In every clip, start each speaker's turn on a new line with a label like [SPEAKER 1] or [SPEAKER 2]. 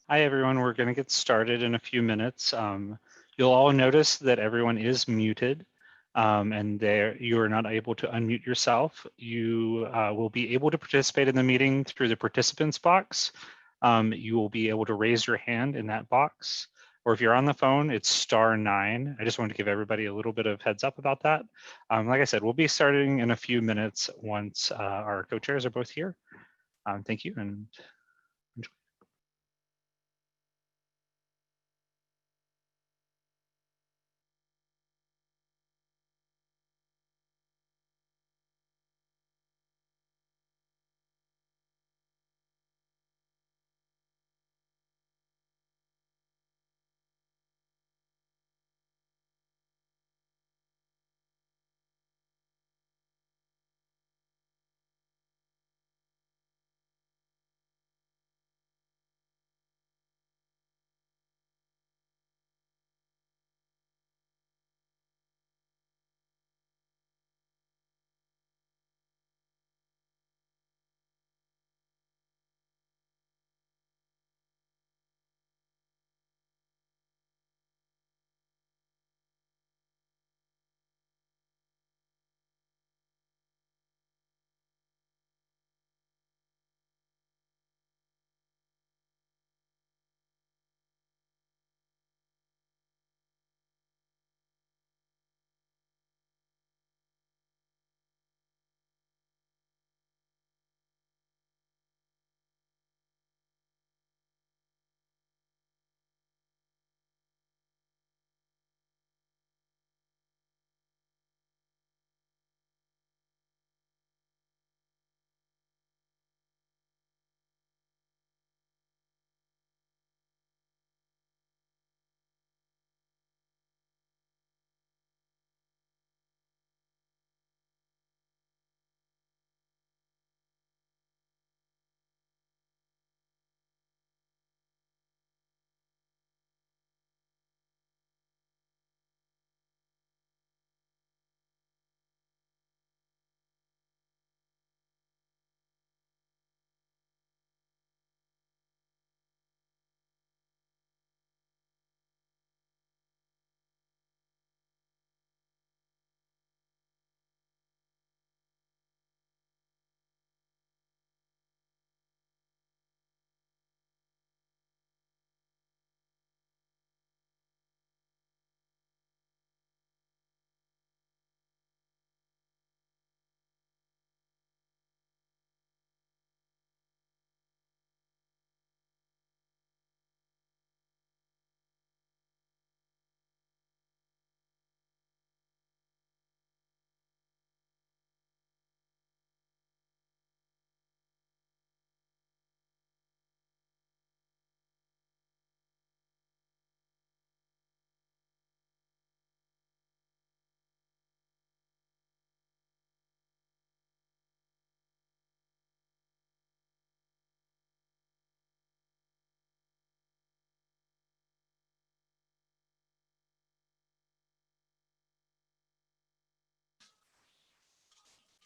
[SPEAKER 1] Hi, everyone. We're going to get started in a few minutes. You'll all notice that everyone is muted and you are not able to unmute yourself. You will be able to participate in the meeting through the participants box. You will be able to raise your hand in that box. Or if you're on the phone, it's *9. I just wanted to give everybody a little bit of heads up about that. Like I said, we'll be starting in a few minutes once our co-chairs are both here. Thank you and enjoy.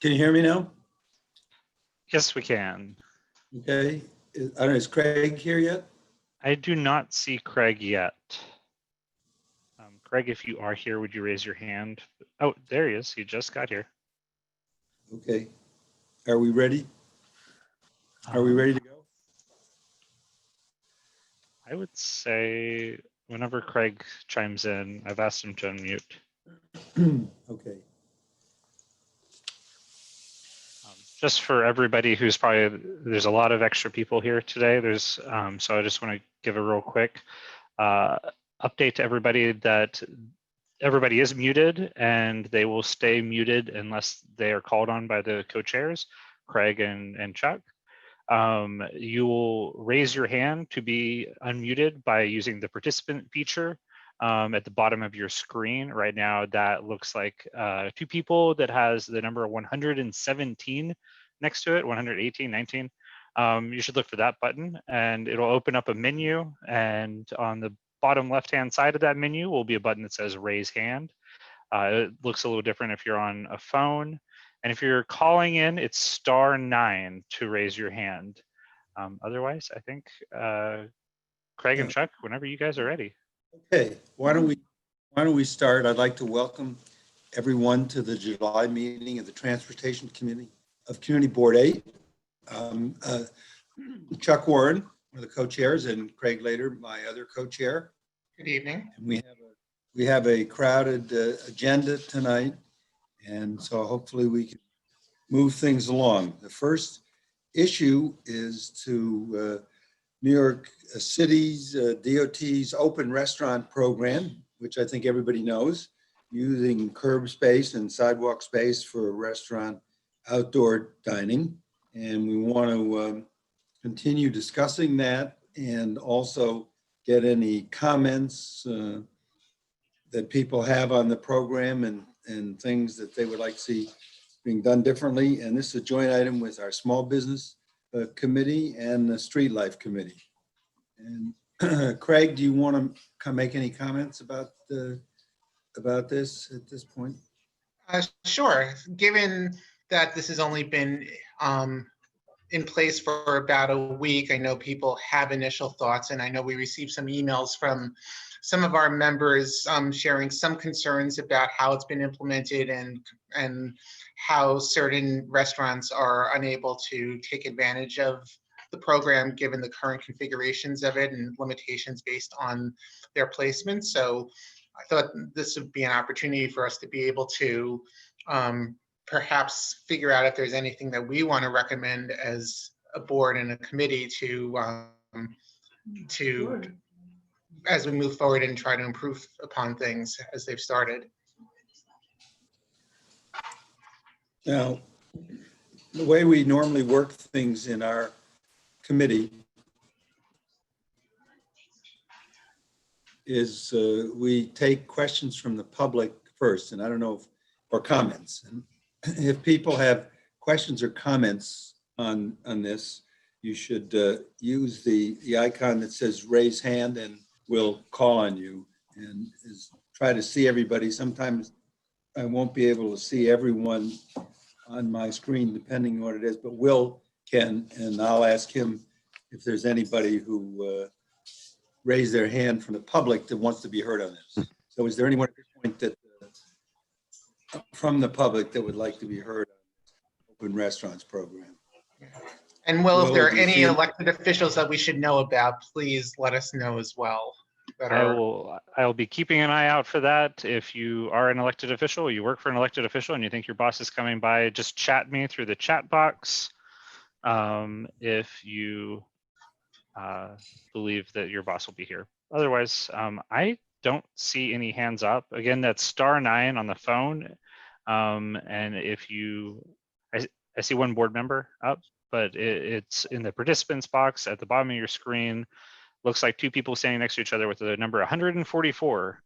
[SPEAKER 2] Can you hear me now?
[SPEAKER 1] Yes, we can.
[SPEAKER 2] Okay. I don't know, is Craig here yet?
[SPEAKER 1] I do not see Craig yet. Craig, if you are here, would you raise your hand? Oh, there he is. He just got here.
[SPEAKER 2] Okay. Are we ready? Are we ready to go?
[SPEAKER 1] I would say whenever Craig chimes in, I've asked him to unmute.
[SPEAKER 2] Okay.
[SPEAKER 1] Just for everybody who's there's a lot of extra people here today. So I just want to give a real quick update to everybody that everybody is muted and they will stay muted unless they are called on by the co-chairs, Craig and Chuck. You will raise your hand to be unmuted by using the participant feature at the bottom of your screen. Right now, that looks like two people that has the number 117 next to it, 118, 19. You should look for that button and it'll open up a menu, and on the bottom left-hand side of that menu will be a button that says raise hand. It looks a little different if you're on a phone. And if you're calling in, it's *9 to raise your hand. Otherwise, I think Craig and Chuck, whenever you guys are ready.
[SPEAKER 2] Okay, why don't we start? I'd like to welcome everyone to the July meeting of the Transportation Committee of Community Board 8. Chuck Warren, one of the co-chairs, and Craig Later, my other co-chair.
[SPEAKER 3] Good evening.
[SPEAKER 2] And we have a crowded agenda tonight, and so hopefully we can move things along. The first issue is to New York City's DOT's open restaurant program, which I think everybody knows, using curb space and sidewalk space for restaurant outdoor dining. And we want to continue discussing that and also get any comments that people have on the program and things that they would like to see being done differently. And this is a joint item with our small business committee and the street life committee. And Craig, do you want to make any comments about this at this point?
[SPEAKER 3] Sure. Given that this has only been in place for about a week, I know people have initial thoughts, and I know we received some emails from some of our members sharing some concerns about how it's been implemented and how certain restaurants are unable to take advantage of the program given the current configurations of it and limitations based on their placement. So I thought this would be an opportunity for us to be able to perhaps figure out if there's anything that we want to recommend as a board and a committee to as we move forward and try to improve upon things as they've started.
[SPEAKER 2] Now, the way we normally work things in our committee is we take questions from the public first, and I don't know if, or comments. And if people have questions or comments on this, you should use the icon that says raise hand, and we'll call on you and try to see everybody. Sometimes I won't be able to see everyone on my screen, depending on what it is, but Will can, and I'll ask him if there's anybody who raised their hand from the public that wants to be heard on this. So is there anyone at this point that from the public that would like to be heard on the Open Restaurants program?
[SPEAKER 3] And Will, if there are
[SPEAKER 2] do you
[SPEAKER 3] any
[SPEAKER 2] feel-
[SPEAKER 3] elected officials that we should know about, please let us know as well.
[SPEAKER 1] I will be keeping an eye out for that. If you are an elected official, you work for an elected official and you think your boss is coming by, just chat me through the chat box. If you believe that your boss will be here. Otherwise, I don't see any hands up. Again, that's *9 on the phone. And if I see one board member up, but it's in the participants box at the bottom of your screen. Looks like two people standing next to each other with the number 144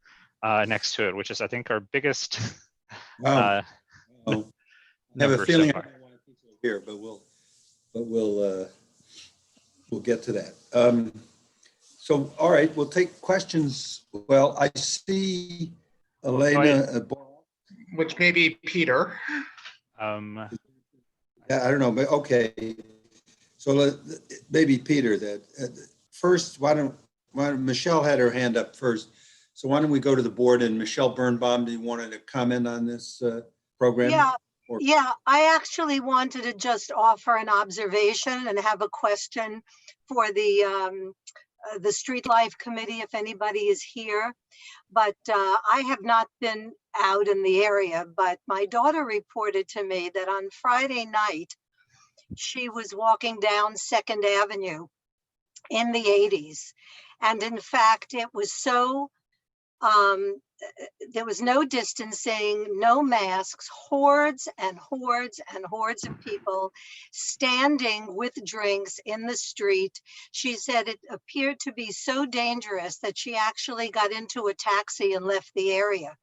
[SPEAKER 1] next to it, which is, I think, our biggest
[SPEAKER 2] Wow. I have a
[SPEAKER 1] number
[SPEAKER 2] feeling
[SPEAKER 1] so
[SPEAKER 2] I
[SPEAKER 1] far.
[SPEAKER 2] don't want to think so here, but we'll get to that. So, all right, we'll take questions. Well, I see Elena.
[SPEAKER 3] Which may be Peter.
[SPEAKER 2] Yeah, I don't know, but okay. So maybe Peter that first, why don't Michelle had her hand up first. So why don't we go to the board, and Michelle Birnbaum, do you want to comment on this program?
[SPEAKER 4] Yeah, I actually wanted to just offer an observation and have a question for the Street Life Committee, if anybody is here. But I have not been out in the area, but my daughter reported to me that on Friday night, she was walking down 2nd Avenue in the 80s. And in fact, it was so, there was no distancing, no masks, hordes and hordes and hordes of people standing with drinks in the street. She said it appeared to be so dangerous that she actually got into a taxi and left the area.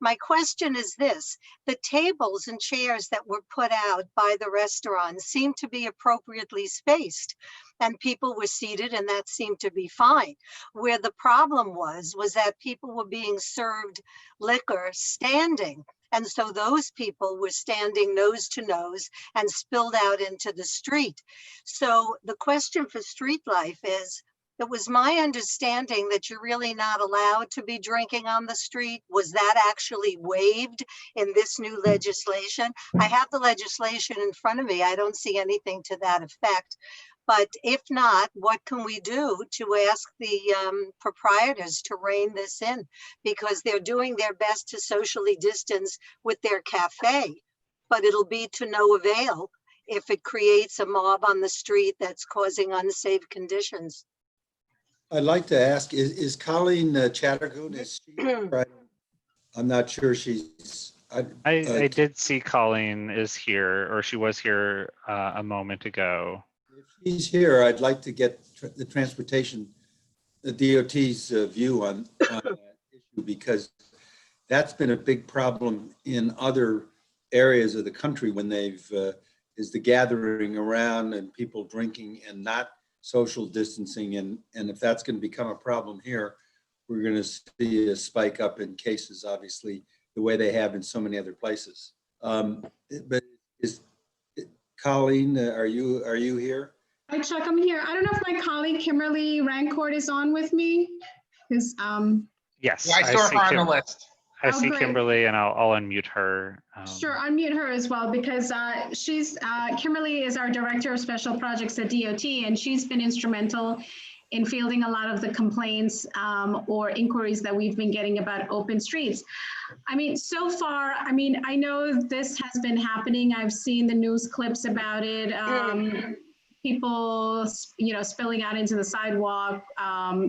[SPEAKER 4] My question is this: the tables and chairs that were put out by the restaurant seemed to be appropriately spaced, and people were seated, and that seemed to be fine. Where the problem was that people were being served liquor standing. And so those people were standing nose to nose and spilled out into the street. So the question for Street Life is, It was my understanding that you're really not allowed to be drinking on the street. Was that actually waived in this new legislation? I have the legislation in front of me. I don't see anything to that effect. But if not, what can we do to ask the proprietors to rein this in? Because they're doing their best to socially distance with their cafe, but it'll be to no avail if it creates a mob on the street that's causing unsafe conditions.
[SPEAKER 2] I'd like to ask, is Colleen Chattergood, is she here? I'm not sure she's.
[SPEAKER 1] I did see Colleen is here, or she was here a moment ago.
[SPEAKER 2] If she's here, I'd like to get the transportation, the DOT's view on that issue, because that's been a big problem in other areas of the country when they've, is the gathering around and people drinking and not social distancing. And if that's going to become a problem here, we're going to see a spike up in cases, obviously, the way they have in so many other places. But is Colleen, are you here?
[SPEAKER 5] Hi, Chuck, I'm here. I don't know if my colleague Kimberly Rancourt is on with me. Because
[SPEAKER 1] Yes,
[SPEAKER 3] Yeah, I saw her on the list.
[SPEAKER 1] I see
[SPEAKER 5] great.
[SPEAKER 1] Kimberly, and I'll unmute her.
[SPEAKER 5] Sure, unmute her as well, because Kimberly is our Director of Special Projects at DOT, and she's been instrumental in fielding a lot of the complaints or inquiries that we've been getting about open streets. I mean, so far, I mean, I know this has been happening. I've seen the news clips about it. People, spilling out into the sidewalk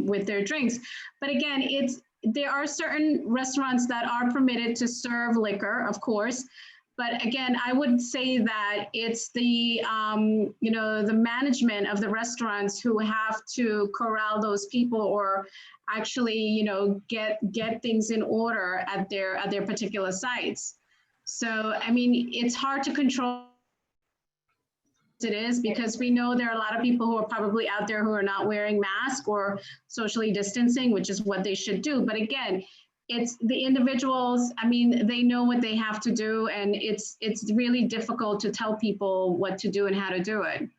[SPEAKER 5] with their drinks. But again, there are certain restaurants that are permitted to serve liquor, of course. But again, I would say that it's the, the management of the restaurants who have to corral those people or actually, get things in order at their particular sites. So, I mean, it's hard to control. It is, because we know there are a lot of people who are probably out there who are not wearing masks or socially distancing, which is what they should do. But again, it's the individuals, I mean, they know what they have to do, and it's really difficult to tell people what to do and how to do it.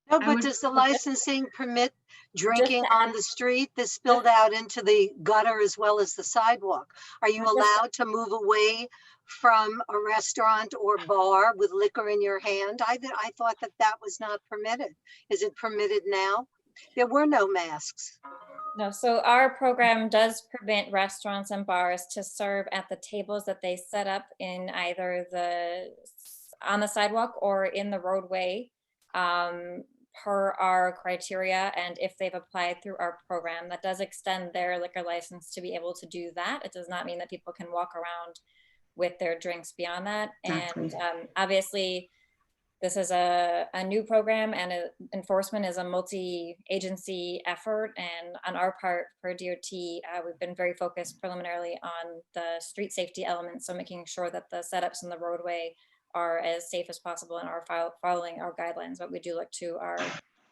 [SPEAKER 4] No, but does the licensing permit drinking on the street? This spilled out into the gutter as well as the sidewalk. Are you allowed to move away from a restaurant or bar with liquor in your hand? I thought that was not permitted. Is it permitted now? There were no masks.
[SPEAKER 6] No, so our program does permit restaurants and bars to serve at the tables that they set up in either on the sidewalk or in the roadway, per our criteria. And if they've applied through our program, that does extend their liquor license to be able to do that. It does not mean that people can walk around with their drinks beyond that. And obviously, this is a new program, and enforcement is a multi-agency effort. And on our part, per DOT, we've been very focused preliminarily on the street safety elements. So making sure that the setups in the roadway are as safe as possible and are following our guidelines. But we do look to our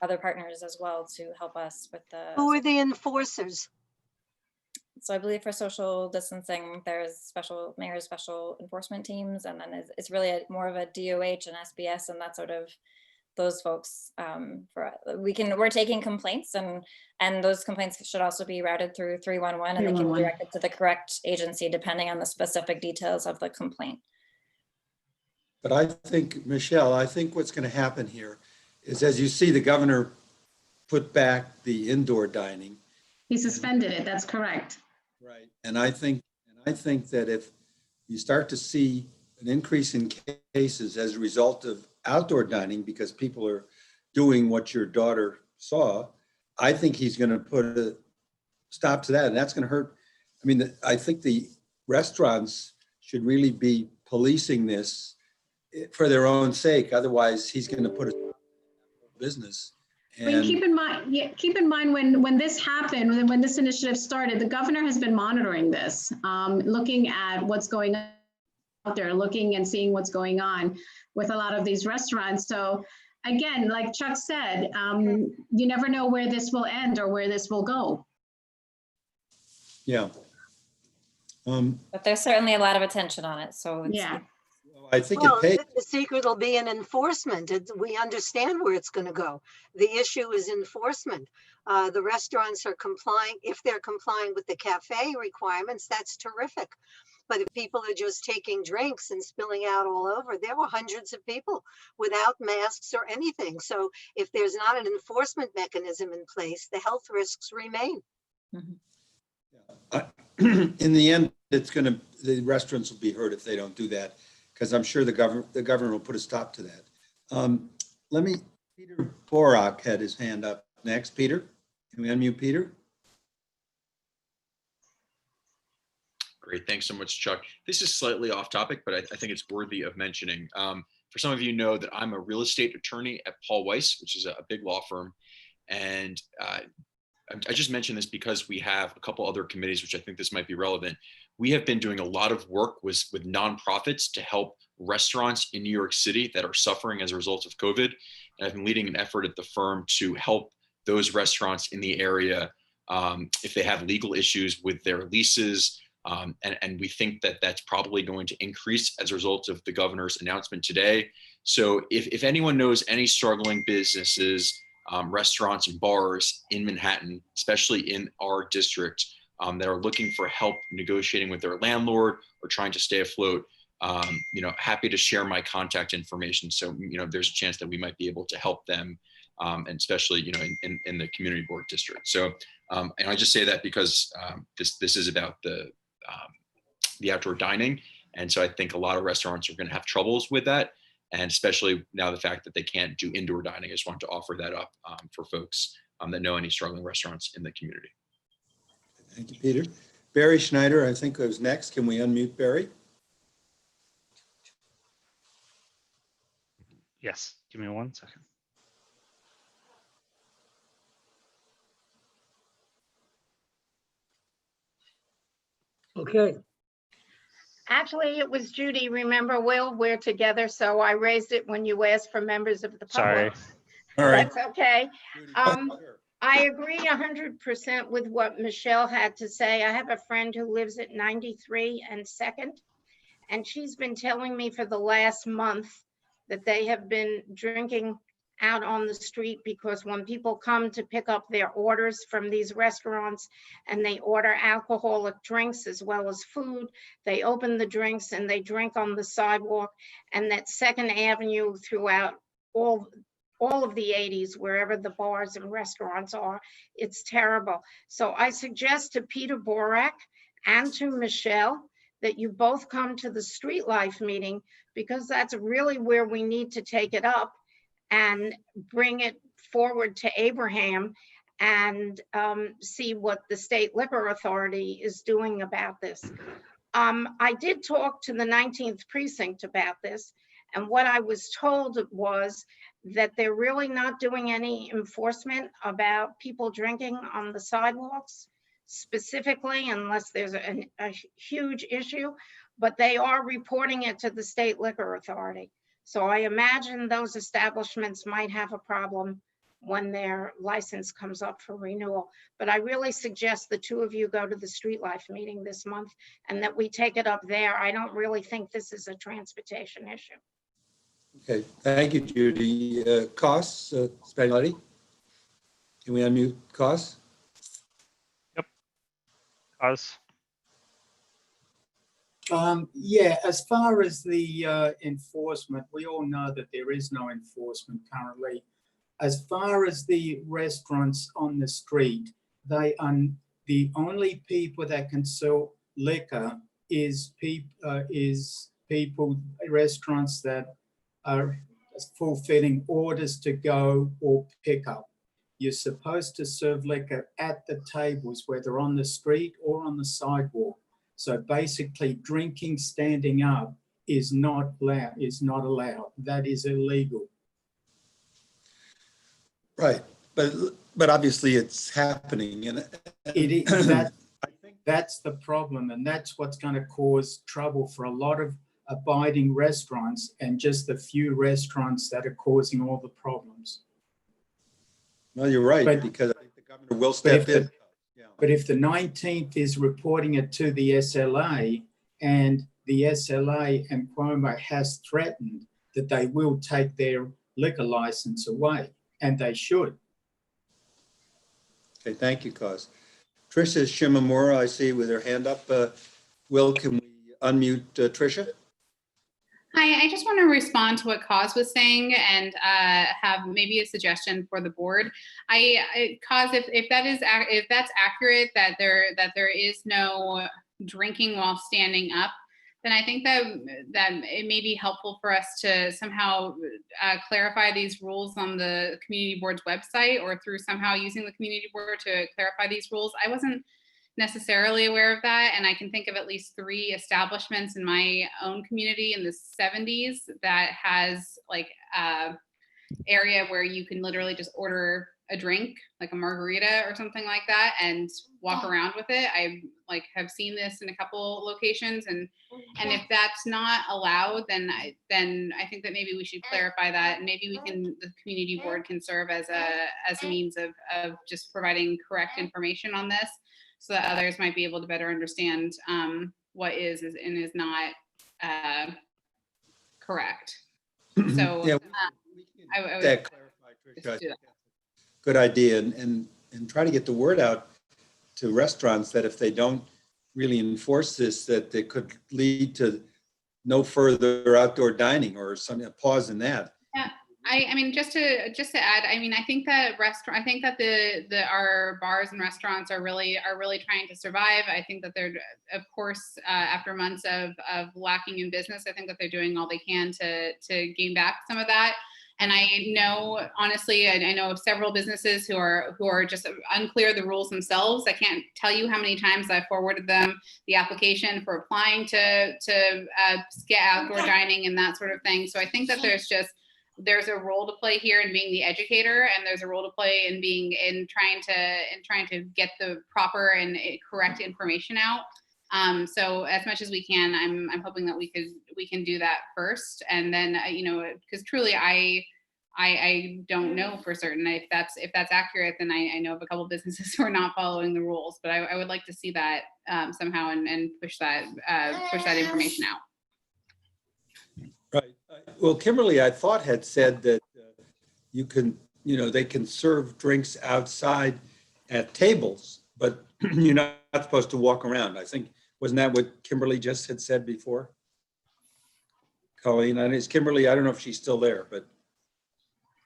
[SPEAKER 6] other partners as well to help us with the.
[SPEAKER 4] Who are the enforcers?
[SPEAKER 6] So I believe for social distancing, there's mayor's special enforcement teams, and then it's really more of a DOH and SBS and that sort of those folks. We're taking complaints, and those complaints should also be routed through 311, and they can be directed to the correct agency depending on the specific details of the complaint.
[SPEAKER 2] But I think, Michelle, I think what's going to happen here is, as you see, the governor put back the indoor dining.
[SPEAKER 5] He suspended it. That's correct.
[SPEAKER 2] Right. And I think that if you start to see an increase in cases as a result of outdoor dining because people are doing what your daughter saw, I think he's going to put a stop to that. And that's going to hurt. I mean, I think the restaurants should really be policing this for their own sake. Otherwise, he's going to put a business.
[SPEAKER 5] And keep in mind when this happened, when this initiative started, the governor has been monitoring this, looking at what's going on out there, looking and seeing what's going on with a lot of these restaurants. So again, like Chuck said, you never know where this will end or where this will go.
[SPEAKER 2] Yeah.
[SPEAKER 6] But there's certainly a lot of attention on it. So
[SPEAKER 2] I think
[SPEAKER 4] Well,
[SPEAKER 2] it pays.
[SPEAKER 4] the secret will be in enforcement. We understand where it's going to go. The issue is enforcement. The restaurants are complying. If they're complying with the cafe requirements, that's terrific. But if people are just taking drinks and spilling out all over, there were hundreds of people without masks or anything. So if there's not an enforcement mechanism in place, the health risks remain.
[SPEAKER 2] In the end, the restaurants will be hurt if they don't do that, because I'm sure the government will put a stop to that. Peter Borak had his hand up next. Peter, can we unmute Peter?
[SPEAKER 7] Great, thanks so much, Chuck. This is slightly off topic, but I think it's worthy of mentioning. For some of you know that I'm a real estate attorney at Paul Weiss, which is a big law firm. And I just mentioned this because we have a couple other committees, which I think this might be relevant. We have been doing a lot of work with nonprofits to help restaurants in New York City that are suffering as a result of COVID. And I've been leading an effort at the firm to help those restaurants in the area if they have legal issues with their leases. And we think that that's probably going to increase as a result of the governor's announcement today. So if anyone knows any struggling businesses, restaurants and bars in Manhattan, especially in our district, that are looking for help negotiating with their landlord or trying to stay afloat, happy to share my contact information. So, there's a chance that we might be able to help them, and especially, in the community board district. So, and I just say that because this is about the outdoor dining. And so I think a lot of restaurants are going to have troubles with that. And especially now the fact that they can't do indoor dining. I just want to offer that up for folks that know any struggling restaurants in the community.
[SPEAKER 2] Thank you, Peter. Barry Schneider, I think, was next. Can we unmute Barry?
[SPEAKER 1] Yes, give me 1 second.
[SPEAKER 8] Okay.
[SPEAKER 9] Actually, it was Judy. Remember, Will, we're together, so I raised it when you asked for members of the
[SPEAKER 1] Sorry.
[SPEAKER 9] public.
[SPEAKER 2] All right.
[SPEAKER 9] That's okay.
[SPEAKER 2] Sure.
[SPEAKER 9] I agree 100% with what Michelle had to say. I have a friend who lives at 93 and 2nd, and she's been telling me for the last month that they have been drinking out on the street because when people come to pick up their orders from these restaurants and they order alcoholic drinks as well as food, they open the drinks and they drink on the sidewalk. And that 2nd Avenue throughout all of the 80s, wherever the bars and restaurants are, it's terrible. So I suggest to Peter Borak and to Michelle that you both come to the Street Life meeting, because that's really where we need to take it up and bring it forward to Abraham and see what the State Liquor Authority is doing about this. I did talk to the 19th precinct about this, and what I was told was that they're really not doing any enforcement about people drinking on the sidewalks specifically, unless there's a huge issue, but they are reporting it to the State Liquor Authority. So I imagine those establishments might have a problem when their license comes up for renewal. But I really suggest the two of you go to the Street Life meeting this month and that we take it up there. I don't really think this is a transportation issue.
[SPEAKER 2] Okay, thank you, Judy. Costs, Spagnotti? Can we unmute costs?
[SPEAKER 1] Cause.
[SPEAKER 8] Yeah, as far as the enforcement, we all know that there is no enforcement currently. As far as the restaurants on the street, they are the only people that can sell liquor is people, restaurants that are fulfilling orders to go or pick up. You're supposed to serve liquor at the tables, whether on the street or on the sidewalk. So basically, drinking standing up is not allowed. That is illegal.
[SPEAKER 2] Right, but obviously it's happening, and
[SPEAKER 8] It is that's the problem, and that's what's going to cause trouble for a lot of abiding restaurants and just the few restaurants that are causing all the problems.
[SPEAKER 2] Well, you're right, because I think the governor will step in.
[SPEAKER 8] But if the 19th is reporting it to the SLA and the SLA and Cuomo has threatened that they will take their liquor license away, and they should.
[SPEAKER 2] Okay, thank you, Cos. Tricia Shimamura, I see with her hand up. Will, can we unmute Tricia?
[SPEAKER 10] Hi, I just want to respond to what Cos was saying and have maybe a suggestion for the board. Cos, if that's accurate, that there is no drinking while standing up, then I think that it may be helpful for us to somehow clarify these rules on the community board's website, or through somehow using the community board to clarify these rules. I wasn't necessarily aware of that, and I can think of at least 3 establishments in my own community in the 70s that has like area where you can literally just order a drink, like a margarita or something like that, and walk around with it. I have seen this in a couple locations, and if that's not allowed, then I think that maybe we should clarify that, and maybe the community board can serve as a means of just providing correct information on this, so that others might be able to better understand what is and is not correct. So
[SPEAKER 2] Yeah,
[SPEAKER 10] I would
[SPEAKER 2] that clarify, Tricia. I think that's a good idea, and try to get the word out to restaurants that if they don't really enforce this, that it could lead to no further outdoor dining or something. A pause in that.
[SPEAKER 10] Yeah. I mean, just to add, I mean, I think that our bars and restaurants are really trying to survive. I think that they're, of course, after months of lacking in business, I think that they're doing all they can to gain back some of that. And I know, honestly, I know of several businesses who are just unclear of the rules themselves. I can't tell you how many times I forwarded them the application for applying to get outdoor dining and that sort of thing. So I think that there's a role to play here in being the educator, and there's a role to play in trying to get the proper and correct information out. So as much as we can, I'm hoping that we can do that first, and then because truly I don't know for certain if that's accurate. Then I know of a couple businesses who are not following the rules, but I would like to see that somehow and push that information out.
[SPEAKER 2] Right. Well, Kimberly, I thought had said that they can serve drinks outside at tables, but you're not supposed to walk around. I think, wasn't that what Kimberly just had said before? Colleen, and it's Kimberly. I don't know if she's still there, but.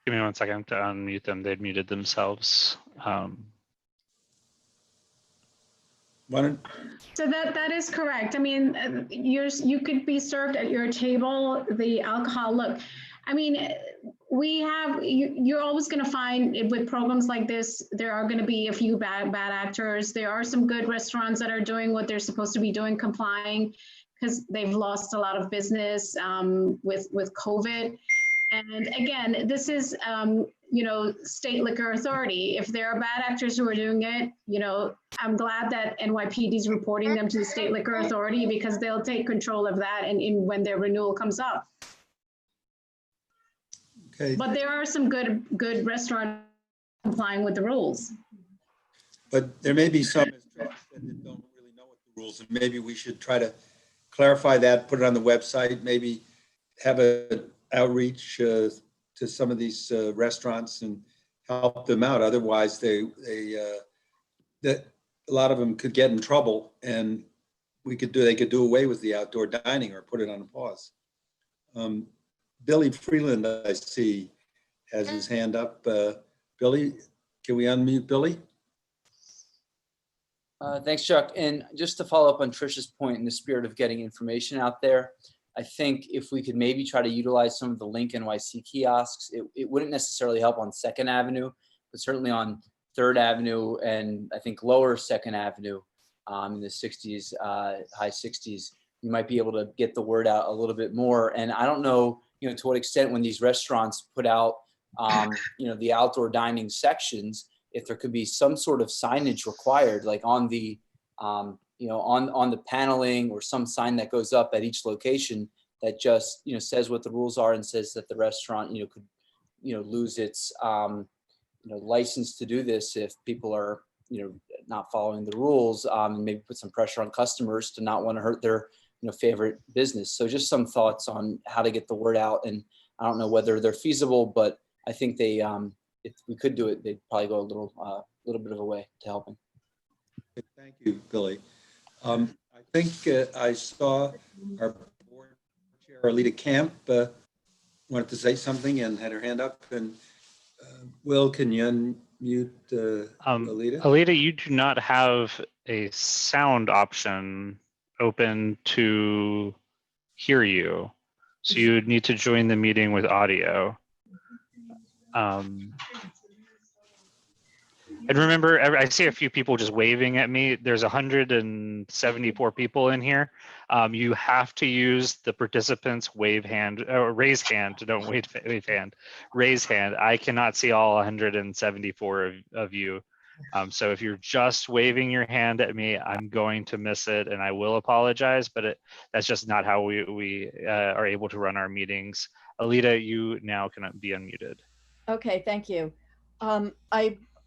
[SPEAKER 1] Give me 1 second to unmute them. They'd muted themselves.
[SPEAKER 5] So that is correct. I mean, you could be served at your table, the alcohol. Look, I mean, you're always going to find with programs like this, there are going to be a few bad actors. There are some good restaurants that are doing what they're supposed to be doing, complying, because they've lost a lot of business with COVID. And again, this is, state liquor authority. If there are bad actors who are doing it, I'm glad that NYPD is reporting them to the state liquor authority, because they'll take control of that and when their renewal comes up.
[SPEAKER 2] Okay.
[SPEAKER 5] But there are some good restaurants complying with the rules.
[SPEAKER 2] But there may be some that don't really know what the rules, and maybe we should try to clarify that, put it on the website, maybe have an outreach to some of these restaurants and help them out. Otherwise, that a lot of them could get in trouble, and they could do away with the outdoor dining or put it on a pause. Billy Freeland, I see, has his hand up. Billy, can we unmute Billy?
[SPEAKER 11] Thanks, Chuck. And just to follow up on Tricia's point, in the spirit of getting information out there, I think if we could maybe try to utilize some of the Link NYC kiosks, it wouldn't necessarily help on 2nd Avenue, but certainly on 3rd Avenue and I think lower 2nd Avenue in the 60s, high 60s, you might be able to get the word out a little bit more. And I don't know, to what extent when these restaurants put out, the outdoor dining sections, if there could be some sort of signage required, like on the on the paneling, or some sign that goes up at each location that just, says what the rules are and says that the restaurant, could, lose its, license to do this if people are, not following the rules, and maybe put some pressure on customers to not want to hurt favorite business. So just some thoughts on how to get the word out. And I don't know whether they're feasible, but I think they, if we could do it, they'd probably go a little bit of a way to helping.
[SPEAKER 2] Thank you, Billy. I think I saw our board chair, Alita Camp, wanted to say something and had her hand up. And Will, can you unmute Alita?
[SPEAKER 1] Alita, you do not have a sound option open to hear you. So you would need to join the meeting with audio. And remember, I see a few people just waving at me. There's 174 people in here. You have to use the participants wave hand or raise hand. Don't wave hand. Raise hand. I cannot see all 174 of you. So if you're just waving your hand at me, I'm going to miss it, and I will apologize. But that's just not how we are able to run our meetings. Alita, you now can be unmuted.
[SPEAKER 12] Okay, thank you.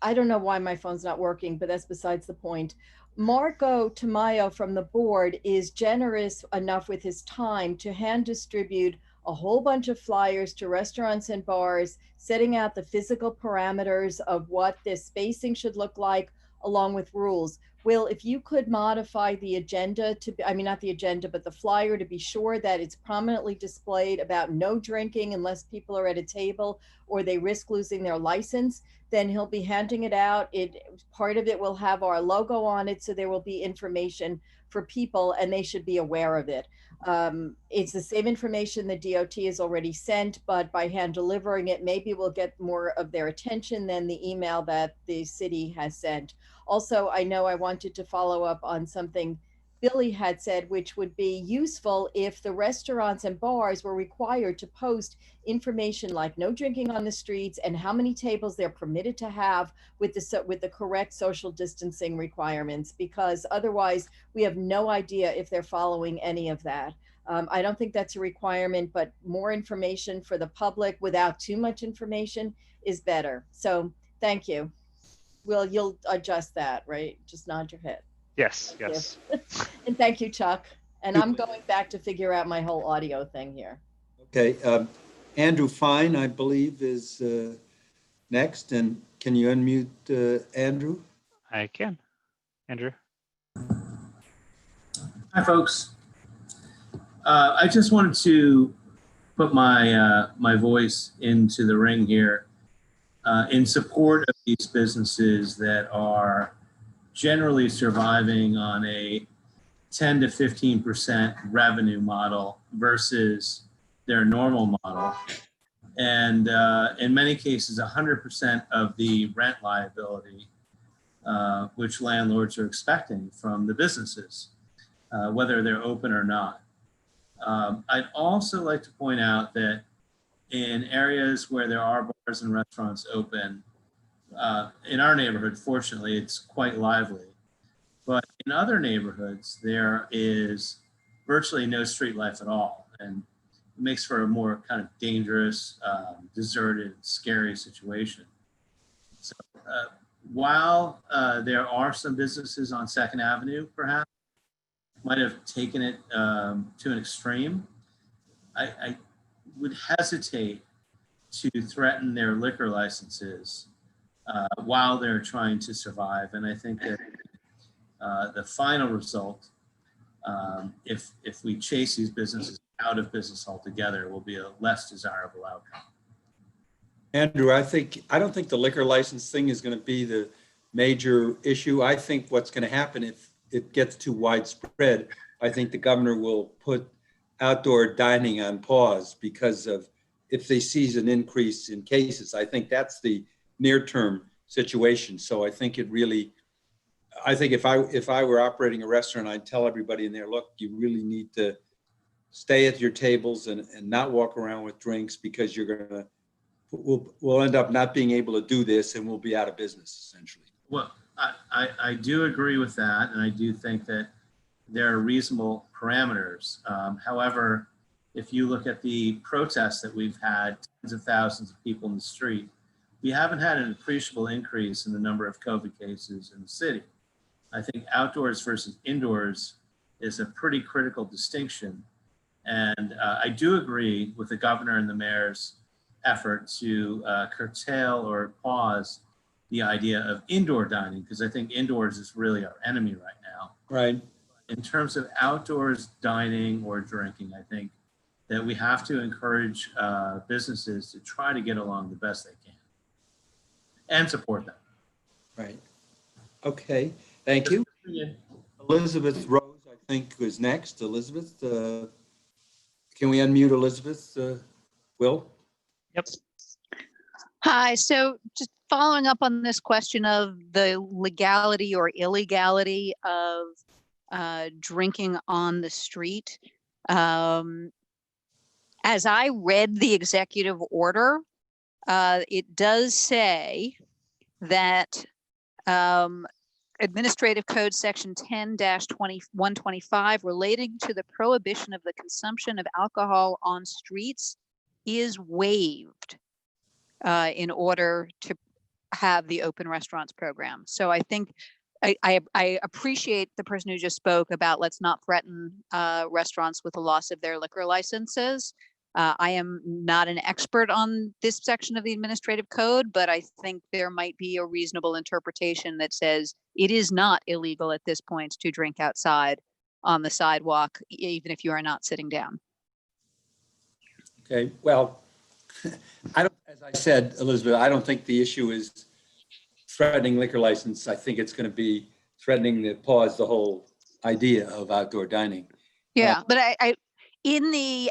[SPEAKER 12] I don't know why my phone's not working, but that's besides the point. Marco Tamayo from the board is generous enough with his time to hand distribute a whole bunch of flyers to restaurants and bars, setting out the physical parameters of what this spacing should look like, along with rules. Will, if you could modify the agenda to, I mean, not the agenda, but the flyer to be sure that it's prominently displayed about no drinking unless people are at a table or they risk losing their license, then he'll be handing it out. Part of it will have our logo on it, so there will be information for people and they should be aware of it. It's the same information the DOT has already sent, but by hand delivering it, maybe we'll get more of their attention than the email that the city has sent. Also, I know I wanted to follow up on something Billy had said, which would be useful if the restaurants and bars were required to post information like no drinking on the streets and how many tables they're permitted to have with the correct social distancing requirements, because otherwise we have no idea if they're following any of that. I don't think that's a requirement, but more information for the public without too much information is better. So thank you. Will, you'll adjust that, right? Just nod your head.
[SPEAKER 1] Yes,
[SPEAKER 12] Thank
[SPEAKER 1] yes.
[SPEAKER 12] you. And thank you, Chuck. And I'm going back to figure out my whole audio thing here.
[SPEAKER 2] Okay, Andrew Fine, I believe, is next. And can you unmute Andrew?
[SPEAKER 1] I can. Andrew.
[SPEAKER 13] Hi, folks. I just wanted to put my voice into the ring here in support of these businesses that are generally surviving on a 10 to 15% revenue model versus their normal model. And in many cases, 100% of the rent liability, which landlords are expecting from the businesses, whether they're open or not. I'd also like to point out that in areas where there are bars and restaurants open, in our neighborhood, fortunately, it's quite lively. But in other neighborhoods, there is virtually no street life at all. And it makes for a more kind of dangerous, deserted, scary situation. So while there are some businesses on 2nd Avenue, perhaps, might have taken it to an extreme, I would hesitate to threaten their liquor licenses while they're trying to survive. And I think that the final result, if we chase these businesses out of business altogether, will be a less desirable outcome.
[SPEAKER 2] Andrew, I don't think the liquor license thing is going to be the major issue. I think what's going to happen if it gets too widespread, I think the governor will put outdoor dining on pause because of if they see an increase in cases. I think that's the near-term situation. So I think if I were operating a restaurant, I'd tell everybody in there, look, you really need to stay at your tables and not walk around with drinks, because we'll end up not being able to do this and we'll be out of business essentially.
[SPEAKER 13] Well, I do agree with that. And I do think that there are reasonable parameters. However, if you look at the protests that we've had, tens of thousands of people in the street, we haven't had an appreciable increase in the number of COVID cases in the city. I think outdoors versus indoors is a pretty critical distinction. And I do agree with the governor and the mayor's effort to curtail or pause the idea of indoor dining, because I think indoors is really our enemy right now.
[SPEAKER 2] Right.
[SPEAKER 13] In terms of outdoors dining or drinking, I think that we have to encourage businesses to try to get along the best they can and support them.
[SPEAKER 2] Right. Okay, thank you. Elizabeth Rose, I think, was next. Elizabeth, can we unmute Elizabeth? Will?
[SPEAKER 1] Yep.
[SPEAKER 14] Hi, so just following up on this question of the legality or illegality of drinking on the street. As I read the executive order, it does say that Administrative Code Section 10-125 relating to the prohibition of the consumption of alcohol on streets is waived in order to have the open restaurants program. So I think I appreciate the person who just spoke about let's not threaten restaurants with the loss of their liquor licenses. I am not an expert on this section of the administrative code, but I think there might be a reasonable interpretation that says it is not illegal at this point to drink outside on the sidewalk, even if you are not sitting down.
[SPEAKER 2] Okay, well, I don't, as I said, Elizabeth, I don't think the issue is threatening liquor license. I think it's going to be threatening to pause the whole idea of outdoor dining.
[SPEAKER 14] Yeah, but I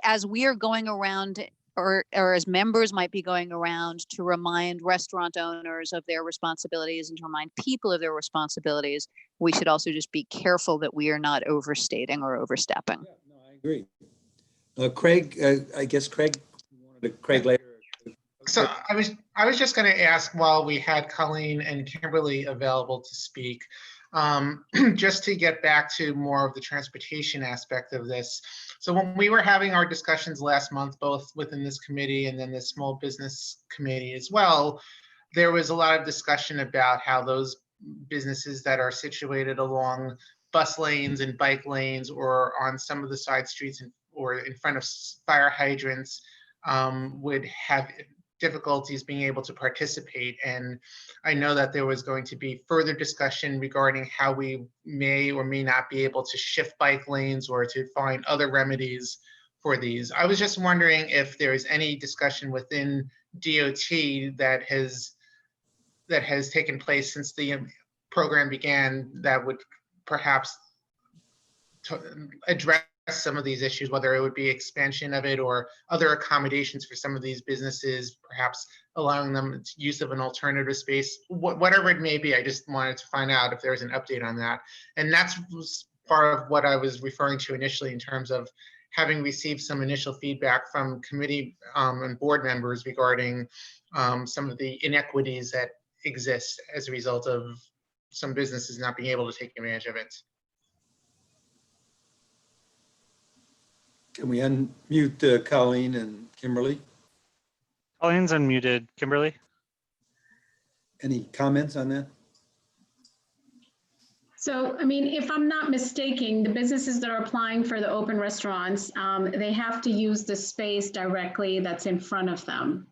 [SPEAKER 14] as we are going around or as members might be going around to remind restaurant owners of their responsibilities and to remind people of their responsibilities, we should also just be careful that we are not overstating or overstepping.
[SPEAKER 2] Yeah, no, I agree. Craig, I guess Craig later.
[SPEAKER 3] So I was just going to ask while we had Colleen and Kimberly available to speak, just to get back to more of the transportation aspect of this. So when we were having our discussions last month, both within this committee and then the small business committee as well, there was a lot of discussion about how those businesses that are situated along bus lanes and bike lanes or on some of the side streets or in front of fire hydrants would have difficulties being able to participate. And I know that there was going to be further discussion regarding how we may or may not be able to shift bike lanes or to find other remedies for these. I was just wondering if there is any discussion within DOT that has taken place since the program began that would perhaps address some of these issues, whether it would be expansion of it or other accommodations for some of these businesses, perhaps allowing them use of an alternative space, whatever it may be. I just wanted to find out if there's an update on that. And that's part of what I was referring to initially in terms of having received some initial feedback from committee and board members regarding some of the inequities that exist as a result of some businesses not being able to take advantage of it.
[SPEAKER 2] Can we unmute Colleen and Kimberly?
[SPEAKER 1] Colleen's unmuted. Kimberly?
[SPEAKER 2] Any comments on that?
[SPEAKER 5] So, I mean, if I'm not mistaken, the businesses that are applying for the open restaurants, they have to use the space directly that's in front of them.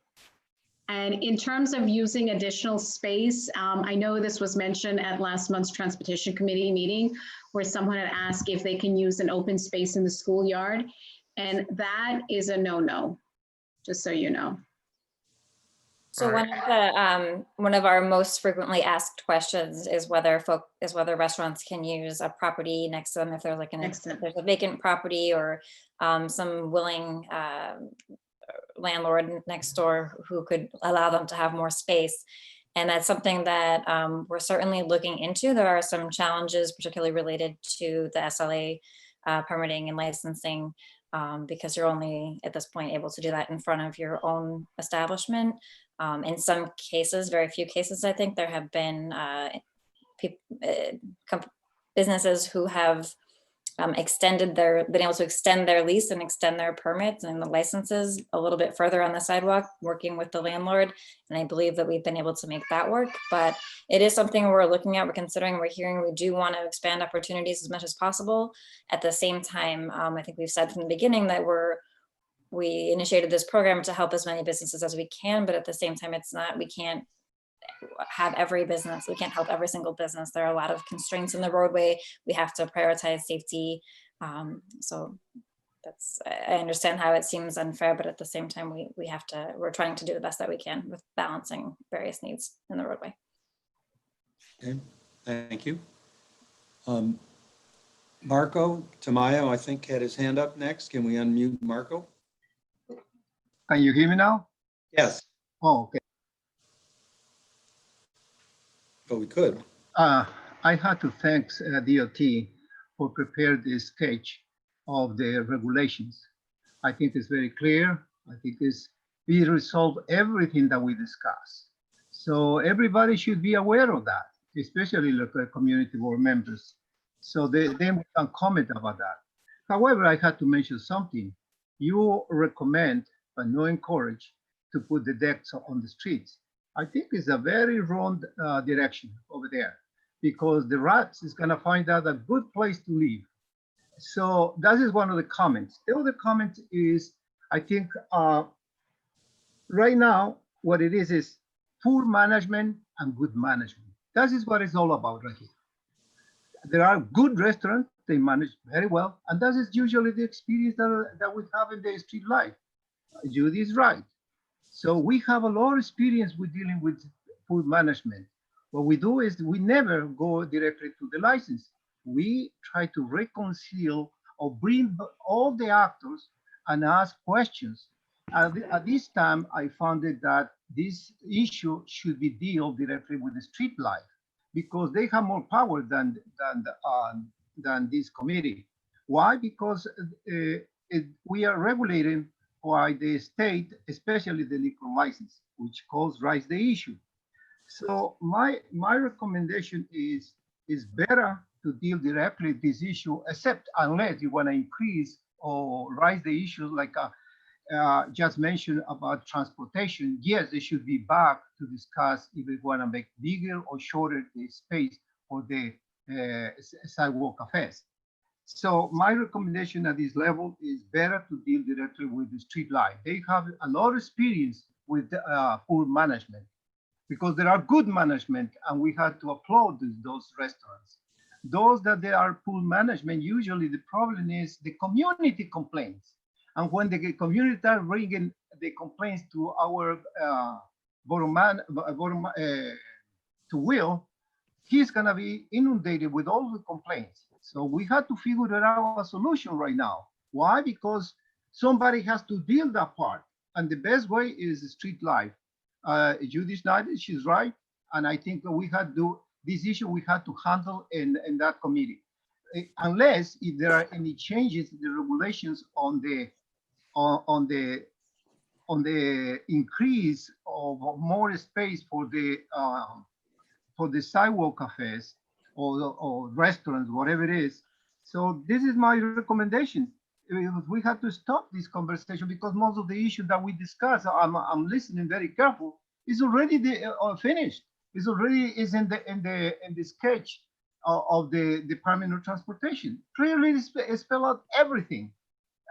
[SPEAKER 5] And in terms of using additional space, I know this was mentioned at last month's Transportation Committee meeting where someone had asked if they can use an open space in the schoolyard. And that is a no-no, just so you know.
[SPEAKER 6] So one of our most frequently asked questions is whether restaurants can use a property next to them if there's if there's a vacant property or some willing landlord next door who could allow them to have more space. And that's something that we're certainly looking into. There are some challenges, particularly related to the SLA permitting and licensing, because you're only at this point able to do that in front of your own establishment. In some cases, very few cases, I think there have been businesses who have been able to extend their lease and extend their permits and the licenses a little bit further on the sidewalk, working with the landlord. And I believe that we've been able to make that work, but it is something we're looking at, we're considering, we're hearing, we do want to expand opportunities as much as possible. At the same time, I think we've said from the beginning that we initiated this program to help as many businesses as we can, but at the same time, we can't have every business. We can't help every single business. There are a lot of constraints in the roadway. We have to prioritize safety. So I understand how it seems unfair, but at the same time, we're trying to do the best that we can with balancing various needs in the roadway.
[SPEAKER 2] Okay, thank you. Marco Tamayo, I think, had his hand up next. Can we unmute Marco?
[SPEAKER 15] Can you hear me now?
[SPEAKER 2] Yes.
[SPEAKER 15] Oh, okay.
[SPEAKER 2] But we could.
[SPEAKER 15] I had to thank DOT for preparing this sketch of the regulations. I think it's very clear. I think we resolve everything that we discuss. So everybody should be aware of that, especially local community board members. So then we can comment about that. However, I had to mention something. You recommend, but not encourage, to put the decks on the streets. I think it's a very wrong direction over there, because the rats is gonna find out a good place to live. So that is one of the comments. The other comment is, I think right now, what it is poor management and good management. That is what it's all about right here. There are good restaurants, they manage very well, and that is usually the experience that we have in the street life. Judy is right. So we have a lot of experience with dealing with food management. What we do is we never go directly to the license. We try to reconcile or bring all the actors and ask questions. At this time, I found that this issue should be dealt directly with the street life, because they have more power than this committee. Why? Because we are regulating by the state, especially the liquor license, which rise the issue. So my recommendation is better to deal directly with this issue, except unless you want to increase or rise the issues like just mentioned about transportation. Yes, they should be back to discuss if we want to make bigger or shorter the space for the sidewalk cafes. So my recommendation at this level is better to deal directly with the street life. They have a lot of experience with poor management, because there are good management, and we have to applaud those restaurants. Those that they are poor management, usually the problem is the community complaints. And when the community are bringing the complaints to our to Will, he's gonna be inundated with all the complaints. So we have to figure out a solution right now. Why? Because somebody has to deal that part. And the best way is street life. Judy Snyder, she's right. And I think that we had to, this issue we had to handle in that committee. Unless if there are any changes in the regulations on the increase of more space for the sidewalk cafes or restaurants, whatever it is. So this is my recommendation. We have to stop this conversation, because most of the issues that we discuss, I'm listening very careful, is already finished. It's already in the sketch of the Department of Transportation. Clearly spell out everything.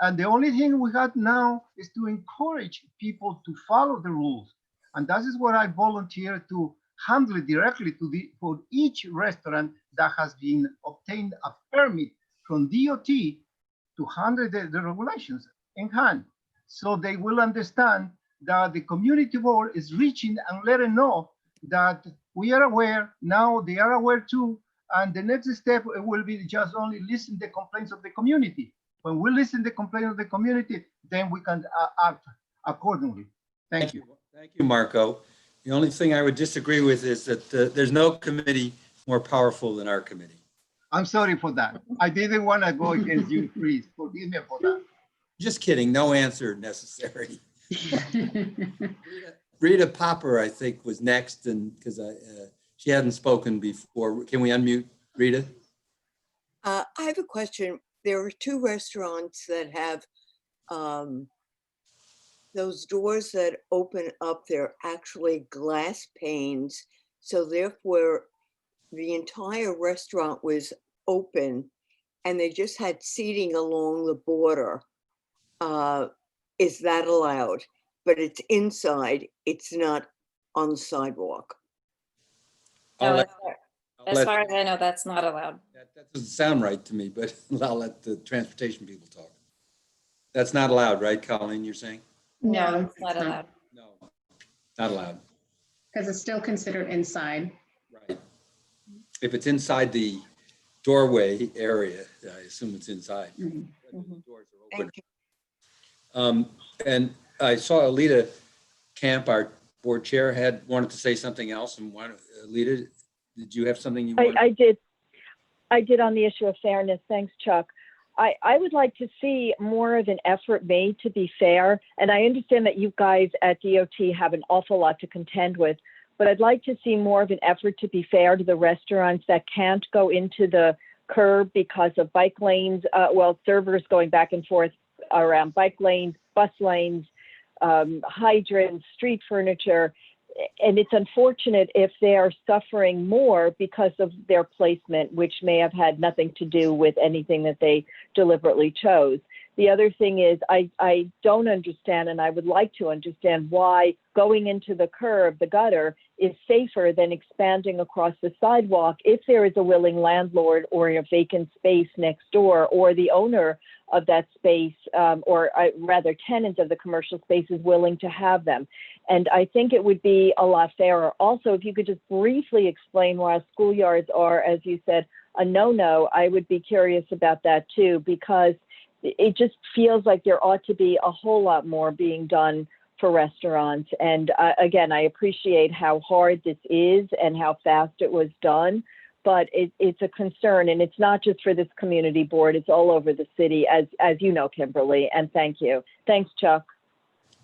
[SPEAKER 15] And the only thing we have now is to encourage people to follow the rules. And that is what I volunteer to handle it directly for each restaurant that has been obtained a permit from DOT to handle the regulations in hand. So they will understand that the community board is reaching and letting know that we are aware, now they are aware too, and the next step will be just only listen the complaints of the community. When we listen the complaint of the community, then we can act accordingly. Thank you.
[SPEAKER 2] Thank you, Marco. The only thing I would disagree with is that there's no committee more powerful than our committee.
[SPEAKER 15] I'm sorry for that. I didn't want to go against you, please. Forgive me for that.
[SPEAKER 2] Just kidding, no answer necessary. Rita Popper, I think, was next, and because she hadn't spoken before. Can we unmute Rita?
[SPEAKER 16] I have a question. there are two restaurants that have those doors that open up. They're actually glass panes. So therefore, the entire restaurant was open and they just had seating along the border. Is that allowed? But it's inside, it's not on the sidewalk.
[SPEAKER 2] I'll
[SPEAKER 6] No,
[SPEAKER 2] let-
[SPEAKER 6] as far as I know, that's not allowed.
[SPEAKER 2] That doesn't sound right to me, but I'll let the transportation people talk. That's not allowed, right, Colleen, you're saying?
[SPEAKER 6] No, it's not allowed.
[SPEAKER 2] No, not allowed.
[SPEAKER 5] Because it's still considered inside.
[SPEAKER 2] Right. If it's inside the doorway area, I assume it's inside.
[SPEAKER 5] Mhm.
[SPEAKER 2] The doors are open. And I saw Alita Camp, our board chair, wanted to say something else. And Alita, did you have something you wanted?
[SPEAKER 17] I did on the issue of fairness. Thanks, Chuck. I would like to see more of an effort made to be fair. And I understand that you guys at DOT have an awful lot to contend with, but I'd like to see more of an effort to be fair to the restaurants that can't go into the curb because of bike lanes, servers going back and forth around bike lanes, bus lanes, hydrants, street furniture. And it's unfortunate if they are suffering more because of their placement, which may have had nothing to do with anything that they deliberately chose. The other thing is I don't understand, and I would like to understand why going into the curb, the gutter, is safer than expanding across the sidewalk if there is a willing landlord or a vacant space next door, or the owner of that space, or rather tenant of the commercial space is willing to have them. And I think it would be a lot fairer. Also, if you could just briefly explain why schoolyards are, as you said, a no-no, I would be curious about that too, because it just feels like there ought to be a whole lot more being done for restaurants. And again, I appreciate how hard this is and how fast it was done, but it's a concern, and it's not just for this community board, it's all over the city, as you know, Kimberly, and thank you. Thanks, Chuck.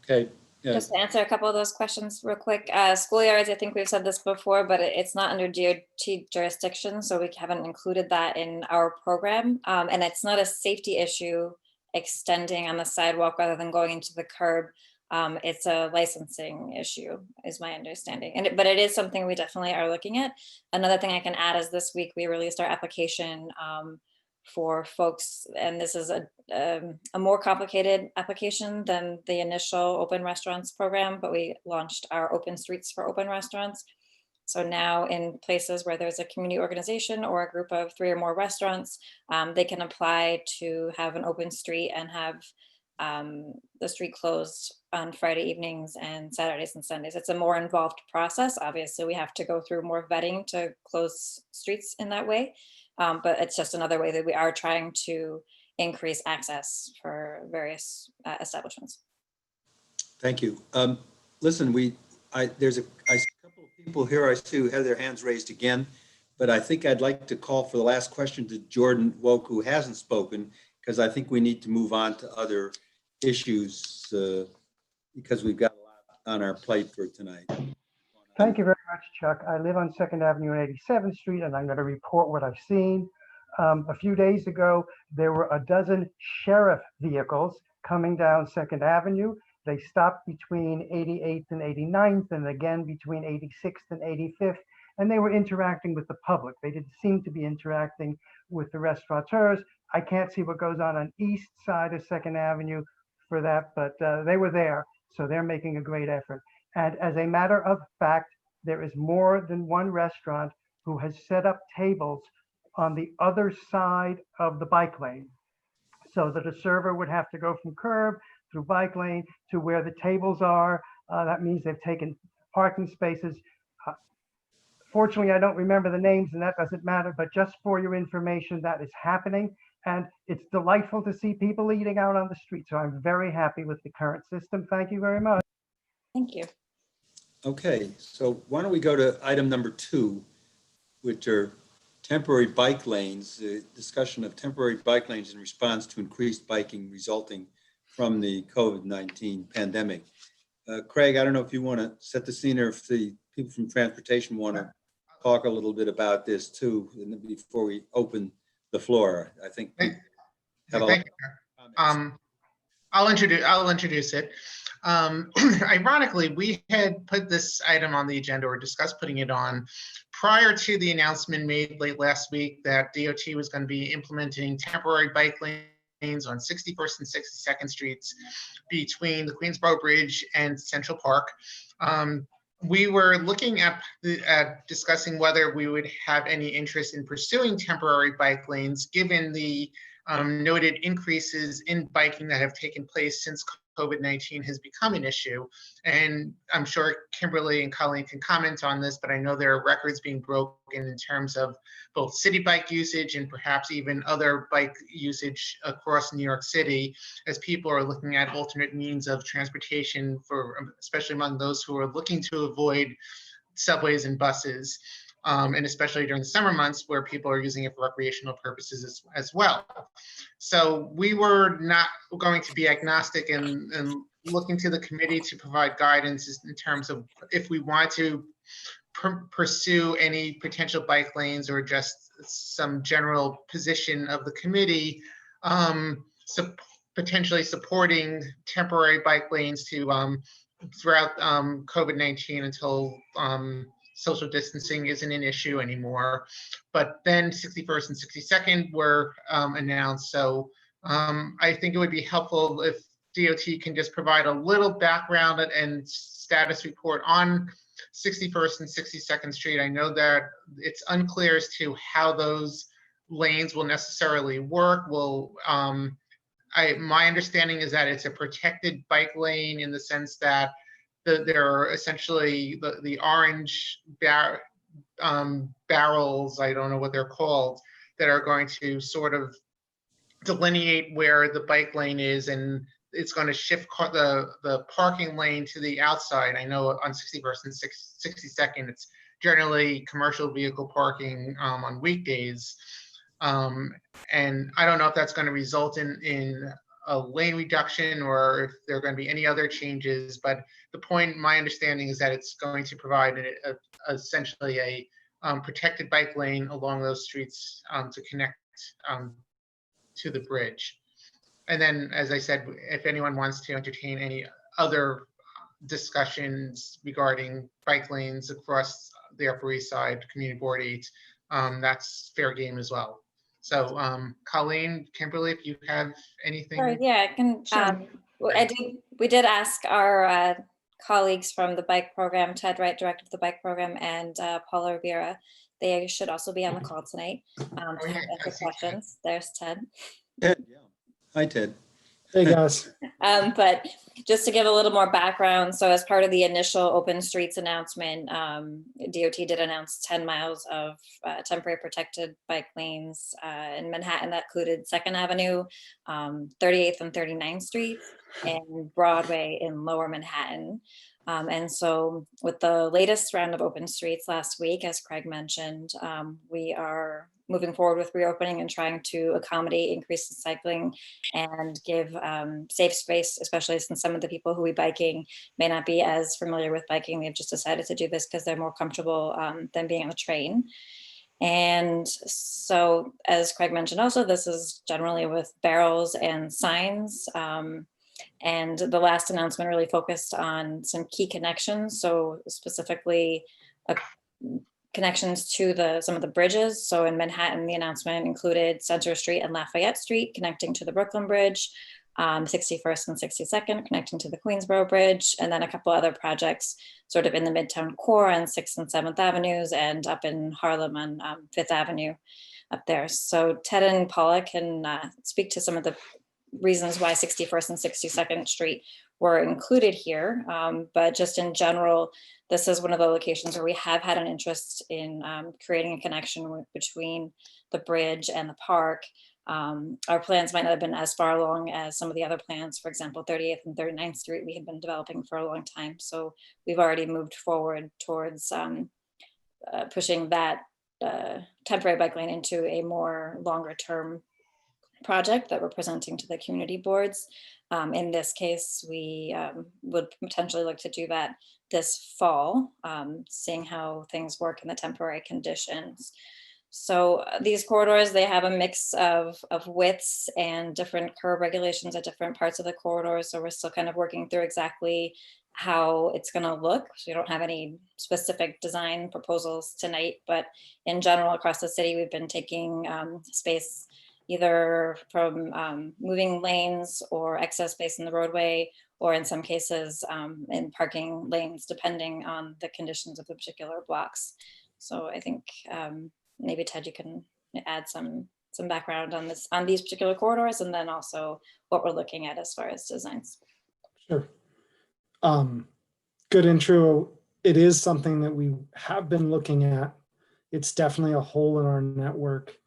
[SPEAKER 2] Okay. Yeah.
[SPEAKER 6] Just to answer a couple of those questions real quick. Schoolyards, I think we've said this before, but it's not under DOT jurisdiction, so we haven't included that in our program. And it's not a safety issue extending on the sidewalk rather than going into the curb. It's a licensing issue, is my understanding. But it is something we definitely are looking at. Another thing I can add is this week we released our application for folks, and this is a more complicated application than the initial open restaurants program, but we launched our open streets for open restaurants. So now in places where there's a community organization or a group of 3 or more restaurants, they can apply to have an open street and have the street closed on Friday evenings and Saturdays and Sundays. It's a more involved process. Obviously, we have to go through more vetting to close streets in that way. But it's just another way that we are trying to increase access for various establishments.
[SPEAKER 2] Thank you. Listen, there's a couple of people here I see who have their hands raised again, but I think I'd like to call for the last question to Jordan Woke, who hasn't spoken, because I think we need to move on to other issues because we've got a lot on our plate for tonight.
[SPEAKER 18] Thank you very much, Chuck. I live on 2nd Avenue and 87th Street, and I'm going to report what I've seen. A few days ago, there were a dozen sheriff vehicles coming down 2nd Avenue. They stopped between 88th and 89th, and again between 86th and 85th, and they were interacting with the public. They didn't seem to be interacting with the restaurateurs. I can't see what goes on east side of 2nd Avenue for that, but they were there, so they're making a great effort. And as a matter of fact, there is more than one restaurant who has set up tables on the other side of the bike lane, so that a server would have to go from curb through bike lane to where the tables are. That means they've taken parking spaces. Fortunately, I don't remember the names, and that doesn't matter, but just for your information, that is happening. And it's delightful to see people eating out on the street. So I'm very happy with the current system. Thank you very much.
[SPEAKER 6] Thank you.
[SPEAKER 2] Okay, so why don't we go to item number 2, which are temporary bike lanes, discussion of temporary bike lanes in response to increased biking resulting from the COVID-19 pandemic. Craig, I don't know if you want to set the scene or if the people from transportation want to talk a little bit about this too, and before we open the floor. I think. have a
[SPEAKER 3] Thank you. I'll introduce it. Ironically, we had put this item on the agenda or discussed putting it on prior to the announcement made late last week that DOT was going to be implementing temporary bike lanes on 61st and 62nd Streets between the Queensboro Bridge and Central Park. We were looking at discussing whether we would have any interest in pursuing temporary bike lanes given the noted increases in biking that have taken place since COVID-19 has become an issue. And I'm sure Kimberly and Colleen can comment on this, but I know there are records being broken in terms of both city bike usage and perhaps even other bike usage across New York City as people are looking at alternate means of transportation for, especially among those who are looking to avoid subways and buses. And especially during the summer months where people are using it for recreational purposes as well. So we were not going to be agnostic and looking to the committee to provide guidance in terms of if we want to pursue any potential bike lanes or just some general position of the committee, potentially supporting temporary bike lanes to throughout COVID-19 until social distancing isn't an issue anymore. But then 61st and 62nd were announced. So I think it would be helpful if DOT can just provide a little background and status report on 61st and 62nd Street. I know that it's unclear as to how those lanes will necessarily work. My understanding is that it's a protected bike lane in the sense that there are essentially the orange barrels, I don't know what they're called, that are going to sort of delineate where the bike lane is, and it's going to shift the parking lane to the outside. I know on 61st and 62nd, it's generally commercial vehicle parking on weekdays. And I don't know if that's going to result in a lane reduction or if there are going to be any other changes, but the point, my understanding is that it's going to provide essentially a protected bike lane along those streets to connect to the bridge. And then, as I said, if anyone wants to entertain any other discussions regarding bike lanes across the Upper East Side, Community Board 8, that's fair game as well. So Colleen, Kimberly, if you have anything.
[SPEAKER 6] Sure, yeah, I can. We did ask our colleagues from the bike program, Ted Wright, director of the bike program, and Paula Rivera. They should also be on the call tonight to answer questions. There's Ted.
[SPEAKER 2] Ted, yeah. Hi, Ted.
[SPEAKER 19] Hey, guys.
[SPEAKER 6] But just to give a little more background, so as part of the initial Open Streets announcement, DOT did announce 10 miles of temporary protected bike lanes in Manhattan that included 2nd Avenue, 38th and 39th Street, and Broadway in Lower Manhattan. And so with the latest round of Open Streets last week, as Craig mentioned, we are moving forward with reopening and trying to accommodate increased cycling and give safe space, especially since some of the people who be biking may not be as familiar with biking. They've just decided to do this because they're more comfortable than being on a train. And so, as Craig mentioned also, this is generally with barrels and signs. And the last announcement really focused on some key connections. So specifically connections to some of the bridges. So in Manhattan, the announcement included Center Street and Lafayette Street connecting to the Brooklyn Bridge, 61st and 62nd connecting to the Queensboro Bridge, and then a couple other projects sort of in the Midtown core on 6th and 7th Avenues and up in Harlem on 5th Avenue up there. So Ted and Paula can speak to some of the reasons why 61st and 62nd Street were included here. But just in general, this is one of the locations where we have had an interest in creating a connection between the bridge and the park. Our plans might not have been as far along as some of the other plans. For example, 38th and 39th Street, we had been developing for a long time. So we've already moved forward towards pushing that temporary bike lane into a more longer term project that we're presenting to the community boards. In this case, we would potentially look to do that this fall, seeing how things work in the temporary conditions. So these corridors, they have a mix of widths and different curb regulations at different parts of the corridor. So we're still kind of working through exactly how it's going to look. So we don't have any specific design proposals tonight, but in general across the city, we've been taking space either from moving lanes or excess space in the roadway, or in some cases in parking lanes, depending on the conditions of the particular blocks. So I think maybe Ted, you can add some background on this, on these particular corridors, and then also what we're looking at as far as designs.
[SPEAKER 19] Sure. Good intro. It is something that we have been looking at. It's definitely a hole in our network.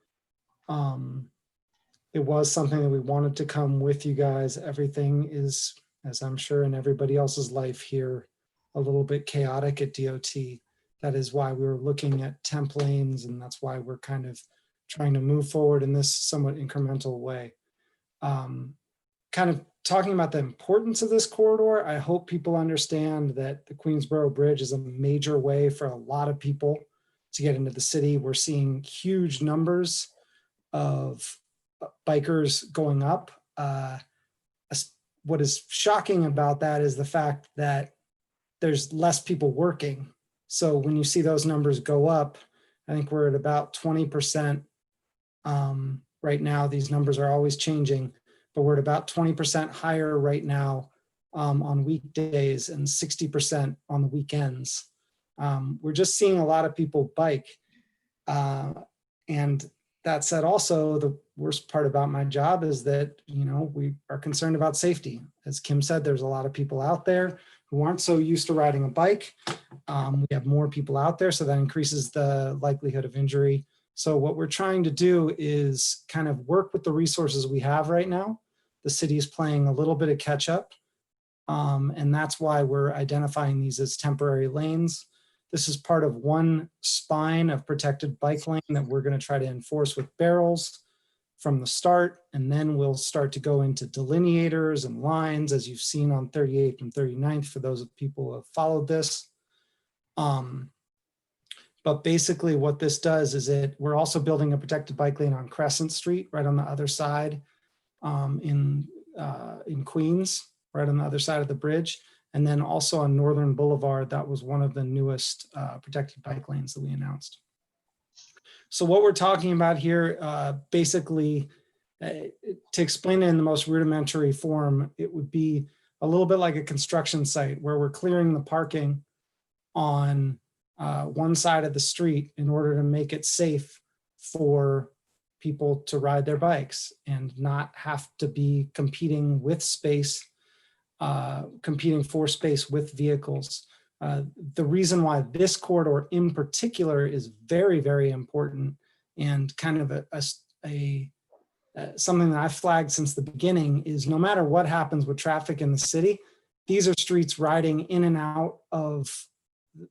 [SPEAKER 19] It was something that we wanted to come with you guys. Everything is, as I'm sure in everybody else's life here, a little bit chaotic at DOT. That is why we were looking at temp lanes, and that's why we're kind of trying to move forward in this somewhat incremental way. Kind of talking about the importance of this corridor, I hope people understand that the Queensboro Bridge is a major way for a lot of people to get into the city. We're seeing huge numbers of bikers going up. What is shocking about that is the fact that there's less people working. So when you see those numbers go up, I think we're at about 20% right now. These numbers are always changing, but we're at about 20% higher right now on weekdays and 60% on the weekends. We're just seeing a lot of people bike. And that said, also the worst part about my job is that, you know, we are concerned about safety. As Kim said, there's a lot of people out there who aren't so used to riding a bike. We have more people out there, so that increases the likelihood of injury. So what we're trying to do is kind of work with the resources we have right now. The city is playing a little bit of catch up. And that's why we're identifying these as temporary lanes. This is part of one spine of protected bike lane that we're going to try to enforce with barrels from the start. And then we'll start to go into delineators and lines, as you've seen on 38th and 39th for those of people who have followed this. But basically what this does is we're also building a protected bike lane on Crescent Street, right on the other side in Queens, right on the other side of the bridge. And then also on Northern Boulevard, that was one of the newest protected bike lanes that we announced. So what we're talking about here, basically, to explain it in the most rudimentary form, it would be a little bit like a construction site where we're clearing the parking on one side of the street in order to make it safe for people to ride their bikes and not have to be competing with space, competing for space with vehicles. The reason why this corridor in particular is very, very important and kind of something that I've flagged since the beginning is no matter what happens with traffic in the city, these are streets riding in and out of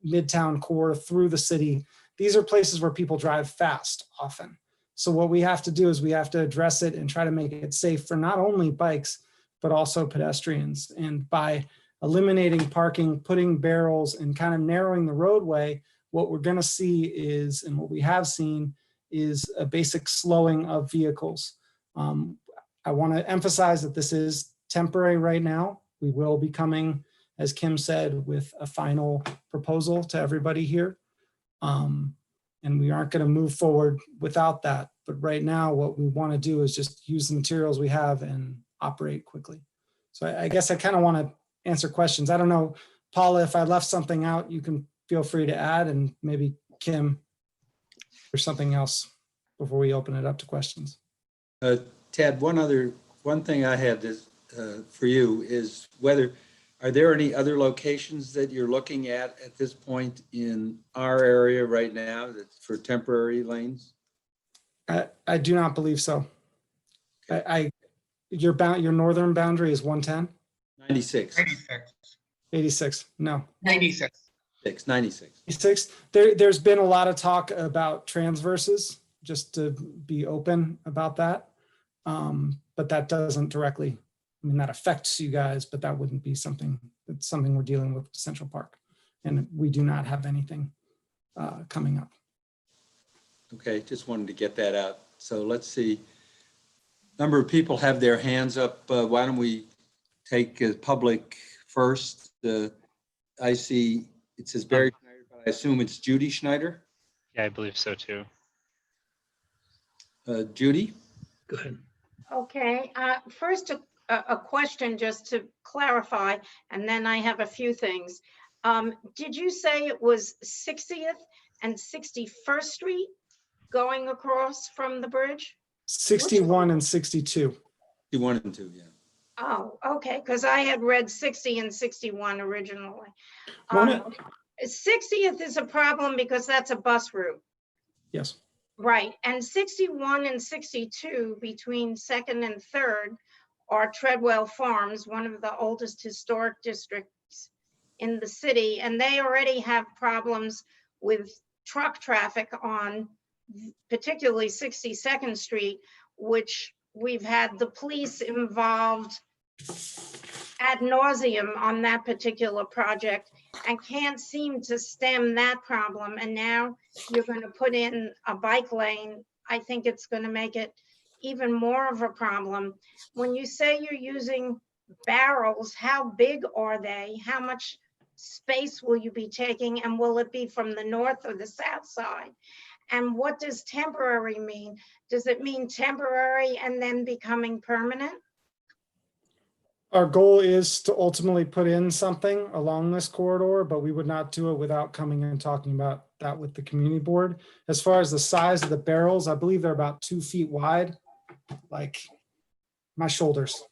[SPEAKER 19] Midtown core through the city. These are places where people drive fast often. So what we have to do is we have to address it and try to make it safe for not only bikes, but also pedestrians. And by eliminating parking, putting barrels, and kind of narrowing the roadway, what we're going to see is, and what we have seen, is a basic slowing of vehicles. I want to emphasize that this is temporary right now. We will be coming, as Kim said, with a final proposal to everybody here. And we aren't going to move forward without that. But right now, what we want to do is just use the materials we have and operate quickly. So I guess I kind of want to answer questions. I don't know, Paula, if I left something out, you can feel free to add, and maybe Kim or something else before we open it up to questions.
[SPEAKER 2] Ted, one thing I had is, for you is are there any other locations that you're looking at this point in our area right now that's for temporary lanes?
[SPEAKER 19] I do not believe so. Your northern boundary is 110?
[SPEAKER 2] 96.
[SPEAKER 19] 86, no.
[SPEAKER 3] 96.
[SPEAKER 2] 96.
[SPEAKER 19] There's been a lot of talk about transverses, just to be open about that. But that doesn't directly, I mean, that affects you guys, but that wouldn't be something we're dealing with Central Park. And we do not have anything coming up.
[SPEAKER 2] Okay, just wanted to get that out. So let's see. Number of people have their hands up. Why don't we take public first? I see it says Barry Schneider, but I assume it's Judy Schneider.
[SPEAKER 1] Yeah, I believe so too.
[SPEAKER 2] Judy?
[SPEAKER 9] Go ahead. Okay, first a question just to clarify, and then I have a few things. Did you say it was 60th and 61st Street going across from the bridge?
[SPEAKER 19] 61 and 62.
[SPEAKER 2] 61 and 2, yeah.
[SPEAKER 9] Oh, okay, because I had read 60 and 61 originally. 60th is a problem because that's a bus route.
[SPEAKER 19] Yes.
[SPEAKER 9] Right, and 61 and 62 between 2nd and 3rd are Treadwell Farms, one of the oldest historic districts in the city, and they already have problems with truck traffic on particularly 62nd Street, which we've had the police involved ad nauseum on that particular project and can't seem to stem that problem. And now you're going to put in a bike lane. I think it's going to make it even more of a problem. When you say you're using barrels, how big are they? How much space will you be taking? And will it be from the north or the south side? And what does temporary mean? Does it mean temporary and then becoming permanent?
[SPEAKER 19] Our goal is to ultimately put in something along this corridor, but we would not do it without coming and talking about that with the community board. As far as the size of the barrels, I believe they're about 2 feet wide, like my shoulders,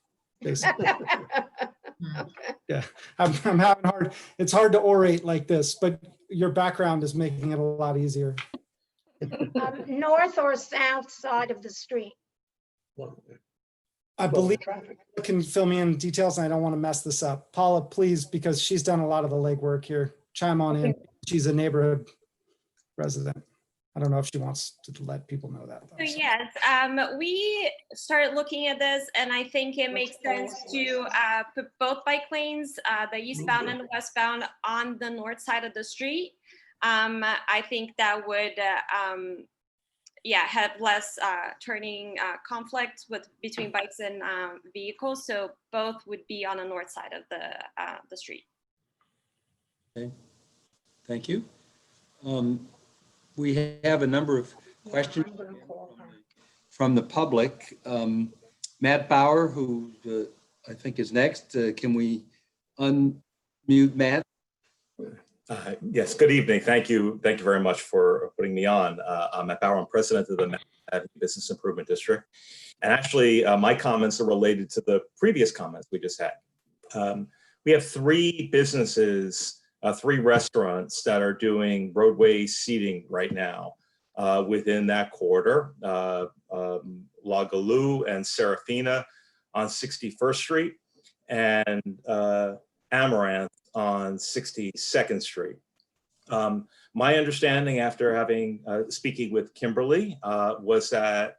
[SPEAKER 19] basically. Yeah, I'm having hard. It's hard to orate like this, but your background is making it a lot easier.
[SPEAKER 9] North or south side of the street?
[SPEAKER 19] I believe you can fill me in details, and I don't want to mess this up. Paula, please, because she's done a lot of the legwork here. Chime on in. She's a neighborhood resident. I don't know if she wants to let people know that.
[SPEAKER 6] So yes, we started looking at this, and I think it makes sense to put both bike lanes, the eastbound and the westbound, on the north side of the street. I think that would have less turning conflict between bikes and vehicles. So both would be on the north side of the street.
[SPEAKER 2] Okay, thank you. We have a number of questions from the public. Matt Bauer, who I think is next. Can we unmute Matt?
[SPEAKER 20] Yes, good evening. Thank you. Thank you very much for putting me on. I'm Matt Bauer. I'm president of the Manhattan Avenue Business Improvement District. And actually, my comments are related to the previous comments we just had. We have 3 businesses, 3 restaurants that are doing roadway seating right now within that corridor, La Galou and Serafina on 61st Street, and Amaranth on 62nd Street. My understanding after having speaking with Kimberly was that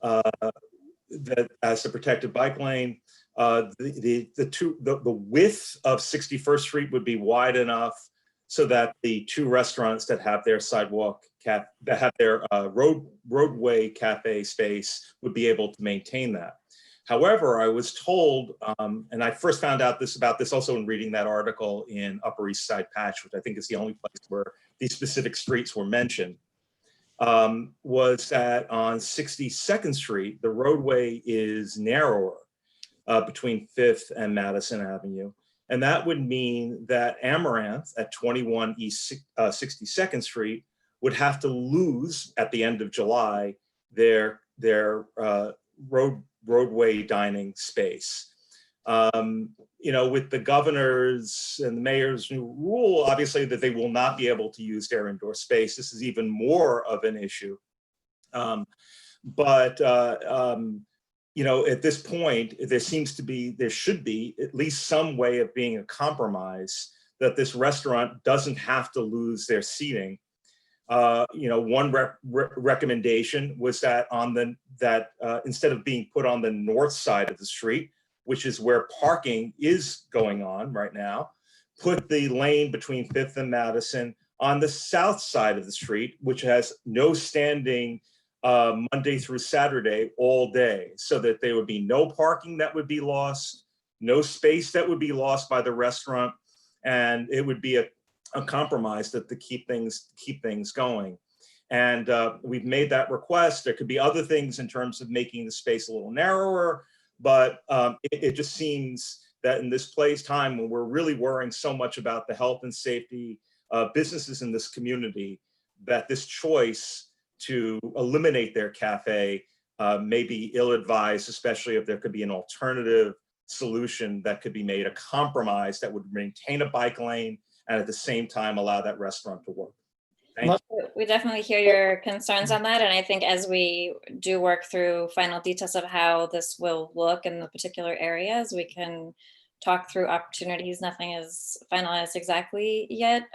[SPEAKER 20] that as a protected bike lane, the width of 61st Street would be wide enough so that the 2 restaurants that have their sidewalk that have their roadway cafe space would be able to maintain that. However, I was told, and I first found out about this also in reading that article in Upper East Side Patch, which I think is the only place where these specific streets were mentioned, was that on 62nd Street, the roadway is narrower between 5th and Madison Avenue. And that would mean that Amaranth at 21 East 62nd Street would have to lose at the end of July their roadway dining space. With the governor's and the mayor's new rule, obviously, that they will not be able to use their indoor space. This is even more of an issue. At this point, there should be at least some way of being a compromise that this restaurant doesn't have to lose their seating. One recommendation was that instead of being put on the north side of the street, which is where parking is going on right now, put the lane between 5th and Madison on the south side of the street, which has no standing Monday through Saturday all day, so that there would be no parking that would be lost, no space that would be lost by the restaurant, and it would be a compromise to keep things going. And we've made that request. There could be other things in terms of making the space a little narrower, but it just seems that in this time when we're really worrying so much about the health and safety of businesses in this community, that this choice to eliminate their cafe may be ill-advised, especially if there could be an alternative solution that could be made, a compromise that would maintain a bike lane and at the same time allow that restaurant to work. Thank you.
[SPEAKER 6] We definitely hear your concerns on that. And I think as we do work through final details of how this will look in the particular areas, we can talk through opportunities. Nothing is finalized exactly yet.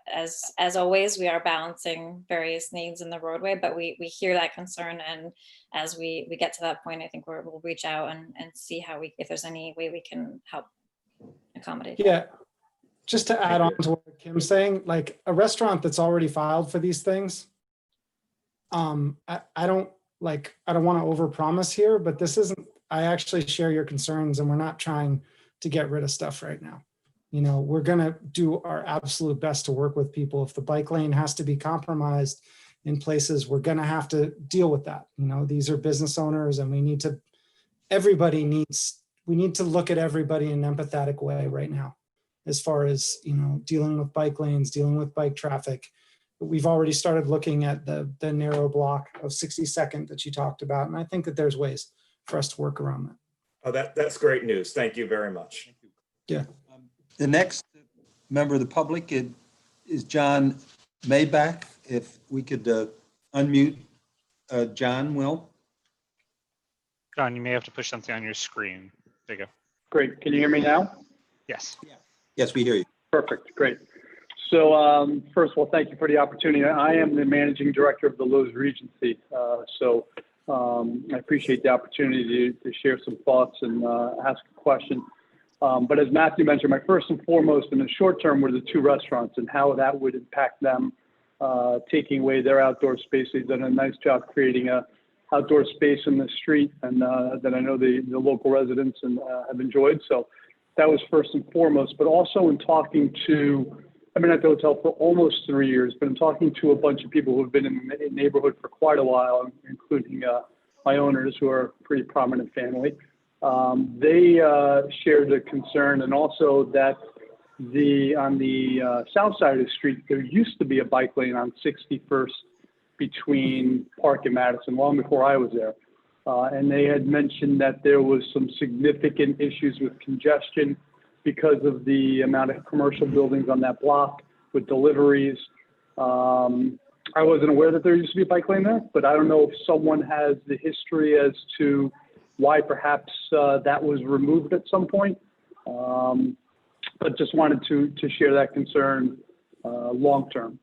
[SPEAKER 6] As always, we are balancing various needs in the roadway, but we hear that concern, and as we get to that point, I think we'll reach out and see if there's any way we can help accommodate.
[SPEAKER 19] Yeah, just to add on to what Kim's saying, like a restaurant that's already filed for these things, I don't want to overpromise here, but this isn't. I actually share your concerns, and we're not trying to get rid of stuff right now. You know, we're going to do our absolute best to work with people. If the bike lane has to be compromised in places, we're going to have to deal with that. You know, these are business owners, and we need to look at everybody in an empathetic way right now, as far as, you know, dealing with bike lanes, dealing with bike traffic. We've already started looking at the narrow block of 62nd that you talked about. And I think that there's ways for us to work around that.
[SPEAKER 20] Oh, that's great news. Thank you very much.
[SPEAKER 19] Yeah.
[SPEAKER 2] The next member of the public is John Maybach. If we could unmute John, Will.
[SPEAKER 1] John, you may have to push something on your screen. There you go.
[SPEAKER 21] Great. Can you hear me now?
[SPEAKER 1] Yes.
[SPEAKER 2] Yes, we hear you.
[SPEAKER 21] Perfect. Great. So first of all, thank you for the opportunity. I am the managing director of the Lowe's Regency. I appreciate the opportunity to share some thoughts and ask a question. But as Matthew mentioned, my first and foremost in the short term were the two restaurants and how that would impact them taking away their outdoor space. They've done a nice job creating a outdoor space in the street, and that I know the local residents and have enjoyed. So that was first and foremost. But also in talking to, I've been at the hotel for almost 3 years, but in talking to a bunch of people who've been in the neighborhood for quite a while, including my owners, who are a pretty prominent family. They shared the concern, and also that on the south side of the street, there used to be a bike lane on 61st between Park and Madison long before I was there. And they had mentioned that there was some significant issues with congestion because of the amount of commercial buildings on that block with deliveries. I wasn't aware that there used to be a bike lane there, but I don't know if someone has the history as to why perhaps that was removed at some point. But just wanted to share that concern long term.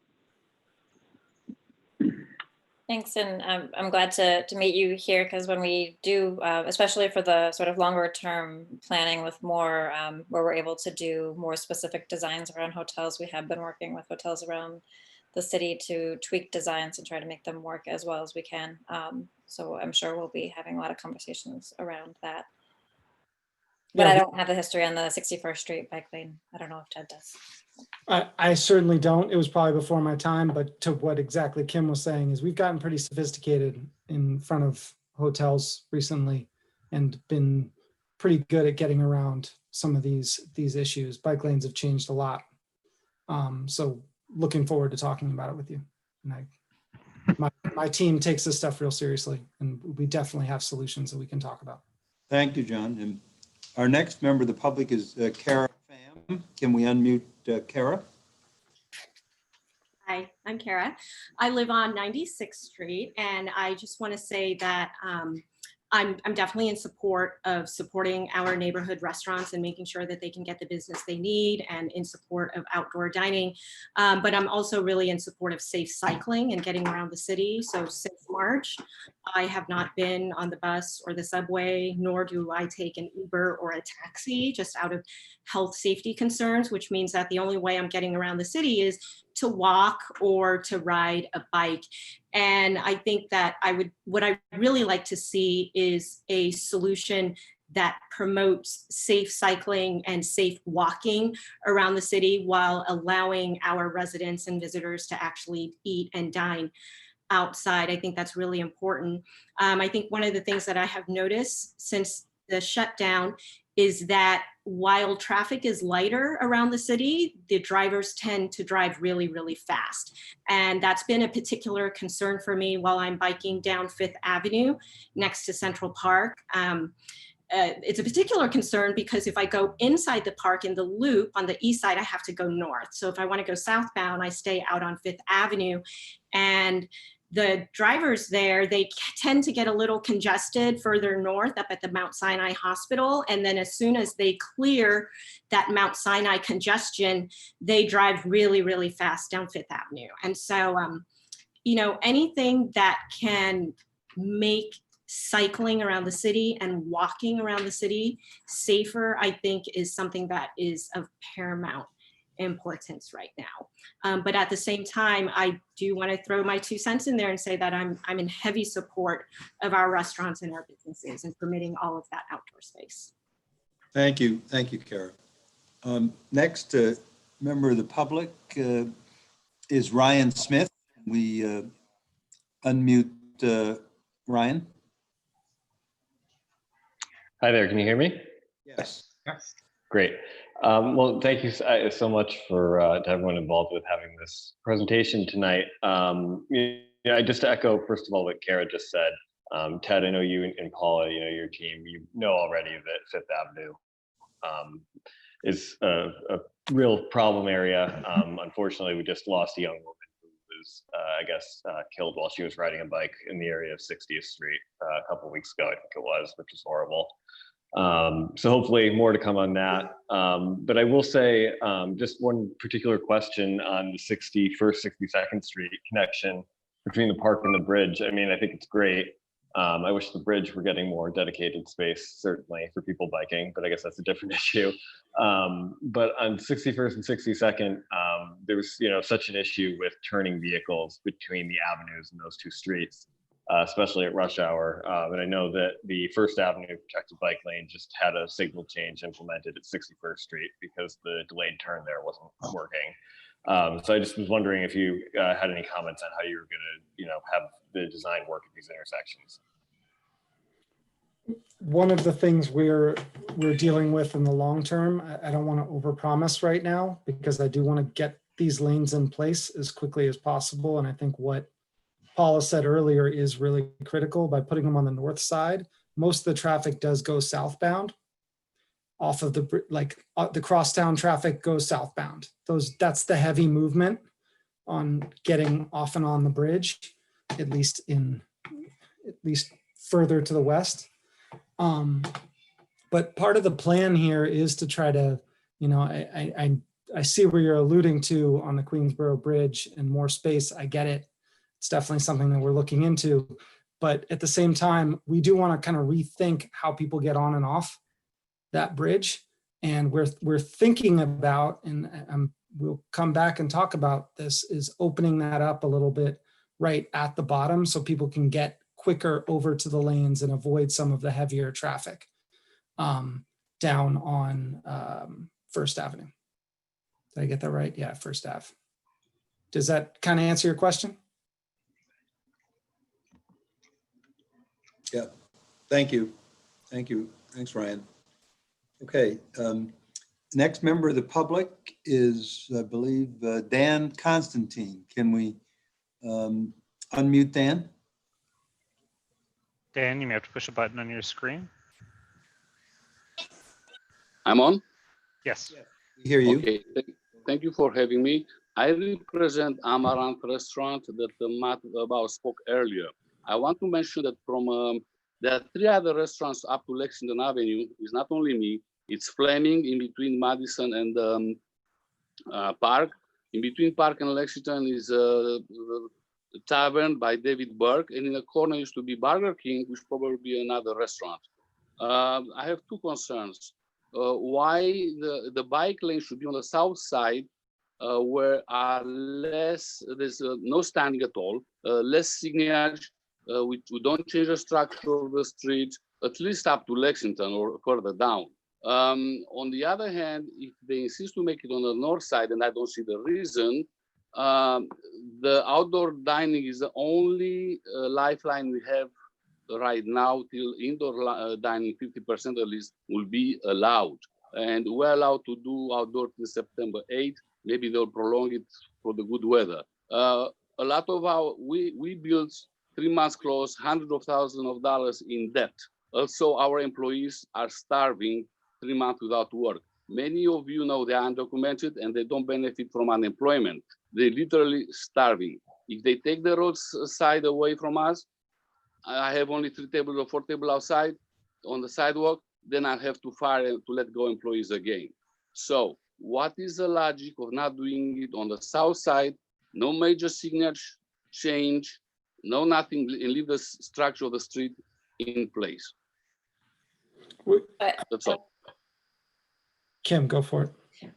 [SPEAKER 6] Thanks, and I'm glad to meet you here, because when we do, especially for the sort of longer term planning with more, where we're able to do more specific designs around hotels, we have been working with hotels around the city to tweak designs and try to make them work as well as we can. So I'm sure we'll be having a lot of conversations around that. But
[SPEAKER 19] Yeah,
[SPEAKER 6] I don't have the history on the 61st Street bike lane. I don't know if Ted does.
[SPEAKER 19] I certainly don't. It was probably before my time, but to what exactly Kim was saying is we've gotten pretty sophisticated in front of hotels recently and been pretty good at getting around some of these issues. Bike lanes have changed a lot. So looking forward to talking about it with you. And my team takes this stuff real seriously, and we definitely have solutions that we can talk about.
[SPEAKER 2] Thank you, John. And our next member of the public is Kara Pham. Can we unmute Kara?
[SPEAKER 22] Hi, I'm Kara. I live on 96th Street, and I just want to say that
[SPEAKER 4] I'm definitely in support of supporting our neighborhood restaurants and making sure that they can get the business they need, and in support of outdoor dining. But I'm also really in support of safe cycling and getting around the city. So since March, I have not been on the bus or the subway, nor do I take an Uber or a taxi, just out of health safety concerns, which means that the only way I'm getting around the city is to walk or to ride a bike. And I think that what I really like to see is a solution that promotes safe cycling and safe walking around the city, while allowing our residents and visitors to actually eat and dine outside. I think that's really important. I think one of the things that I have noticed since the shutdown is that while traffic is lighter around the city, the drivers tend to drive really, really fast. And that's been a particular concern for me while I'm biking down Fifth Avenue next to Central Park. It's a particular concern because if I go inside the park in the loop on the east side, I have to go north. So if I want to go southbound, I stay out on Fifth Avenue. And the drivers there, they tend to get a little congested further north up at the Mount Sinai Hospital. And then as soon as they clear that Mount Sinai congestion, they drive really, really fast down Fifth Avenue. And so, you know, anything that can make cycling around the city and walking around the city safer, I think is something that is of paramount importance right now. But at the same time, I do want to throw my 2 cents in there and say that I'm in heavy support of our restaurants and our businesses and permitting all of that outdoor space.
[SPEAKER 2] Thank you, Kara. Next, member of the public is Ryan Smith. We unmute Ryan.
[SPEAKER 22] Hi there, can you hear me?
[SPEAKER 2] Yes.
[SPEAKER 3] Yes.
[SPEAKER 22] Great. Well, thank you so much for to everyone involved with having this presentation tonight. I just to echo, first of all, what Kara just said. Ted, I know you and Paula, you know, your team, you know already that Fifth Avenue is a real problem area. Unfortunately, we just lost a young woman who was, I guess, killed while she was riding a bike in the area of 60th Street a couple of weeks ago, I think it was, which is horrible. So hopefully more to come on that. But I will say just one particular question on the 61st, 62nd Street connection between the park and the bridge. I mean, I think it's great. I wish the bridge were getting more dedicated space, certainly for people biking, but I guess that's a different issue. But on 61st and 62nd, there was, you know, such an issue with turning vehicles between the avenues in those two streets. Especially at rush hour. And I know that the First Avenue protected bike lane just had a signal change implemented at 61st Street because the delayed turn there wasn't working. So I just was wondering if you had any comments on how you were going to, you know, have the design work at these intersections.
[SPEAKER 19] One of the things we're dealing with in the long term, I don't want to overpromise right now because I do want to get these lanes in place as quickly as possible. And I think what Paula said earlier is really critical. By putting them on the north side, most of the traffic does go southbound off of the crosstown traffic goes southbound. That's the heavy movement on getting off and on the bridge, at least further to the west. But part of the plan here is to try to, you know, I see where you're alluding to on the Queensboro Bridge and more space. I get it. It's definitely something that we're looking into, but at the same time, we do want to kind of rethink how people get on and off that bridge. And we're thinking about, and we'll come back and talk about this, is opening that up a little bit right at the bottom so people can get quicker over to the lanes and avoid some of the heavier traffic down on First Avenue. Did I get that right? Yeah, First Ave. Does that kind of answer your question?
[SPEAKER 2] Yeah, thank you. Thanks, Ryan. Okay, next member of the public is, I believe, Dan Constantine. Can we unmute Dan?
[SPEAKER 1] Dan, you may have to push a button on your screen.
[SPEAKER 23] I'm on?
[SPEAKER 1] Yes.
[SPEAKER 2] We hear you.
[SPEAKER 23] Okay, thank you for having me. I represent Amaranth Restaurant that Matt about spoke earlier. I want to mention that from There are 3 other restaurants up to Lexington Avenue. It's not only me, it's Fleming in between Madison and Park. In between Park and Lexington is a tavern by David Burke, and in the corner used to be Burger King, which probably be another restaurant. I have 2 concerns. Why the bike lane should be on the south side, where are there's no standing at all, less signage, we don't change the structure of the street, at least up to Lexington or further down. On the other hand, if they insist to make it on the north side, and I don't see the reason, the outdoor dining is the only lifeline we have right now till indoor dining, 50% at least, will be allowed. And we're allowed to do outdoor till September 8th. Maybe they'll prolong it for the good weather. A lot of we built 3 months close, hundreds of thousands of dollars in debt. Also, our employees are starving 3 months without work. Many of you know they are undocumented and they don't benefit from unemployment. They're literally starving. If they take the roadside away from us, I have only 3 tables or 4 tables outside on the sidewalk, then I have to fire and to let go employees again. So what is the logic of not doing it on the south side? No major signage change, no nothing, and leave the structure of the street in place. That's all.
[SPEAKER 19] Kim, go for it.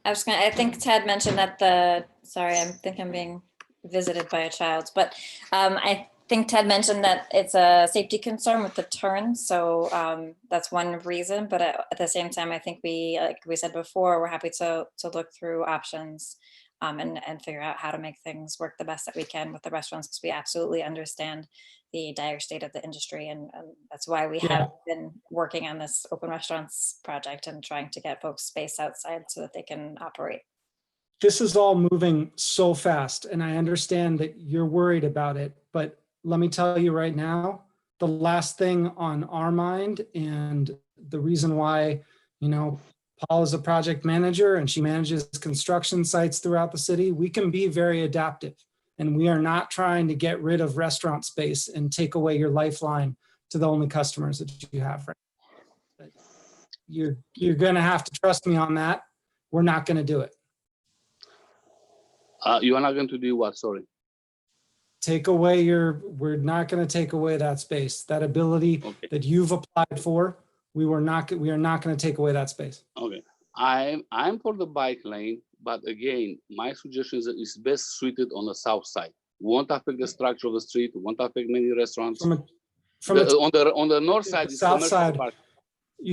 [SPEAKER 6] I think Ted mentioned that sorry, I think I'm being visited by a child, but I think Ted mentioned that it's a safety concern with the turn. So that's one reason, but at the same time, I think like we said before, we're happy to look through options and figure out how to make things work the best that we can with the restaurants, because we absolutely understand the dire state of the industry. And that's why we have been working on this open restaurants project and trying to get folks space outside so that they can operate.
[SPEAKER 19] This is all moving so fast, and I understand that you're worried about it, but let me tell you right now, the last thing on our mind, and the reason why, Paul is a project manager and she manages construction sites throughout the city, we can be very adaptive, and we are not trying to get rid of restaurant space and take away your lifeline to the only customers that you have right now. You're going to have to trust me on that. We're not going to do it.
[SPEAKER 23] You are not going to do what? Sorry.
[SPEAKER 19] We're not going to take away that space, that ability that you've applied for. We are not going to take away that space.
[SPEAKER 23] Okay. I'm for the bike lane, but again, my suggestion is that it's best suited on the south side. Won't affect the structure of the street, won't affect many restaurants. On the north side,
[SPEAKER 19] the south side,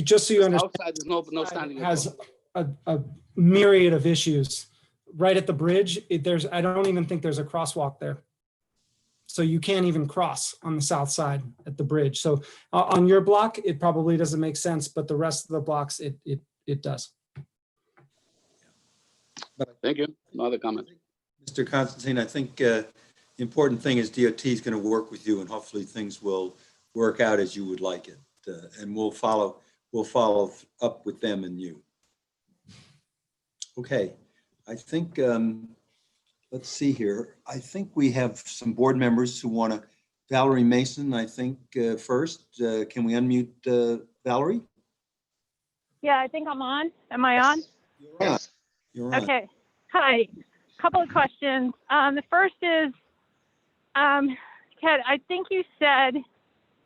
[SPEAKER 19] just so you understand,
[SPEAKER 23] south side is no standing.
[SPEAKER 19] It has a myriad of issues. Right at the bridge, I don't even think there's a crosswalk there. So you can't even cross on the south side at the bridge. So on your block, it probably doesn't make sense, but the rest of the blocks, it does.
[SPEAKER 23] Thank you. No other comment.
[SPEAKER 2] Mr. Constantine, I think the important thing is DOT is going to work with you, and hopefully things will work out as you would like it. And we'll follow up with them and you. Okay. I think, let's see here. I think we have some board members who want to, Valerie Mason, I think first. Can we unmute Valerie?
[SPEAKER 7] Yeah, I think I'm on. Am I on?
[SPEAKER 2] Yes. You're on.
[SPEAKER 7] Okay. Hi. Couple of questions. The first is, Ted, I think you said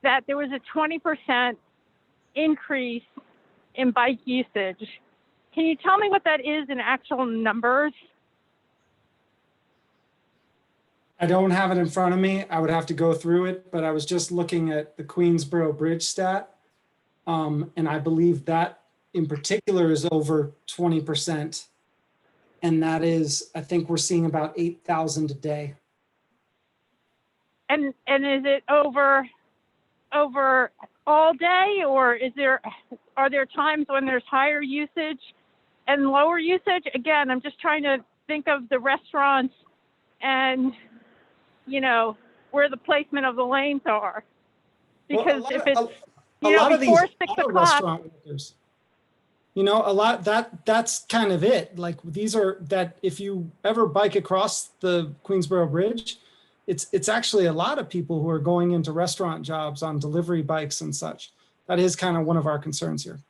[SPEAKER 7] that there was a 20% increase in bike usage. Can you tell me what that is in actual numbers?
[SPEAKER 19] I don't have it in front of me. I would have to go through it, but I was just looking at the Queensboro Bridge stat. And I believe that in particular is over 20. And that is, I think we're seeing about 8,000 a day.
[SPEAKER 7] And is it over all day, or are there times when there's higher usage and lower usage? Again, I'm just trying to think of the restaurants and, where the placement of the lanes are. Because
[SPEAKER 19] well,
[SPEAKER 7] if it's,
[SPEAKER 19] a lot of
[SPEAKER 7] before
[SPEAKER 19] these
[SPEAKER 7] 6 o'clock,
[SPEAKER 19] restaurant workers, a lot that's kind of it. Like these are that if you ever bike across the Queensboro Bridge, it's actually a lot of people who are going into restaurant jobs on delivery bikes and such. That is kind of one of our concerns here.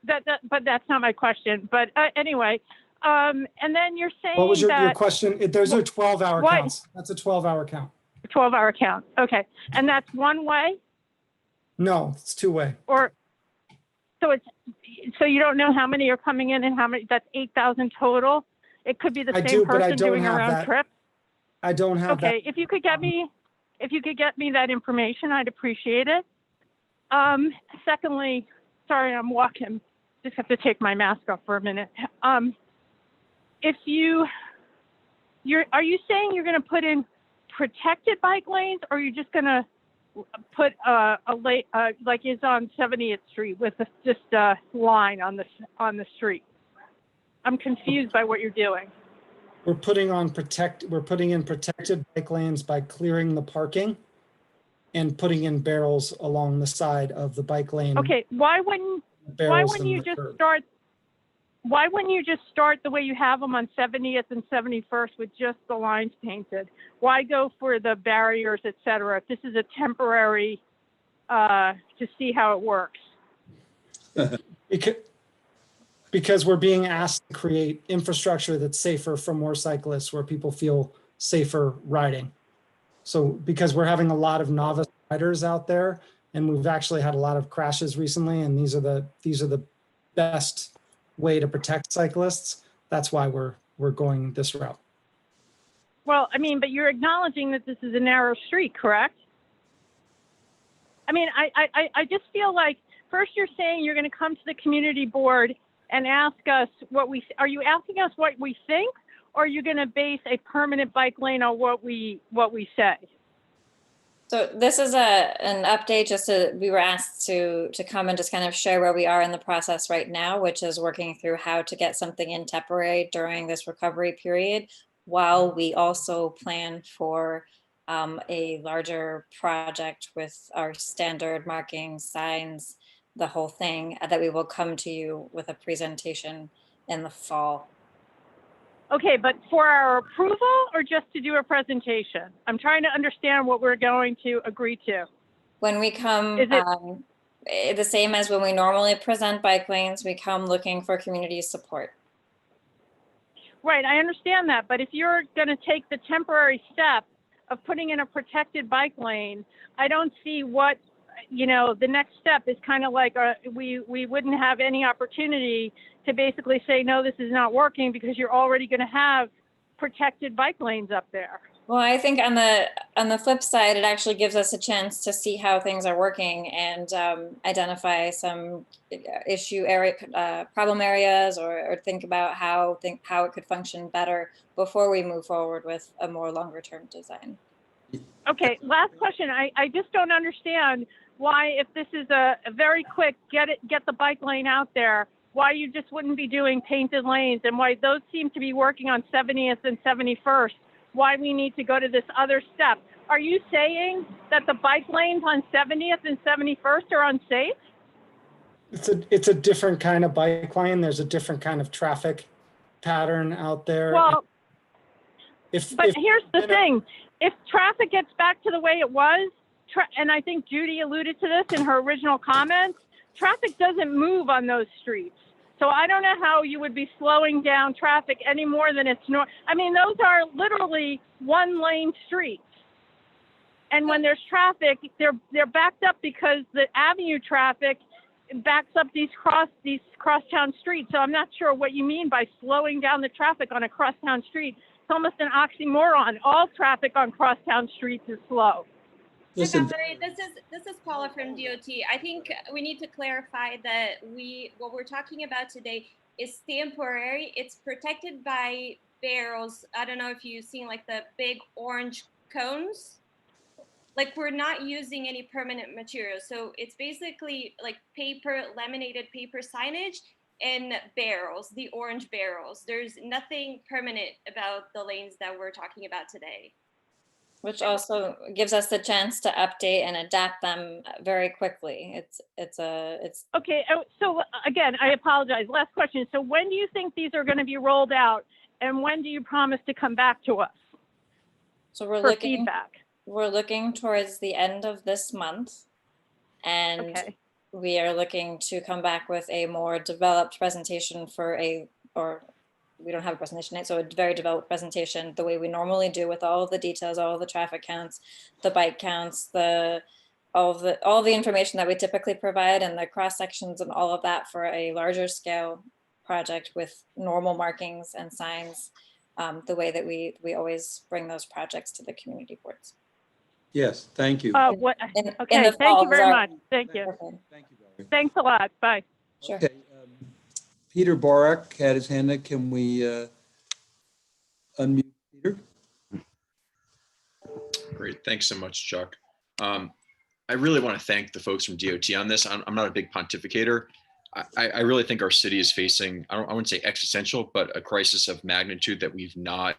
[SPEAKER 7] But that's not my question. But anyway, and then you're saying
[SPEAKER 19] What was your
[SPEAKER 7] that
[SPEAKER 19] question? Those are 12-hour
[SPEAKER 7] what?
[SPEAKER 19] counts. That's a 12-hour count.
[SPEAKER 7] 12-hour count. Okay, and that's one way,
[SPEAKER 19] No, it's two-way.
[SPEAKER 7] or so you don't know how many are coming in and how many. That's 8,000 total. It could be the
[SPEAKER 19] I
[SPEAKER 7] same
[SPEAKER 19] do, but I
[SPEAKER 7] person
[SPEAKER 19] don't
[SPEAKER 7] doing a
[SPEAKER 19] have
[SPEAKER 7] round
[SPEAKER 19] that.
[SPEAKER 7] trip.
[SPEAKER 19] I don't have that.
[SPEAKER 7] Okay, if you could get me that information, I'd appreciate it. Secondly, sorry, I'm walking. Just have to take my mask off for a minute. If are you saying you're going to put in protected bike lanes, or are you just going to put a lane like is on 70th Street with just a line on the street? I'm confused by what you're doing.
[SPEAKER 19] We're putting in protected bike lanes by clearing the parking and putting in barrels along the side of the bike lane.
[SPEAKER 7] Okay, why wouldn't you just start? Why wouldn't you just start the way you have them on 70th and 71st with just the lines painted? Why go for the barriers, et cetera, if this is a temporary to see how it works?
[SPEAKER 19] Because we're being asked to create infrastructure that's safer for more cyclists, where people feel safer riding. So because we're having a lot of novice riders out there, and we've actually had a lot of crashes recently, and these are the best way to protect cyclists. That's why we're going this route.
[SPEAKER 7] Well, I mean, but you're acknowledging that this is a narrow street, correct? I mean, I just feel like first you're saying you're going to come to the community board and ask us are you asking us what we think, or are you going to base a permanent bike lane on what we say?
[SPEAKER 6] So this is an update. We were asked to come and just kind of share where we are in the process right now, which is working through how to get something in temporary during this recovery period, while we also plan for a larger project with our standard marking signs, the whole thing, that we will come to you with a presentation in the fall.
[SPEAKER 7] Okay, but for our approval or just to do a presentation? I'm trying to understand what we're going to agree to.
[SPEAKER 6] When we come, the same as when we normally present bike lanes, we come looking for community support.
[SPEAKER 7] Right, I understand that, but if you're going to take the temporary step of putting in a protected bike lane, I don't see what, the next step is kind of like we wouldn't have any opportunity to basically say, no, this is not working, because you're already going to have protected bike lanes up there.
[SPEAKER 6] Well, I think on the flip side, it actually gives us a chance to see how things are working and identify some problem areas, or think about how it could function better before we move forward with a more longer term design.
[SPEAKER 7] Okay, last question. I just don't understand why, if this is a very quick get the bike lane out there, why you just wouldn't be doing painted lanes, and why those seem to be working on 70th and 71st. Why we need to go to this other step. Are you saying that the bike lanes on 70th and 71st are unsafe?
[SPEAKER 19] It's a different kind of bike lane. There's a different kind of traffic pattern out there.
[SPEAKER 7] Well, but here's the thing. If traffic gets back to the way it was, and I think Judy alluded to this in her original comments, traffic doesn't move on those streets. So I don't know how you would be slowing down traffic any more than it's normal. I mean, those are literally one-lane streets. And when there's traffic, they're backed up because the avenue traffic backs up these crosstown streets. So I'm not sure what you mean by slowing down the traffic on a crosstown street. It's almost an oxymoron. All traffic on crosstown streets is slow.
[SPEAKER 2] Listen,
[SPEAKER 8] This is Paula from DOT. I think we need to clarify that what we're talking about today is temporary. It's protected by barrels. I don't know if you've seen like the big orange cones. Like, we're not using any permanent material. So it's basically like laminated paper signage and barrels, the orange barrels. There's nothing permanent about the lanes that we're talking about today.
[SPEAKER 6] Which also gives us the chance to update and adapt them very quickly. It's
[SPEAKER 7] okay. So again, I apologize. Last question. So when do you think these are going to be rolled out, and when do you promise to come back to us?
[SPEAKER 6] So we're
[SPEAKER 7] for
[SPEAKER 6] looking,
[SPEAKER 7] feedback?
[SPEAKER 6] we're looking towards the end of this month. And
[SPEAKER 7] Okay.
[SPEAKER 6] we are looking to come back with a more developed presentation or we don't have a presentation yet, so a very developed presentation, the way we normally do, with all of the details, all of the traffic counts, the bike counts, all the information that we typically provide, and the cross sections and all of that, for a larger scale project with normal markings and signs, the way that we always bring those projects to the community boards.
[SPEAKER 2] Yes, thank you.
[SPEAKER 7] What?
[SPEAKER 6] In
[SPEAKER 7] Okay,
[SPEAKER 6] the
[SPEAKER 7] thank
[SPEAKER 6] fall
[SPEAKER 7] you
[SPEAKER 6] was
[SPEAKER 7] very
[SPEAKER 6] our-
[SPEAKER 7] much. Thank you.
[SPEAKER 2] Thank you, Valerie.
[SPEAKER 7] Thanks a lot. Bye.
[SPEAKER 6] Sure.
[SPEAKER 2] Okay, Peter Borak had his hand up. Can we unmute Peter?
[SPEAKER 10] Great. Thanks so much, Chuck. I really want to thank the folks from DOT on this. I'm not a big pontificator. I really think our city is facing, I wouldn't say existential, but a crisis of magnitude that we've not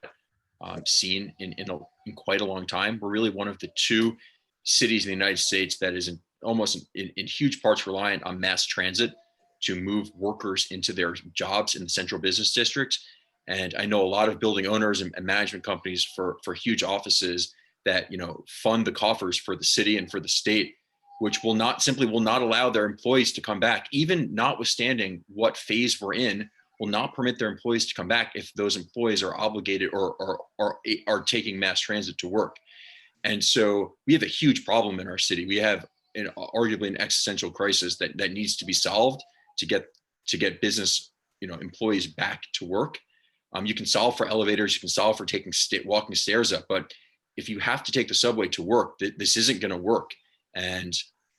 [SPEAKER 10] seen in quite a long time. We're really one of the two cities in the United States that is almost in huge parts reliant on mass transit to move workers into their jobs in the central business districts. And I know a lot of building owners and management companies for huge offices that, you know, fund the coffers for the city and for the state, which will not allow their employees to come back, even notwithstanding what phase we're in, will not permit their employees to come back if those employees are obligated or are taking mass transit to work. And so we have a huge problem in our city. We have arguably an existential crisis that needs to be solved to get business, you know, employees back to work. You can solve for elevators, you can solve for taking walking stairs up, but if you have to take the subway to work, this isn't going to work. And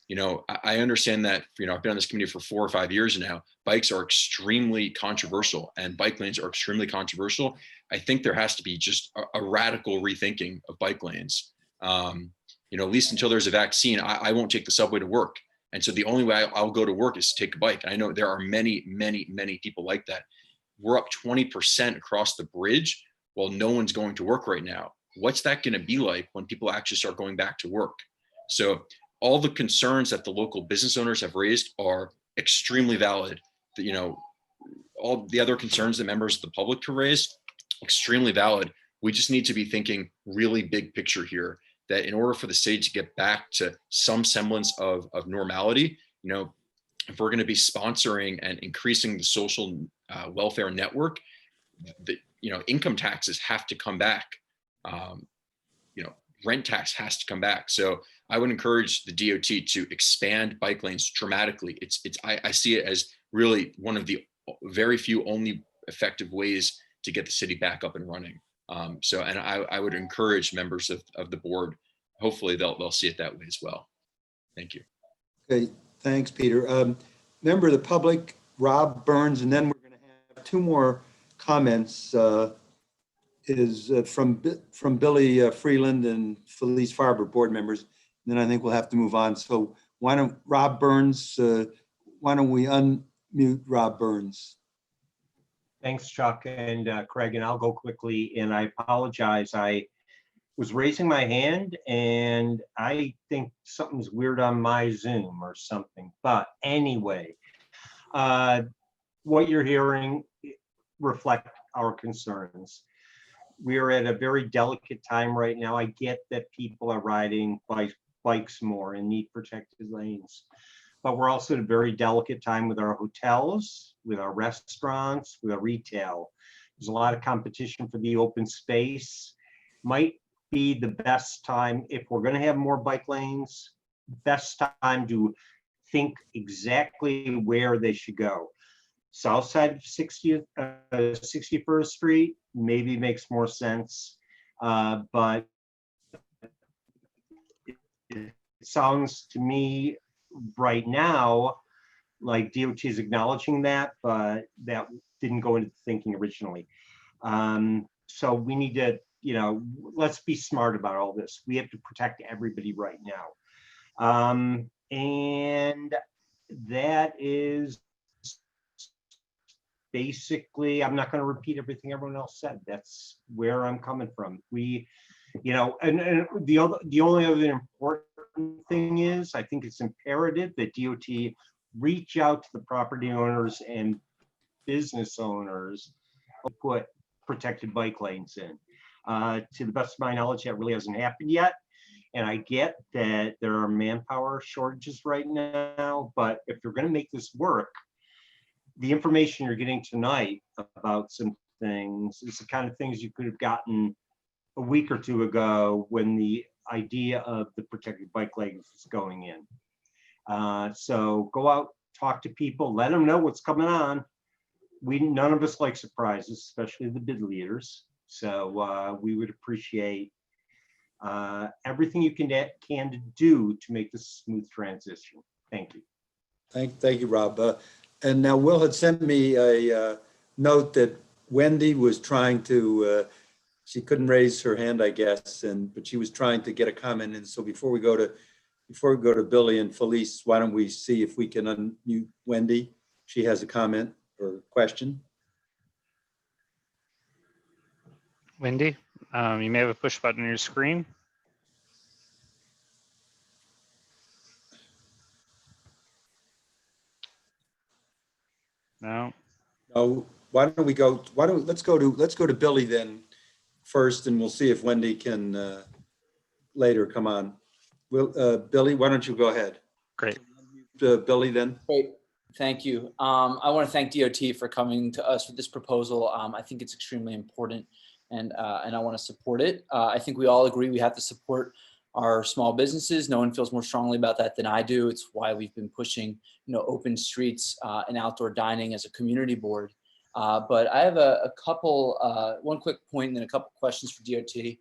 [SPEAKER 10] you know, I understand that, you know, I've been on this committee for 4 or 5 years now. Bikes are extremely controversial and bike lanes are extremely controversial. I think there has to be just a radical rethinking of bike lanes. You know, at least until there's a vaccine, I won't take the subway to work. And so the only way I'll go to work is to take a bike. And I know there are many, many, many people like that. We're up 20% across the bridge while no one's going to work right now. What's that going to be like when people actually start going back to work? So all the concerns that the local business owners have raised are extremely valid. You know, all the other concerns that members of the public have raised, extremely valid. We just need to be thinking really big picture here, that in order for the city to get back to some semblance of normality, you know, if we're going to be sponsoring and increasing the social welfare network, you know, income taxes have to come back. You know, rent tax has to come back. So I would encourage the DOT to expand bike lanes dramatically. I see it as really one of the very few only effective ways to get the city back up and running. And I would encourage members of the board, hopefully they'll see it that way as well. Thank you.
[SPEAKER 2] Okay, thanks, Peter. Member of the public, Rob Burns, and then we're going to have 2 more comments. From Billy Freeland and Felice Farber, board members. And then I think we'll have to move on. So why don't we unmute Rob Burns?
[SPEAKER 11] Thanks, Chuck and Craig, and I'll go quickly. And I apologize. I was raising my hand and I think something's weird on my Zoom or something. But anyway, what you're hearing reflect our concerns. We are at a very delicate time right now. I get that people are riding bikes more and need protected lanes, but we're also at a very delicate time with our hotels, with our restaurants, with our retail. There's a lot of competition for the open space. Might be the best time, if we're going to have more bike lanes, best time to think exactly where they should go. South side of 61st Street maybe makes more sense, but it sounds to me right now like DOT is acknowledging that, but that didn't go into thinking originally. So we need to, you know, let's be smart about all this. We have to protect everybody right now. And that is basically, I'm not going to repeat everything everyone else said. That's where I'm coming from. We, you know, and the only other important thing is, I think it's imperative that DOT reach out to the property owners and business owners to put protected bike lanes in. To the best of my knowledge, that really hasn't happened yet. And I get that there are manpower shortages right now, but if you're going to make this work, the information you're getting tonight about some things is the kind of things you could have gotten a week or two ago when the idea of the protected bike lanes was going in. So go out, talk to people, let them know what's coming on. None of us like surprises, especially the bid leaders. So we would appreciate everything you can do to make this a smooth transition. Thank you.
[SPEAKER 2] Thank you, Rob. And now Will had sent me a note that Wendy was trying to, she couldn't raise her hand, I guess, but she was trying to get a comment. And so before we go to Billy and Felice, why don't we see if we can unmute Wendy? She has a comment or question.
[SPEAKER 1] Wendy, you may have a push button on your screen. No.
[SPEAKER 2] No. Let's go to Billy then first, and we'll see if Wendy can later come on. Billy, why don't you go ahead?
[SPEAKER 1] Great.
[SPEAKER 2] Billy then.
[SPEAKER 12] Great. Thank you. I want to thank DOT for coming to us with this proposal. I think it's extremely important, and I want to support it. I think we all agree we have to support our small businesses. No one feels more strongly about that than I do. It's why we've been pushing, open streets and outdoor dining as a community board. But I have one quick point and then a couple questions for DOT.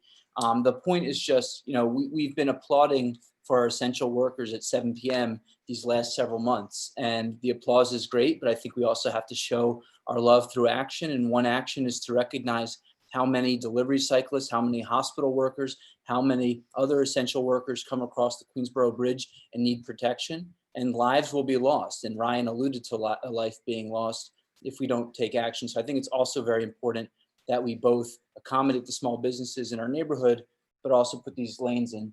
[SPEAKER 12] The point is just, we've been applauding for our essential workers at 7 p.m. these last several months, and the applause is great, but I think we also have to show our love through action. And one action is to recognize how many delivery cyclists, how many hospital workers, how many other essential workers come across the Queensboro Bridge and need protection, and lives will be lost. And Ryan alluded to a life being lost if we don't take action. So I think it's also very important that we both accommodate the small businesses in our neighborhood, but also put these lanes in.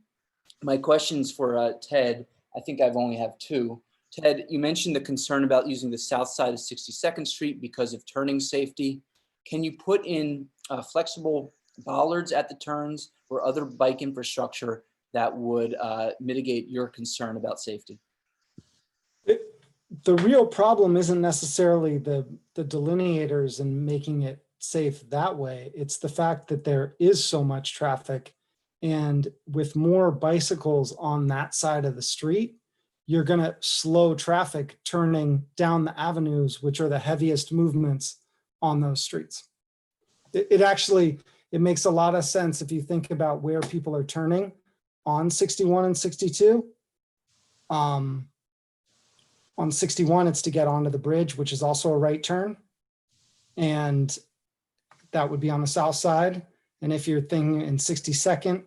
[SPEAKER 12] My questions for Ted, I think I've only have two. Ted, you mentioned the concern about using the south side of 62nd Street because of turning safety. Can you put in flexible bollards at the turns or other bike infrastructure that would mitigate your concern about safety?
[SPEAKER 19] The real problem isn't necessarily the delineators and making it safe that way. It's the fact that there is so much traffic, and with more bicycles on that side of the street, you're going to slow traffic turning down the avenues, which are the heaviest movements on those streets. It makes a lot of sense if you think about where people are turning on 61 and 62. On 61, it's to get onto the bridge, which is also a right turn. And that would be on the south side. And if you're thinking in 62nd,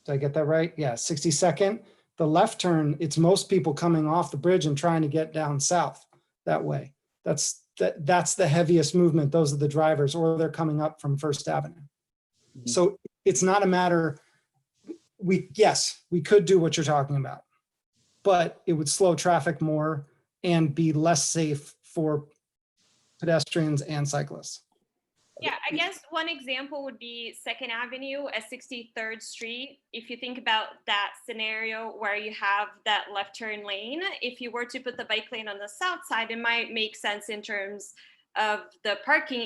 [SPEAKER 19] did I get that right? Yeah, 62nd, the left turn, it's most people coming off the bridge and trying to get down south that way. That's the heaviest movement. Those are the drivers, or they're coming up from First Avenue. Mm-hmm. So it's not a matter, yes, we could do what you're talking about, but it would slow traffic more and be less safe for pedestrians and cyclists.
[SPEAKER 8] Yeah, I guess one example would be 2nd Avenue at 63rd Street. If you think about that scenario where you have that left turn lane, if you were to put the bike lane on the south side, it might make sense in terms of the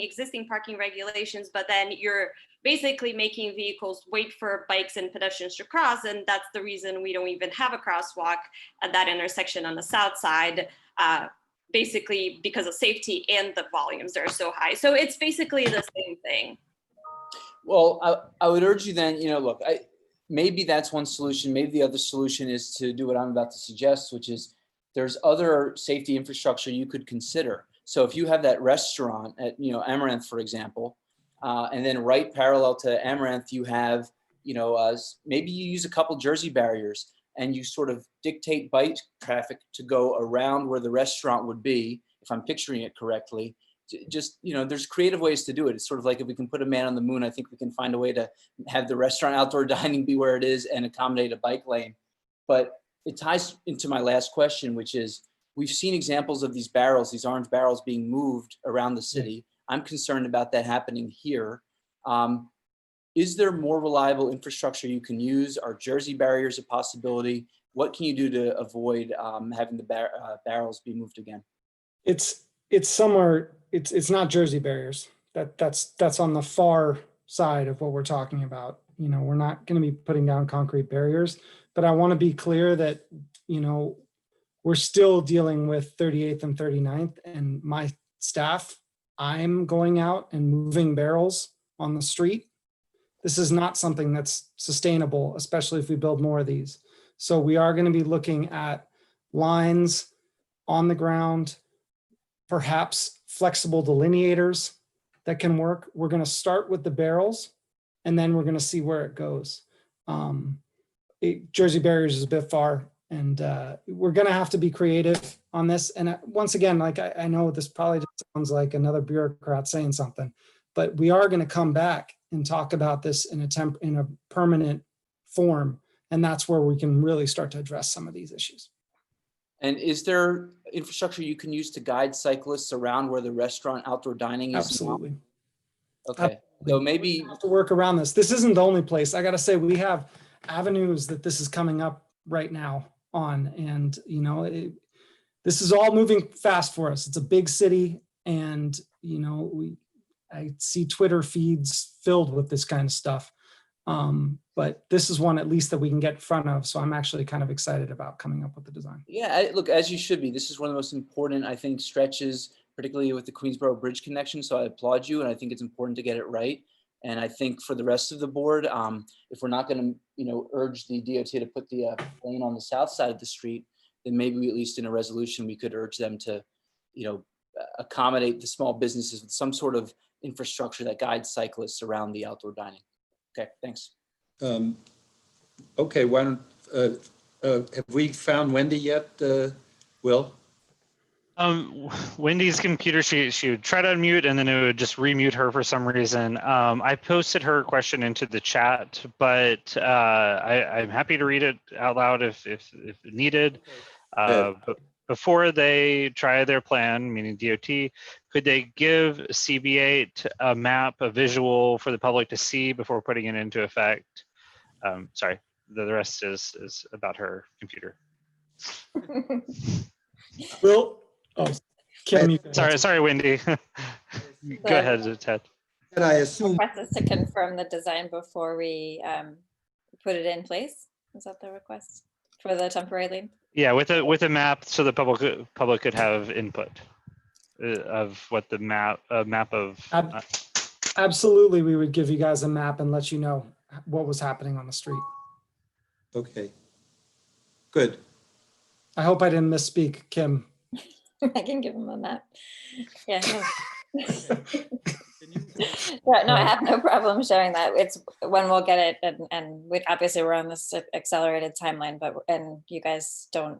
[SPEAKER 8] existing parking regulations, but then you're basically making vehicles wait for bikes and pedestrians to cross. And that's the reason we don't even have a crosswalk at that intersection on the south side. Basically because of safety and the volumes are so high. So it's basically the same thing.
[SPEAKER 12] Well, I would urge you then, look, maybe that's one solution. Maybe the other solution is to do what I'm about to suggest, which is there's other safety infrastructure you could consider. So if you have that restaurant at, Amaranth, for example, and then right parallel to Amaranth, you have, maybe you use a couple Jersey barriers and you sort of dictate bike traffic to go around where the restaurant would be, if I'm picturing it correctly. Just, there's creative ways to do it. It's sort of like if we can put a man on the moon, I think we can find a way to have the restaurant outdoor dining be where it is and accommodate a bike lane. But it ties into my last question, which is, we've seen examples of these barrels, these orange barrels being moved around the city. I'm concerned about that happening here. Is there more reliable infrastructure you can use? Are Jersey barriers a possibility? What can you do to avoid having the barrels be moved again?
[SPEAKER 19] It's somewhere. It's not Jersey barriers. That's on the far side of what we're talking about. You know, we're not going to be putting down concrete barriers, but I want to be clear that, you know, we're still dealing with 38th and 39th, and my staff, I'm going out and moving barrels on the street. This is not something that's sustainable, especially if we build more of these. So we are going to be looking at lines on the ground, perhaps flexible delineators that can work. We're going to start with the barrels, and then we're going to see where it goes. Jersey barriers is a bit far, and we're going to have to be creative on this. And once again, like I know this probably just sounds like another bureaucrat saying something, but we are going to come back and talk about this in a permanent form, and that's where we can really start to address some of these issues.
[SPEAKER 12] And is there infrastructure you can use to guide cyclists around where the restaurant outdoor dining is?
[SPEAKER 19] Absolutely.
[SPEAKER 12] Now? Okay. So maybe
[SPEAKER 19] we have to work around this. This isn't the only place. I got to say, we have avenues that this is coming up right now on, and you know, this is all moving fast for us. It's a big city, and you know, I see Twitter feeds filled with this kind of stuff. But this is one at least that we can get in front of. So I'm actually kind of excited about coming up with the design.
[SPEAKER 12] Yeah, look, as you should be. This is one of the most important, I think, stretches, particularly with the Queensboro Bridge connection. So I applaud you, and I think it's important to get it right. And I think for the rest of the board, if we're not going to, you know, urge the DOT to put the lane on the south side of the street, then maybe we, at least in a resolution, we could urge them to, you know, accommodate the small businesses with some sort of infrastructure that guides cyclists around the outdoor dining. Okay, thanks.
[SPEAKER 2] Okay, why don't, have we found Wendy yet, Will?
[SPEAKER 1] Wendy's computer, she would try to unmute and then it would just remute her for some reason. I posted her question into the chat, but I'm happy to read it out loud if needed. But before they try their plan, meaning DOT, could they give CB8 a map, a visual for the public to see before putting it into effect? Sorry, the rest is about her computer.
[SPEAKER 19] Will, Kim,
[SPEAKER 1] sorry, Wendy. Go ahead, Ted.
[SPEAKER 2] And I assume
[SPEAKER 6] request is to confirm the design before we put it in place. Is that the request for the temporary lane?
[SPEAKER 1] Yeah, with a map, so the public could have input of what the map of.
[SPEAKER 19] Absolutely, we would give you guys a map and let you know what was happening on the street.
[SPEAKER 2] Okay, good.
[SPEAKER 19] I hope I didn't misspeak, Kim.
[SPEAKER 6] I can give them a map. Yeah. No. Yeah, no, I have no problem sharing that. It's when we'll get it, and we obviously we're on this accelerated timeline, but and you guys don't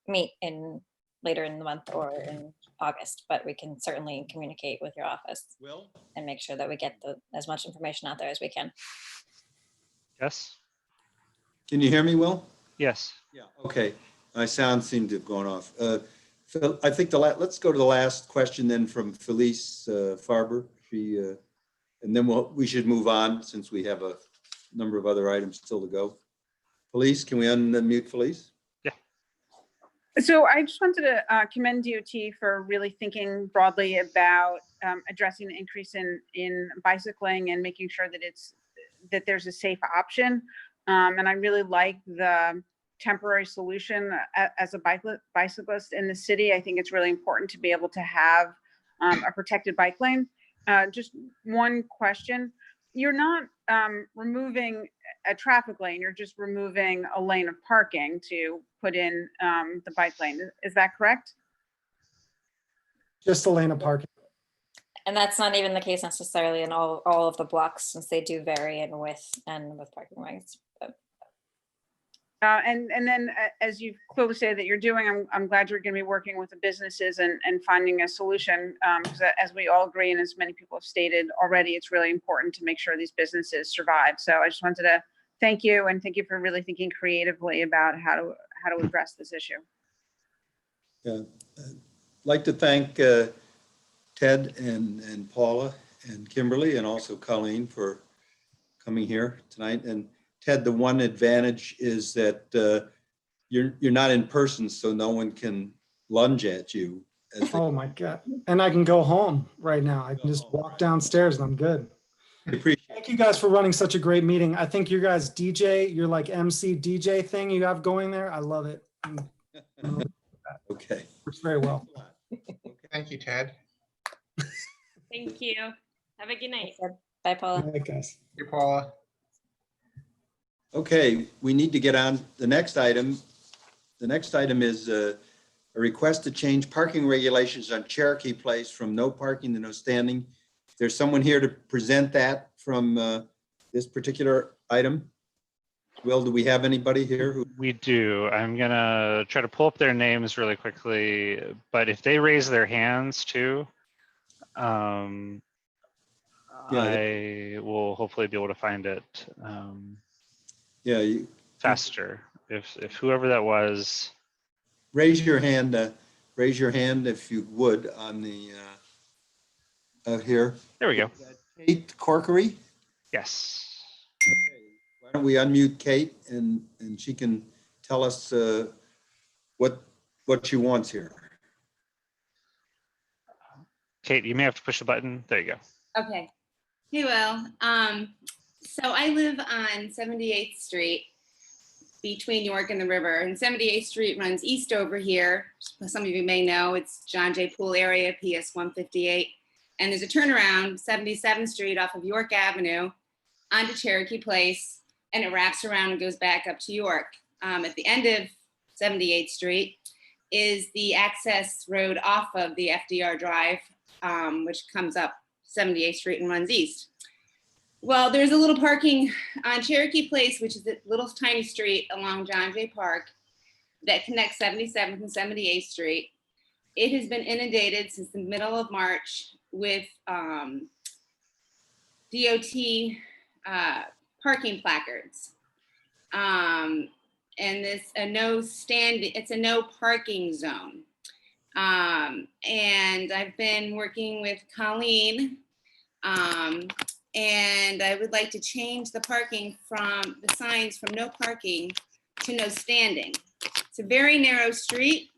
[SPEAKER 6] meet in later in the month or in August, but we can certainly communicate with your office and make sure that we get as much information out there as we can.
[SPEAKER 1] Yes.
[SPEAKER 2] Can you hear me, Will?
[SPEAKER 1] Yes.
[SPEAKER 2] Yeah. Okay. My sound seemed to have gone off. Phil, I think let's go to the last question then from Felice Farber. And then we should move on since we have a number of other items still to go. Felice, can we unmute Felice?
[SPEAKER 1] Yeah.
[SPEAKER 13] So I just wanted to commend DOT for really thinking broadly about addressing the increase in bicycling and making sure that there's a safe option. And I really like the temporary solution as a bicyclist in the city. I think it's really important to be able to have a protected bike lane. Just one question. You're not removing a traffic lane, you're just removing a lane of parking to put in the bike lane. Is that correct?
[SPEAKER 19] Just a lane of parking.
[SPEAKER 6] And that's not even the case necessarily in all of the blocks, since they do vary in width and with parking rights.
[SPEAKER 13] And then, as you've clearly said that you're doing, I'm glad you're going to be working with the businesses and finding a solution. Because as we all agree, and as many people have stated already, it's really important to make sure these businesses survive. So I just wanted to thank you and thank you for really thinking creatively about how to address this issue.
[SPEAKER 2] Yeah, I'd like to thank Ted and Paula and Kimberly and also Colleen for coming here tonight. And Ted, the one advantage is that you're not in person, so no one can lunge at you.
[SPEAKER 19] Oh my God. And I can go home right now. I can just walk downstairs and I'm good. Thank you guys for running such a great meeting. I think your guys DJ, your like MC DJ thing you have going there. I love it.
[SPEAKER 2] Okay.
[SPEAKER 19] Works very well.
[SPEAKER 3] Thank you, Ted.
[SPEAKER 8] Thank you. Have a good night.
[SPEAKER 6] Bye, Paula.
[SPEAKER 19] All right, guys.
[SPEAKER 3] Hey, Paula.
[SPEAKER 2] Okay, we need to get on the next item. The next item is a request to change parking regulations on Cherokee Place from no parking to no standing. There's someone here to present that from this particular item. Will, do we have anybody here who?
[SPEAKER 1] We do. I'm gonna try to pull up their names really quickly, but if they raise their hands too, I will hopefully be able to find it faster. If whoever that was.
[SPEAKER 2] Raise your hand if you would on the here.
[SPEAKER 1] There we go.
[SPEAKER 2] Kate Corkery?
[SPEAKER 1] Yes.
[SPEAKER 2] Okay. Why don't we unmute Kate and she can tell us what she wants here.
[SPEAKER 1] Kate, you may have to push a button. There you go.
[SPEAKER 14] Okay. Hey, Will. So I live on 78th Street between York and the river, and 78th Street runs east over here. Some of you may know it's John J. Poole area, PS 158. And there's a turnaround, 77th Street off of York Avenue onto Cherokee Place, and it wraps around and goes back up to York. At the end of 78th Street is the access road off of the FDR Drive, which comes up 78th Street and runs east. Well, there's a little parking on Cherokee Place, which is a little tiny street along John Jay Park that connects 77th and 78th Street. It has been inundated since the middle of March with DOT parking placards. And it's a no parking zone. And I've been working with Colleen, and I would like to change the signs from no parking to no standing. It's a very narrow street.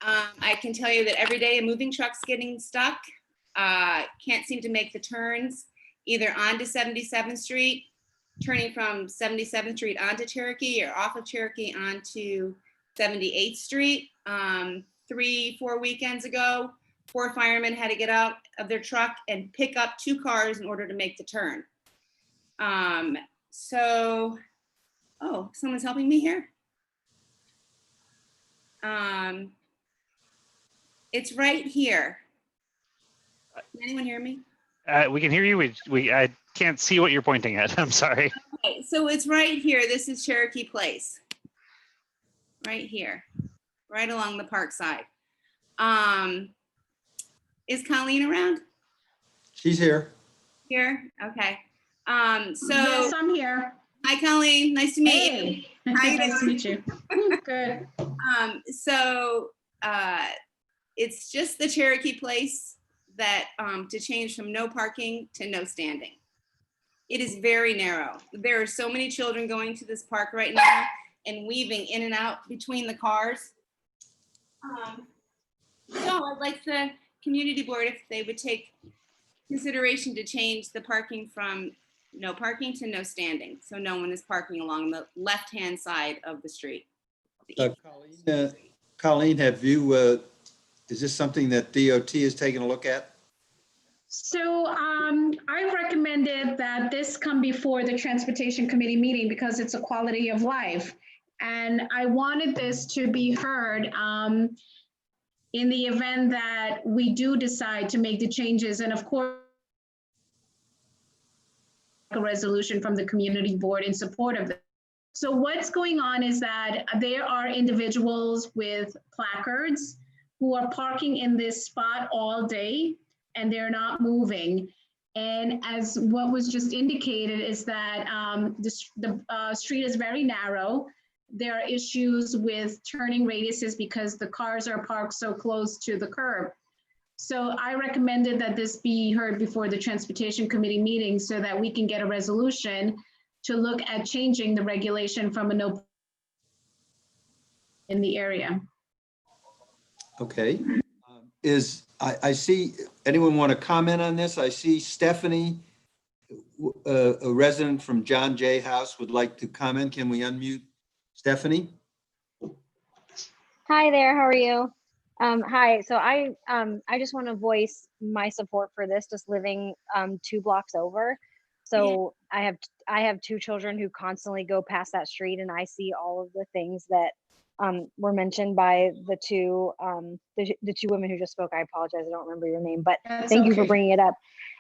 [SPEAKER 14] I can tell you that every day a moving truck's getting stuck. Can't seem to make the turns either onto 77th Street, turning from 77th Street onto Cherokee, or off of Cherokee onto 78th Street. 3-4 weekends ago, 4 firemen had to get out of their truck and pick up 2 cars in order to make the turn. Oh, someone's helping me here. It's right here. Can anyone hear me?
[SPEAKER 1] We can hear you. I can't see what you're pointing at. I'm sorry.
[SPEAKER 14] Okay, so it's right here. This is Cherokee Place. Right here, right along the park side. Is Colleen around?
[SPEAKER 2] She's here.
[SPEAKER 14] Here, okay.
[SPEAKER 5] Yes, I'm here.
[SPEAKER 14] Hi, Colleen. Nice to meet you. How you
[SPEAKER 5] Nice to
[SPEAKER 14] doing?
[SPEAKER 5] meet you. Good.
[SPEAKER 14] It's just the Cherokee Place that to change from no parking to no standing. It is very narrow. There are so many children going to this park right now and weaving in and out between the cars. So I'd like the community board, if they would take consideration to change the parking from no parking to no standing. So no one is parking along the left-hand side of the street.
[SPEAKER 2] Colleen, have you, is this something that DOT is taking a look at?
[SPEAKER 5] So I recommended that this come before the Transportation Committee meeting because it's a quality of life. And I wanted this to be heard in the event that we do decide to make the changes. And of course, a resolution from the community board in support of it. So what's going on is that there are individuals with placards who are parking in this spot all day and they're not moving. And as what was just indicated is that the street is very narrow. There are issues with turning radiuses because the cars are parked so close to the curb. So I recommended that this be heard before the Transportation Committee meeting so that we can get a resolution to look at changing the regulation from a no in the area.
[SPEAKER 2] Okay. I see, anyone want to comment on this? I see Stephanie, a resident from John Jay House, would like to comment. Can we unmute Stephanie?
[SPEAKER 15] Hi there, how are you? Hi, so I just want to voice my support for this, just living 2 blocks over. So I have 2 children who constantly go past that street, and I see all of the things that were mentioned by the two women who just spoke. I apologize, I don't remember your name, but thank you for bringing it up.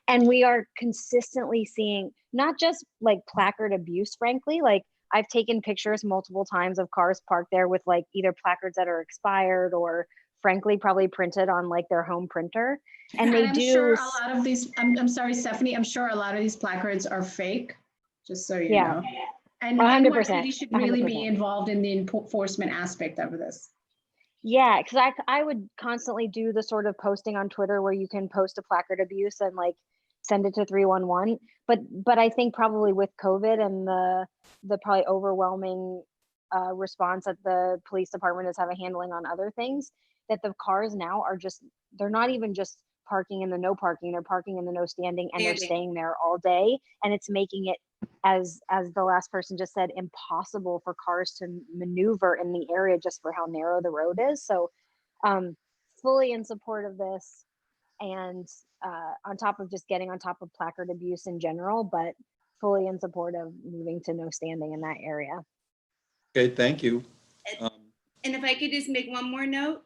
[SPEAKER 15] And we are consistently seeing not just like placard abuse, frankly, like I've taken pictures multiple times of cars parked there with like either placards that are expired or frankly probably printed on like their home printer. And they
[SPEAKER 5] I'm
[SPEAKER 15] do.
[SPEAKER 5] sure a lot of these, I'm sorry, Stephanie, I'm sure a lot of these placards are fake, just so you know. And
[SPEAKER 15] 100%,
[SPEAKER 5] NYPD should really
[SPEAKER 15] 100%.
[SPEAKER 5] be involved in the enforcement aspect of this.
[SPEAKER 15] Yeah, because I would constantly do the sort of posting on Twitter where you can post a placard abuse and like send it to 311. But I think probably with COVID and the probably overwhelming response that the police department is having handling on other things, that the cars now are just, they're not even just parking in the no parking, they're parking in the no standing, and they're staying there all day. And it's making it, as the last person just said, impossible for cars to maneuver in the area just for how narrow the road is. So fully in support of this, and on top of just getting on top of placard abuse in general, but fully in support of moving to no standing in that area.
[SPEAKER 2] Okay, thank you.
[SPEAKER 14] And if I could just make one more note,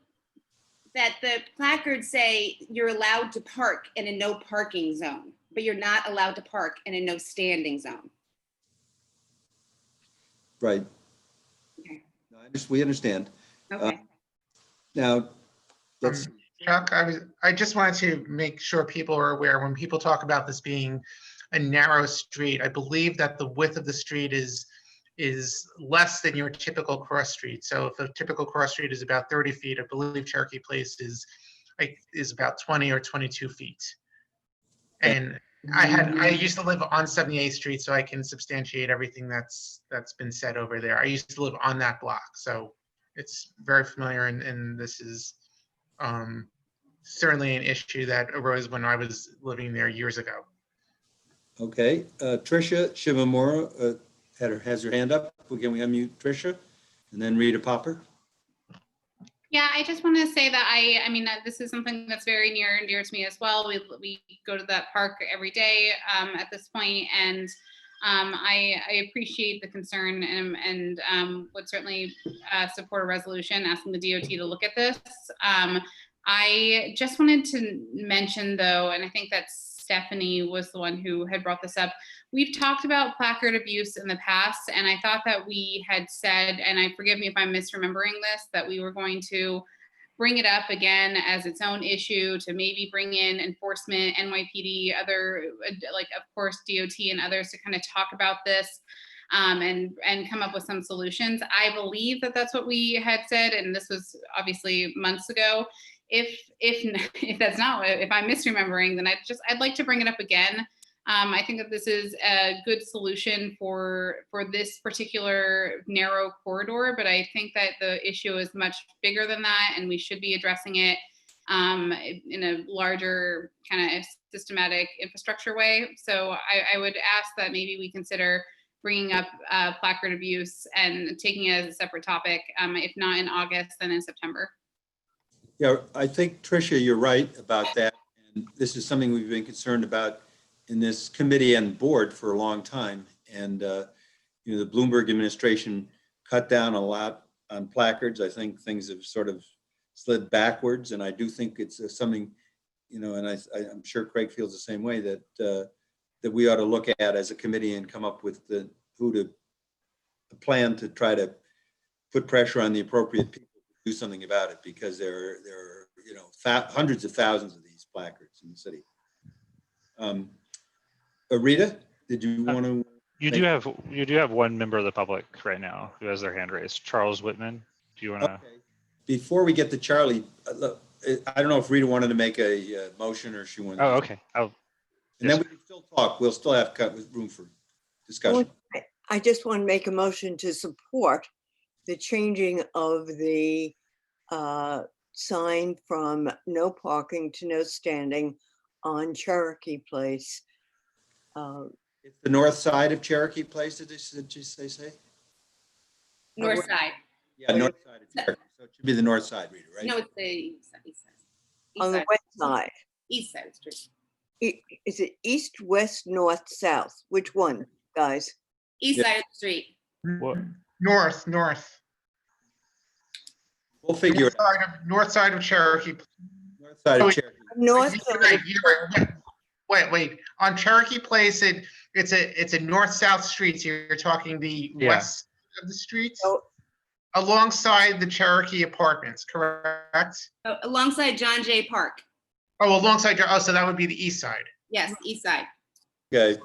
[SPEAKER 14] that the placards say you're allowed to park in a no parking zone, but you're not allowed to park in a no standing zone.
[SPEAKER 2] Right.
[SPEAKER 14] Okay.
[SPEAKER 2] No, we understand.
[SPEAKER 14] Okay.
[SPEAKER 2] Now, let's.
[SPEAKER 3] Chuck, I just wanted to make sure people are aware, when people talk about this being a narrow street, I believe that the width of the street is less than your typical cross street. So if a typical cross street is about 30 feet, I believe Cherokee Place is about 20 or 22 feet. And I used to live on 78th Street, so I can substantiate everything that's been said over there. I used to live on that block, so it's very familiar, and this is certainly an issue that arose when I was living there years ago.
[SPEAKER 2] Okay, Tricia Shimamura has her hand up. Can we unmute Tricia? And then Rita Popper.
[SPEAKER 16] Yeah, I just want to say that I mean, that this is something that's very near and dear to me as well. We go to that park every day at this point, and I appreciate the concern and would certainly support a resolution asking the DOT to look at this. I just wanted to mention though, and I think that Stephanie was the one who had brought this up. We've talked about placard abuse in the past, and I thought that we had said, and I forgive me if I'm misremembering this, that we were going to bring it up again as its own issue, to maybe bring in enforcement, NYPD, other, like of course DOT and others, to kind of talk about this and come up with some solutions. I believe that that's what we had said, and this was obviously months ago. If that's not, if I'm misremembering, then I'd like to bring it up again. I think that this is a good solution for this particular narrow corridor, but I think that the issue is much bigger than that, and we should be addressing it in a larger kind of systematic infrastructure way. So I would ask that maybe we consider bringing up placard abuse and taking it as a separate topic, if not in August, then in September.
[SPEAKER 2] Yeah, I think, Tricia, you're right about that. And this is something we've been concerned about in this committee and board for a long time. And, the Bloomberg administration cut down a lot on placards. I think things have sort of slid backwards. And I do think it's something, and I'm sure Craig feels the same way, that we ought to look at as a committee and come up with a plan to try to put pressure on the appropriate people to do something about it, because there are hundreds of thousands of these placards in the city. Rita, did you want to?
[SPEAKER 1] You do have one member of the public right now who has their hand raised. Charles Whitman. Do you want to?
[SPEAKER 2] Okay. Before we get to Charlie, I don't know if Rita wanted to make a motion or she wanted.
[SPEAKER 1] Oh, okay.
[SPEAKER 2] And then we can still talk. We'll still have room for discussion.
[SPEAKER 9] I just want to make a motion to support the changing of the sign from no parking to no standing on Cherokee Place.
[SPEAKER 2] It's the north side of Cherokee Place, did you say?
[SPEAKER 14] North side.
[SPEAKER 2] Yeah, north side of Cherokee. So it should be the north side, Rita, right?
[SPEAKER 14] No, it's the east side.
[SPEAKER 9] On the west side.
[SPEAKER 14] East side of the street.
[SPEAKER 9] Is it east, west, north, south? Which one, guys?
[SPEAKER 14] East side of the street.
[SPEAKER 3] North.
[SPEAKER 2] We'll figure it out.
[SPEAKER 3] North side of Cherokee.
[SPEAKER 2] North side of Cherokee.
[SPEAKER 9] North
[SPEAKER 3] You're right. Wait. On Cherokee Place, it's a north-south street. So you're talking the west of the streets? Alongside the Cherokee Apartments, correct?
[SPEAKER 14] Oh, alongside John Jay Park.
[SPEAKER 3] Oh, alongside your, so that would be the east side.
[SPEAKER 14] Yes, east side.
[SPEAKER 2] Okay.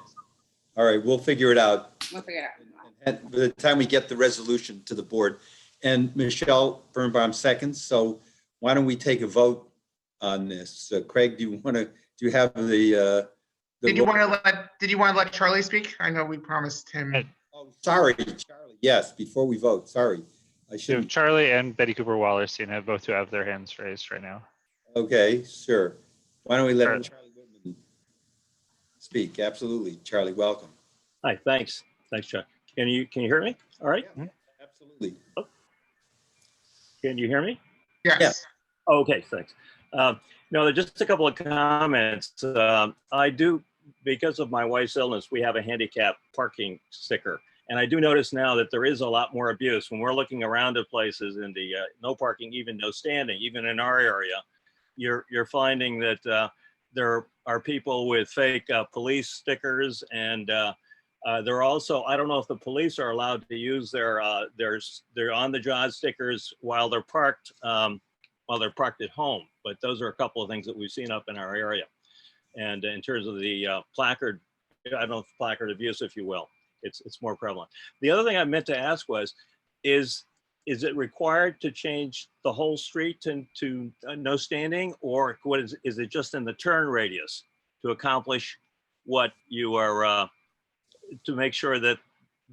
[SPEAKER 2] All right, we'll figure it out.
[SPEAKER 14] We'll figure it out.
[SPEAKER 2] And by the time we get the resolution to the board. And Michelle Birnbaum seconds. So why don't we take a vote on this? Craig, do you have the
[SPEAKER 3] Did you want to let Charlie speak? I know we promised him.
[SPEAKER 2] Oh, sorry, Charlie. Yes, before we vote, sorry. I should.
[SPEAKER 1] Charlie and Betty Cooper Wallace, both who have their hands raised right now.
[SPEAKER 2] Okay, sure. Why don't we let Charlie Whitman speak? Absolutely. Charlie, welcome.
[SPEAKER 17] Hi, thanks. Thanks, Chuck. Can you hear me? All right.
[SPEAKER 2] Yeah, absolutely.
[SPEAKER 17] Oh. Can you hear me?
[SPEAKER 3] Yes.
[SPEAKER 17] Oh, okay, thanks. No, just a couple of comments. I do, because of my wife's illness, we have a handicap parking sticker. And I do notice now that there is a lot more abuse when we're looking around at places in the no parking, even no standing, even in our area. You're finding that there are people with fake police stickers, and they're also, I don't know if the police are allowed to use their on the job stickers while they're parked at home. But those are a couple of things that we've seen up in our area. And in terms of the placard, I don't know if placard abuse, if you will, it's more prevalent. The other thing I meant to ask was, is it required to change the whole street to no standing, or what is it just in the turn radius to accomplish what you are, to make sure that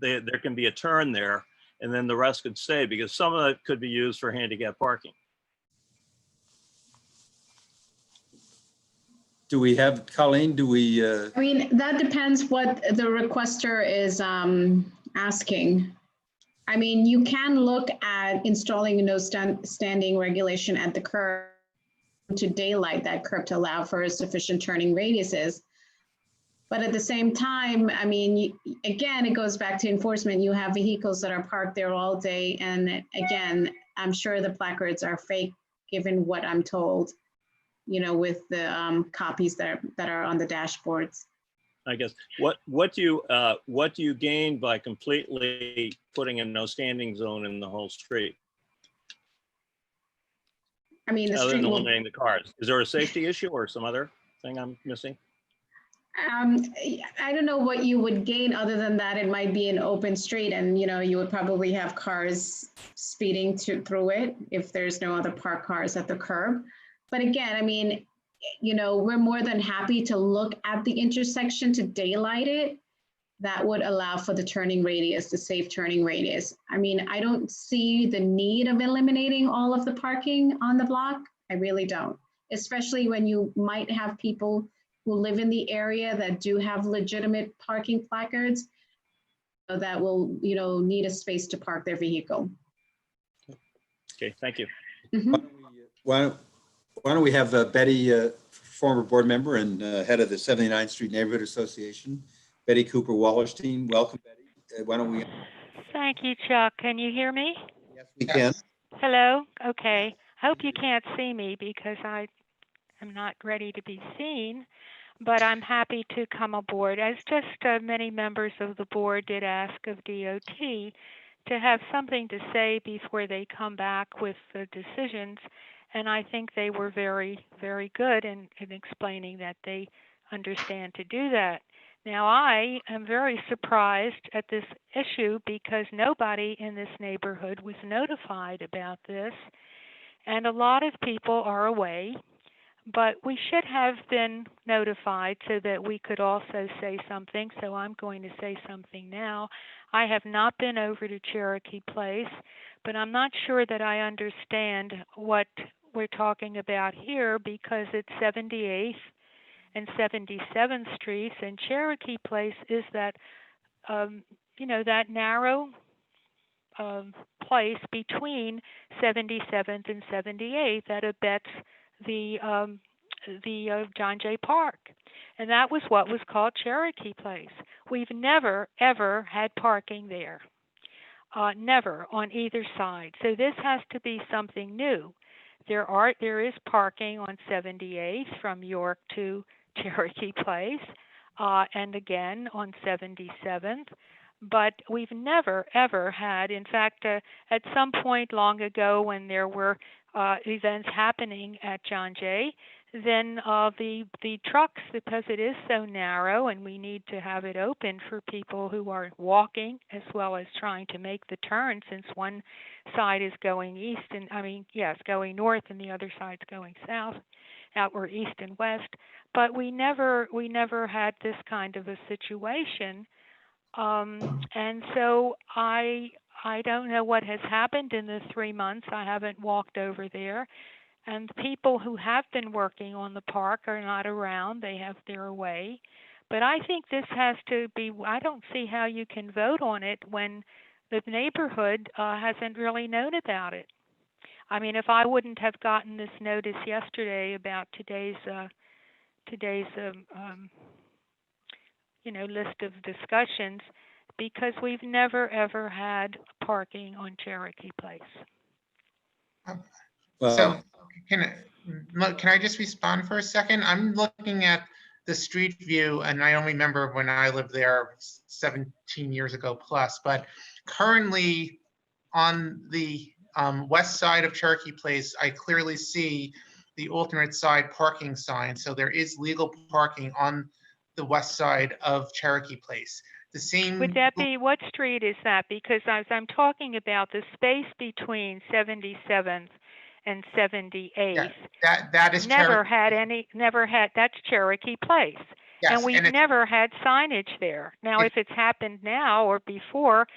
[SPEAKER 17] there can be a turn there and then the rest could stay, because some of it could be used for handicap parking?
[SPEAKER 2] Do we have, Colleen, do we?
[SPEAKER 5] I mean, that depends what the requester is asking. I mean, you can look at installing a no standing regulation at the curb to daylight that curb to allow for sufficient turning radiuses. But at the same time, I mean, again, it goes back to enforcement. You have vehicles that are parked there all day. And again, I'm sure the placards are fake, given what I'm told, with the copies that are on the dashboards.
[SPEAKER 17] I guess, what do you gain by completely putting a no standing zone in the whole street?
[SPEAKER 5] I mean, the
[SPEAKER 17] other
[SPEAKER 5] street
[SPEAKER 17] than
[SPEAKER 5] will,
[SPEAKER 17] eliminating the cars. Is there a safety issue or some other thing I'm missing?
[SPEAKER 5] I don't know what you would gain other than that. It might be an open street, and you would probably have cars speeding through it if there's no other parked cars at the curb. But again, I mean, we're more than happy to look at the intersection to daylight it. That would allow for the turning radius, the safe turning radius. I mean, I don't see the need of eliminating all of the parking on the block. I really don't, especially when you might have people who live in the area that do have legitimate parking placards that will, need a space to park their vehicle.
[SPEAKER 17] Okay, thank you.
[SPEAKER 5] Mm-hmm.
[SPEAKER 2] Why don't we have Betty, former board member and head of the 79th Street Neighborhood Association, Betty Cooper Wallerstein. Welcome, Betty. Why don't we?
[SPEAKER 18] Thank you, Chuck. Can you hear me?
[SPEAKER 2] Yes, we can.
[SPEAKER 18] Hello? Okay. Hope you can't see me because I am not ready to be seen, but I'm happy to come aboard, as just many members of the board did ask of DOT to have something to say before they come back with the decisions. And I think they were very, very good in explaining that they understand to do that. Now, I am very surprised at this issue because nobody in this neighborhood was notified about this. and a lot of people are away. But we should have been notified so that we could also say something. So I'm going to say something now. I have not been over to Cherokee Place, but I'm not sure that I understand what we're talking about here because it's 78th and 77th Streets, and Cherokee Place is that, that narrow place between 77th and 78th that abuts the John Jay Park, and that was what was called Cherokee Place. We've never ever had parking there, never on either side. So this has to be something new. There is parking on 78th from York to Cherokee Place, and again on 77th. But we've never, ever had, in fact, at some point long ago when there were events happening at John Jay, then the trucks, because it is so narrow and we need to have it open for people who are walking as well as trying to make the turn, since one side is going east and, going north and the other side's going south, out or east and west. But we never had this kind of a situation. And so I don't know what has happened in the 3 months. I haven't walked over there. And people who have been working on the park are not around. They're away. But I think this has to be, I don't see how you can vote on it when the neighborhood hasn't really known about it. I mean, if I wouldn't have gotten this notice yesterday about today's list of discussions, because we've never ever had parking on Cherokee Place.
[SPEAKER 3] So can I just respond for a second? I'm looking at the street view, and I only remember when I lived there 17 years ago plus, but currently on the west side of Cherokee Place, I clearly see the alternate side parking sign. So there is legal parking on the west side of Cherokee Place. The same.
[SPEAKER 18] Would that be, what street is that? Because as I'm talking about the space between 77th and 78th,
[SPEAKER 3] that is
[SPEAKER 18] that's Cherokee Place.
[SPEAKER 3] Yes,
[SPEAKER 18] and we've never had signage there. Now, if it's happened now or before,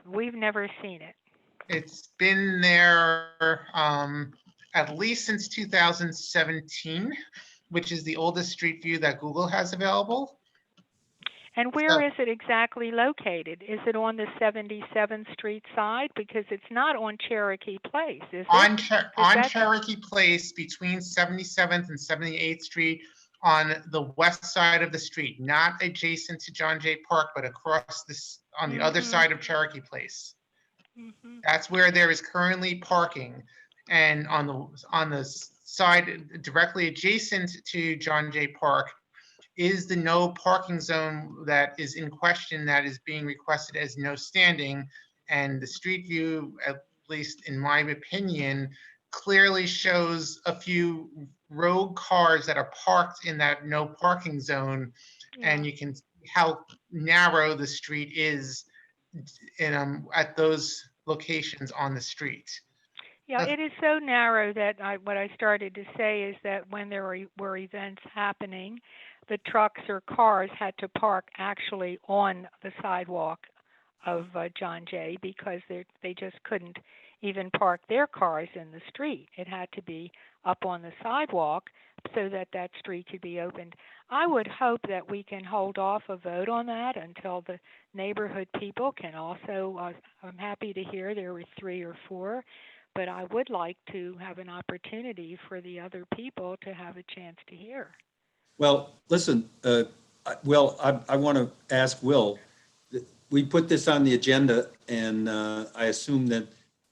[SPEAKER 18] we've never seen it.
[SPEAKER 3] It's been there at least since 2017, which is the oldest street view that Google has available.
[SPEAKER 18] And where is it exactly located? Is it on the 77th Street side? Because it's not on Cherokee Place, is it?
[SPEAKER 3] On Cherokee Place, between 77th and 78th Street, on the west side of the street, not adjacent to John Jay Park, but across this on the other side of Cherokee Place. That's where there is currently parking, and on the side directly adjacent to John Jay Park is the no parking zone that is in question, that is being requested as no standing. And the street view, at least in my opinion, clearly shows a few rogue cars that are parked in that no parking zone. And you can see how narrow the street is at those locations on the street.
[SPEAKER 18] Yeah, it is so narrow that what I started to say is that when there were events happening, the trucks or cars had to park actually on the sidewalk of John Jay, because they just couldn't even park their cars in the street. It had to be up on the sidewalk so that that street could be opened. I would hope that we can hold off a vote on that until the neighborhood people can also, I'm happy to hear there were 3 or 4, but I would like to have an opportunity for the other people to have a chance to hear.
[SPEAKER 2] Well, listen, Will, I want to ask Will, we put this on the agenda, and I assume that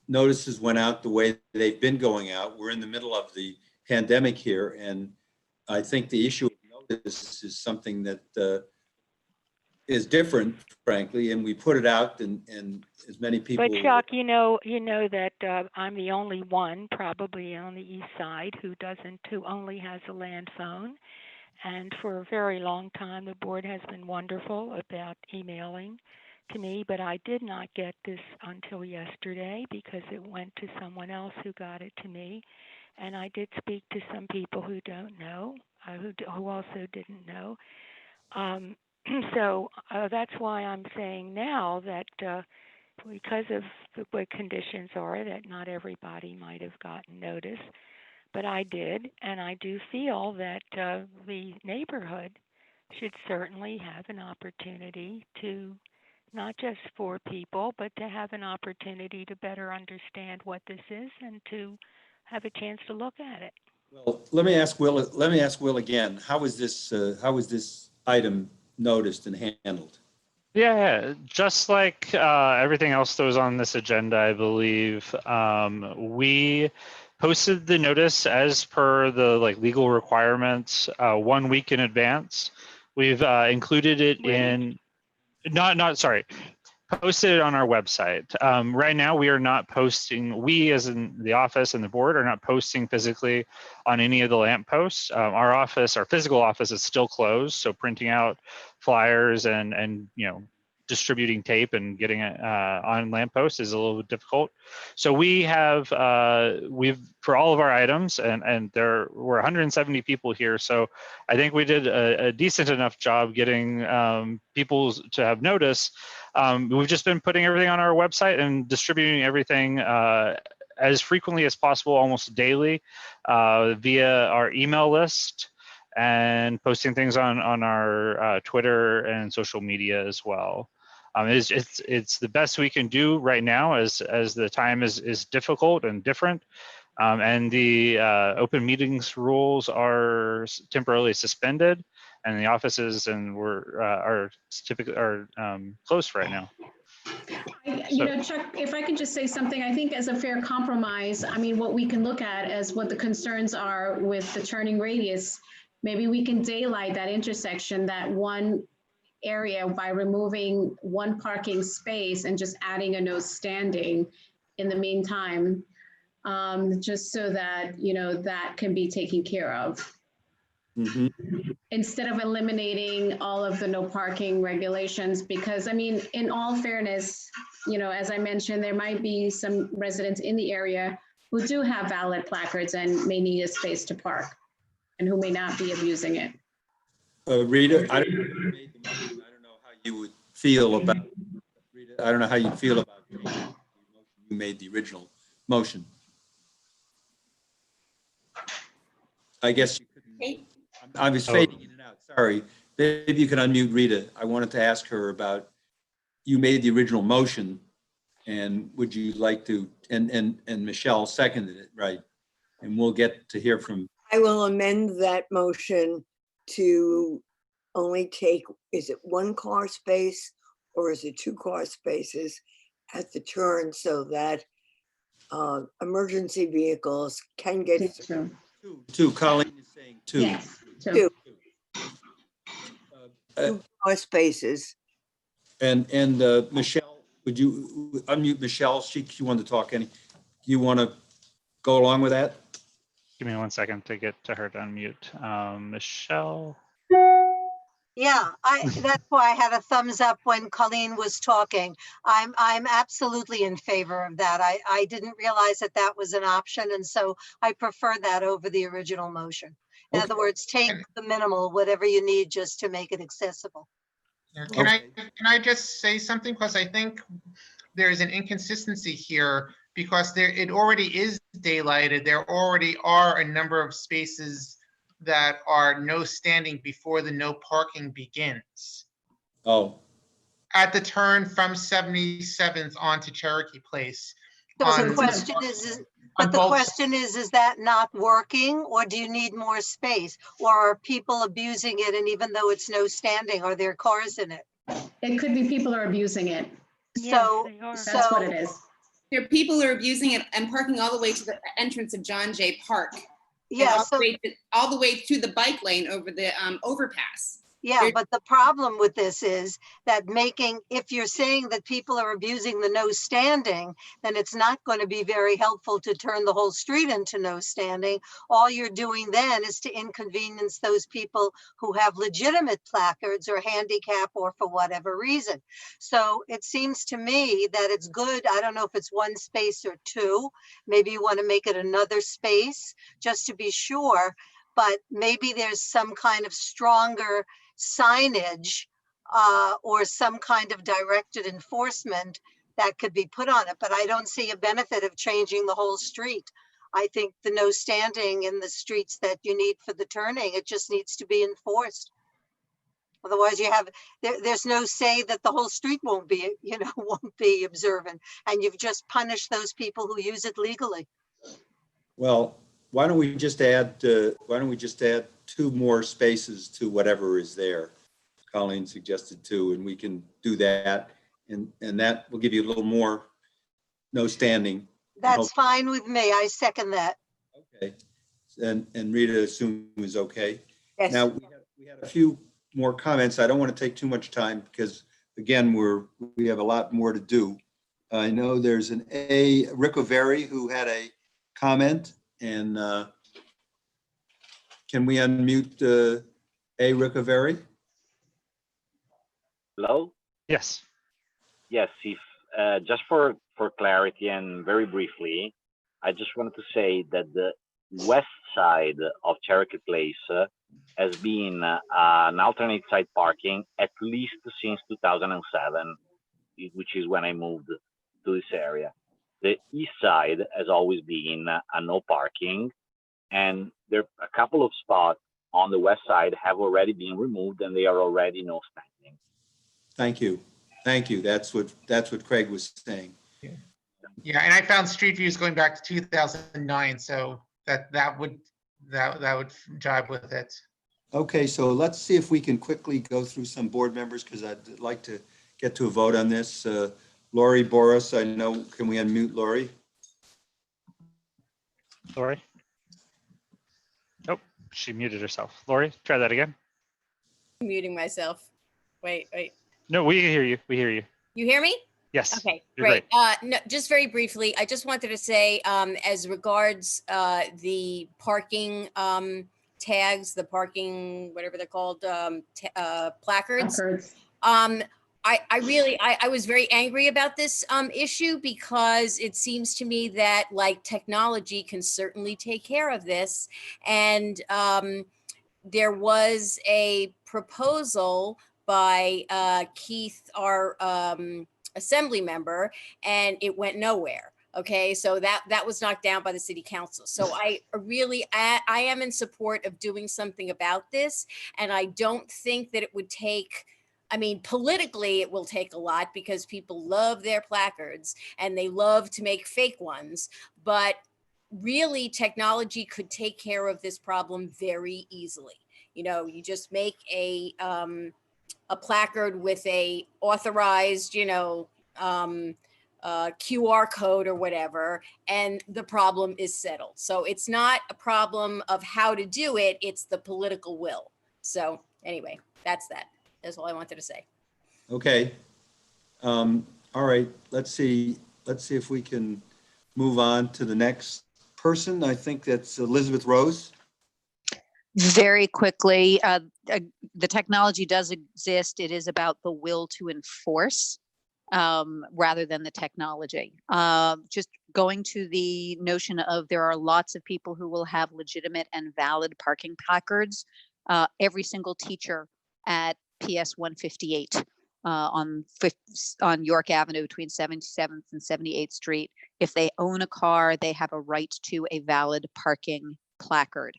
[SPEAKER 2] notices went out the way they've been going out. We're in the middle of the pandemic here, and I think the issue of notice is something that is different, frankly, and we put it out, and as many people.
[SPEAKER 18] But Chuck, you know that I'm the only one, probably on the east side, who only has a land phone. And for a very long time, the board has been wonderful about emailing to me, but I did not get this until yesterday because it went to someone else who got it to me. And I did speak to some people who don't know, who also didn't know. So that's why I'm saying now that because of the way conditions are, that not everybody might have gotten notice, but I did, and I do feel that the neighborhood should certainly have an opportunity to, not just for people, but to have an opportunity to better understand what this is and to have a chance to look at it.
[SPEAKER 2] Well, let me ask Will again. How was this item noticed and handled?
[SPEAKER 1] Yeah, just like everything else that was on this agenda, I believe, we posted the notice as per the legal requirements 1 week in advance. We've included it in, posted it on our website. Right now, we are not posting, we as in the office and the board are not posting physically on any of the lamp posts. Our physical office is still closed, so printing out flyers and distributing tape and getting it on lampposts is a little bit difficult. So we have for all of our items, and there were 170 people here. So I think we did a decent enough job getting people to have notice. We've just been putting everything on our website and distributing everything as frequently as possible, almost daily, via our email list, and posting things on our Twitter and social media as well. It's the best we can do right now as the time is difficult and different, and the open meetings rules are temporarily suspended, and the offices are typically closed right now.
[SPEAKER 5] Chuck, if I could just say something, I think as a fair compromise, I mean, what we can look at as what the concerns are with the turning radius, maybe we can daylight that intersection, that one area, by removing one parking space and just adding a no standing in the meantime, just so that, that can be taken care of.
[SPEAKER 2] Mm-hmm.
[SPEAKER 5] Instead of eliminating all of the no parking regulations, because I mean, in all fairness, as I mentioned, there might be some residents in the area who do have valid placards and may need a space to park and who may not be abusing it.
[SPEAKER 2] Rita, I don't know how you would feel about, Rita, I don't know how you feel about you made the original motion. I guess you couldn't. I was fading in and out. Sorry. Maybe you can unmute Rita. I wanted to ask her about, you made the original motion, and would you like to, and Michelle seconded it, right? And we'll get to hear from.
[SPEAKER 9] I will amend that motion to only take, is it one car space or is it 2 car spaces at the turn, so that emergency vehicles can get through.
[SPEAKER 2] Two. Colleen is saying 2.
[SPEAKER 5] Yes,
[SPEAKER 9] 2. 2 car spaces.
[SPEAKER 2] And Michelle, would you unmute Michelle? She wanted to talk. You want to go along with that?
[SPEAKER 1] Give me 1 second to get to her to unmute. Michelle.
[SPEAKER 4] Yeah, that's why I had a thumbs up when Colleen was talking. I'm absolutely in favor of that. I didn't realize that was an option, and so I prefer that over the original motion. In other words, take the minimal, whatever you need, just to make it accessible.
[SPEAKER 3] Can I just say something? Because I think there's an inconsistency here, because it already is daylighted. There already are a number of spaces that are no standing before the no parking begins.
[SPEAKER 2] Oh.
[SPEAKER 3] At the turn from 77th onto Cherokee Place.
[SPEAKER 4] So the question is that not working, or do you need more space? Or are people abusing it, and even though it's no standing, are there cars in it?
[SPEAKER 5] It could be people are abusing it.
[SPEAKER 4] So
[SPEAKER 5] that's what it is.
[SPEAKER 14] There are people who are abusing it and parking all the way to the entrance of John Jay Park.
[SPEAKER 4] Yeah,
[SPEAKER 14] all the way to the bike lane over the overpass.
[SPEAKER 4] Yeah, but the problem with this is that if you're saying that people are abusing the no standing, then it's not going to be very helpful to turn the whole street into no standing. All you're doing then is to inconvenience those people who have legitimate placards or handicap or for whatever reason. So it seems to me that it's good. I don't know if it's one space or two. Maybe you want to make it another space just to be sure, but maybe there's some kind of stronger signage or some kind of directed enforcement that could be put on it, but I don't see a benefit of changing the whole street. I think the no standing in the streets that you need for the turning, it just needs to be enforced. Otherwise there's no say that the whole street won't be, won't be observant, and you've just punished those people who use it legally.
[SPEAKER 2] Well, why don't we just add 2 more spaces to whatever is there? Colleen suggested 2, and we can do that. And that will give you a little more no standing.
[SPEAKER 4] That's fine with me. I second that.
[SPEAKER 2] Okay. And Rita assumes okay.
[SPEAKER 9] Yes.
[SPEAKER 2] Now, we had a few more comments. I don't want to take too much time because, again, we have a lot more to do. I know there's Rick O'Very, who had a comment, and can we unmute Rick O'Very?
[SPEAKER 20] Hello?
[SPEAKER 1] Yes.
[SPEAKER 20] Yes, if just for clarity and very briefly, I just wanted to say that the west side of Cherokee Place has been an alternate side parking at least since 2007, which is when I moved to this area. The east side has always been a no parking, and there are a couple of spots on the west side have already been removed, and they are already no standing.
[SPEAKER 2] Thank you. Thank you. That's what Craig was saying.
[SPEAKER 3] Yeah, and I found street views going back to 2009, so that would jive with it.
[SPEAKER 2] Okay, so let's see if we can quickly go through some board members because I'd like to get to a vote on this. Lori Boris, I know, can we unmute Lori?
[SPEAKER 1] Lori? Nope, she muted herself. Lori, try that again.
[SPEAKER 21] Muting myself. Wait.
[SPEAKER 1] No, we hear you. We hear you.
[SPEAKER 21] You hear me?
[SPEAKER 1] Yes.
[SPEAKER 21] Okay,
[SPEAKER 1] you're
[SPEAKER 21] great. No, just very briefly, I just wanted to say, as regards the parking tags, the parking, whatever they're called, placards. I was very angry about this issue because it seems to me that like technology can certainly take care of this. And there was a proposal by Keith, our assembly member, and it went nowhere. Okay, so that was knocked down by the city council. So I am in support of doing something about this. And I don't think that it would take, I mean, politically, it will take a lot because people love their placards and they love to make fake ones. But really, technology could take care of this problem very easily. You just make a placard with a authorized, QR code or whatever, and the problem is settled. So it's not a problem of how to do it, it's the political will. So anyway, that's that. That's all I wanted to say.
[SPEAKER 2] Okay. All right, let's see if we can move on to the next person. I think that's Elizabeth Rose.
[SPEAKER 22] Very quickly, the technology does exist. It is about the will to enforce rather than the technology. Just going to the notion of there are lots of people who will have legitimate and valid parking placards. Every single teacher at PS 158 on York Avenue between 77th and 78th Street, if they own a car, they have a right to a valid parking placard.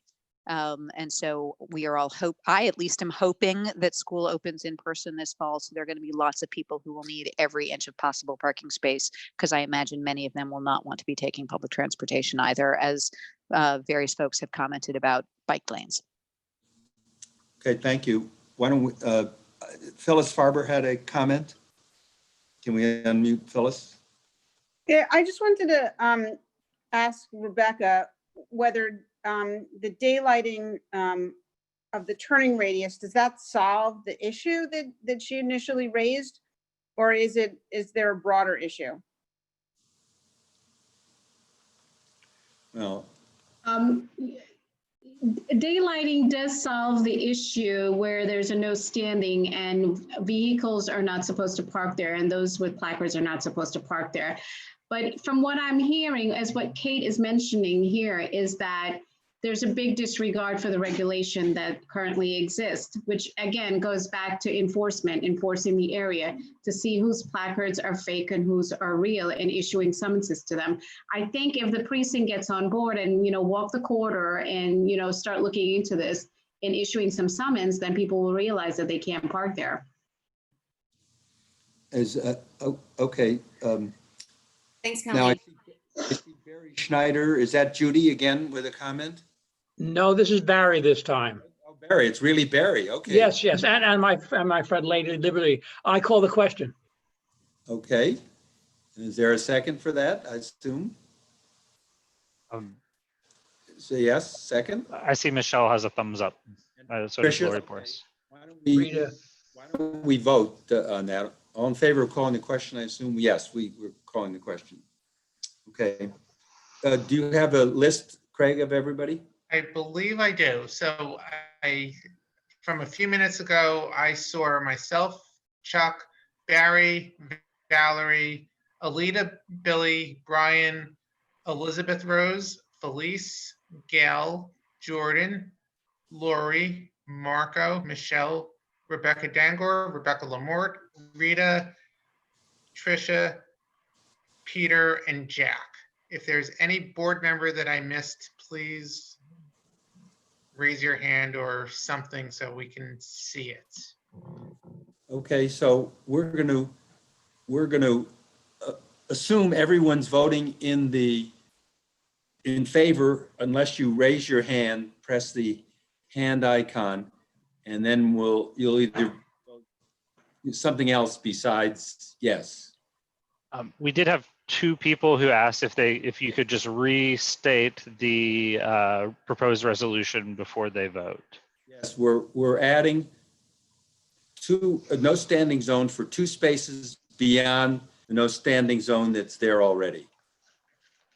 [SPEAKER 22] And so we are all I at least am hoping that school opens in person this fall. So there are going to be lots of people who will need every inch of possible parking space, because I imagine many of them will not want to be taking public transportation either, as various folks have commented about bike lanes.
[SPEAKER 2] Okay, thank you. Why don't we, Phyllis Farber had a comment. Can we unmute Phyllis?
[SPEAKER 13] Yeah, I just wanted to ask Rebecca whether the daylighting of the turning radius, does that solve the issue that she initially raised? Or is there a broader issue?
[SPEAKER 2] Well,
[SPEAKER 5] Daylighting does solve the issue where there's a no standing and vehicles are not supposed to park there, and those with placards are not supposed to park there. But from what I'm hearing, as what Kate is mentioning here, is that there's a big disregard for the regulation that currently exists, which again goes back to enforcing the area to see whose placards are fake and whose are real and issuing summonses to them. I think if the precinct gets on board and, walk the corridor and, start looking into this and issuing some summons, then people will realize that they can't park there.
[SPEAKER 2] Okay.
[SPEAKER 14] Thanks,
[SPEAKER 2] Now I
[SPEAKER 14] Colleen.
[SPEAKER 2] see Barry Schneider. Is that Judy again with a comment?
[SPEAKER 7] No, this is Barry this time.
[SPEAKER 2] Oh, Barry, it's really Barry. Okay.
[SPEAKER 7] Yes, and my friend Lady Liberty. I call the question.
[SPEAKER 2] Okay. Is there a second for that, I assume? So yes, second.
[SPEAKER 1] I see Michelle has a thumbs up. So does
[SPEAKER 2] Tricia,
[SPEAKER 1] Lori Porce.
[SPEAKER 2] Why don't we vote on that? All in favor of calling the question, I assume? Yes, we're calling the question. Okay. Do you have a list, Craig, of everybody?
[SPEAKER 3] I believe I do. So from a few minutes ago, I saw myself, Chuck, Barry, Valerie, Alita, Billy, Brian, Elizabeth Rose, Felice, Gail, Jordan, Lori, Marco, Michelle, Rebecca Dangor, Rebecca Lamort, Rita, Tricia, Peter, and Jack. If there's any board member that I missed, please raise your hand or something so we can see it.
[SPEAKER 2] Okay, so we're going to assume everyone's voting in favor unless you raise your hand, press the hand icon, and then you'll either vote something else besides yes.
[SPEAKER 1] We did have two people who asked if you could just restate the proposed resolution before they vote.
[SPEAKER 2] Yes, we're adding a no standing zone for 2 spaces beyond the no standing zone that's there already.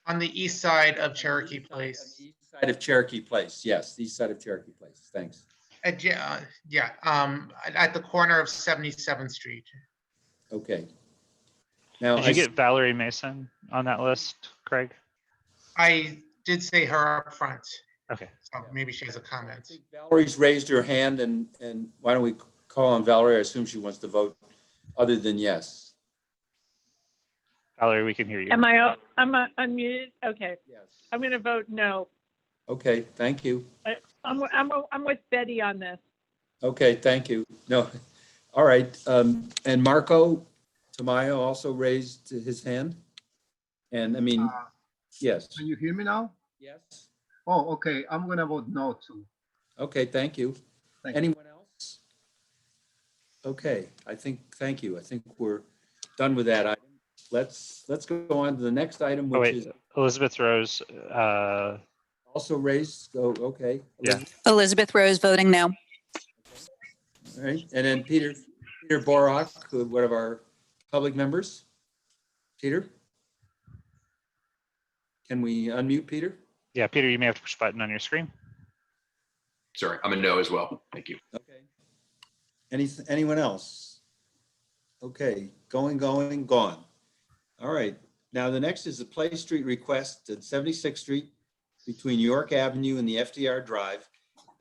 [SPEAKER 3] On the east side of Cherokee Place.
[SPEAKER 2] On the east side of Cherokee Place, yes, the east side of Cherokee Place. Thanks.
[SPEAKER 3] At the corner of 77th Street.
[SPEAKER 2] Okay. Now,
[SPEAKER 1] did you get Valerie Mason on that list, Craig?
[SPEAKER 3] I did say her up front.
[SPEAKER 1] Okay.
[SPEAKER 3] So maybe she has a comment.
[SPEAKER 2] Valerie's raised her hand, and why don't we call on Valerie? I assume she wants to vote other than yes.
[SPEAKER 1] Valerie, we can hear you.
[SPEAKER 10] I'm unmuted? Okay.
[SPEAKER 2] Yes.
[SPEAKER 10] I'm going to vote no.
[SPEAKER 2] Okay, thank you.
[SPEAKER 10] I'm with Betty on this.
[SPEAKER 2] Okay, thank you. No, all right. And Marco Tamayo also raised his hand. And I mean, yes.
[SPEAKER 23] Can you hear me now?
[SPEAKER 2] Yes.
[SPEAKER 23] Oh, okay. I'm going to vote no too.
[SPEAKER 2] Okay, thank you.
[SPEAKER 23] Thank you.
[SPEAKER 2] Anyone else? Okay, thank you. I think we're done with that item. Let's go on to the next item, which is
[SPEAKER 1] Elizabeth Rose.
[SPEAKER 2] Also raised. Oh, okay.
[SPEAKER 1] Yeah.
[SPEAKER 22] Elizabeth Rose voting no.
[SPEAKER 2] All right, and then Peter Borak, one of our public members. Peter? Can we unmute Peter?
[SPEAKER 1] Yeah, Peter, you may have to push a button on your screen.
[SPEAKER 24] Sorry, I'm a no as well. Thank you.
[SPEAKER 2] Okay. Anyone else? Okay, gone. All right, now the next is the Play Street request at 76th Street between York Avenue and the FDR Drive.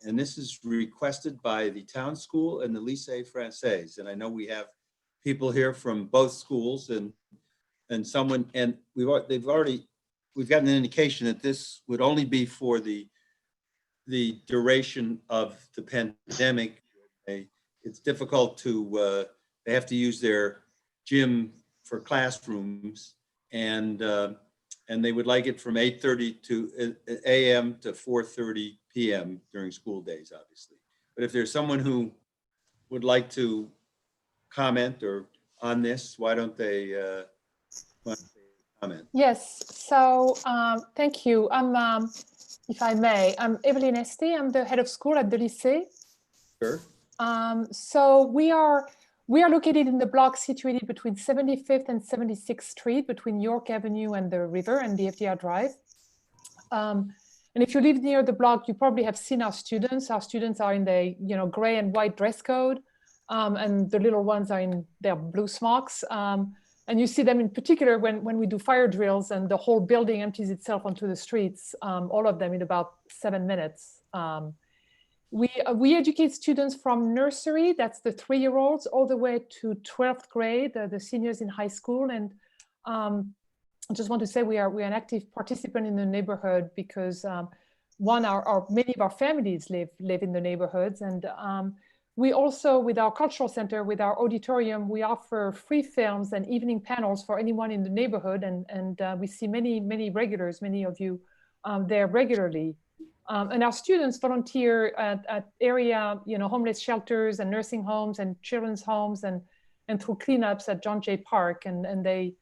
[SPEAKER 2] And this is requested by the town school and the Lycée Français. And I know we have people here from both schools and we've gotten an indication that this would only be for the duration of the pandemic. It's difficult they have to use their gym for classrooms, and they would like it from 8:30 a.m. to 4:30 p.m. during school days, obviously. But if there's someone who would like to comment on this, why don't they comment?
[SPEAKER 25] Yes, so thank you. If I may, I'm Evelyn Este. I'm the head of school at the Lycée.
[SPEAKER 2] Sure.
[SPEAKER 6] So we are located in the block situated between 75th and 76th Street, between York Avenue and the river and the FDR Drive. And if you live near the block, you probably have seen our students. Our students are in the gray and white dress code, and the little ones are in their blue smocks. And you see them in particular when we do fire drills and the whole building empties itself onto the streets, all of them in about 7 minutes. We educate students from nursery, that's the 3-year-olds, all the way to 12th grade, the seniors in high school. And I just want to say we are an active participant in the neighborhood because many of our families live in the neighborhoods. And we also, with our cultural center, with our auditorium, we offer free films and evening panels for anyone in the neighborhood. And we see many regulars, many of you there regularly. And our students volunteer at area, homeless shelters and nursing homes and children's homes and through cleanups at John Jay Park. And the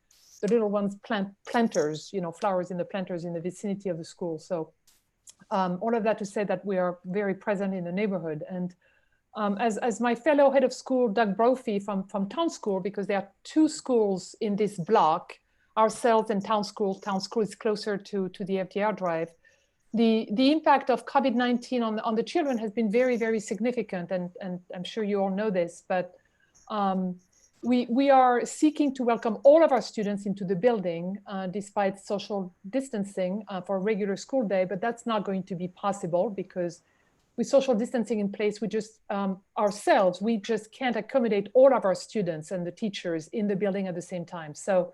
[SPEAKER 6] little ones plant planters, flowers in the planters in the vicinity of the school. So all of that to say that we are very present in the neighborhood. And as my fellow head of school, Doug Brophy from Town School, because there are 2 schools in this block, ourselves and Town School. Town School is closer to the FDR Drive. The impact of COVID-19 on the children has been very, very significant. And I'm sure you all know this, but we are seeking to welcome all of our students into the building despite social distancing for a regular school day, but that's not going to be possible because with social distancing in place, we just can't accommodate all of our students and the teachers in the building at the same time. So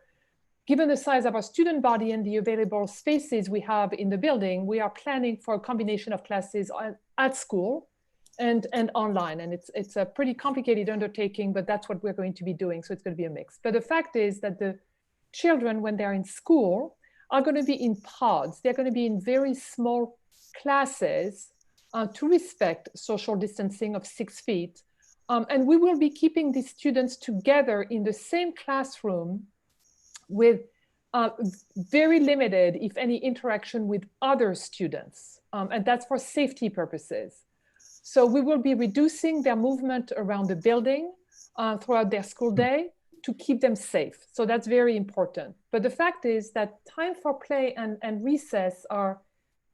[SPEAKER 6] given the size of our student body and the available spaces we have in the building, we are planning for a combination of classes at school and online. And it's a pretty complicated undertaking, but that's what we're going to be doing. So it's going to be a mix. But the fact is that the children, when they're in school, are going to be in pods. They're going to be in very small classes to respect social distancing of 6 feet. And we will be keeping these students together in the same classroom with very limited, if any, interaction with other students. And that's for safety purposes. So we will be reducing their movement around the building throughout their school day to keep them safe. So that's very important. But the fact is that time for play and recess are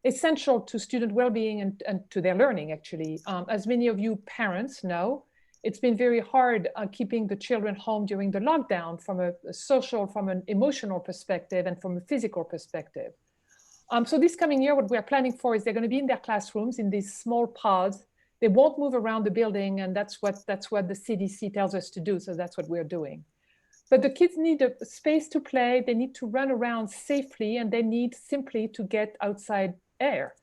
[SPEAKER 6] essential to student well-being and to their learning, actually. As many of you parents know, it's been very hard keeping the children home during the lockdown from a social, from an emotional perspective and from a physical perspective. So this coming year, what we're planning for is they're going to be in their classrooms in these small pods. They won't move around the building, and that's what the CDC tells us to do. So that's what we're doing. But the kids need a space to play. They need to run around safely, and they need simply to get outside air.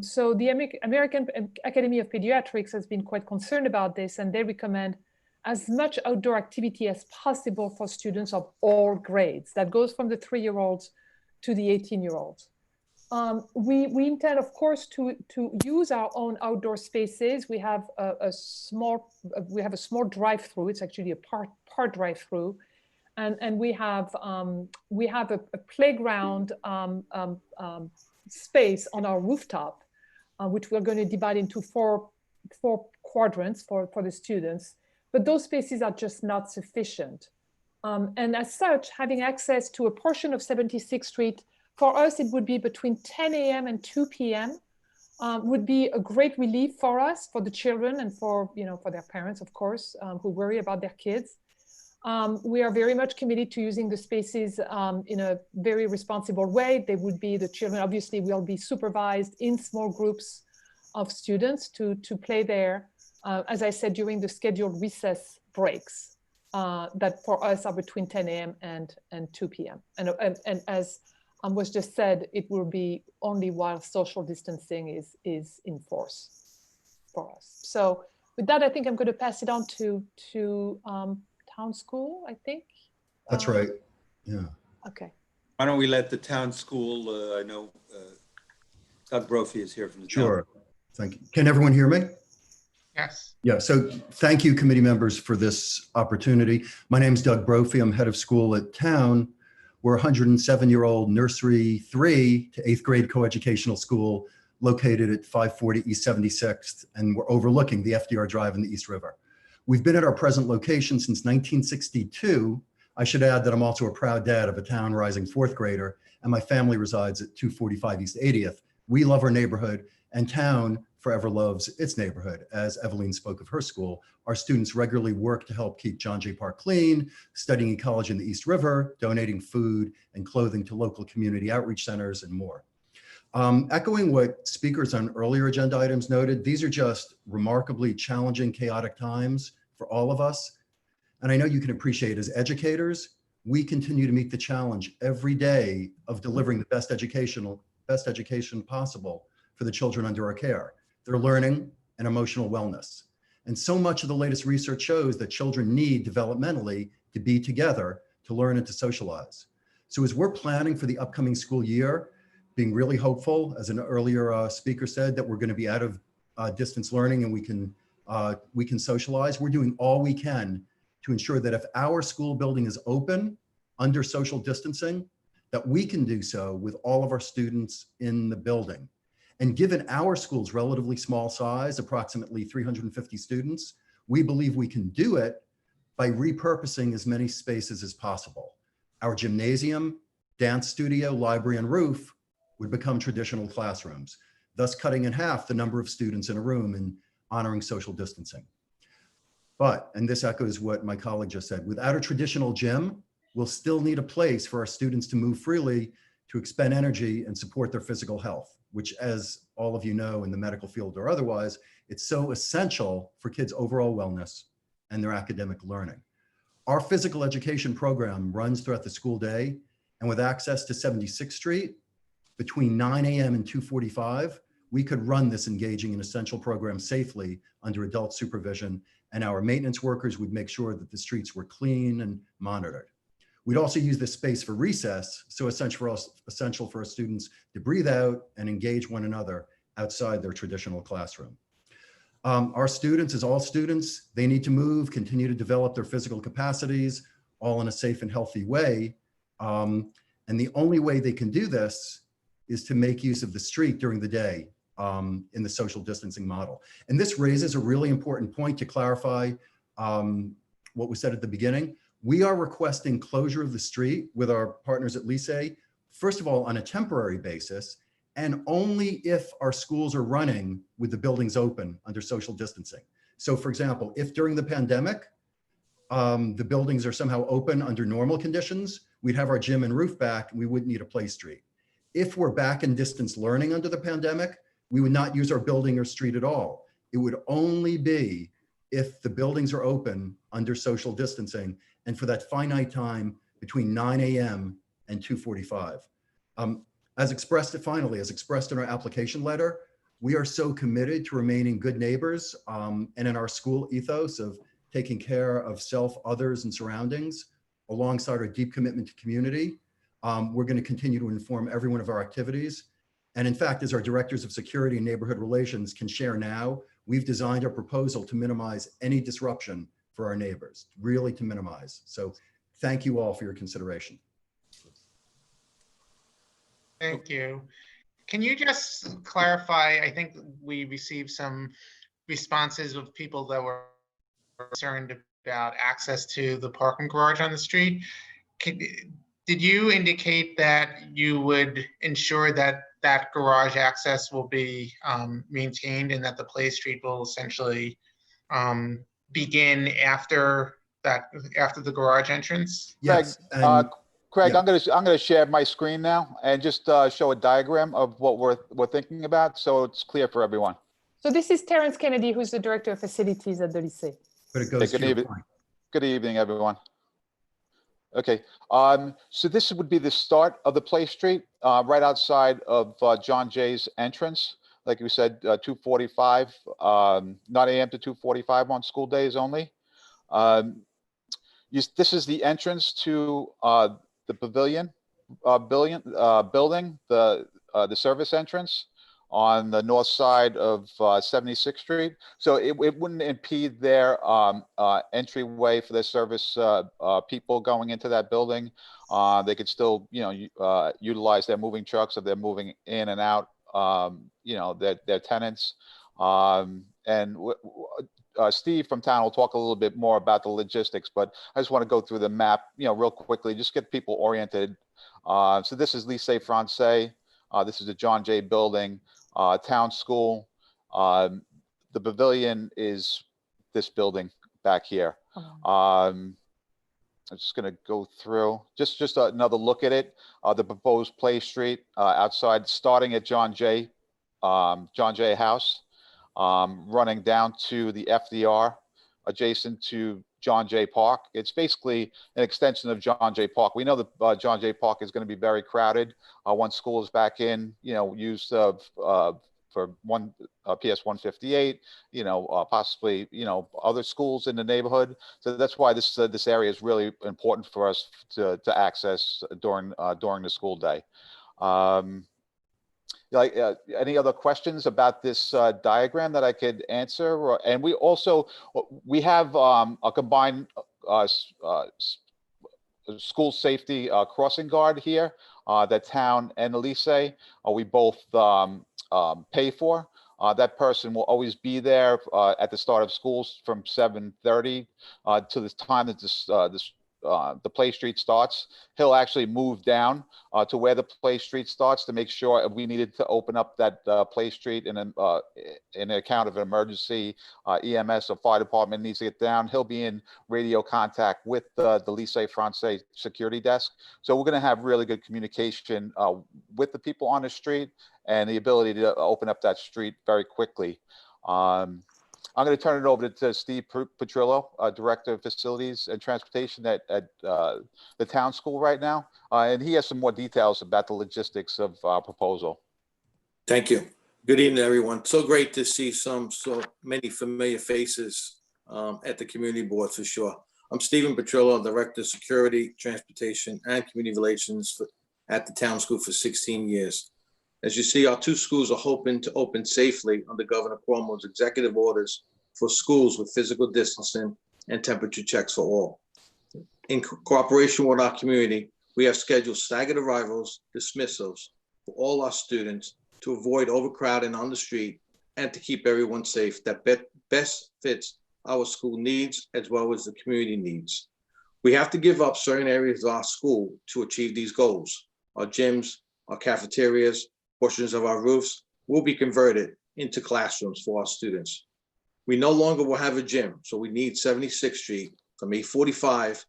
[SPEAKER 6] So the American Academy of Pediatrics has been quite concerned about this, and they recommend as much outdoor activity as possible for students of all grades. That goes from the 3-year-olds to the 18-year-olds. We intend, of course, to use our own outdoor spaces. We have a small drive-through. It's actually a part drive-through, and we have a playground space on our rooftop, which we're going to divide into four quadrants for the students. But those spaces are just not sufficient. And as such, having access to a portion of 76th Street, for us, it would be between 10 a.m. and 2 p.m. Would be a great relief for us, for the children, and for their parents, of course, who worry about their kids. We are very much committed to using the spaces in a very responsible way. The children obviously will be supervised in small groups of students to play there, as I said, during the scheduled recess breaks that for us are between 10 a.m. and 2 p.m. And as was just said, it will be only while social distancing is in force for us. So with that, I think I'm going to pass it on to Town School, I think.
[SPEAKER 8] That's right. Yeah.
[SPEAKER 6] Okay.
[SPEAKER 2] Why don't we let the Town School, I know Doug Brophy is here from the
[SPEAKER 8] Sure.
[SPEAKER 2] Town.
[SPEAKER 8] Thank you. Can everyone hear me?
[SPEAKER 3] Yes.
[SPEAKER 8] Yeah, so thank you, committee members, for this opportunity. My name is Doug Brophy. I'm head of school at Town. We're a 107-year-old nursery 3 to 8th grade coeducational school located at 540 East 76th, and we're overlooking the FDR Drive and the East River. We've been at our present location since 1962. I should add that I'm also a proud dad of a town rising fourth grader, and my family resides at 245 East 80th. We love our neighborhood, and town forever loves its neighborhood. As Evelyn spoke of her school, our students regularly work to help keep John Jay Park clean, studying ecology in the East River, donating food and clothing to local community outreach centers, and more. Echoing what speakers on earlier agenda items noted, these are just remarkably challenging, chaotic times for all of us. And I know you can appreciate, as educators, we continue to meet the challenge every day of delivering the best education possible for the children under our care, their learning and emotional wellness. And so much of the latest research shows that children need developmentally to be together, to learn and to socialize. So as we're planning for the upcoming school year, being really hopeful, as an earlier speaker said, that we're going to be out of distance learning and we can socialize. We're doing all we can to ensure that if our school building is open under social distancing, that we can do so with all of our students in the building. And given our school's relatively small size, approximately 350 students, we believe we can do it by repurposing as many spaces as possible. Our gymnasium, dance studio, library, and roof would become traditional classrooms, thus cutting in half the number of students in a room and honoring social distancing. But, and this echoes what my colleague just said, without a traditional gym, we'll still need a place for our students to move freely, to expend energy and support their physical health, which, as all of you know in the medical field or otherwise, it's so essential for kids' overall wellness and their academic learning. Our physical education program runs throughout the school day, and with access to 76th Street, between 9 a.m. and 2:45, we could run this engaging and essential program safely under adult supervision, and our maintenance workers would make sure that the streets were clean and monitored. We'd also use this space for recess, so essential for our students to breathe out and engage one another outside their traditional classroom. Our students, as all students, they need to move, continue to develop their physical capacities, all in a safe and healthy way. And the only way they can do this is to make use of the street during the day in the social distancing model. And this raises a really important point to clarify what was said at the beginning. We are requesting closure of the street with our partners at Lycée, first of all, on a temporary basis, and only if our schools are running with the buildings open under social distancing. So for example, if during the pandemic, the buildings are somehow open under normal conditions, we'd have our gym and roof back and we wouldn't need a play street. If we're back in distance learning under the pandemic, we would not use our building or street at all. It would only be if the buildings are open under social distancing and for that finite time between 9 a.m. and 2:45. As expressed in our application letter, we are so committed to remaining good neighbors and in our school ethos of taking care of self, others, and surroundings, alongside our deep commitment to community. We're going to continue to inform everyone of our activities. And in fact, as our directors of security and neighborhood relations can share now, we've designed our proposal to minimize any disruption for our neighbors, really to minimize. So thank you all for your consideration.
[SPEAKER 3] Thank you. Can you just clarify, I think we received some responses of people that were concerned about access to the parking garage on the street. Did you indicate that you would ensure that that garage access will be maintained and that the play street will essentially begin after the garage entrance?
[SPEAKER 8] Yes.
[SPEAKER 11] Craig, yeah. I'm gonna share my screen now and just show a diagram of what we're thinking about, so it's clear for everyone.
[SPEAKER 6] So this is Terrence Kennedy, who's the director of facilities at the Lycée.
[SPEAKER 8] But it goes to your point.
[SPEAKER 11] Good evening, everyone. Okay, so this would be the start of the play street, right outside of John Jay's entrance. Like we said, 2:45, 9 a.m. to 2:45 on school days only. This is the entrance to the pavilion building, the service entrance on the north side of 76th Street. So it wouldn't impede their entryway for their service people going into that building. They could still, utilize their moving trucks if they're moving in and out their tenants. Steve from town will talk a little bit more about the logistics, but I just want to go through the map, real quickly, just get people oriented. So this is Lycée Français. This is the John Jay building, town school. The pavilion is this building back here. I'm just going to go through just another look at it. The proposed play street outside, starting at John Jay House, running down to the FDR, adjacent to John Jay Park. It's basically an extension of John Jay Park. We know that John Jay Park is going to be very crowded once school is back in, used for PS 158, possibly, other schools in the neighborhood. So that's why this area is really important for us to access during the school day. Any other questions about this diagram that I could answer? And we have a combined school safety crossing guard here that town and the lycée we both pay for. That person will always be there at the start of schools from 7:30 to the time that the play street starts. He'll actually move down to where the play street starts to make sure if we needed to open up that play street in an account of an emergency, EMS or fire department needs to get down, he'll be in radio contact with the Lycée Français security desk. So we're going to have really good communication with the people on the street and the ability to open up that street very quickly. I'm going to turn it over to Steve Petrillo, Director of Facilities and Transportation at the town school right now. And he has some more details about the logistics of our proposal.
[SPEAKER 12] Thank you. Good evening, everyone. So great to see so many familiar faces at the community board for sure. I'm Stephen Petrillo, Director of Security, Transportation, and Community Relations at the town school for 16 years. As you see, our two schools are hoping to open safely under Governor Cuomo's executive orders for schools with physical distancing and temperature checks for all. In cooperation with our community, we have scheduled staggered arrivals, dismissals for all our students to avoid overcrowding on the street and to keep everyone safe that best fits our school needs as well as the community needs. We have to give up certain areas of our school to achieve these goals. Our gyms, our cafeterias, portions of our roofs will be converted into classrooms for our students. We no longer will have a gym, so we need 76th Street from 8:45,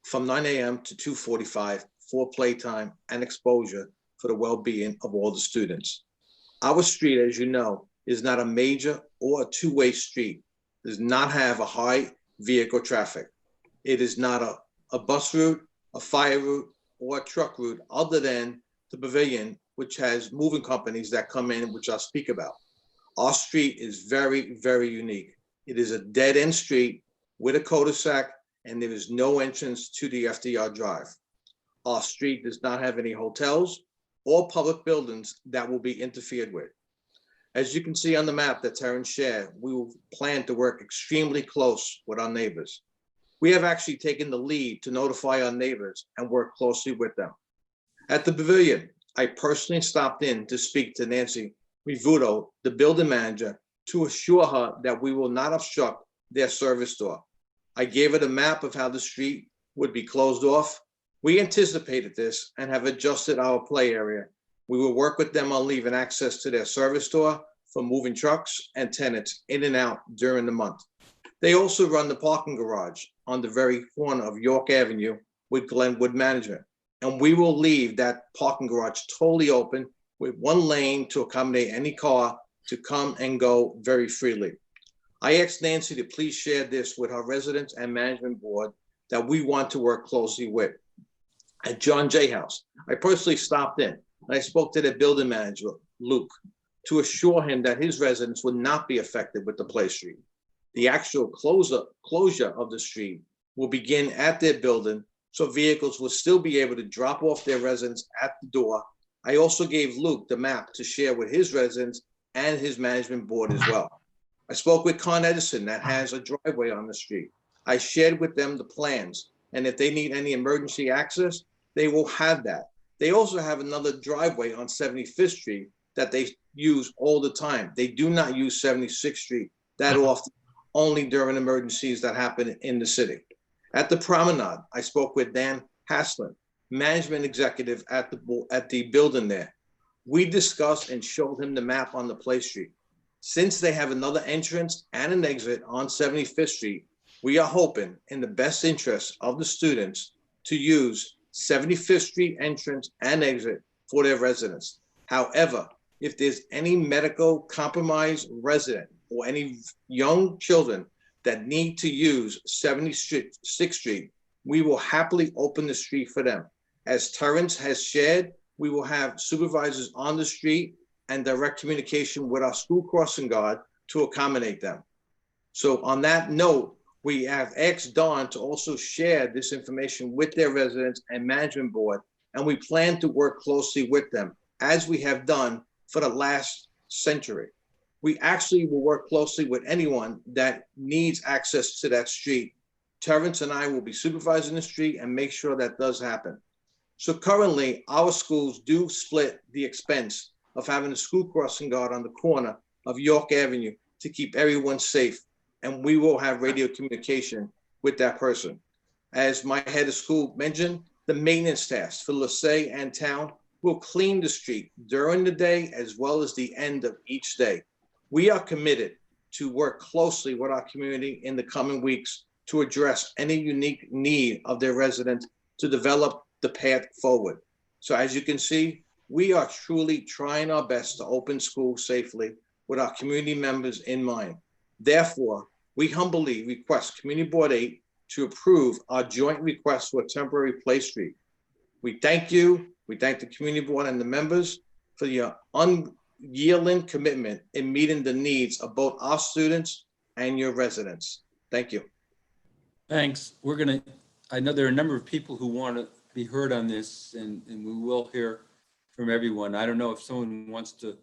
[SPEAKER 12] from 9 a.m. to 2:45 for playtime and exposure for the well-being of all the students. Our street, as you know, is not a major or a two-way street. It does not have a high vehicle traffic. It is not a bus route, a fire route, or a truck route other than the pavilion, which has moving companies that come in, which I'll speak about. Our street is very, very unique. It is a dead-end street with a cul-de-sac, and there is no entrance to the FDR Drive. Our street does not have any hotels or public buildings that will be interfered with. As you can see on the map that Terrence shared, we will plan to work extremely close with our neighbors. We have actually taken the lead to notify our neighbors and work closely with them. At the pavilion, I personally stopped in to speak to Nancy Rivuto, the building manager, to assure her that we will not obstruct their service door. I gave her the map of how the street would be closed off. We anticipated this and have adjusted our play area. We will work with them on leaving access to their service door for moving trucks and tenants in and out during the month. They also run the parking garage on the very corner of York Avenue with Glenwood Management. And we will leave that parking garage totally open with one lane to accommodate any car to come and go very freely. I asked Nancy to please share this with her residents and management board that we want to work closely with. At John Jay House, I personally stopped in and I spoke to the building manager, Luke, to assure him that his residents would not be affected with the play street. The actual closure of the street will begin at their building, so vehicles will still be able to drop off their residents at the door. I also gave Luke the map to share with his residents and his management board as well. I spoke with Con Edison that has a driveway on the street. I shared with them the plans, and if they need any emergency access, they will have that. They also have another driveway on 75th Street that they use all the time. They do not use 76th Street that often, only during emergencies that happen in the city. At the Promenade, I spoke with Dan Haslin, management executive at the building there. We discussed and showed him the map on the Play Street. Since they have another entrance and an exit on 75th Street, we are hoping, in the best interest of the students, to use 75th Street entrance and exit for their residents. However, if there's any medical compromised resident or any young children that need to use 76th Street, we will happily open the street for them. As Terrence has shared, we will have supervisors on the street and direct communication with our school crossing guard to accommodate them. So on that note, we have asked Dawn to also share this information with their residents and management board, and we plan to work closely with them, as we have done for the last century. We actually will work closely with anyone that needs access to that street. Terrence and I will be supervising the street and make sure that does happen. So currently, our schools do split the expense of having a school crossing guard on the corner of York Avenue to keep everyone safe. And we will have radio communication with that person. As my head of school mentioned, the maintenance tasks for LaSalle and town will clean the street during the day as well as the end of each day. We are committed to work closely with our community in the coming weeks to address any unique need of their residents to develop the path forward. So as you can see, we are truly trying our best to open schools safely with our community members in mind. Therefore, we humbly request Community Board 8 to approve our joint request for a temporary Play Street. We thank you. We thank the Community Board and the members for your unyielding commitment in meeting the needs of both our students and your residents. Thank you.
[SPEAKER 15] Thanks. I know there are a number of people who want to be heard on this, and we will hear from everyone. I don't know if someone wants to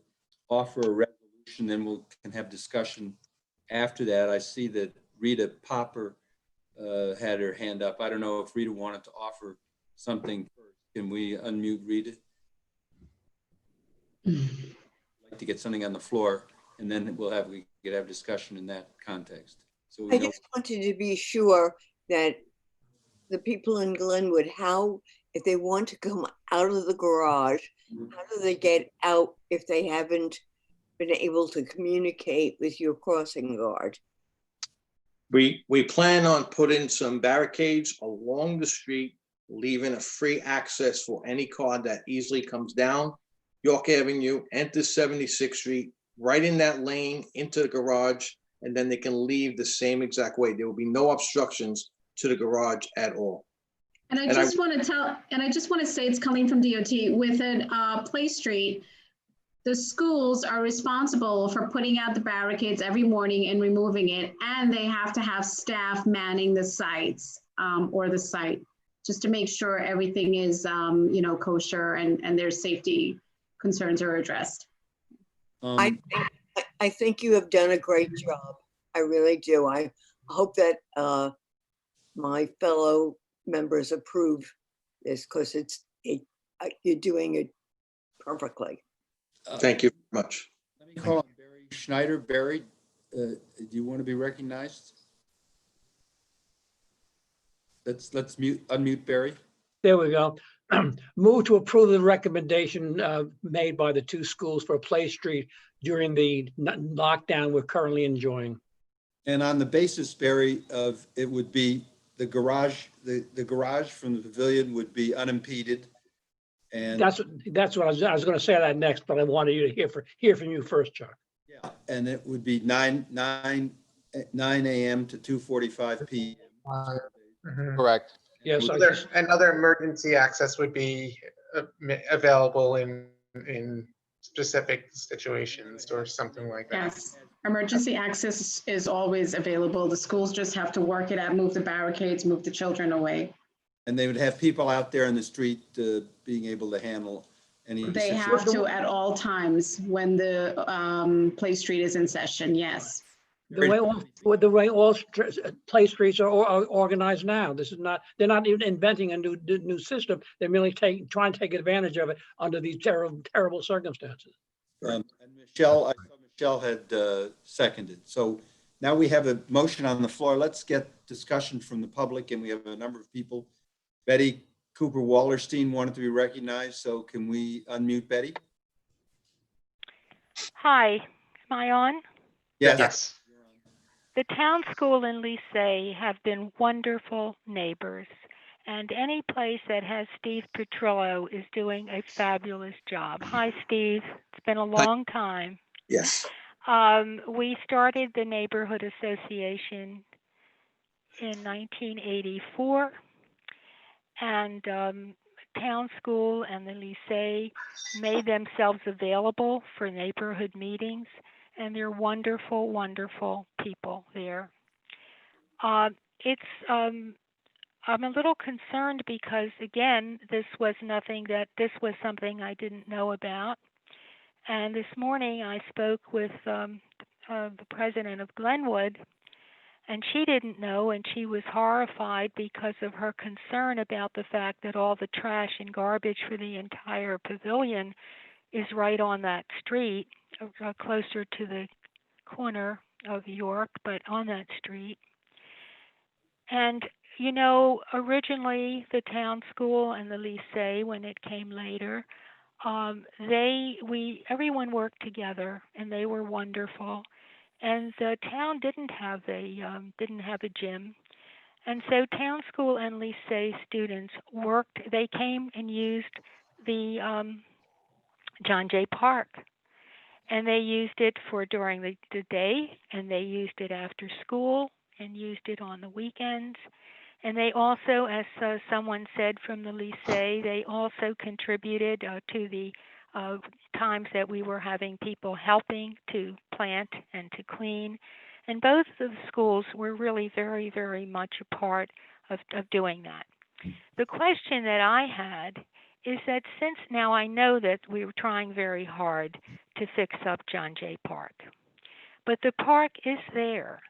[SPEAKER 15] offer a resolution, then we can have discussion after that. I see that Rita Popper had her hand up. I don't know if Rita wanted to offer something first. Can we unmute Rita? I'd like to get something on the floor, and then we could have discussion in that context. So
[SPEAKER 9] I just wanted to be sure that the people in Glenwood, if they want to come out of the garage, how do they get out if they haven't been able to communicate with your crossing guard?
[SPEAKER 12] We plan on putting some barricades along the street, leaving a free access for any car that easily comes down York Avenue, enters 76th Street, right in that lane into the garage, and then they can leave the same exact way. There will be no obstructions to the garage at all.
[SPEAKER 5] And I just want to say, it's Colleen from DOT. With a Play Street, the schools are responsible for putting out the barricades every morning and removing it, and they have to have staff manning the sites or the site just to make sure everything is, kosher and their safety concerns are addressed.
[SPEAKER 9] I think you have done a great job. I really do. I hope that my fellow members approve this, because you're doing it perfectly.
[SPEAKER 12] Thank you very much.
[SPEAKER 15] Let me call on Barry Schneider. Barry, do you want to be recognized? Let's unmute Barry.
[SPEAKER 7] There we go. Move to approve the recommendation made by the two schools for Play Street during the lockdown we're currently enjoying.
[SPEAKER 15] And on the basis, Barry, of it would be the garage, the garage from the pavilion would be unimpeded. And
[SPEAKER 7] that's what I was going to say that next, but I wanted you to hear from you first, Chuck.
[SPEAKER 15] Yeah, and it would be 9 a.m. to 2:45 p.m.
[SPEAKER 11] Correct.
[SPEAKER 7] Yes.
[SPEAKER 3] Another emergency access would be available in specific situations or something like that.
[SPEAKER 5] Yes, emergency access is always available. The schools just have to work it out, move the barricades, move the children away.
[SPEAKER 15] And they would have people out there in the street being able to handle any.
[SPEAKER 5] They have to at all times when the Play Street is in session, yes.
[SPEAKER 7] The way all Play Streets are organized now. This is not, they're not even inventing a new system. They're merely trying to take advantage of it under these terrible circumstances.
[SPEAKER 2] And Michelle, I saw Michelle had seconded. So now we have a motion on the floor. Let's get discussion from the public, and we have a number of people. Betty Cooper Wallerstein wanted to be recognized, so can we unmute Betty?
[SPEAKER 16] Hi, am I on?
[SPEAKER 2] Yes.
[SPEAKER 16] The town school and lycée have been wonderful neighbors, and any place that has Steve Petrillo is doing a fabulous job. Hi, Steve. It's been a long time.
[SPEAKER 12] Yes.
[SPEAKER 16] We started the neighborhood association in 1984, and town school and the lycée made themselves available for neighborhood meetings, and they're wonderful, wonderful people there. I'm a little concerned because, again, this was something I didn't know about. And this morning I spoke with the president of Glenwood, and she didn't know, and she was horrified because of her concern about the fact that all the trash and garbage for the entire pavilion is right on that street, closer to the corner of York, but on that street. And, you know, originally the town school and the lycée, when it came later, everyone worked together, and they were wonderful. And the town didn't have a gym, and so town school and lycée students worked. They came and used the John Jay Park, and they used it for during the day, and they used it after school, and used it on the weekends. And they also, as someone said from the lycée, they also contributed to the times that we were having people helping to plant and to clean. And both of the schools were really very, very much a part of doing that. The question that I had is that since now I know that we were trying very hard to fix up John Jay Park, but the park is there.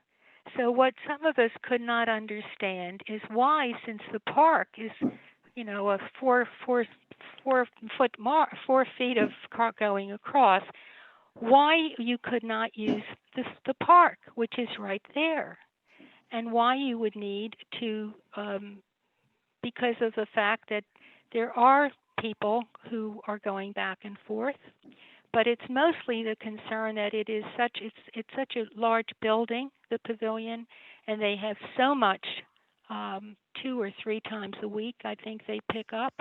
[SPEAKER 16] So what some of us could not understand is why, since the park is, you know, a 4 feet of car going across, why you could not use the park, which is right there, and why you would need to, because of the fact that there are people who are going back and forth. But it's mostly the concern that it's such a large building, the pavilion, and they have so much 2 or 3 times a week, I think they pick up.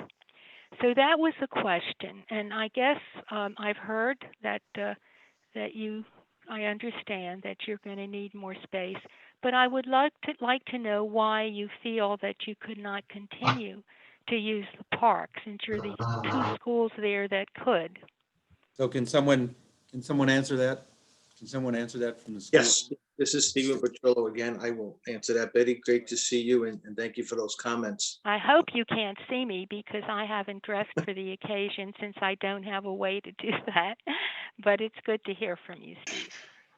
[SPEAKER 16] So that was the question, and I guess I've heard that I understand that you're going to need more space, but I would like to know why you feel that you could not continue to use the park, since you're the 2 schools there that could.
[SPEAKER 2] So can someone answer that? Can someone answer that from the school?
[SPEAKER 12] Yes, this is Stephen Petrillo again. I will answer that. Betty, great to see you, and thank you for those comments.
[SPEAKER 16] I hope you can't see me because I haven't dressed for the occasion, since I don't have a way to do that. But it's good to hear from you, Steve.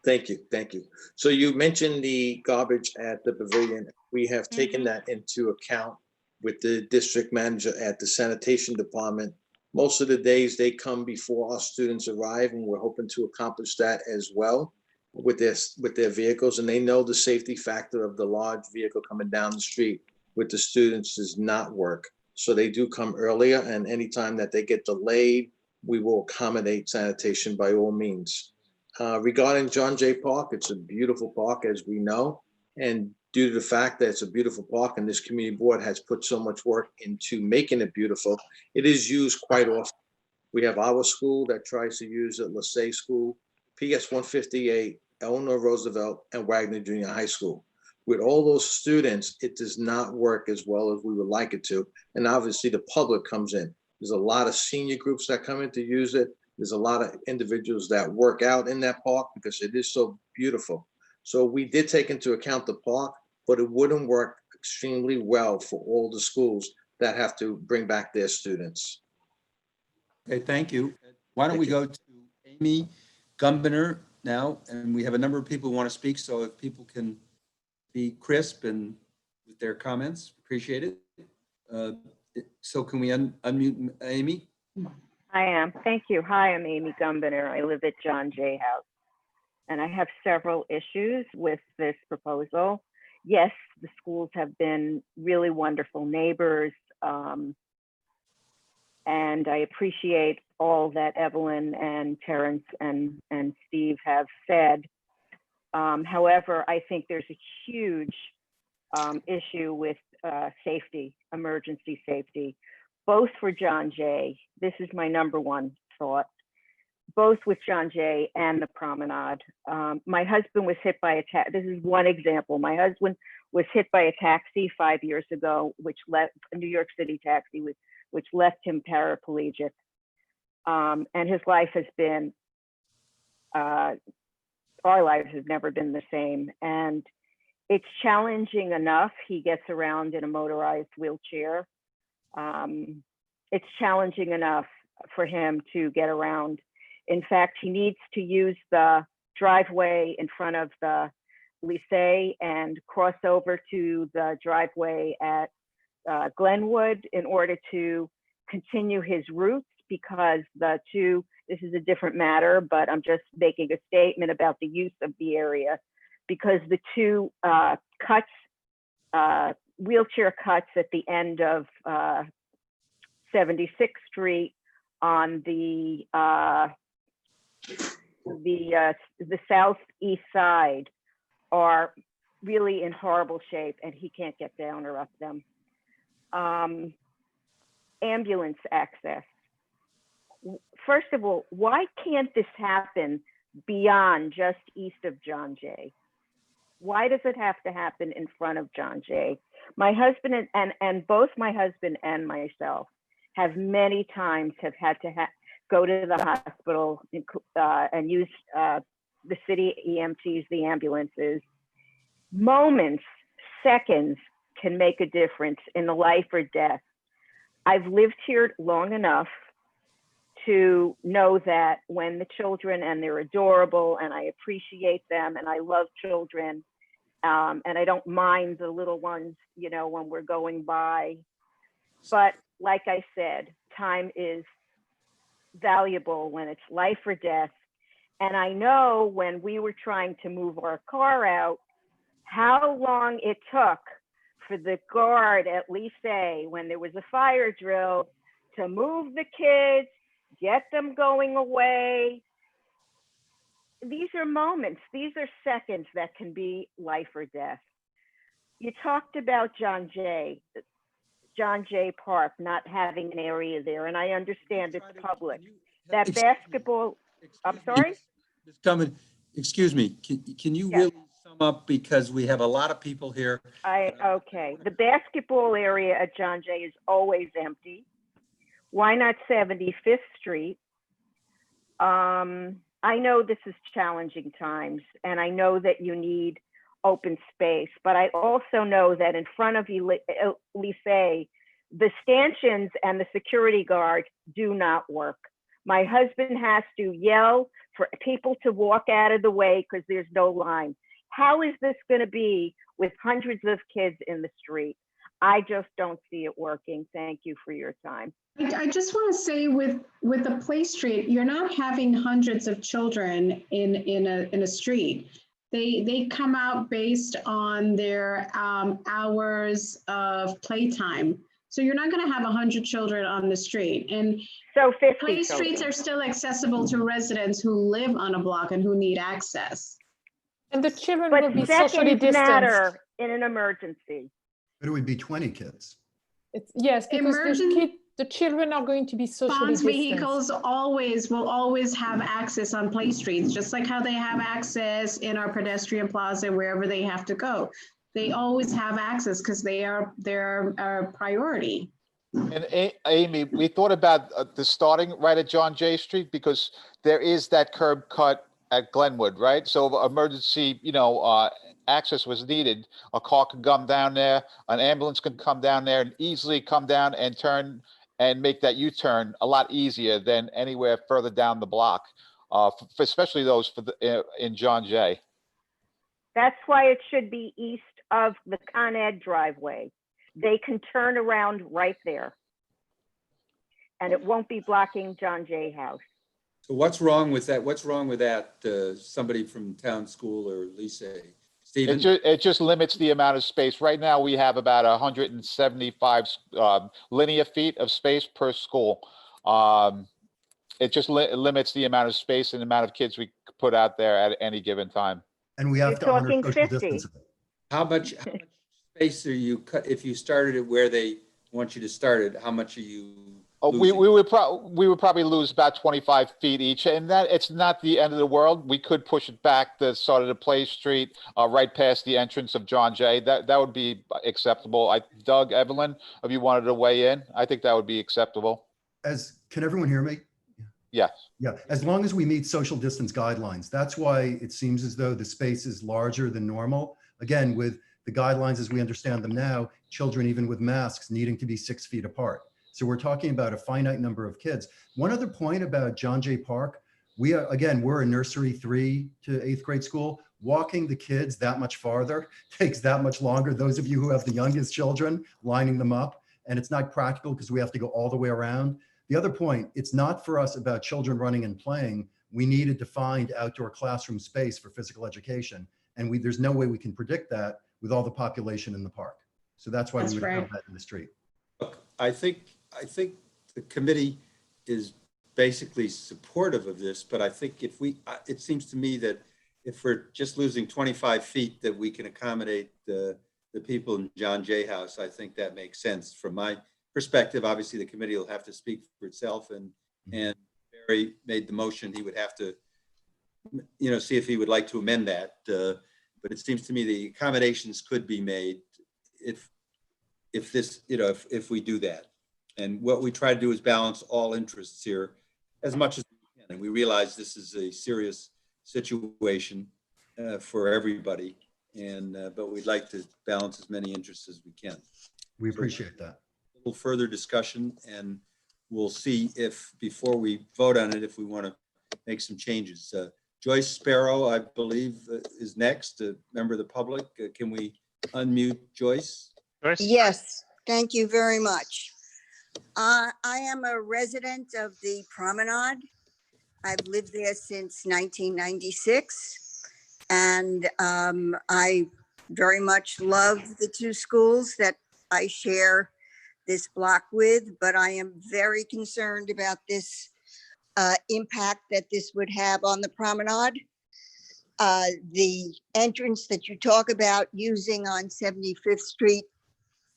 [SPEAKER 12] Thank you, thank you. So you mentioned the garbage at the pavilion. We have taken that into account with the district manager at the sanitation department. Most of the days they come before our students arrive, and we're hoping to accomplish that as well with their vehicles. And they know the safety factor of the large vehicle coming down the street with the students does not work. So they do come earlier, and anytime that they get delayed, we will accommodate sanitation by all means. Regarding John Jay Park, it's a beautiful park, as we know, and due to the fact that it's a beautiful park and this community board has put so much work into making it beautiful, it is used quite often. We have our school that tries to use it, LaSalle School, PS 158, Eleanor Roosevelt, and Wagner Junior High School. With all those students, it does not work as well as we would like it to. And obviously the public comes in. There's a lot of senior groups that come in to use it. There's a lot of individuals that work out in that park because it is so beautiful. So we did take into account the park, but it wouldn't work extremely well for all the schools that have to bring back their students.
[SPEAKER 2] Okay, thank you. Why don't we go to Amy Gumbiner now? And we have a number of people who want to speak, so if people can be crisp and with their comments, appreciate it. So can we unmute Amy?
[SPEAKER 4] I am. Thank you. Hi, I'm Amy Gumbiner. I live at John Jay House. And I have several issues with this proposal. Yes, the schools have been really wonderful neighbors. And I appreciate all that Evelyn and Terrence and Steve have said. However, I think there's a huge issue with safety, emergency safety, both for John Jay. This is my number one thought, both with John Jay and the promenade. My husband was hit by a this is one example. My husband was hit by a taxi 5 years ago, which left a New York City taxi, which left him paraplegic. And his life has been, our lives have never been the same. And it's challenging enough. He gets around in a motorized wheelchair. It's challenging enough for him to get around. In fact, he needs to use the driveway in front of the lycée and cross over to the driveway at Glenwood in order to continue his routes, because the two, this is a different matter, but I'm just making a statement about the use of the area, because the two cuts, wheelchair cuts at the end of 76th Street on the southeast side are really in horrible shape, and he can't get down or up them. Ambulance access. First of all, why can't this happen beyond just east of John Jay? Why does it have to happen in front of John Jay? My husband and both my husband and myself have many times have had to go to the hospital and use the city EMTs, the ambulances. Moments, seconds can make a difference in the life or death. I've lived here long enough to know that when the children, and they're adorable and I appreciate them and I love children, and I don't mind the little ones, you know, when we're going by. But like I said, time is valuable when it's life or death. And I know when we were trying to move our car out, how long it took for the guard at lycée, when there was a fire drill, to move the kids, get them going away. These are moments, these are seconds that can be life or death. You talked about John Jay Park not having an area there, and I understand it's public. That basketball, I'm sorry?
[SPEAKER 15] Ms. Cummins, excuse me, can you really sum up, because we have a lot of people here.
[SPEAKER 4] Okay, the basketball area at John Jay is always empty. Why not 75th Street? I know this is challenging times, and I know that you need open space, but I also know that in front of lycée, the stanchions and the security guard do not work. My husband has to yell for people to walk out of the way because there's no line. How is this going to be with hundreds of kids in the street? I just don't see it working. Thank you for your time.
[SPEAKER 5] I just want to say with the Play Street, you're not having hundreds of children in a street. They come out based on their hours of playtime. So you're not going to have 100 children on the street. And
[SPEAKER 4] so
[SPEAKER 5] Play streets are still accessible to residents who live on a block and who need access.
[SPEAKER 6] And the children will be socially
[SPEAKER 4] seconds
[SPEAKER 6] distanced.
[SPEAKER 4] matter in an emergency.
[SPEAKER 8] It would be 20 kids.
[SPEAKER 6] Yes, because the children are going to be socially
[SPEAKER 5] Response
[SPEAKER 6] distanced.
[SPEAKER 5] vehicles will always have access on Play streets, just like how they have access in our pedestrian plaza, wherever they have to go. They always have access because they're a priority.
[SPEAKER 11] And Amy, we thought about the starting right at John Jay Street, because there is that curb cut at Glenwood, right? So if emergency, access was needed, a car could come down there, an ambulance could come down there and easily come down and turn and make that U-turn a lot easier than anywhere further down the block, especially those in John Jay.
[SPEAKER 4] That's why it should be east of the Con Ed driveway. They can turn around right there. and it won't be blocking John Jay House.
[SPEAKER 15] So what's wrong with that? What's wrong with that? Somebody from town school or Lisa? Stephen?
[SPEAKER 11] It just limits the amount of space. Right now, we have about 175 linear feet of space per school. It just limits the amount of space and the amount of kids we could put out there at any given time.
[SPEAKER 8] And we have to honor
[SPEAKER 4] talking
[SPEAKER 8] social
[SPEAKER 4] 50.
[SPEAKER 8] distancing.
[SPEAKER 15] How much space are you cut? If you started it where they want you to start it, how much are you
[SPEAKER 11] We
[SPEAKER 15] losing?
[SPEAKER 11] would probably lose about 25 feet each, and that it's not the end of the world. We could push it back the sort of the Play Street, right past the entrance of John Jay. That would be acceptable. Doug, Evelyn, if you wanted to weigh in, I think that would be acceptable.
[SPEAKER 8] Can everyone hear me?
[SPEAKER 11] Yes.
[SPEAKER 8] Yeah, as long as we meet social distance guidelines. That's why it seems as though the space is larger than normal. Again, with the guidelines as we understand them now, children, even with masks, needing to be 6 feet apart. So we're talking about a finite number of kids. One other point about John Jay Park, we're a nursery 3 to 8th grade school. Walking the kids that much farther takes that much longer. Those of you who have the youngest children, lining them up, and it's not practical because we have to go all the way around. The other point, it's not for us about children running and playing. We need a defined outdoor classroom space for physical education. And there's no way we can predict that with all the population in the park. So that's why we would have that in the street.
[SPEAKER 15] Look, I think the committee is basically supportive of this, but I think it seems to me that if we're just losing 25 feet, that we can accommodate the people in John Jay House. I think that makes sense from my perspective. Obviously, the committee will have to speak for itself, and Barry made the motion. He would have to, see if he would like to amend that. But it seems to me the accommodations could be made if we do that. And what we try to do is balance all interests here as much as we can. And we realize this is a serious situation for everybody, but we'd like to balance as many interests as we can.
[SPEAKER 8] We appreciate that.
[SPEAKER 15] A little further discussion, and we'll see if, before we vote on it, if we want to make some changes. Joyce Sparrow, I believe, is next, a member of the public. Can we unmute Joyce?
[SPEAKER 17] Yes, thank you very much. I am a resident of the Promenade. I've lived there since 1996. And I very much love the two schools that I share this block with, but I am very concerned about this impact that this would have on the Promenade. The entrance that you talk about using on 75th Street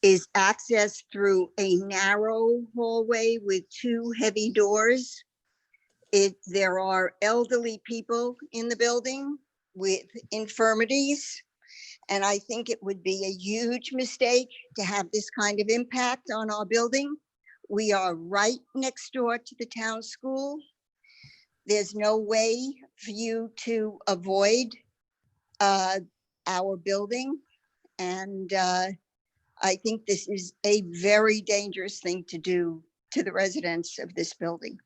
[SPEAKER 17] is accessed through a narrow hallway with 2 heavy doors. There are elderly people in the building with infirmities, and I think it would be a huge mistake to have this kind of impact on our building. We are right next door to the town school. There's no way for you to avoid our building, and I think this is a very dangerous thing to do to the residents of this building.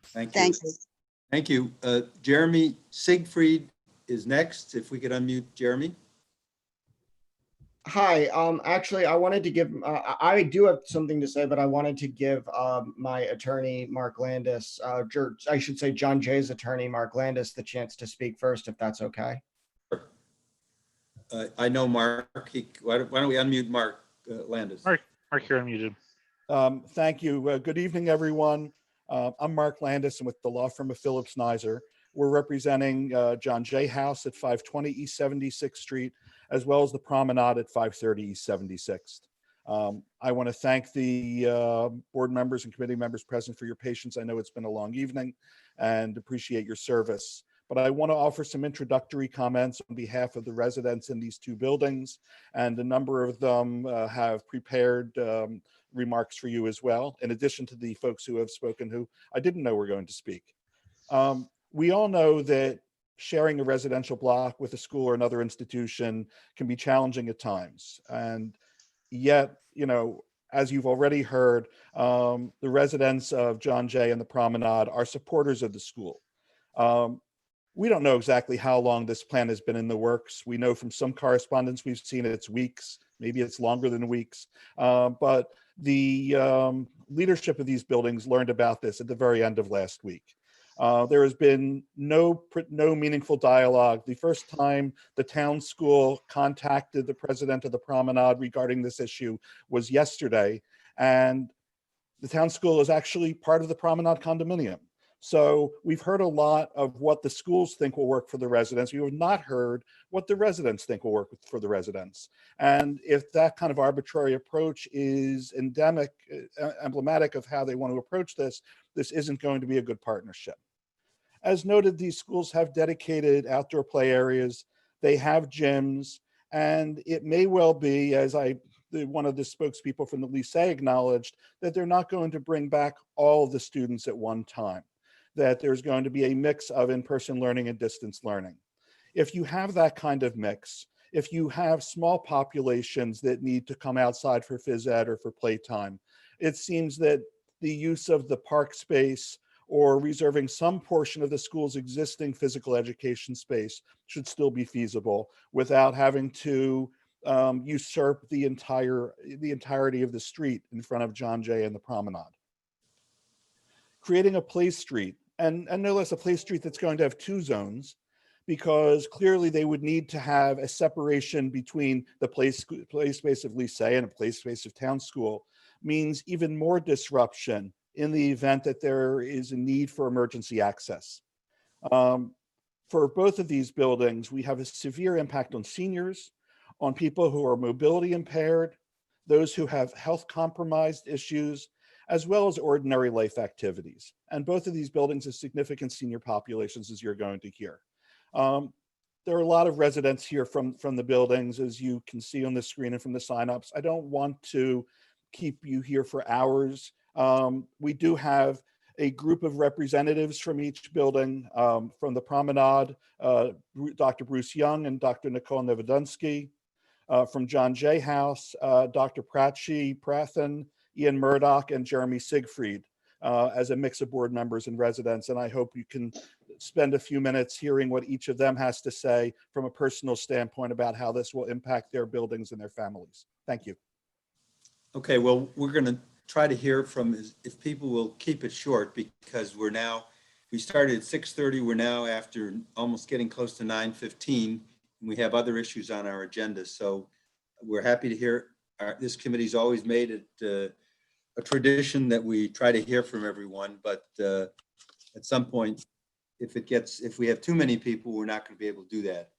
[SPEAKER 15] Thank you. Thank you. Jeremy Siegfried is next. If we could unmute Jeremy.
[SPEAKER 18] Hi, actually, I wanted to give, I do have something to say, but I wanted to give my attorney, Mark Landis, I should say John Jay's attorney, Mark Landis, the chance to speak first, if that's okay.
[SPEAKER 15] I know Mark. Why don't we unmute Mark Landis?
[SPEAKER 1] Mark, you're unmuted.
[SPEAKER 19] Thank you. Good evening, everyone. I'm Mark Landis, and with the law firm of Phillips Nizer. We're representing John Jay House at 520 East 76th Street, as well as the Promenade at 530 East 76th. I want to thank the board members and committee members present for your patience. I know it's been a long evening and appreciate your service. But I want to offer some introductory comments on behalf of the residents in these two buildings, and a number of them have prepared remarks for you as well, in addition to the folks who have spoken who I didn't know were going to speak. We all know that sharing a residential block with a school or another institution can be challenging at times. And yet, as you've already heard, the residents of John Jay and the Promenade are supporters of the school. We don't know exactly how long this plan has been in the works. We know from some correspondence we've seen it's weeks, maybe it's longer than weeks. But The leadership of these buildings learned about this at the very end of last week. There has been no meaningful dialogue. The first time the town school contacted the president of the Promenade regarding this issue was yesterday, and the town school is actually part of the Promenade condominium. So we've heard a lot of what the schools think will work for the residents. We have not heard what the residents think will work for the residents. And if that kind of arbitrary approach is emblematic of how they want to approach this, this isn't going to be a good partnership. As noted, these schools have dedicated outdoor play areas. They have gyms, and it may well be, as one of the spokespeople from the lycée acknowledged, that they're not going to bring back all of the students at one time, that there's going to be a mix of in-person learning and distance learning. If you have that kind of mix, if you have small populations that need to come outside for phys ed or for playtime, it seems that the use of the park space or reserving some portion of the school's existing physical education space should still be feasible without having to usurp the entirety of the street in front of John Jay and the Promenade. Creating a play street, and no less a play street that's going to have two zones, because clearly they would need to have a separation between the play space of lycée and a play space of town school, means even more disruption in the event that there is a need for emergency access. For both of these buildings, we have a severe impact on seniors, on people who are mobility impaired, those who have health compromised issues, as well as ordinary life activities. And both of these buildings have significant senior populations, as you're going to hear. There are a lot of residents here from the buildings, as you can see on the screen and from the signups. I don't want to keep you here for hours. We do have a group of representatives from each building, from the Promenade, Dr. Bruce Young and Dr. Nicole Nevedunsky, from John Jay House, Dr. Prathan, Ian Murdoch, and Jeremy Siegfried, as a mix of board members and residents. And I hope you can spend a few minutes hearing what each of them has to say from a personal standpoint about how this will impact their buildings and their families. Thank you.
[SPEAKER 15] Okay, well, we're going to try to hear from, if people will keep it short, because we started at 6:30, we're now after almost getting close to 9:15, and we have other issues on our agenda. So we're happy to hear. This committee's always made it a tradition that we try to hear from everyone, but at some point, if we have too many people, we're not going to be able to do that.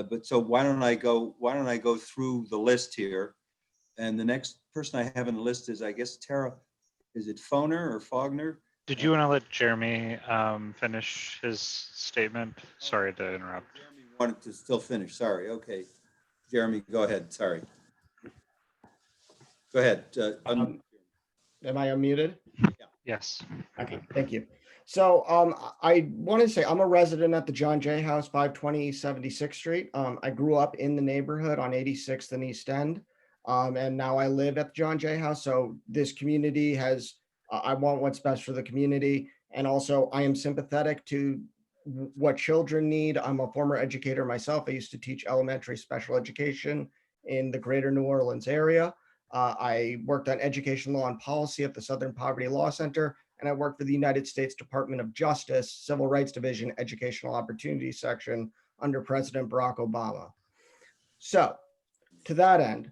[SPEAKER 15] But so why don't I go through the list here? And the next person I have on the list is, I guess, Tara. Is it Foner or Fogner?
[SPEAKER 1] Did you want to let Jeremy finish his statement? Sorry to interrupt.
[SPEAKER 15] Jeremy wanted to still finish. Sorry. Okay. Jeremy, go ahead. Sorry. Go ahead.
[SPEAKER 18] Am I unmuted?
[SPEAKER 15] Yeah.
[SPEAKER 1] Yes.
[SPEAKER 18] Okay, thank you. So I want to say I'm a resident at the John Jay House, 520 76th Street. I grew up in the neighborhood on 86th and East End. And now I live at the John Jay House. So this community has, I want what's best for the community. And also I am sympathetic to what children need. I'm a former educator myself. I used to teach elementary special education in the greater New Orleans area. I worked on education law and policy at the Southern Poverty Law Center, and I worked for the United States Department of Justice, Civil Rights Division, Educational Opportunities Section under President Barack Obama. So to that end,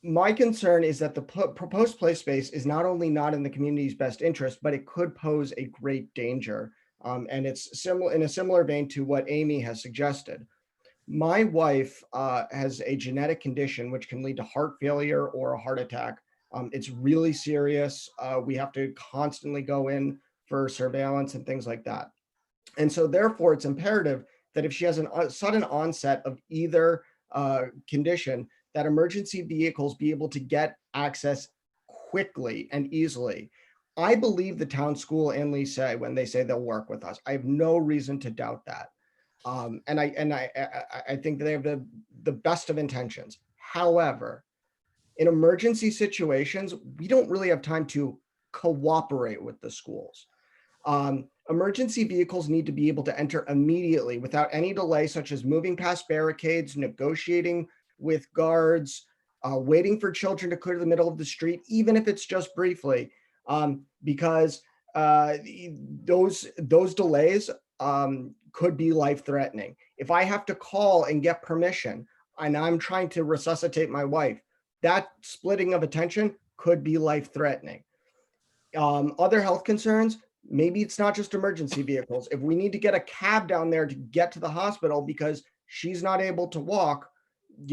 [SPEAKER 18] my concern is that the proposed play space is not only not in the community's best interest, but it could pose a great danger. And it's in a similar vein to what Amy has suggested. My wife has a genetic condition which can lead to heart failure or a heart attack. It's really serious. We have to constantly go in for surveillance and things like that. And so therefore, it's imperative that if she has a sudden onset of either condition, that emergency vehicles be able to get access quickly and easily. I believe the town school and lycée when they say they'll work with us. I have no reason to doubt that. And I think they have the best of intentions. However, in emergency situations, we don't really have time to cooperate with the schools. Emergency vehicles need to be able to enter immediately without any delay, such as moving past barricades, negotiating with guards, waiting for children to clear the middle of the street, even if it's just briefly, because those delays could be life-threatening. If I have to call and get permission and I'm trying to resuscitate my wife, that splitting of attention could be life-threatening. Other health concerns, maybe it's not just emergency vehicles. If we need to get a cab down there to get to the hospital because she's not able to walk,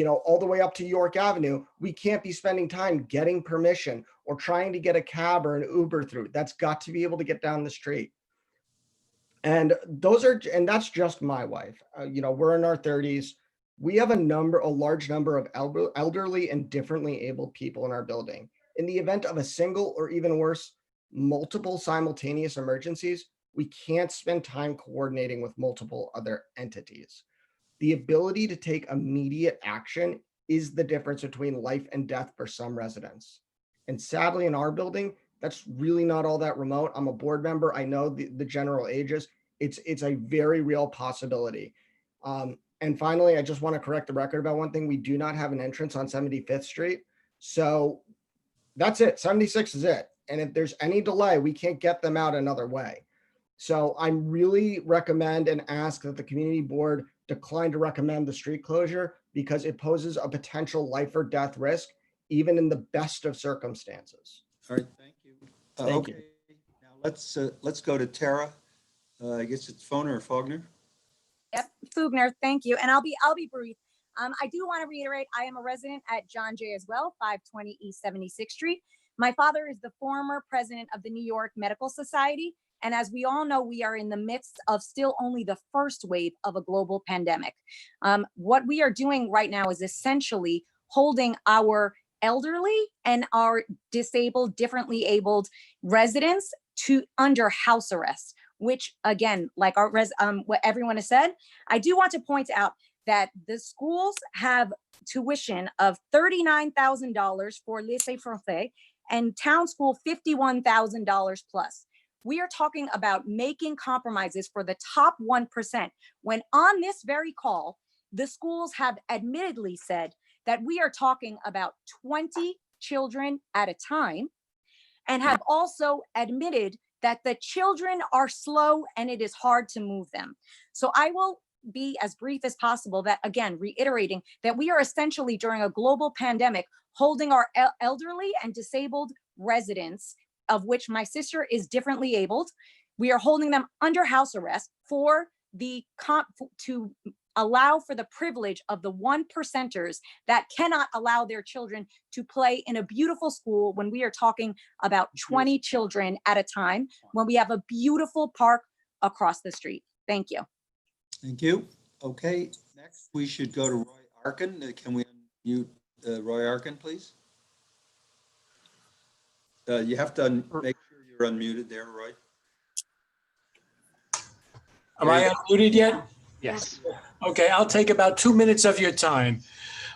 [SPEAKER 18] all the way up to York Avenue, we can't be spending time getting permission or trying to get a cab or an Uber through. That's got to be able to get down the street. And that's just my wife. We're in our 30s. We have a large number of elderly and differently abled people in our building. In the event of a single or even worse, multiple simultaneous emergencies, we can't spend time coordinating with multiple other entities. The ability to take immediate action is the difference between life and death for some residents. And sadly, in our building, that's really not all that remote. I'm a board member. I know the general ages. It's a very real possibility. And finally, I just want to correct the record about one thing. We do not have an entrance on 75th Street. So that's it. 76 is it. And if there's any delay, we can't get them out another way. So I really recommend and ask that the community board decline to recommend the street closure because it poses a potential life or death risk, even in the best of circumstances.
[SPEAKER 15] All right, thank you.
[SPEAKER 18] Thank you.
[SPEAKER 15] Now let's go to Tara. I guess it's Foner or Faulkner.
[SPEAKER 13] Yep, Fugner, thank you. And I'll be brief. I do want to reiterate, I am a resident at John Jay as well, 520 East 76th Street. My father is the former president of the New York Medical Society. And as we all know, we are in the midst of still only the first wave of a global pandemic. What we are doing right now is essentially holding our elderly and our disabled, differently abled residents under house arrest, which again, like what everyone has said, I do want to point out that the schools have tuition of $39,000 for laissez-faire and town school $51,000 plus. We are talking about making compromises for the top 1%, when on this very call, the schools have admittedly said that we are talking about 20 children at a time, and have also admitted that the children are slow and it is hard to move them. So I will be as brief as possible, that again, reiterating that we are essentially during a global pandemic holding our elderly and disabled residents, of which my sister is differently abled. We are holding them under house arrest for to allow for the privilege of the 1%ers that cannot allow their children to play in a beautiful school when we are talking about 20 children at a time, when we have a beautiful park across the street. Thank you.
[SPEAKER 15] Thank you. Okay, next we should go to Roy Arkin. Can we unmute Roy Arkin, please? You have to make sure you're unmuted there, Roy.
[SPEAKER 14] Am I unmuted yet?
[SPEAKER 1] Yes.
[SPEAKER 14] Okay, I'll take about 2 minutes of your time.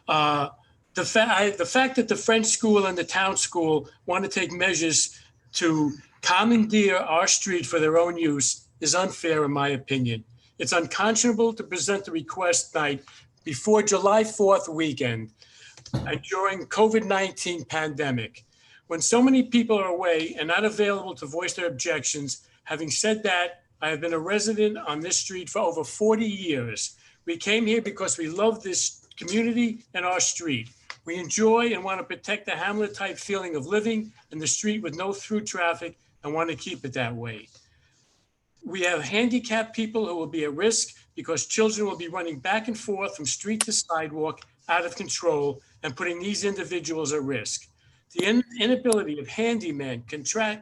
[SPEAKER 14] The fact that the French school and the town school want to take measures to commandeer our street for their own use is unfair, in my opinion. It's unconscionable to present the request night before July 4th weekend and during COVID-19 pandemic, when so many people are away and not available to voice their objections. Having said that, I have been a resident on this street for over 40 years. We came here because we love this community and our street. We enjoy and want to protect the Hamlet type feeling of living in the street with no through traffic and want to keep it that way. We have handicapped people who will be at risk because children will be running back and forth from street to sidewalk out of control and putting these individuals at risk. The inability of handymen,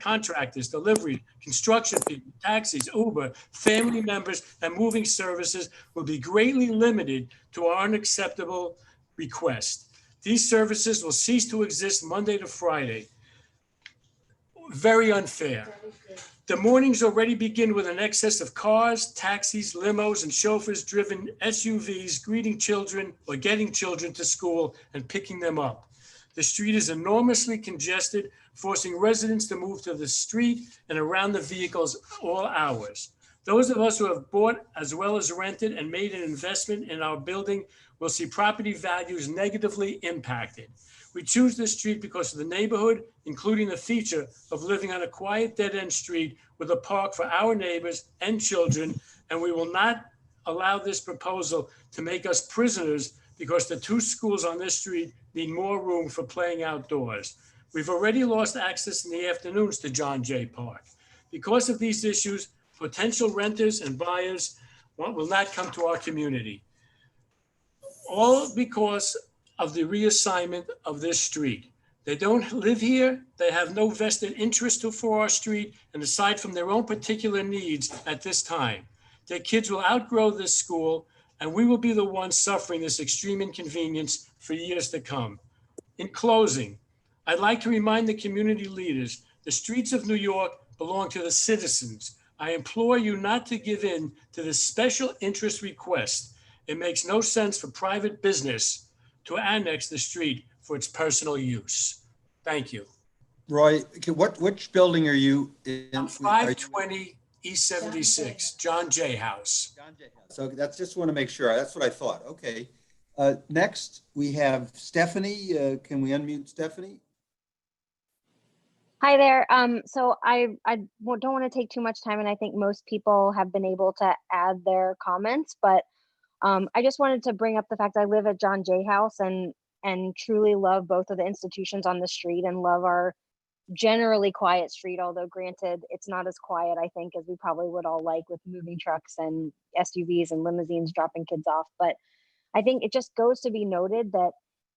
[SPEAKER 14] contractors, delivery, construction people, taxis, Uber, family members, and moving services will be greatly limited to our unacceptable request. These services will cease to exist Monday to Friday. Very unfair. The mornings already begin with an excess of cars, taxis, limos, and chauffeurs-driven SUVs greeting children or getting children to school and picking them up. The street is enormously congested, forcing residents to move to the street and around the vehicles all hours. Those of us who have bought as well as rented and made an investment in our building will see property values negatively impacted. We choose this street because of the neighborhood, including the feature of living on a quiet dead-end street with a park for our neighbors and children, and we will not allow this proposal to make us prisoners because the two schools on this street need more room for playing outdoors. We've already lost access in the afternoons to John Jay Park. Because of these issues, potential renters and buyers will not come to our community. All because of the reassignment of this street. They don't live here, they have no vested interest for our street, and aside from their own particular needs at this time. Their kids will outgrow this school, and we will be the ones suffering this extreme inconvenience for years to come. In closing, I'd like to remind the community leaders, the streets of New York belong to the citizens. I implore you not to give in to this special interest request. It makes no sense for private business to annex the street for its personal use. Thank you.
[SPEAKER 2] Roy, which building are you in?
[SPEAKER 14] I'm 520 East 76, John Jay House.
[SPEAKER 2] So that's, just want to make sure. That's what I thought. Okay. Next, we have Stephanie. Can we unmute Stephanie?
[SPEAKER 10] Hi there. So I don't want to take too much time, and I think most people have been able to add their comments, but I just wanted to bring up the fact I live at John Jay House and truly love both of the institutions on the street and love our generally quiet street, although granted, it's not as quiet, I think, as we probably would all like with moving trucks and SUVs and limousines dropping kids off. But I think it just goes to be noted that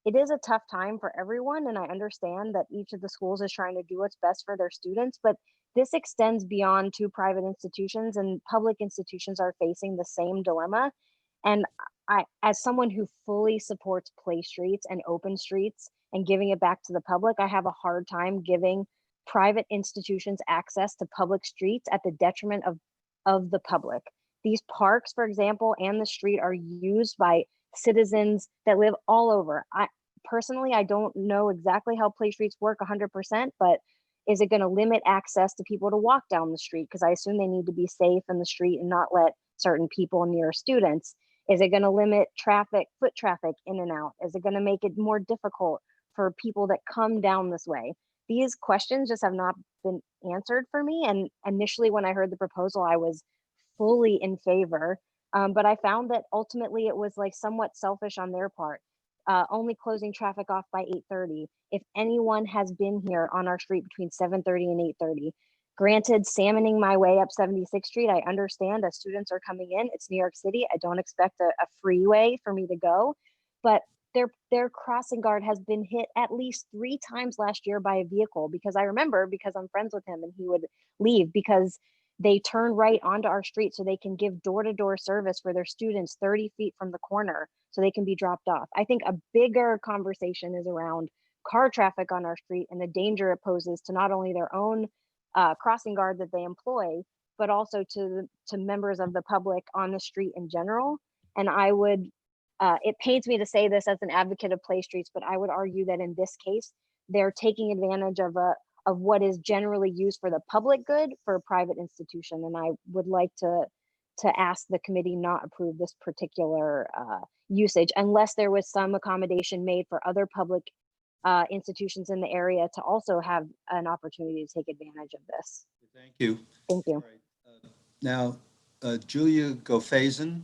[SPEAKER 10] it is a tough time for everyone. And I understand that each of the schools is trying to do what's best for their students, but this extends beyond two private institutions, and public institutions are facing the same dilemma. And I, as someone who fully supports play streets and open streets and giving it back to the public, I have a hard time giving private institutions access to public streets at the detriment of the public. These parks, for example, and the street are used by citizens that live all over. I don't know exactly how play streets work 100%, but is it going to limit access to people to walk down the street? Because I assume they need to be safe in the street and not let certain people near students. Is it going to limit foot traffic in and out? Is it going to make it more difficult for people that come down this way? These questions just have not been answered for me. And initially, when I heard the proposal, I was fully in favor. But I found that ultimately it was like somewhat selfish on their part, only closing traffic off by 8:30. If anyone has been here on our street between 7:30 and 8:30, granted, salmoning my way up 76th Street, I understand as students are coming in, it's New York City. I don't expect a freeway for me to go, but their crossing guard has been hit at least 3 times last year by a vehicle, because I remember, because I'm friends with him, and he would leave because they turn right onto our street so they can give door-to-door service for their students 30 feet from the corner so they can be dropped off. I think a bigger conversation is around car traffic on our street and the danger it poses to not only their own crossing guard that they employ, but also to members of the public on the street in general. And I would, it pains me to say this as an advocate of play streets, but I would argue that in this case, they're taking advantage of what is generally used for the public good for a private institution. And I would like to ask the committee not approve this particular usage unless there was some accommodation made for other public institutions in the area to also have an opportunity to take advantage of this.
[SPEAKER 2] Thank you.
[SPEAKER 10] Thank you.
[SPEAKER 2] Now, Julia Gofazin.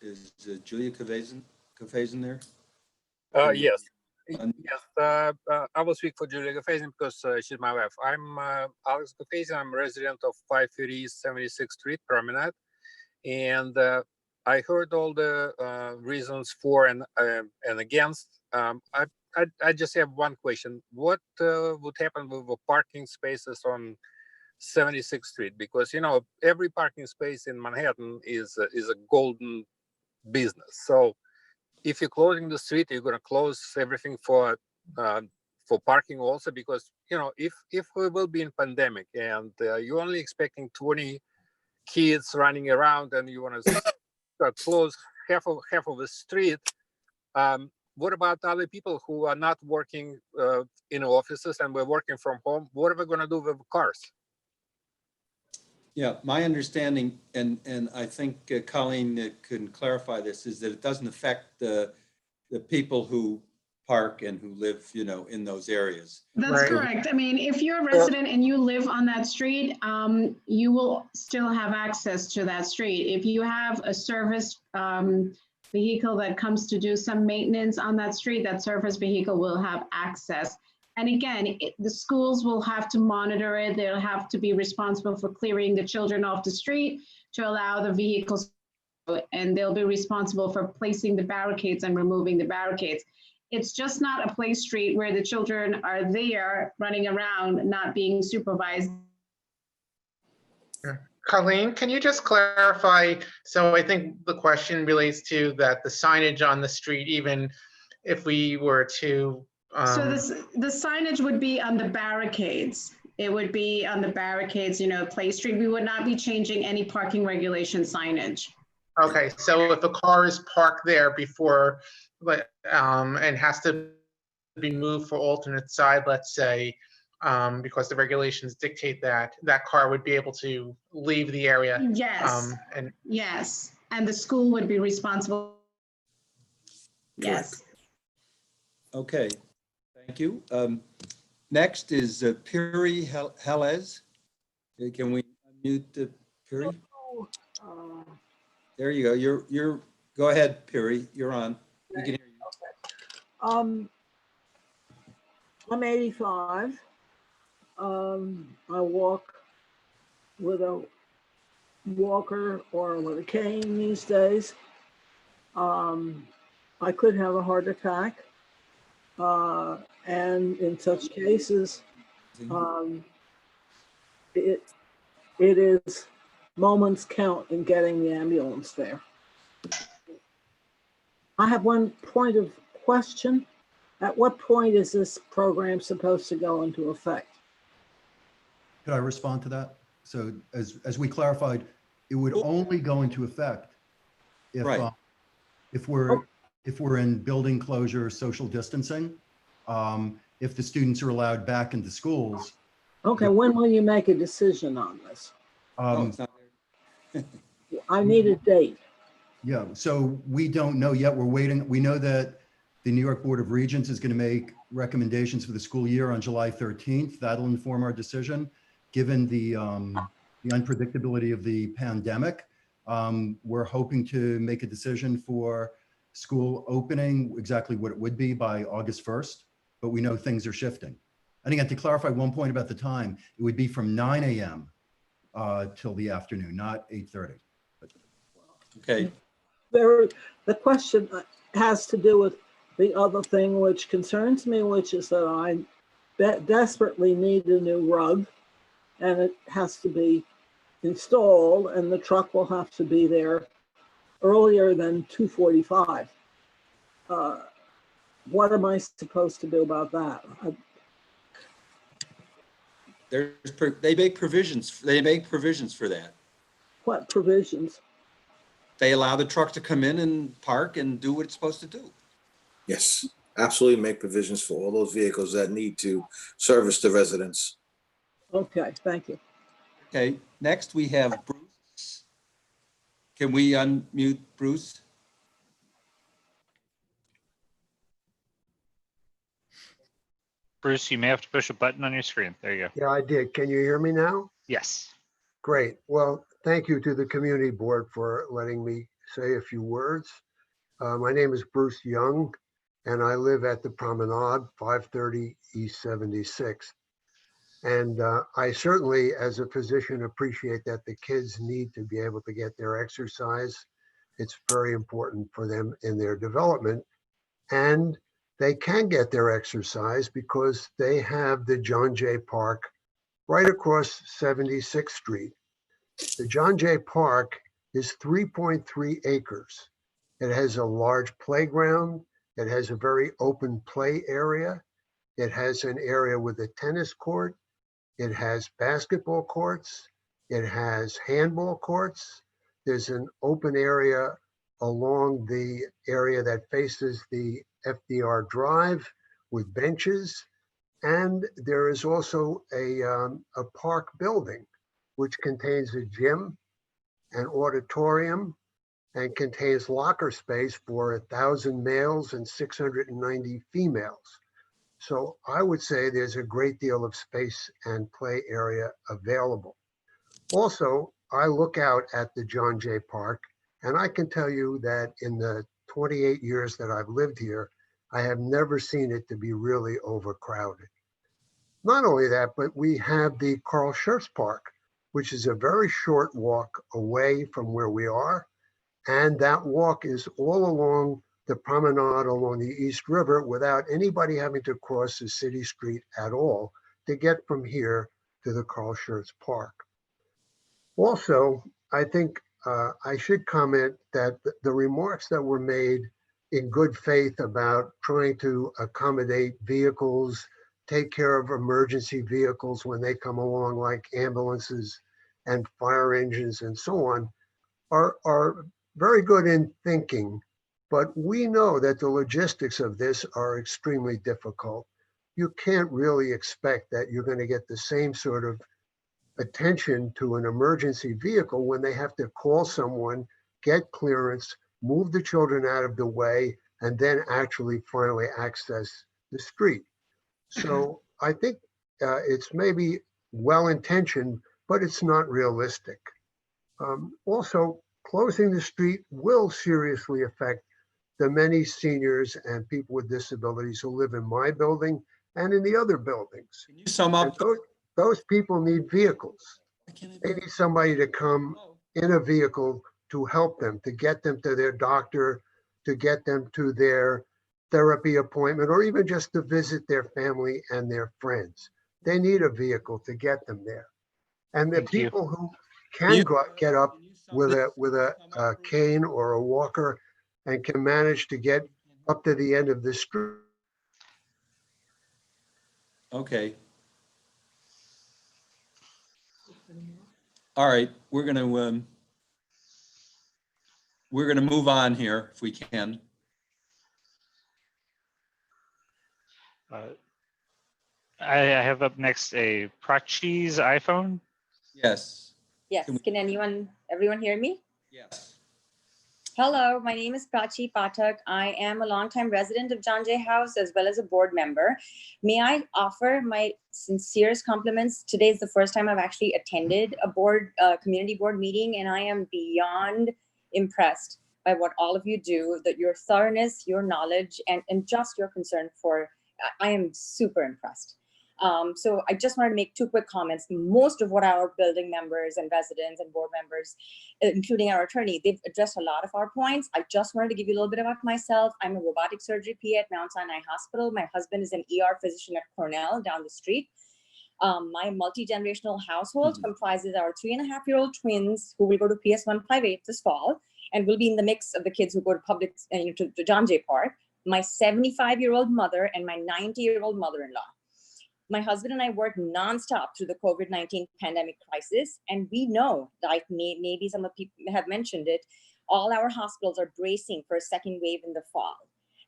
[SPEAKER 2] Is Julia Gofazin there?
[SPEAKER 20] Yes. Yes, I will speak for Julia Gofazin because she's my wife. I'm Alex Gofazin. I'm a resident of 530 76th Street, Promenade. And I heard all the reasons for and against. I just have one question. What would happen with the parking spaces on 76th Street? Because, you know, every parking space in Manhattan is a golden business. So if you're closing the street, you're going to close everything for parking also, because, you know, if we will be in pandemic and you're only expecting 20 kids running around and you want to close half of the street, what about other people who are not working in offices and we're working from home? What are we going to do with cars?
[SPEAKER 2] Yeah, my understanding, and I think Colleen can clarify this, is that it doesn't affect the people who
[SPEAKER 15] park and who live, you know, in those areas.
[SPEAKER 5] That's correct. I mean, if you're a resident and you live on that street, you will still have access to that street. If you have a service vehicle that comes to do some maintenance on that street, that service vehicle will have access. And again, the schools will have to monitor it. They'll have to be responsible for clearing the children off the street to allow the vehicles, and they'll be responsible for placing the barricades and removing the barricades. It's just not a play street where the children are there running around, not being supervised.
[SPEAKER 3] Colleen, can you just clarify? So I think the question relates to that the signage on the street, even if we were to.
[SPEAKER 5] So the signage would be on the barricades. It would be on the barricades, you know, Play Street. We would not be changing any parking regulation signage.
[SPEAKER 3] Okay, so if a car is parked there before, and has to be moved for alternate side, let's say, because the regulations dictate that, that car would be able to leave the area.
[SPEAKER 5] Yes, yes, and the school would be responsible. Yes.
[SPEAKER 15] Okay, thank you. Next is Piri Helez. Can we unmute Piri? There you go. You're go ahead, Piri. You're on. We can hear you.
[SPEAKER 21] I'm 85. I walk with a walker or with a cane these days. I could have a heart attack. And in such cases, it is moments count in getting the ambulance there. I have one point of question. At what point is this program supposed to go into effect?
[SPEAKER 8] Could I respond to that? So as we clarified, it would only go into effect if,
[SPEAKER 15] right.
[SPEAKER 8] if we're in building closure, social distancing, if the students are allowed back into schools.
[SPEAKER 21] Okay, when will you make a decision on this? I need a date.
[SPEAKER 8] Yeah, so we don't know yet. We're waiting. We know that the New York Board of Regents is going to make recommendations for the school year on July 13th. That'll inform our decision. Given the unpredictability of the pandemic, we're hoping to make a decision for school opening, exactly what it would be by August 1st, but we know things are shifting. And again, to clarify one point about the time, it would be from 9 a.m. Till the afternoon, not 8:30.
[SPEAKER 15] Okay.
[SPEAKER 21] The question has to do with the other thing which concerns me, which is that I desperately need a new rug, and it has to be installed, and the truck will have to be there earlier than 2:45. What am I supposed to do about that?
[SPEAKER 15] They make provisions. They make provisions for that.
[SPEAKER 21] What provisions?
[SPEAKER 15] They allow the truck to come in and park and do what it's supposed to do.
[SPEAKER 12] Yes, absolutely make provisions for all those vehicles that need to service the residents.
[SPEAKER 21] Okay, thank you.
[SPEAKER 15] Okay, next we have Bruce. Can we unmute Bruce?
[SPEAKER 1] Bruce, you may have to push a button on your screen. There you go.
[SPEAKER 22] Yeah, I did. Can you hear me now?
[SPEAKER 1] Yes.
[SPEAKER 22] Great. Well, thank you to the community board for letting me say a few words. My name is Bruce Young, and I live at the Promenade, 530 East 76th. And I certainly, as a physician, appreciate that the kids need to be able to get their exercise. It's very important for them in their development. And they can get their exercise because they have the John Jay Park right across 76th Street. The John Jay Park is 3.3 acres. It has a large playground. It has a very open play area. It has an area with a tennis court. It has basketball courts. It has handball courts. There's an open area along the area that faces the FDR Drive with benches. And there is also a park building, which contains a gym, an auditorium, and contains locker space for 1,000 males and 690 females. So I would say there's a great deal of space and play area available. Also, I look out at the John Jay Park, and I can tell you that in the 28 years that I've lived here, I have never seen it to be really overcrowded. Not only that, but we have the Carl Schurz Park, which is a very short walk away from where we are. And that walk is all along the promenade along the East River without anybody having to cross the city street at all to get from here to the Carl Schurz Park. Also, I think I should comment that the remarks that were made in good faith about trying to accommodate vehicles, take care of emergency vehicles when they come along, like ambulances and fire engines and so on, are very good in thinking, but we know that the logistics of this are extremely difficult. You can't really expect that you're going to get the same sort of attention to an emergency vehicle when they have to call someone, get clearance, move the children out of the way, and then actually finally access the street. So I think it's maybe well-intentioned, but it's not realistic. Also, closing the street will seriously affect the many seniors and people with disabilities who live in my building and in the other buildings.
[SPEAKER 15] Can you sum up?
[SPEAKER 22] Those people need vehicles. They need somebody to come in a vehicle to help them, to get them to their doctor, to get them to their therapy appointment, or even just to visit their family and their friends. They need a vehicle to get them there. And the
[SPEAKER 1] Thank you.
[SPEAKER 22] people who can get up with a cane or a walker and can manage to get up to the end of the street.
[SPEAKER 15] Okay. All right, we're gonna move on here if we can.
[SPEAKER 1] I have up next a Prachi's iPhone.
[SPEAKER 15] Yes.
[SPEAKER 7] Yes, can everyone hear me?
[SPEAKER 15] Yes.
[SPEAKER 7] Hello, my name is Prachi Pathak. I am a longtime resident of John Jay House as well as a board member. May I offer my sincerest compliments? Today is the first time I've actually attended a community board meeting, and I am beyond impressed by what all of you do, that your thoroughness, your knowledge, and just your concern for, I am super impressed. So I just wanted to make two quick comments. Most of what our building members and residents and board members, including our attorney, they've addressed a lot of our points. I just wanted to give you a little bit about myself. I'm a robotic surgery PA at Mount Sinai Hospital. My husband is an ER physician at Cornell down the street. My multi-generational household comprises our 3.5-year-old twins who will go to PS1 Private this fall and will be in the mix of the kids who go to public, to John Jay Park. My 75-year-old mother and my 90-year-old mother-in-law. My husband and I worked nonstop through the COVID-19 pandemic crisis. And we know, like maybe some of the people have mentioned it, all our hospitals are bracing for a second wave in the fall.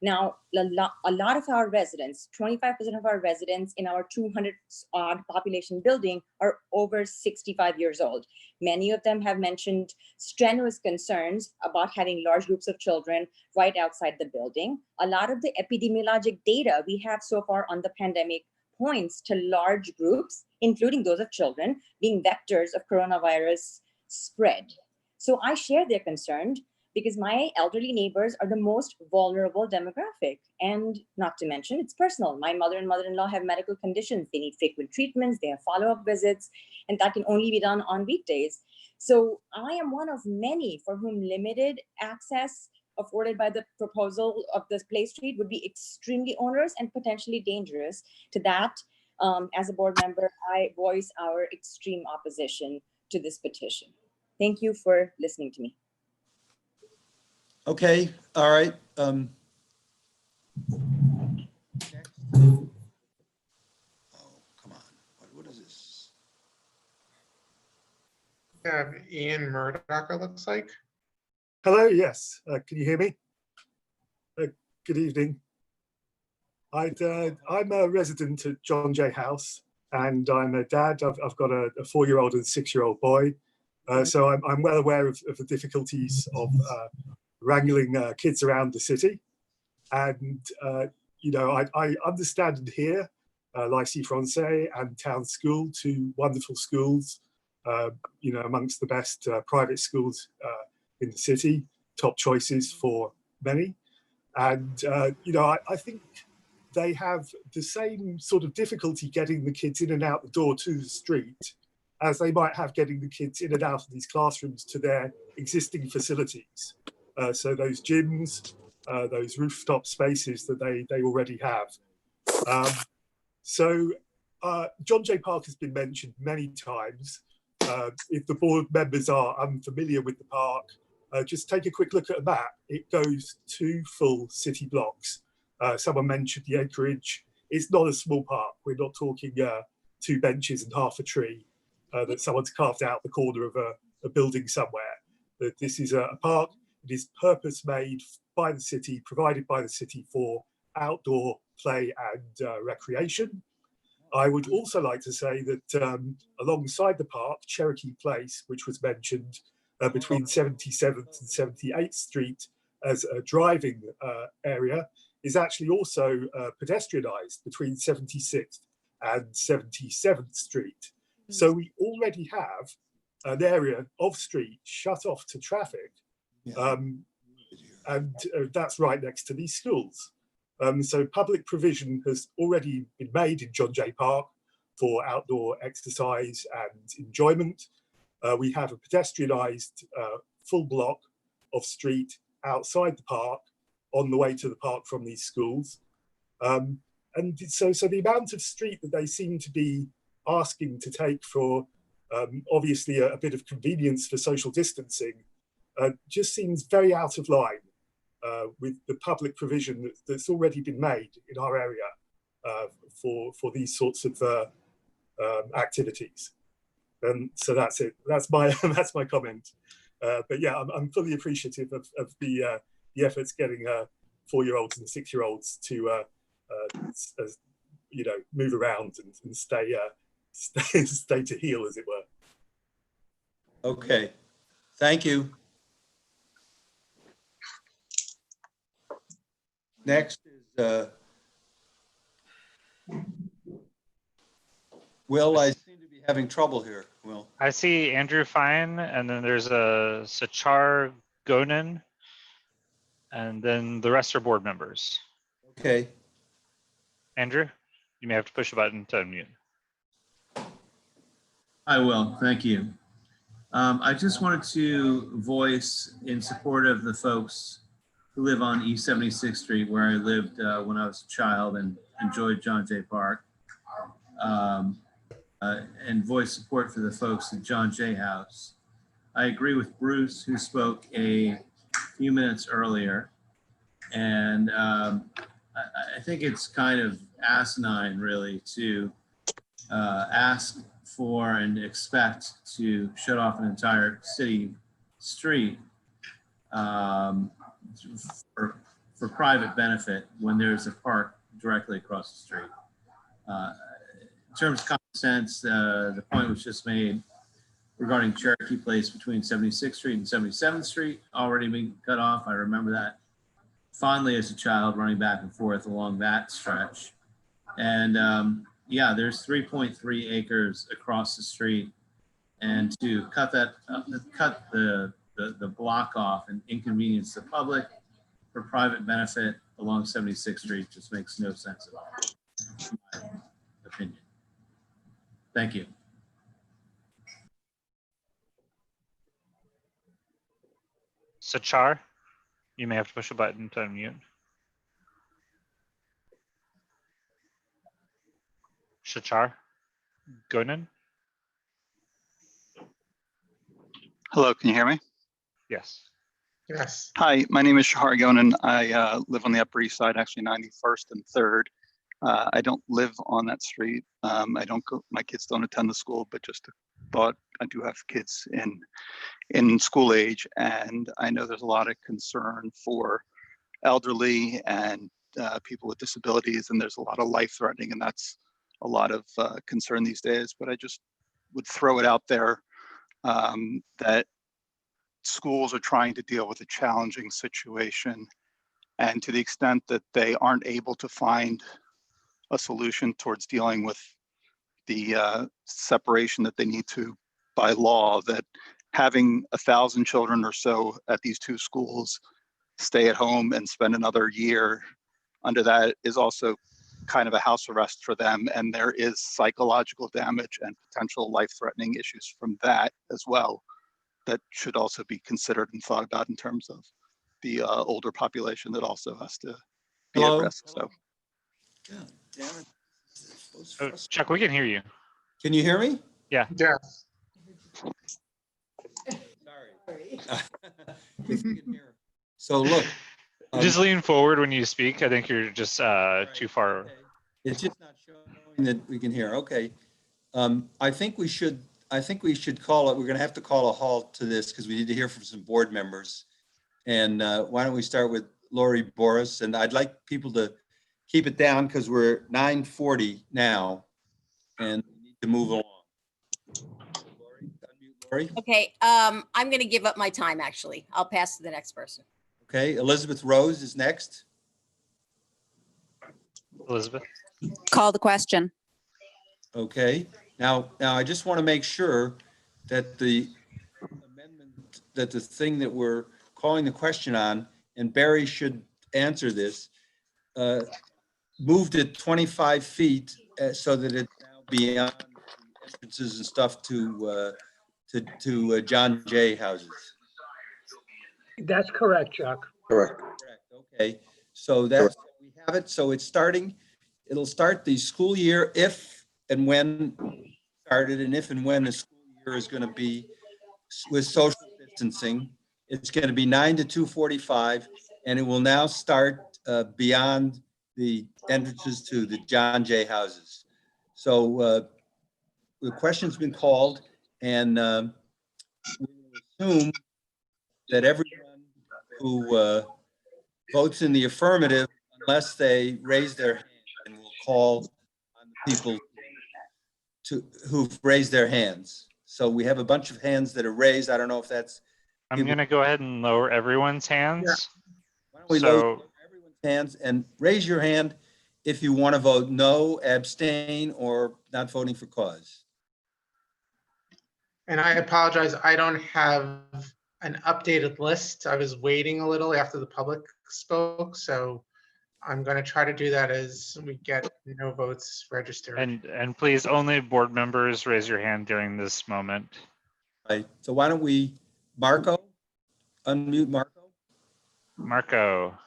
[SPEAKER 7] Now, a lot of our residents, 25% of our residents in our 200 odd population building are over 65 years old. Many of them have mentioned strenuous concerns about having large groups of children right outside the building. A lot of the epidemiologic data we have so far on the pandemic points to large groups, including those of children, being vectors of coronavirus spread. So I share their concern because my elderly neighbors are the most vulnerable demographic. And not to mention, it's personal. My mother and mother-in-law have medical conditions. They need frequent treatments, they have follow-up visits, and that can only be done on weekdays. So I am one of many for whom limited access afforded by the proposal of this Play Street would be extremely onerous and potentially dangerous. To that, as a board member, I voice our extreme opposition to this petition. Thank you for listening to me.
[SPEAKER 15] Okay, all right. Oh, come on, what is this?
[SPEAKER 3] We have Ian Murdoch, it looks like.
[SPEAKER 9] Hello, yes. Can you hear me? Good evening. I'm a resident at John Jay House, and I'm a dad. I've got a 4-year-old and a 6-year-old boy. So I'm well aware of the difficulties of wrangling kids around the city. And, you know, I understand and hear Lycée Français and Town School, two wonderful schools, you know, amongst the best private schools in the city, top choices for many. And, you know, I think they have the same sort of difficulty getting the kids in and out the door to the street as they might have getting the kids in and out of these classrooms to their existing facilities. So those gyms, those rooftop spaces that they already have. John Jay Park has been mentioned many times. If the board members are unfamiliar with the park, just take a quick look at a map. It goes 2 full city blocks. Someone mentioned the acreage. It's not a small park. We're not talking 2 benches and half a tree that someone's carved out the corner of a building somewhere. That this is a park. It is purpose made by the city, provided by the city for outdoor play and recreation. I would also like to say that alongside the park, Cherokee Place, which was mentioned between 77th and 78th Street as a driving area, is actually also pedestrianised between 76th and 77th Street. So we already have an area of street shut off to traffic, and that's right next to these schools. So public provision has already been made in John Jay Park for outdoor exercise and enjoyment. We have a pedestrianised full block of street outside the park on the way to the park from these schools. And so the amount of street that they seem to be asking to take for obviously a bit of convenience for social distancing just seems very out of line with the public provision that's already been made in our area for these sorts of activities. So that's it. That's my that's my comment. But yeah, I'm fully appreciative of the efforts getting 4-year-olds and 6-year-olds to you know, move around and stay to heal, as it were.
[SPEAKER 15] Okay, thank you. Next is Will. I seem to be having trouble here. Will.
[SPEAKER 1] I see Andrew Fine, and then there's a Sachar Gonen, and then the rest are board members.
[SPEAKER 15] Okay.
[SPEAKER 1] Andrew, you may have to push a button to unmute.
[SPEAKER 6] I will, thank you. I just wanted to voice in support of the folks who live on East 76th Street, where I lived when I was a child and enjoyed John Jay Park, and voice support for the folks at John Jay House. I agree with Bruce, who spoke a few minutes earlier, and I think it's kind of asinine, really, to ask for and expect to shut off an entire city street for private benefit when there's a park directly across the street. In terms of common sense, the point was just made regarding Cherokee Place between 76th Street and 77th Street already being cut off. I remember that fondly as a child, running back and forth along that stretch. And yeah, there's 3.3 acres across the street, and to cut that, cut the block off and inconvenience the public for private benefit along 76th Street just makes no sense at all, in my opinion. Thank you.
[SPEAKER 1] Sachar, you may have to push a button to unmute. Sachar Gonen?
[SPEAKER 16] Hello, can you hear me?
[SPEAKER 1] Yes.
[SPEAKER 3] Yes.
[SPEAKER 16] Hi, my name is Shahar Gonen. I live on the Upper East Side, actually 91st and 3rd. I don't live on that street. I don't go, my kids don't attend the school, but just thought I do have kids in school age, and I know there's a lot of concern for elderly and people with disabilities, and there's a lot of life threatening, and that's a lot of concern these days. But I just would throw it out there that schools are trying to deal with a challenging situation. And to the extent that they aren't able to find a solution towards dealing with the separation that they need to by law, that having 1,000 children or so at these two schools stay at home and spend another year under that is also kind of a house arrest for them. And there is psychological damage and potential life-threatening issues from that as well that should also be considered and thought about in terms of the older population that also has to be
[SPEAKER 15] Hello?
[SPEAKER 16] at risk. So
[SPEAKER 15] God damn it.
[SPEAKER 1] Oh, Chuck, we can hear you.
[SPEAKER 15] Can you hear me?
[SPEAKER 1] Yeah.
[SPEAKER 3] Yes.
[SPEAKER 15] Sorry. If you can hear. So look.
[SPEAKER 1] Just lean forward when you speak. I think you're just too far.
[SPEAKER 15] It's just not showing that we can hear. Okay. I think we should call it. We're going to have to call a halt to this because we need to hear from some board members. And why don't we start with Lori Boris? And I'd like people to keep it down because we're 9:40 now and we need to move along. Lori?
[SPEAKER 4] Okay, I'm going to give up my time, actually. I'll pass to the next person.
[SPEAKER 15] Okay, Elizabeth Rose is next.
[SPEAKER 1] Elizabeth?
[SPEAKER 11] Call the question.
[SPEAKER 15] Okay, now I just want to make sure that the amendment, that the thing that we're calling the question on, and Barry should answer this, moved it 25 feet so that it's now beyond the entrances and stuff to John Jay houses.
[SPEAKER 23] That's correct, Chuck.
[SPEAKER 12] Correct.
[SPEAKER 15] Okay, so that's, we have it. So it's starting, it'll start the school year if and when started, and if and when the school year is going to be with social distancing. It's going to be 9 to 2:45, and it will now start beyond the entrances to the John Jay houses. So the question's been called, and we will assume that everyone who votes in the affirmative, unless they raise their hand, and we'll call on the people who've raised their hands. So we have a bunch of hands that are raised. I don't know if that's.
[SPEAKER 1] I'm going to go ahead and lower everyone's hands.
[SPEAKER 15] Why don't we lower everyone's hands and raise your hand if you want to vote no, abstain, or not voting for cause.
[SPEAKER 3] And I apologize, I don't have an updated list. I was waiting a little after the public spoke, so I'm going to try to do that as we get no votes registered.
[SPEAKER 1] And please, only board members raise your hand during this moment.
[SPEAKER 15] Right. So why don't we, Marco, unmute Marco.
[SPEAKER 1] Marco.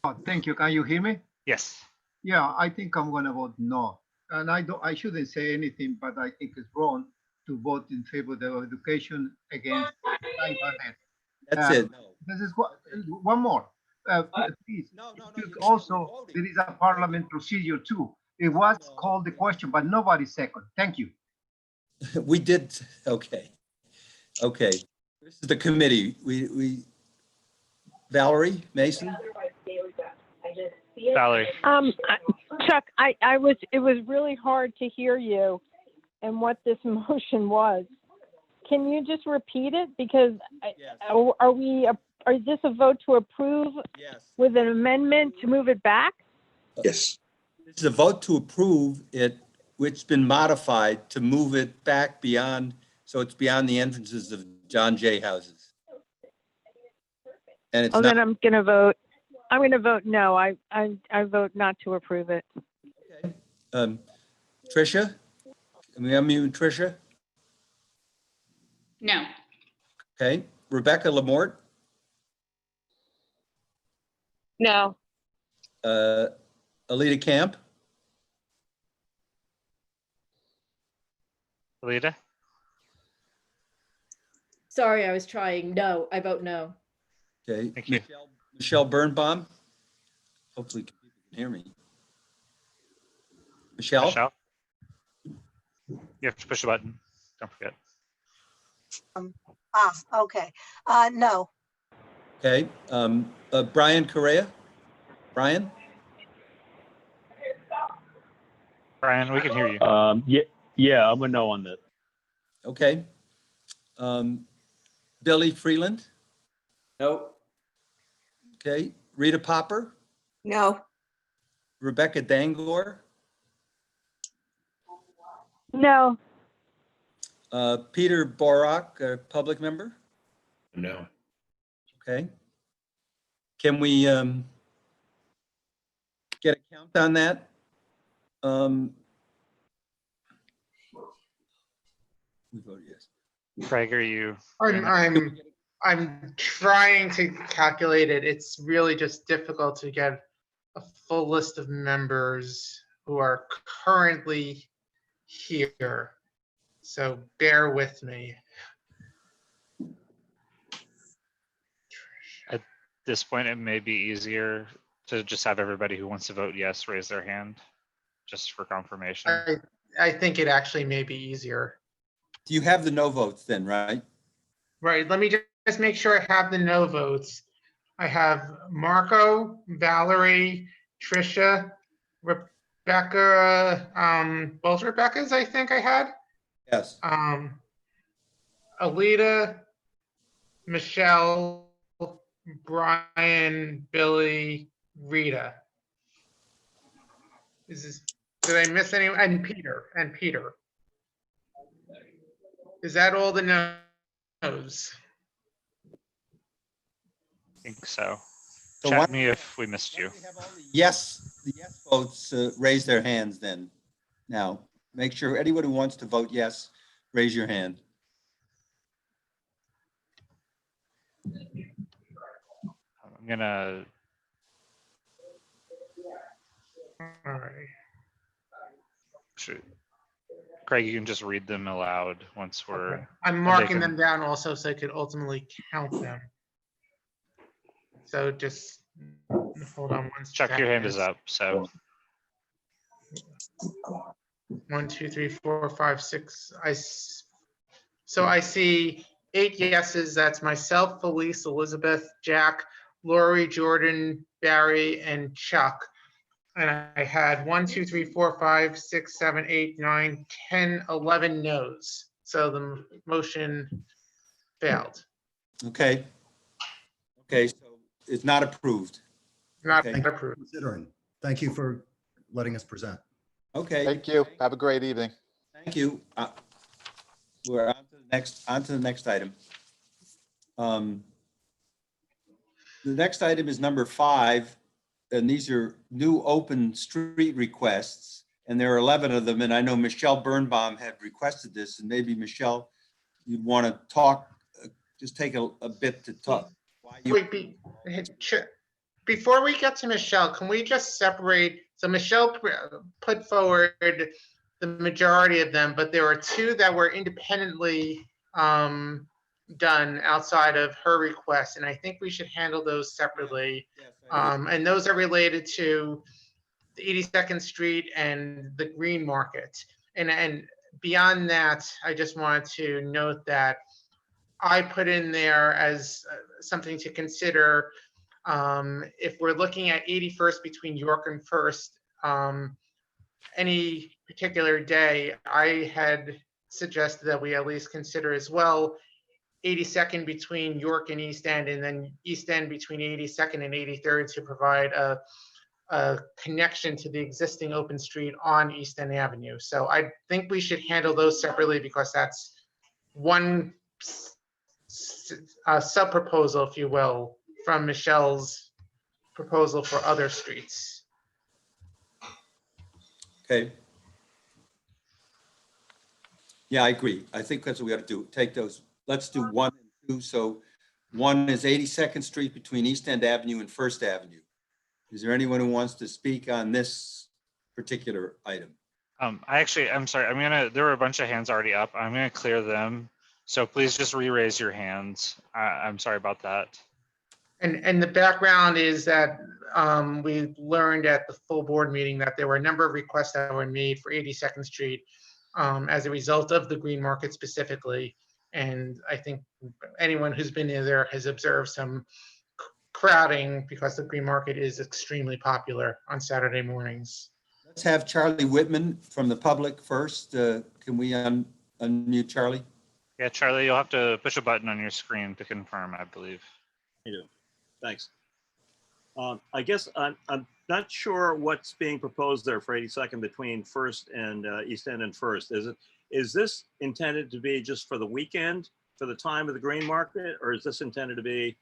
[SPEAKER 24] Oh, thank you. Can you hear me?
[SPEAKER 1] Yes.
[SPEAKER 24] Yeah, I think I'm going to vote no. And I shouldn't say anything, but I think it's wrong to vote in favor of education against.
[SPEAKER 15] That's it. No.
[SPEAKER 24] This is one more. Please. Also, there is a parliament procedure too. It was called the question, but nobody second. Thank you.
[SPEAKER 15] We did. Okay. Okay. This is the committee. We Valerie Mason.
[SPEAKER 1] Valerie.
[SPEAKER 25] Chuck, it was really hard to hear you and what this motion was. Can you just repeat it? Because is this a vote to approve with an amendment to move it back?
[SPEAKER 12] Yes.
[SPEAKER 15] This is a vote to approve it, which has been modified to move it back beyond, so it's beyond the entrances of John Jay houses. And it's
[SPEAKER 25] then I'm going to vote no. I vote not to approve it.
[SPEAKER 15] Okay. Tricia? Can we unmute Tricia?
[SPEAKER 26] No.
[SPEAKER 15] Okay. Rebecca Lamort?
[SPEAKER 25] No.
[SPEAKER 15] Alita Camp?
[SPEAKER 1] Alita?
[SPEAKER 27] Sorry, I was trying. No, I vote no.
[SPEAKER 15] Okay.
[SPEAKER 1] Thank you.
[SPEAKER 15] Michelle Birnbaum? Hopefully people can hear me. Michelle?
[SPEAKER 1] You have to push the button. Don't forget.
[SPEAKER 28] Okay. No.
[SPEAKER 15] Okay. Brian Correa? Brian?
[SPEAKER 1] Brian, we can hear you.
[SPEAKER 29] Yeah, I'm a no on this.
[SPEAKER 15] Okay. Billy Freeland?
[SPEAKER 10] Nope.
[SPEAKER 15] Okay. Rita Popper?
[SPEAKER 4] No.
[SPEAKER 15] Rebecca Dangor?
[SPEAKER 25] No.
[SPEAKER 15] Peter Borak, a public member?
[SPEAKER 10] No.
[SPEAKER 15] Okay. Can we get a count on that? We vote yes.
[SPEAKER 1] Craig, are you?
[SPEAKER 3] I'm trying to calculate it. It's really just difficult to get a full list of members who are currently here. So bear with me.
[SPEAKER 1] At this point, it may be easier to just have everybody who wants to vote yes raise their hand, just for confirmation.
[SPEAKER 3] I think it actually may be easier.
[SPEAKER 15] Do you have the no votes then, right?
[SPEAKER 3] Right, let me just make sure I have the no votes. I have Marco, Valerie, Tricia, Rebecca, both Rebeccas I think I had.
[SPEAKER 15] Yes.
[SPEAKER 3] Alita, Michelle, Brian, Billy, Rita. Did I miss anyone? And Peter. Is that all the no's?
[SPEAKER 1] I think so.
[SPEAKER 15] So
[SPEAKER 1] Chat
[SPEAKER 15] why-
[SPEAKER 1] me if we missed you.
[SPEAKER 15] Yes, the yes votes raise their hands then. Now, make sure anyone who wants to vote yes, raise your hand.
[SPEAKER 1] I'm gonna.
[SPEAKER 3] All right.
[SPEAKER 1] Craig, you can just read them aloud once we're.
[SPEAKER 3] Okay. I'm
[SPEAKER 1] and they
[SPEAKER 3] marking
[SPEAKER 1] can-
[SPEAKER 3] them down also so I could ultimately count them. So just hold on one
[SPEAKER 1] Chuck,
[SPEAKER 3] second.
[SPEAKER 1] your hand is up, so.
[SPEAKER 3] 1, 2, 3, 4, 5, 6. So I see 8 yeses. That's myself, Felice, Elizabeth, Jack, Lori, Jordan, Barry, and Chuck. And I had 1, 2, 3, 4, 5, 6, 7, 8, 9, 10, 11 no's. So the motion failed.
[SPEAKER 15] Okay. Okay, so it's not approved.
[SPEAKER 3] Not
[SPEAKER 15] Okay.
[SPEAKER 3] approved.
[SPEAKER 8] Considering. Thank you for letting us present.
[SPEAKER 15] Okay,
[SPEAKER 13] Thank you. Have a great evening.
[SPEAKER 15] thank you. We're on to the next item. The next item is number 5, and these are new open street requests, and there are 11 of them, and I know Michelle Birnbaum had requested this, and maybe Michelle, you'd want to talk, just take a bit to talk.
[SPEAKER 3] Before we get to Michelle, can we just separate? So Michelle put forward the majority of them, but there were 2 that were independently done outside of her request, and I think we should handle those separately. And those are related to the 82nd Street and the Green Market. And beyond that, I just wanted to note that I put in there as something to consider if we're looking at 81st between York and First, any particular day, I had suggested that we at least consider as well 82nd between York and East End, and then East End between 82nd and 83rd to provide a connection to the existing open street on East End Avenue. So I think we should handle those separately because that's one sub-proposal, if you will, from Michelle's proposal for other streets.
[SPEAKER 15] Okay. Yeah, I agree. I think that's what we have to do. Take those. Let's do 1 and 2. So 1 is 82nd Street between East End Avenue and First Avenue. Is there anyone who wants to speak on this particular item?
[SPEAKER 1] I'm sorry. There were a bunch of hands already up. I'm gonna clear them. So please just re-raise your hands. I'm sorry about that.
[SPEAKER 3] And the background is that we learned at the full board meeting that there were a number of requests that were made for 82nd Street as a result of the Green Market specifically. And I think anyone who's been there has observed some crowding because the Green Market is extremely popular on Saturday mornings.
[SPEAKER 15] Let's have Charlie Whitman from the public first. Can we unmute Charlie?
[SPEAKER 1] Yeah, Charlie, you'll have to push a button on your screen to confirm, I believe.
[SPEAKER 2] I do. Thanks. I guess I'm not sure what's being proposed there for 82nd between First and East End and First. Is this intended to be just for the weekend, for the time of the green market, or is this intended to be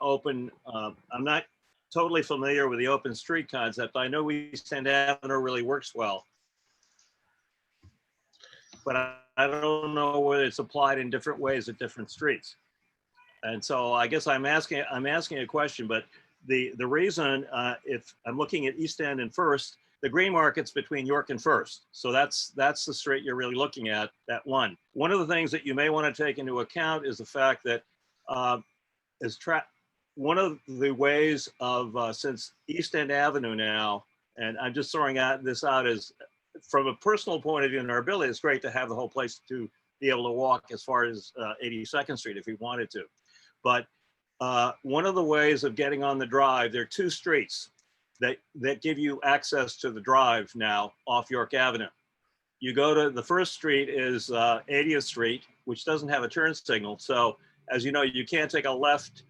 [SPEAKER 2] open? I'm not totally familiar with the open street concept. I know East End Avenue really works well, but I don't know whether it's applied in different ways at different streets. And so I guess I'm asking a question, but the reason, if I'm looking at East End and First, the green market's between York and First. So that's the street you're really looking at, that one. One of the things that you may want to take into account is the fact that one of the ways of, since East End Avenue now, and I'm just throwing this out as, from a personal point of view in our ability, it's great to have the whole place to be able to walk as far as 82nd Street if you wanted to. But one of the ways of getting on the drive, there are two streets that give you access to the drive now off York Avenue. You go to the first street is 80th Street, which doesn't have a turn signal. So as you know, you can't take a left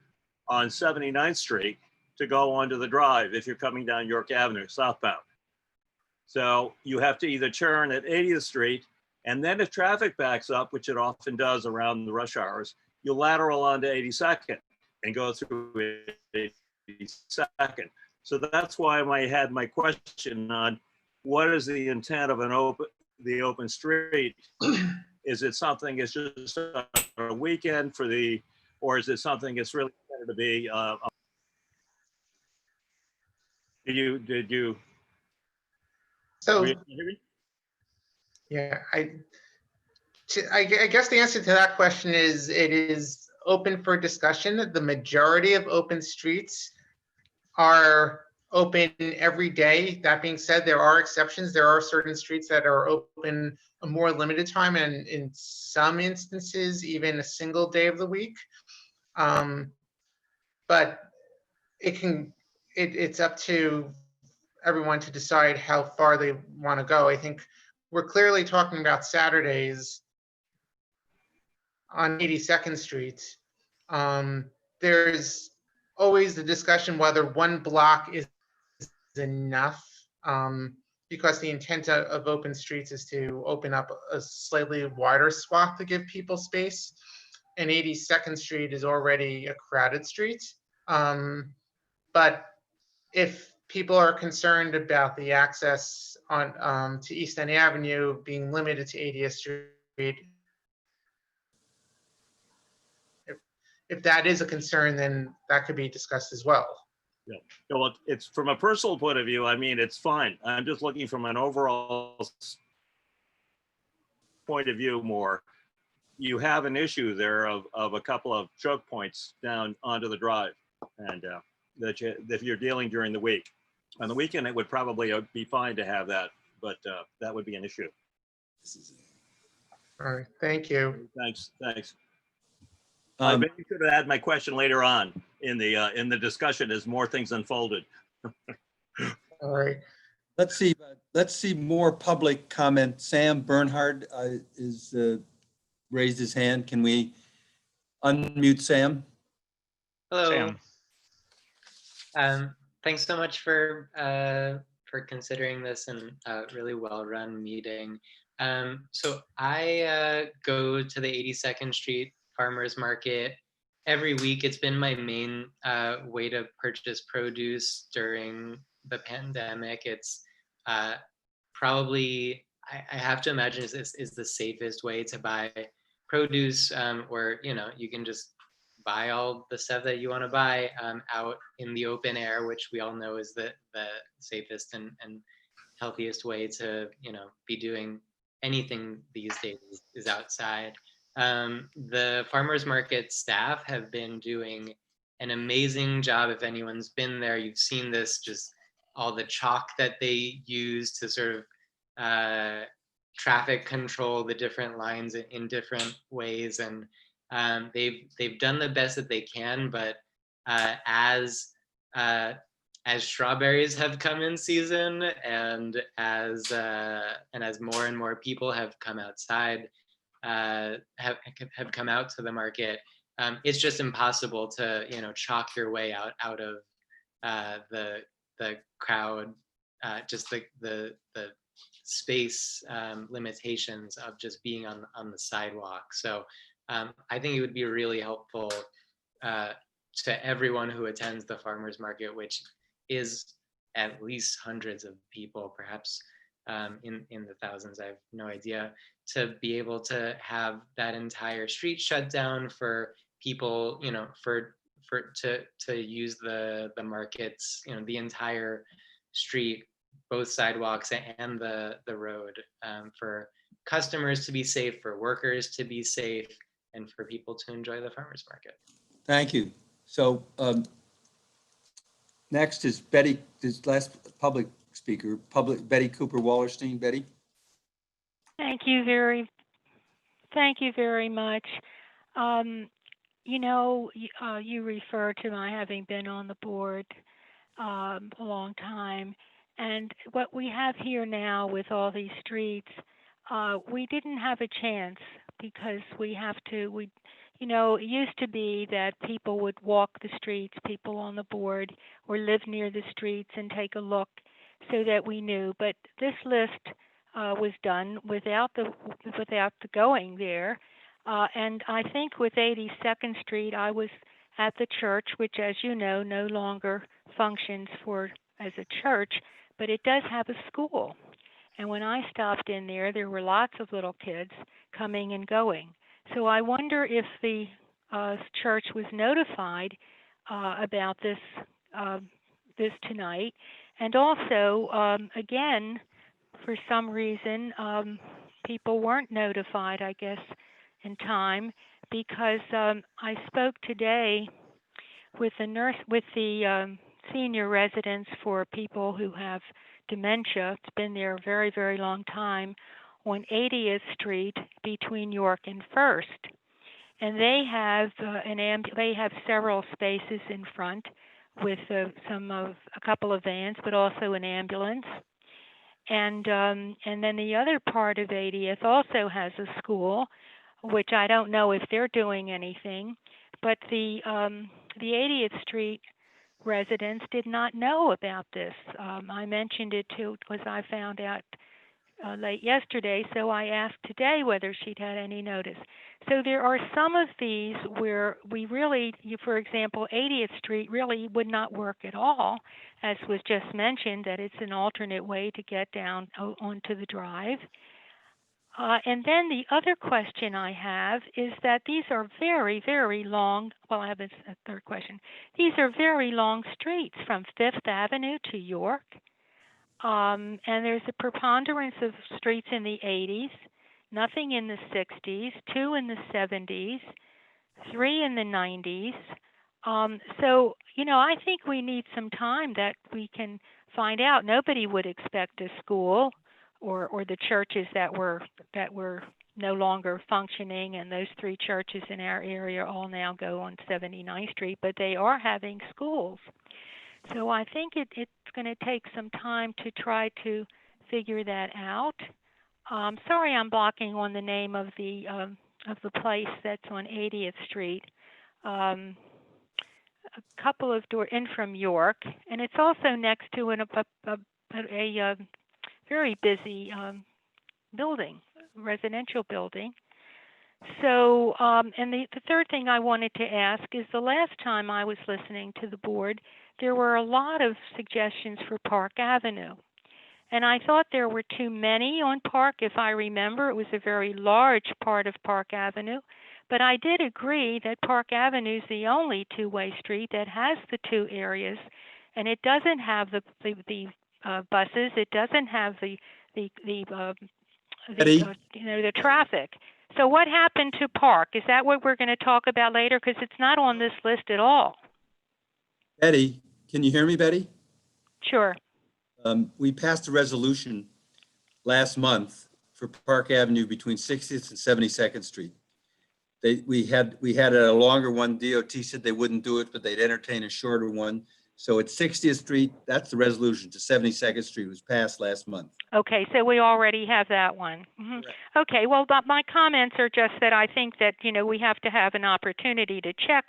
[SPEAKER 2] on 79th Street to go onto the drive if you're coming down York Avenue southbound. So you have to either turn at 80th Street, and then if traffic backs up, which it often does around the rush hours, you lateral onto 82nd and go through 82nd. So that's why I had my question on what is the intent of the open street? Is it something that's just a weekend or is it something that's really intended to be? Did you?
[SPEAKER 3] So,
[SPEAKER 2] Were you hear me?
[SPEAKER 3] yeah, I guess the answer to that question is it is open for discussion. The majority of open streets are open every day. That being said, there are exceptions. There are certain streets that are open a more limited time, and in some instances, even a single day of the week. But it's up to everyone to decide how far they want to go. I think we're clearly talking about Saturdays on 82nd Street. There's always the discussion whether one block is enough, because the intent of open streets is to open up a slightly wider swath to give people space. And 82nd Street is already a crowded street. But if people are concerned about the access on to East End Avenue being limited to 80th Street, if that is a concern, then that could be discussed as well.
[SPEAKER 2] Yeah. Well, it's from a personal point of view, I mean, it's fine. I'm just looking from an overall point of view more. You have an issue there of a couple of choke points down onto the drive, and that you're dealing during the week. On the weekend, it would probably be fine to have that, but that would be an issue.
[SPEAKER 3] All right, thank you.
[SPEAKER 2] Thanks. I maybe could have had my question later on in the discussion as more things unfolded.
[SPEAKER 3] All right.
[SPEAKER 15] Let's see more public comment. Sam Bernhard is raised his hand. Can we unmute Sam?
[SPEAKER 13] Hello.
[SPEAKER 1] Sam.
[SPEAKER 13] Thanks so much for considering this and a really well-run meeting. So I go to the 82nd Street Farmers Market every week. It's been my main way to purchase produce during the pandemic. It's probably, I have to imagine, is the safest way to buy produce, or you can just buy all the stuff that you want to buy out in the open air, which we all know is the safest and healthiest way to be doing anything these days is outside. The farmers market staff have been doing an amazing job. If anyone's been there, you've seen this, just all the chalk that they use to sort of traffic control the different lines in different ways. And they've done the best that they can, but as strawberries have come in season and as more and more people have come outside, have come out to the market. It's just impossible to, you know, chalk your way out of the crowd, just the space limitations of just being on the sidewalk. So I think it would be really helpful to everyone who attends the farmers market, which is at least hundreds of people, perhaps in the thousands, I have no idea, to be able to have that entire street shut down for people, you know, to use the markets, you know, the entire street, both sidewalks and the road, for customers to be safe, for workers to be safe, and for people to enjoy the farmers market.
[SPEAKER 15] Thank you. So next is Betty, this last public speaker, Betty Cooper Wallerstein. Betty.
[SPEAKER 25] Thank you very much. You know, you refer to my having been on the board a long time, and what we have here now with all these streets, we didn't have a chance because you know, it used to be that people would walk the streets, people on the board, or live near the streets and take a look so that we knew. But this list was done without the going there. And I think with 82nd Street, I was at the church, which, as you know, no longer functions as a church, but it does have a school. And when I stopped in there were lots of little kids coming and going. So I wonder if the church was notified about this tonight. And also, again, for some reason, people weren't notified, I guess, in time, because I spoke today with the senior residents for people who have dementia. It's been there a very, very long time, on 80th Street between York and First, and they have they have several spaces in front with a couple of vans, but also an ambulance. And then the other part of 80th also has a school, which I don't know if they're doing anything, but the 80th Street residents did not know about this. I mentioned it because I found out late yesterday, so I asked today whether she'd had any notice. So there are some of these where we really, for example, 80th Street really would not work at all, as was just mentioned, that it's an alternate way to get down onto the drive. And then the other question I have is that these are very, very long, well, I have a third question. These are very long streets from Fifth Avenue to York. And there's a preponderance of streets in the 80s, nothing in the 60s, 2 in the 70s, 3 in the 90s. So, you know, I think we need some time that we can find out. Nobody would expect a school or the churches that were no longer functioning, and those 3 churches in our area all now go on 79th Street, but they are having schools. So I think it's going to take some time to try to figure that out. Sorry, I'm blocking on the name of the place that's on 80th Street. A couple of doors in from York, and it's also next to a very busy building, residential building. So, and the third thing I wanted to ask is the last time I was listening to the board, there were a lot of suggestions for Park Avenue. And I thought there were too many on Park. If I remember, it was a very large part of Park Avenue. But I did agree that Park Avenue is the only two-way street that has the 2 areas. And it doesn't have the buses. It doesn't have the traffic. So what happened to Park? Is that what we're going to talk about later? Because it's not on this list at all.
[SPEAKER 15] Betty, can you hear me, Betty?
[SPEAKER 25] Sure.
[SPEAKER 15] We passed a resolution last month for Park Avenue between 60th and 72nd Street. We had a longer one. DOT said they wouldn't do it, but they'd entertain a shorter one. So it's 60th Street, that's the resolution to 72nd Street was passed last month.
[SPEAKER 25] Okay, so we already have that one. Okay, well, but my comments are just that I think that, we have to have an opportunity to check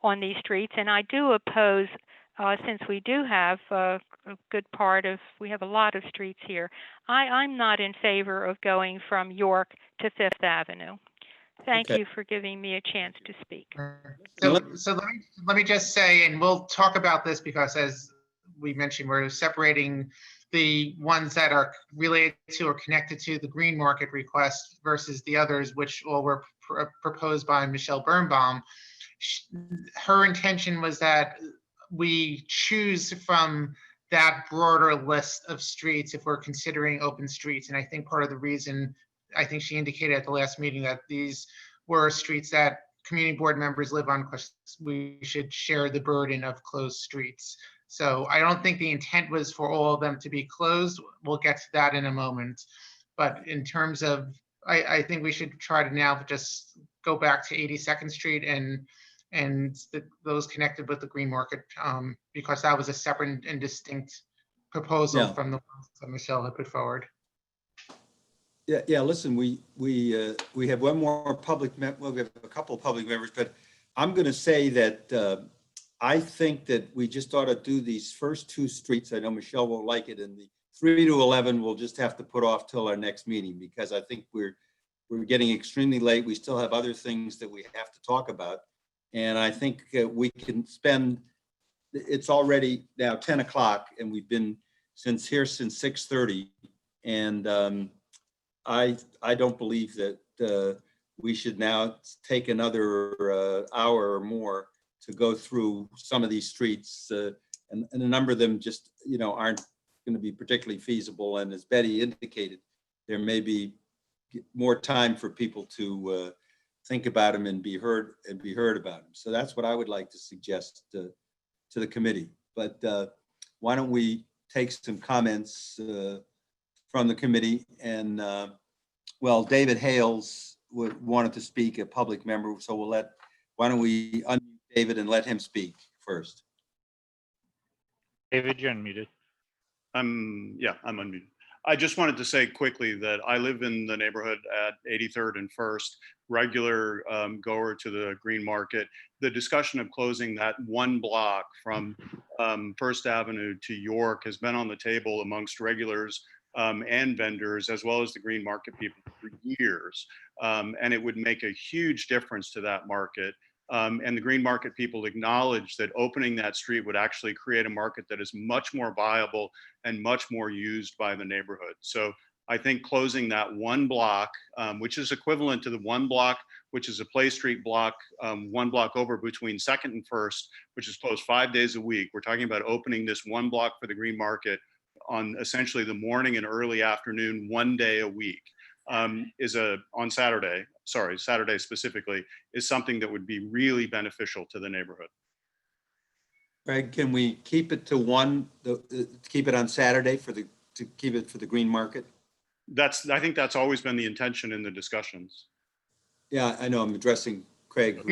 [SPEAKER 25] on these streets, and I do oppose, since we do have a good part of, we have a lot of streets here, I'm not in favor of going from York to Fifth Avenue. Thank you for giving me a chance to speak.
[SPEAKER 3] So let me just say, and we'll talk about this because as we mentioned, we're separating the ones that are related to or connected to the Green Market request versus the others, which all were proposed by Michelle Birnbaum. Her intention was that we choose from that broader list of streets if we're considering open streets. And I think part of the reason, I think she indicated at the last meeting that these were streets that community board members live on because we should share the burden of closed streets. So I don't think the intent was for all of them to be closed. We'll get to that in a moment. But in terms of, I think we should try to now just go back to 82nd Street and those connected with the Green Market, because that was a separate and distinct proposal from the ones that Michelle had put forward.
[SPEAKER 15] Yeah. Listen, we have one more public. Well, we have a couple of public members, but I'm going to say that I think that we just ought to do these first two streets. I know Michelle won't like it, and the 3 to 11 we'll just have to put off till our next meeting because I think we're getting extremely late. We still have other things that we have to talk about, and I think we can spend. It's already now 10 o'clock, and we've been since 6:30, and I don't believe that we should now take another hour or more to go through some of these streets, and a number of them just aren't going to be particularly feasible. And as Betty indicated, there may be more time for people to think about them and be heard about them. So that's what I would like to suggest to the committee. But why don't we take some comments from the committee? And well, David Hales wanted to speak, a public member, so why don't we unmute David and let him speak first.
[SPEAKER 1] David, you're unmuted.
[SPEAKER 5] Yeah, I'm unmuted. I just wanted to say quickly that I live in the neighborhood at 83rd and 1st, regular goer to the Green Market. The discussion of closing that one block from First Avenue to York has been on the table amongst regulars and vendors, as well as the Green Market people for years. And it would make a huge difference to that market. And the Green Market people acknowledge that opening that street would actually create a market that is much more viable and much more used by the neighborhood. So I think closing that one block, which is equivalent to the one block, which is a Play Street block, one block over between 2nd and 1st, which is closed 5 days a week. We're talking about opening this one block for the Green Market on essentially the morning and early afternoon, 1 day a week. On Saturday specifically, is something that would be really beneficial to the neighborhood.
[SPEAKER 15] Greg, can we keep it to one, keep it on Saturday to keep it for the Green Market?
[SPEAKER 5] I think that's always been the intention in the discussions.
[SPEAKER 15] Yeah, I know, I'm addressing Craig.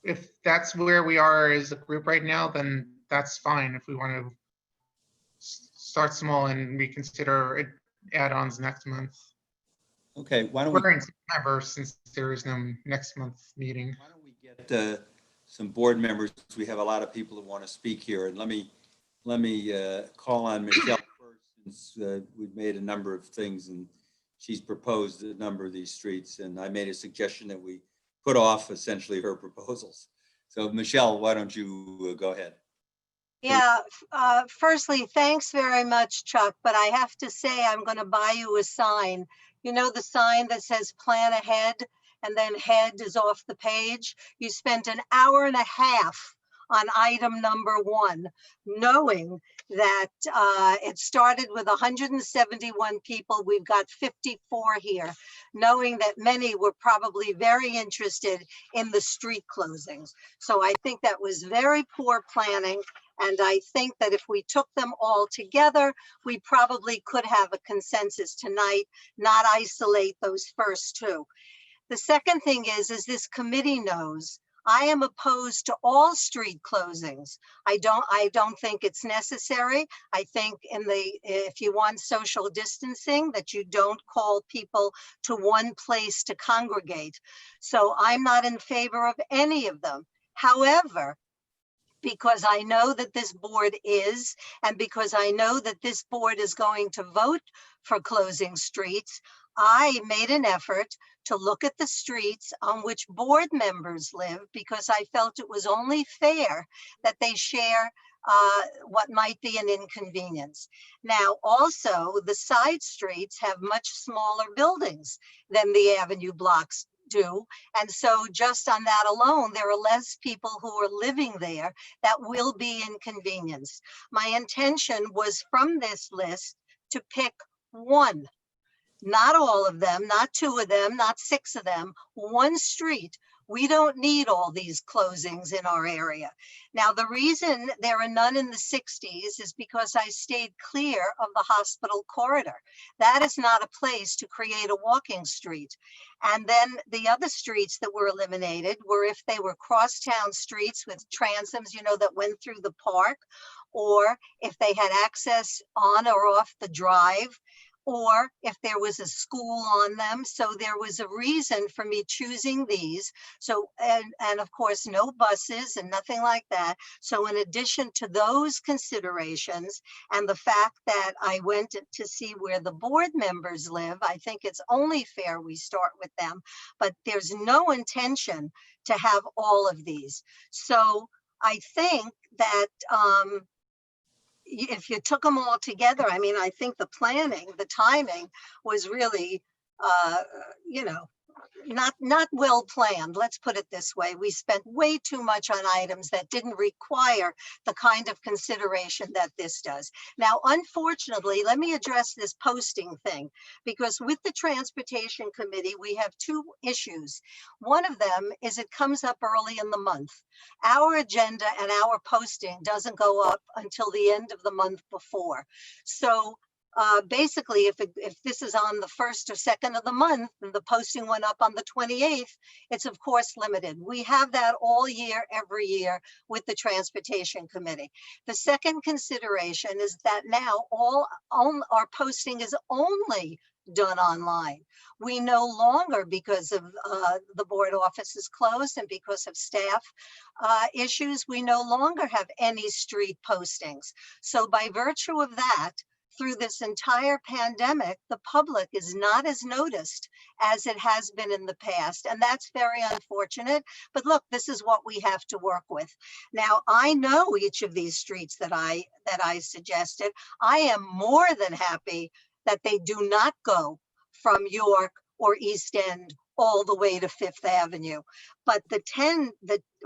[SPEAKER 3] If that's where we are as a group right now, then that's fine. If we want to start small and reconsider add-ons next month.
[SPEAKER 15] Okay, why don't
[SPEAKER 3] we're in September since there is no next month meeting.
[SPEAKER 15] Why don't we get some board members? We have a lot of people that want to speak here, and let me call on Michelle first, since we've made a number of things and she's proposed a number of these streets, and I made a suggestion that we put off essentially her proposals. So Michelle, why don't you go ahead?
[SPEAKER 28] Yeah, firstly, thanks very much, Chuck, but I have to say I'm going to buy you a sign. You know, the sign that says plan ahead and then head is off the page? You spent an hour and a half on item number 1, knowing that it started with 171 people. We've got 54 here, knowing that many were probably very interested in the street closings. So I think that was very poor planning. And I think that if we took them all together, we probably could have a consensus tonight, not isolate those first 2. The second thing is this committee knows I am opposed to all street closings. I don't think it's necessary. I think if you want social distancing, that you don't call people to one place to congregate. So I'm not in favor of any of them. However, because I know that this board is, and because I know that this board is going to vote for closing streets, I made an effort to look at the streets on which board members live, because I felt it was only fair that they share what might be an inconvenience. Now, also, the side streets have much smaller buildings than the avenue blocks do. And so just on that alone, there are less people who are living there that will be inconvenienced. My intention was from this list to pick one, not all of them, not two of them, not six of them, one street. We don't need all these closings in our area. Now, the reason there are none in the 60s is because I stayed clear of the hospital corridor. That is not a place to create a walking street. And then the other streets that were eliminated were if they were crosstown streets with transoms, you know, that went through the park, or if they had access on or off the drive, or if there was a school on them. So there was a reason for me choosing these. So, and of course, no buses and nothing like that. So in addition to those considerations and the fact that I went to see where the board members live, I think it's only fair we start with them, but there's no intention to have all of these. So I think that, if you took them all together, I mean, I think the planning, the timing was really, you know, not well planned. Let's put it this way. We spent way too much on items that didn't require the kind of consideration that this does. Now, unfortunately, let me address this posting thing, because with the Transportation Committee, we have two issues. One of them is it comes up early in the month. Our agenda and our posting doesn't go up until the end of the month before. So basically, if this is on the 1st or 2nd of the month and the posting went up on the 28th, it's of course limited. We have that all year, every year with the Transportation Committee. The second consideration is that now all our posting is only done online. We no longer, because of the board office is closed and because of staff issues, we no longer have any street postings. So by virtue of that, through this entire pandemic, the public is not as noticed as it has been in the past. And that's very unfortunate. But look, this is what we have to work with. Now, I know each of these streets that I suggested. I am more than happy that they do not go from York or East End all the way to Fifth Avenue. But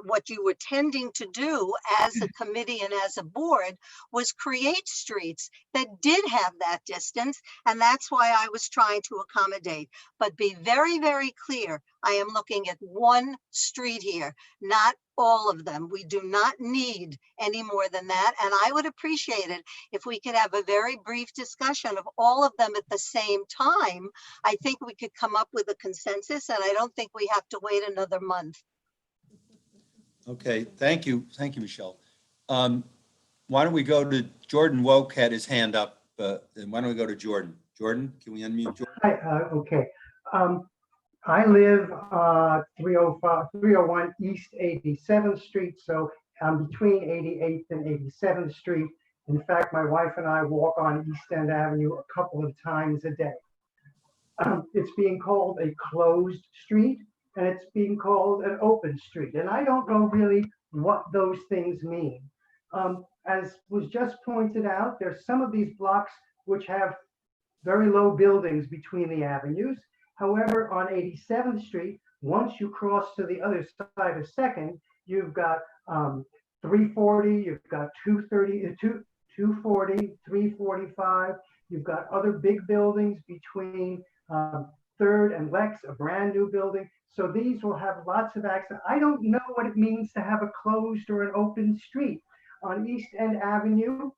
[SPEAKER 28] what you were tending to do as a committee and as a board was create streets that did have that distance. And that's why I was trying to accommodate. But be very, very clear, I am looking at one street here, not all of them. We do not need any more than that. And I would appreciate it if we could have a very brief discussion of all of them at the same time. I think we could come up with a consensus, and I don't think we have to wait another month.
[SPEAKER 15] Okay, thank you. Thank you, Michelle. Why don't we go to Jordan Woke had his hand up. And why don't we go to Jordan? Jordan, can we unmute Jordan?
[SPEAKER 14] Hi, okay. I live 301 East 87th Street, so I'm between 88th and 87th Street. In fact, my wife and I walk on East End Avenue a couple of times a day. It's being called a closed street, and it's being called an open street. And I don't know really what those things mean. As was just pointed out, there's some of these blocks which have very low buildings between the avenues. However, on 87th Street, once you cross to the other side of 2nd, you've got 340, you've got 230, 240, 345. You've got other big buildings between 3rd and Lex, a brand new building. So these will have lots of access. I don't know what it means to have a closed or an open street. On East End Avenue,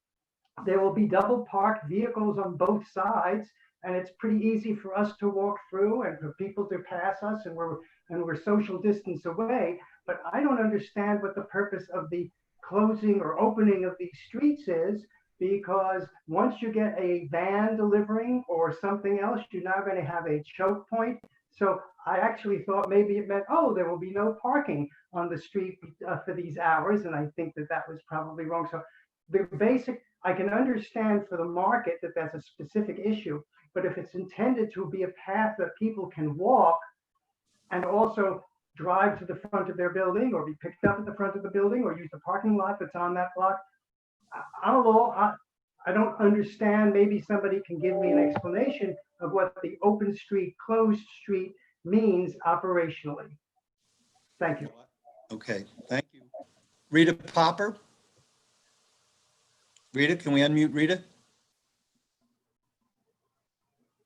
[SPEAKER 14] there will be double parked vehicles on both sides, and it's pretty easy for us to walk through and for people to pass us, and we're social distance away. but I don't understand what the purpose of the closing or opening of these streets is, because once you get a van delivering or something else, you're now going to have a choke point. So I actually thought maybe it meant, oh, there will be no parking on the street for these hours. And I think that that was probably wrong. So the basic, I can understand for the market that that's a specific issue, but if it's intended to be a path that people can walk and also drive to the front of their building or be picked up at the front of the building or use the parking lot that's on that block, I don't understand. Maybe somebody can give me an explanation of what the open street, closed street means operationally. Thank you.
[SPEAKER 15] Okay, thank you. Rita Popper? Rita, can we unmute Rita?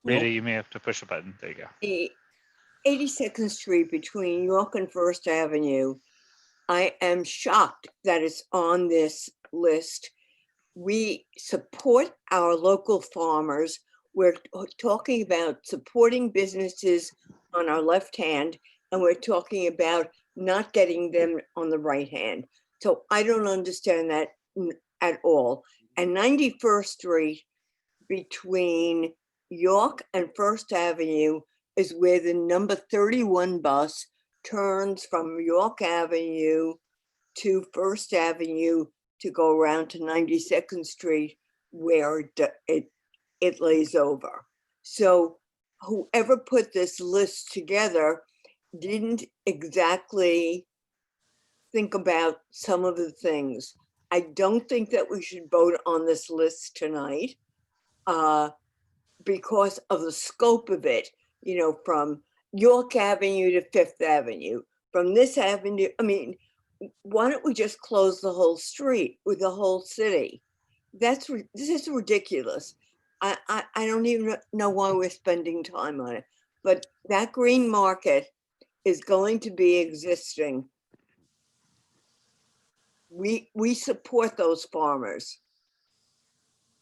[SPEAKER 1] Rita, you may have to push a button. There you go.
[SPEAKER 7] The 82nd Street between York and First Avenue, I am shocked that it's on this list. We support our local farmers. We're talking about supporting businesses on our left hand, and we're talking about not getting them on the right hand. So I don't understand that at all. And 91st Street between York and First Avenue is where the number 31 bus turns from York Avenue to First Avenue to go around to 92nd Street, where it lays over. So whoever put this list together didn't exactly think about some of the things. I don't think that we should vote on this list tonight because of the scope of it, you know, from York Avenue to Fifth Avenue, from this avenue. I mean, why don't we just close the whole street with the whole city? This is ridiculous. I don't even know why we're spending time on it, but that green market is going to be existing. We support those farmers.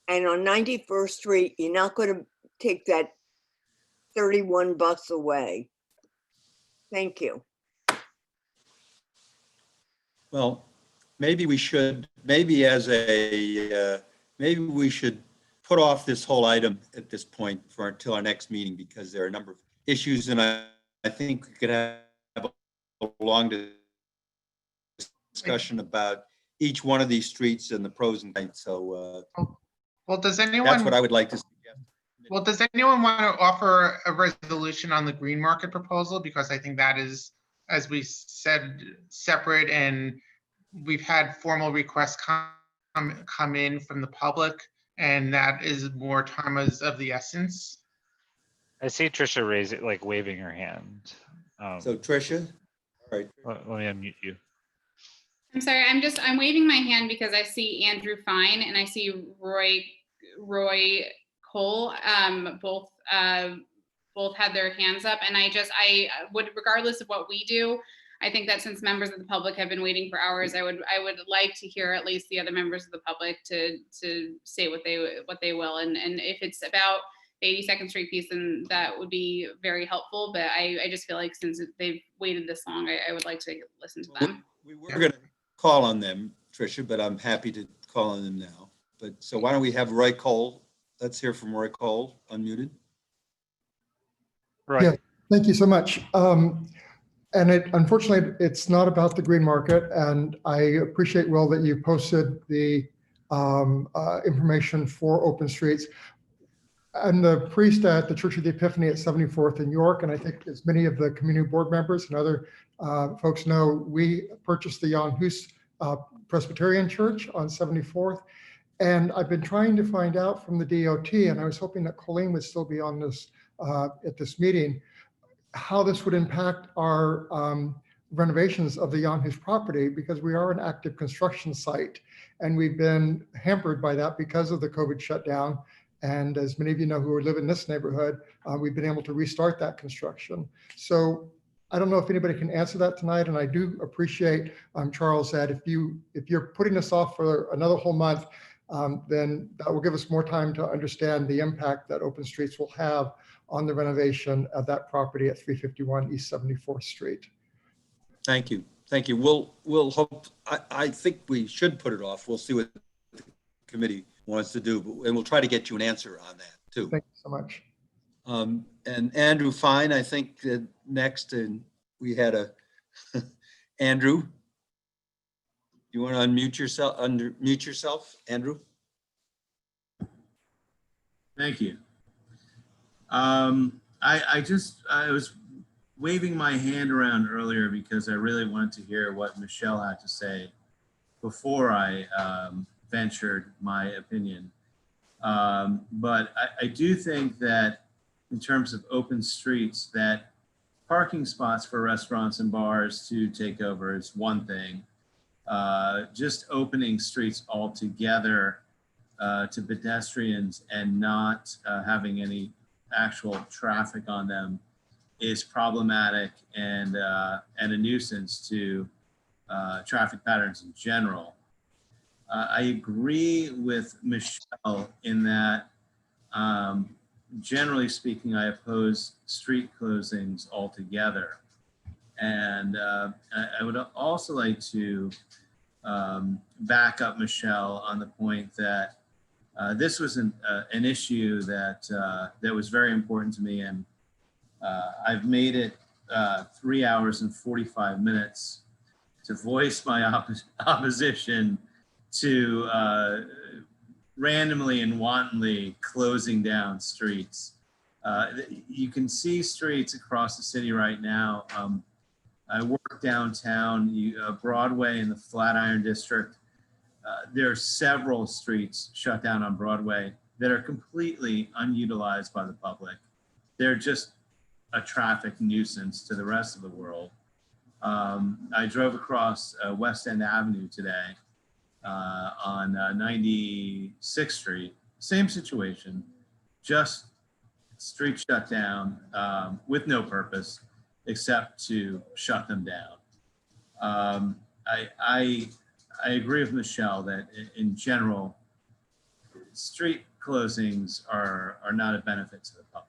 [SPEAKER 7] And on 91st Street, you're not going to take that 31 bus away. Thank you.
[SPEAKER 15] Well, maybe we should, maybe as a, maybe we should put off this whole item at this point for until our next meeting, because there are a number of issues, and I think we could have a long discussion about each one of these streets and the pros and cons. So
[SPEAKER 3] well, does anyone?
[SPEAKER 15] That's what I would like to see.
[SPEAKER 3] Well, does anyone want to offer a resolution on the green market proposal? Because I think that is, as we said, separate, and we've had formal requests come in from the public, and that is more time of the essence.
[SPEAKER 1] I see Trisha raise it, like waving her hand.
[SPEAKER 15] So Trisha, all right.
[SPEAKER 1] Let me unmute you.
[SPEAKER 17] I'm sorry, I'm waving my hand because I see Andrew Fine and I see Roy Cole, both had their hands up, and I would, regardless of what we do, I think that since members of the public have been waiting for hours, I would like to hear at least the other members of the public to say what they will, and if it's about the 82nd Street piece, then that would be very helpful. But I just feel like since they've waited this long, I would like to listen to them.
[SPEAKER 15] We were going to call on them, Trisha, but I'm happy to call on them now. But so why don't we have Roy Cole? Let's hear from Roy Cole, unmuted.
[SPEAKER 1] Right.
[SPEAKER 18] Yeah, thank you so much. And unfortunately, it's not about the green market. And I appreciate, Will, that you posted the information for open streets. I'm the priest at the Church of the Epiphany at 74th in York. And I think as many of the community board members and other folks know, we purchased the Jan Hus Presbyterian Church on 74th. And I've been trying to find out from the DOT, and I was hoping that Colleen would still be on this at this meeting, how this would impact our renovations of the Jan Hus property, because we are an active construction site and we've been hampered by that because of the COVID shutdown. And as many of you know who live in this neighborhood, we've been able to restart that construction. So I don't know if anybody can answer that tonight. And I do appreciate, Charles, that if you're putting this off for another whole month, then that will give us more time to understand the impact that open streets will have on the renovation of that property at 351 East 74th Street.
[SPEAKER 15] Thank you. Thank you. We'll hope, I think we should put it off. We'll see what the committee wants to do, and we'll try to get you an answer on that too.
[SPEAKER 18] Thank you so much.
[SPEAKER 15] And Andrew Fine, I think next, and we had a, Andrew, you want to unmute yourself, Andrew?
[SPEAKER 6] Thank you. I was waving my hand around earlier because I really wanted to hear what Michelle had to say before I ventured my opinion. But I do think that in terms of open streets, that parking spots for restaurants and bars to take over is one thing. Just opening streets altogether to pedestrians and not having any actual traffic on them is problematic and a nuisance to traffic patterns in general. I agree with Michelle in that, generally speaking, I oppose street closings altogether. And I would also like to back up Michelle on the point that this was an issue that was very important to me, and I've made it 3 hours and 45 minutes to voice my opposition to randomly and wantonly closing down streets. You can see streets across the city right now. I work downtown, Broadway in the Flatiron District. There are several streets shut down on Broadway that are completely unutilized by the public. They're just a traffic nuisance to the rest of the world. I drove across West End Avenue today on 96th Street, same situation, just streets shut down with no purpose except to shut them down. I agree with Michelle that in general, street closings are not a benefit to the public.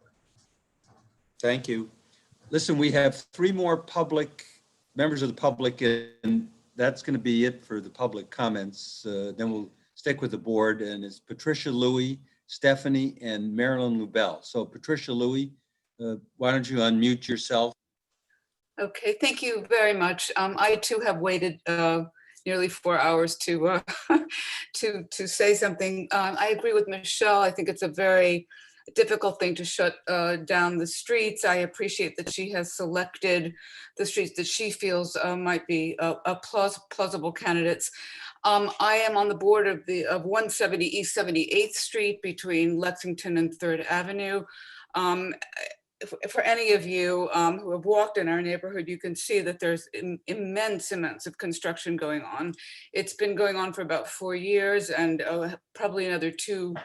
[SPEAKER 15] Thank you. Listen, we have 3 more members of the public, and that's going to be it for the public comments. Then we'll stick with the board, and it's Patricia Louie, Stephanie, and Marilyn Lubell. So Patricia Louie, why don't you unmute yourself?
[SPEAKER 9] Okay, thank you very much. I too have waited nearly 4 hours to to say something. I agree with Michelle. I think it's a very difficult thing to shut down the streets. I appreciate that she has selected the streets that she feels might be plausible candidates. I am on the board of 170 East 78th Street between Lexington and 3rd Avenue. For any of you who have walked in our neighborhood, you can see that there's immense amounts of construction going on. It's been going on for about 4 years and probably another 2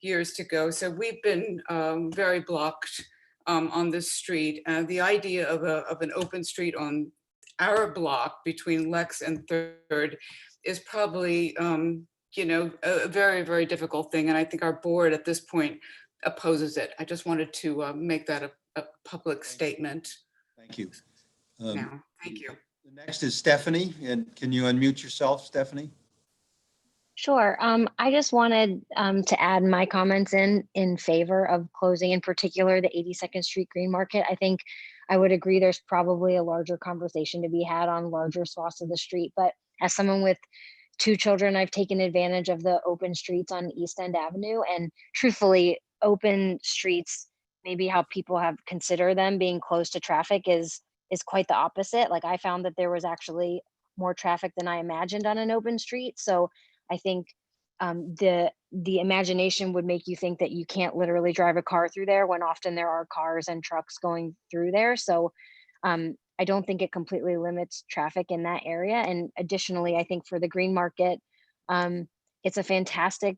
[SPEAKER 9] years to go. So we've been very blocked on this street. The idea of an open street on our block between Lex and 3rd is probably, a very, very difficult thing. And I think our board at this point opposes it. I just wanted to make that a public statement.
[SPEAKER 15] Thank you.
[SPEAKER 9] Now, thank you.
[SPEAKER 15] The next is Stephanie, and can you unmute yourself, Stephanie?
[SPEAKER 16] Sure. I just wanted to add my comments in favor of closing, in particular, the 82nd Street Green Market. I think I would agree there's probably a larger conversation to be had on larger swaths of the street. But as someone with 2 children, I've taken advantage of the open streets on East End Avenue. And truthfully, open streets, maybe how people have considered them being close to traffic is quite the opposite. Like I found that there was actually more traffic than I imagined on an open street. So I think the imagination would make you think that you can't literally drive a car through there when often there are cars and trucks going through there. So I don't think it completely limits traffic in that area. And additionally, I think for the green market, it's a fantastic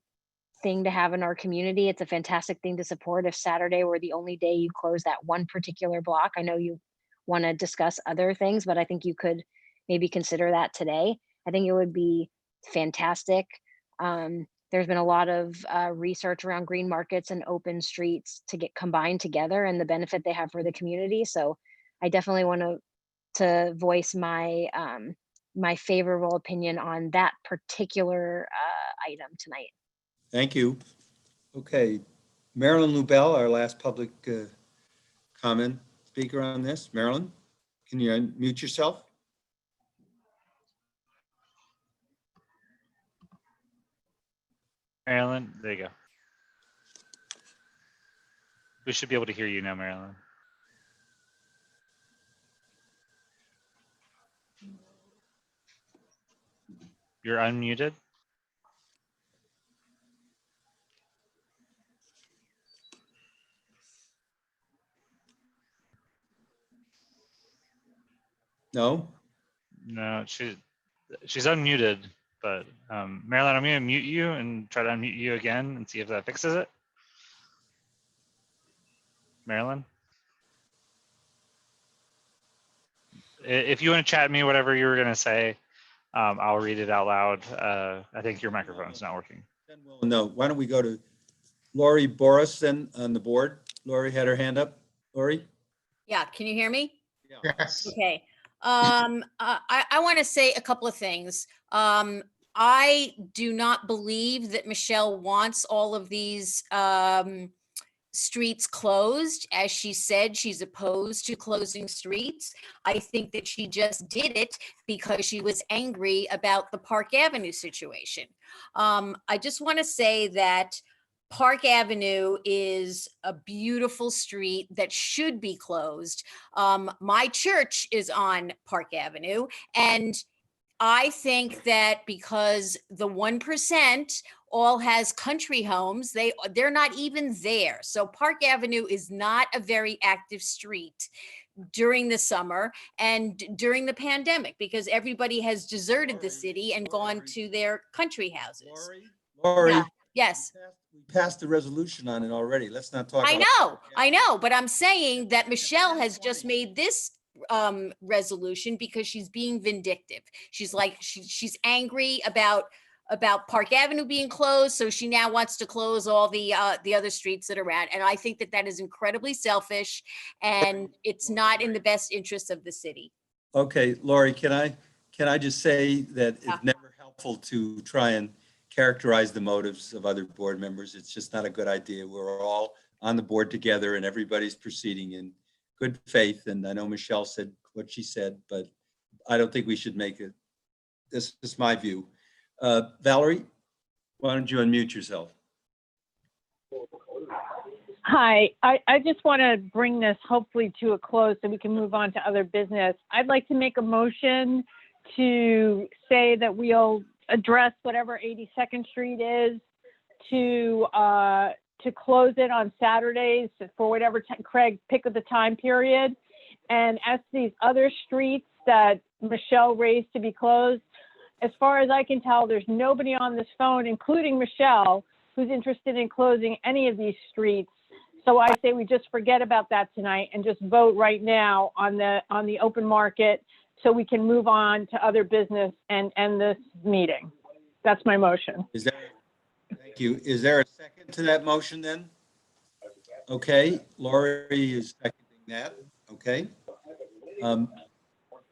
[SPEAKER 16] thing to have in our community. It's a fantastic thing to support. If Saturday were the only day you close that one particular block, I know you want to discuss other things, but I think you could maybe consider that today. I think it would be fantastic. There's been a lot of research around green markets and open streets to get combined together and the benefit they have for the community. So I definitely want to voice my my favorable opinion on that particular item tonight.
[SPEAKER 15] Thank you. Okay, Marilyn Lubell, our last public comment speaker on this. Marilyn, can you unmute yourself?
[SPEAKER 1] Marilyn, there you go. We should be able to hear you now, Marilyn. You're unmuted.
[SPEAKER 15] No?
[SPEAKER 1] No, she's unmuted, but Marilyn, I'm going to mute you and try to unmute you again and see if that fixes it. Marilyn? If you want to chat me, whatever you were going to say, I'll read it out loud. I think your microphone's not working.
[SPEAKER 15] No, why don't we go to Lori Boris then on the board? Lori had her hand up. Lori?
[SPEAKER 4] Yeah, can you hear me?
[SPEAKER 3] Yes.
[SPEAKER 4] Okay. I want to say a couple of things. I do not believe that Michelle wants all of these streets closed. As she said, she's opposed to closing streets. I think that she just did it because she was angry about the Park Avenue situation. I just want to say that Park Avenue is a beautiful street that should be closed. My church is on Park Avenue, and I think that because the 1% all has country homes, they're not even there. So Park Avenue is not a very active street during the summer and during the pandemic because everybody has deserted the city and gone to their country houses.
[SPEAKER 15] Lori,
[SPEAKER 4] Yeah. Yes.
[SPEAKER 15] we passed the resolution on it already. Let's not talk about
[SPEAKER 4] I know, but I'm saying that Michelle has just made this resolution because she's being vindictive. She's like, she's angry about Park Avenue being closed, so she now wants to close all the other streets that are around. And I think that that is incredibly selfish, and it's not in the best interest of the city.
[SPEAKER 15] Okay, Lori, can I just say that it's never helpful to try and characterize the motives of other board members. It's just not a good idea. We're all on the board together and everybody's proceeding in good faith. And I know Michelle said what she said, but I don't think we should make it. This is my view. Valerie, why don't you unmute yourself?
[SPEAKER 11] Hi, I just want to bring this hopefully to a close so we can move on to other business. I'd like to make a motion to say that we'll address whatever 82nd Street is to close it on Saturdays for whatever Craig pick of the time period. And as to these other streets that Michelle raised to be closed, as far as I can tell, there's nobody on this phone, including Michelle, who's interested in closing any of these streets. So I say we just forget about that tonight and just vote right now on the open market so we can move on to other business and end this meeting. That's my motion.
[SPEAKER 15] Thank you. Is there a second to that motion then? Okay, Lori is seconding that. Okay.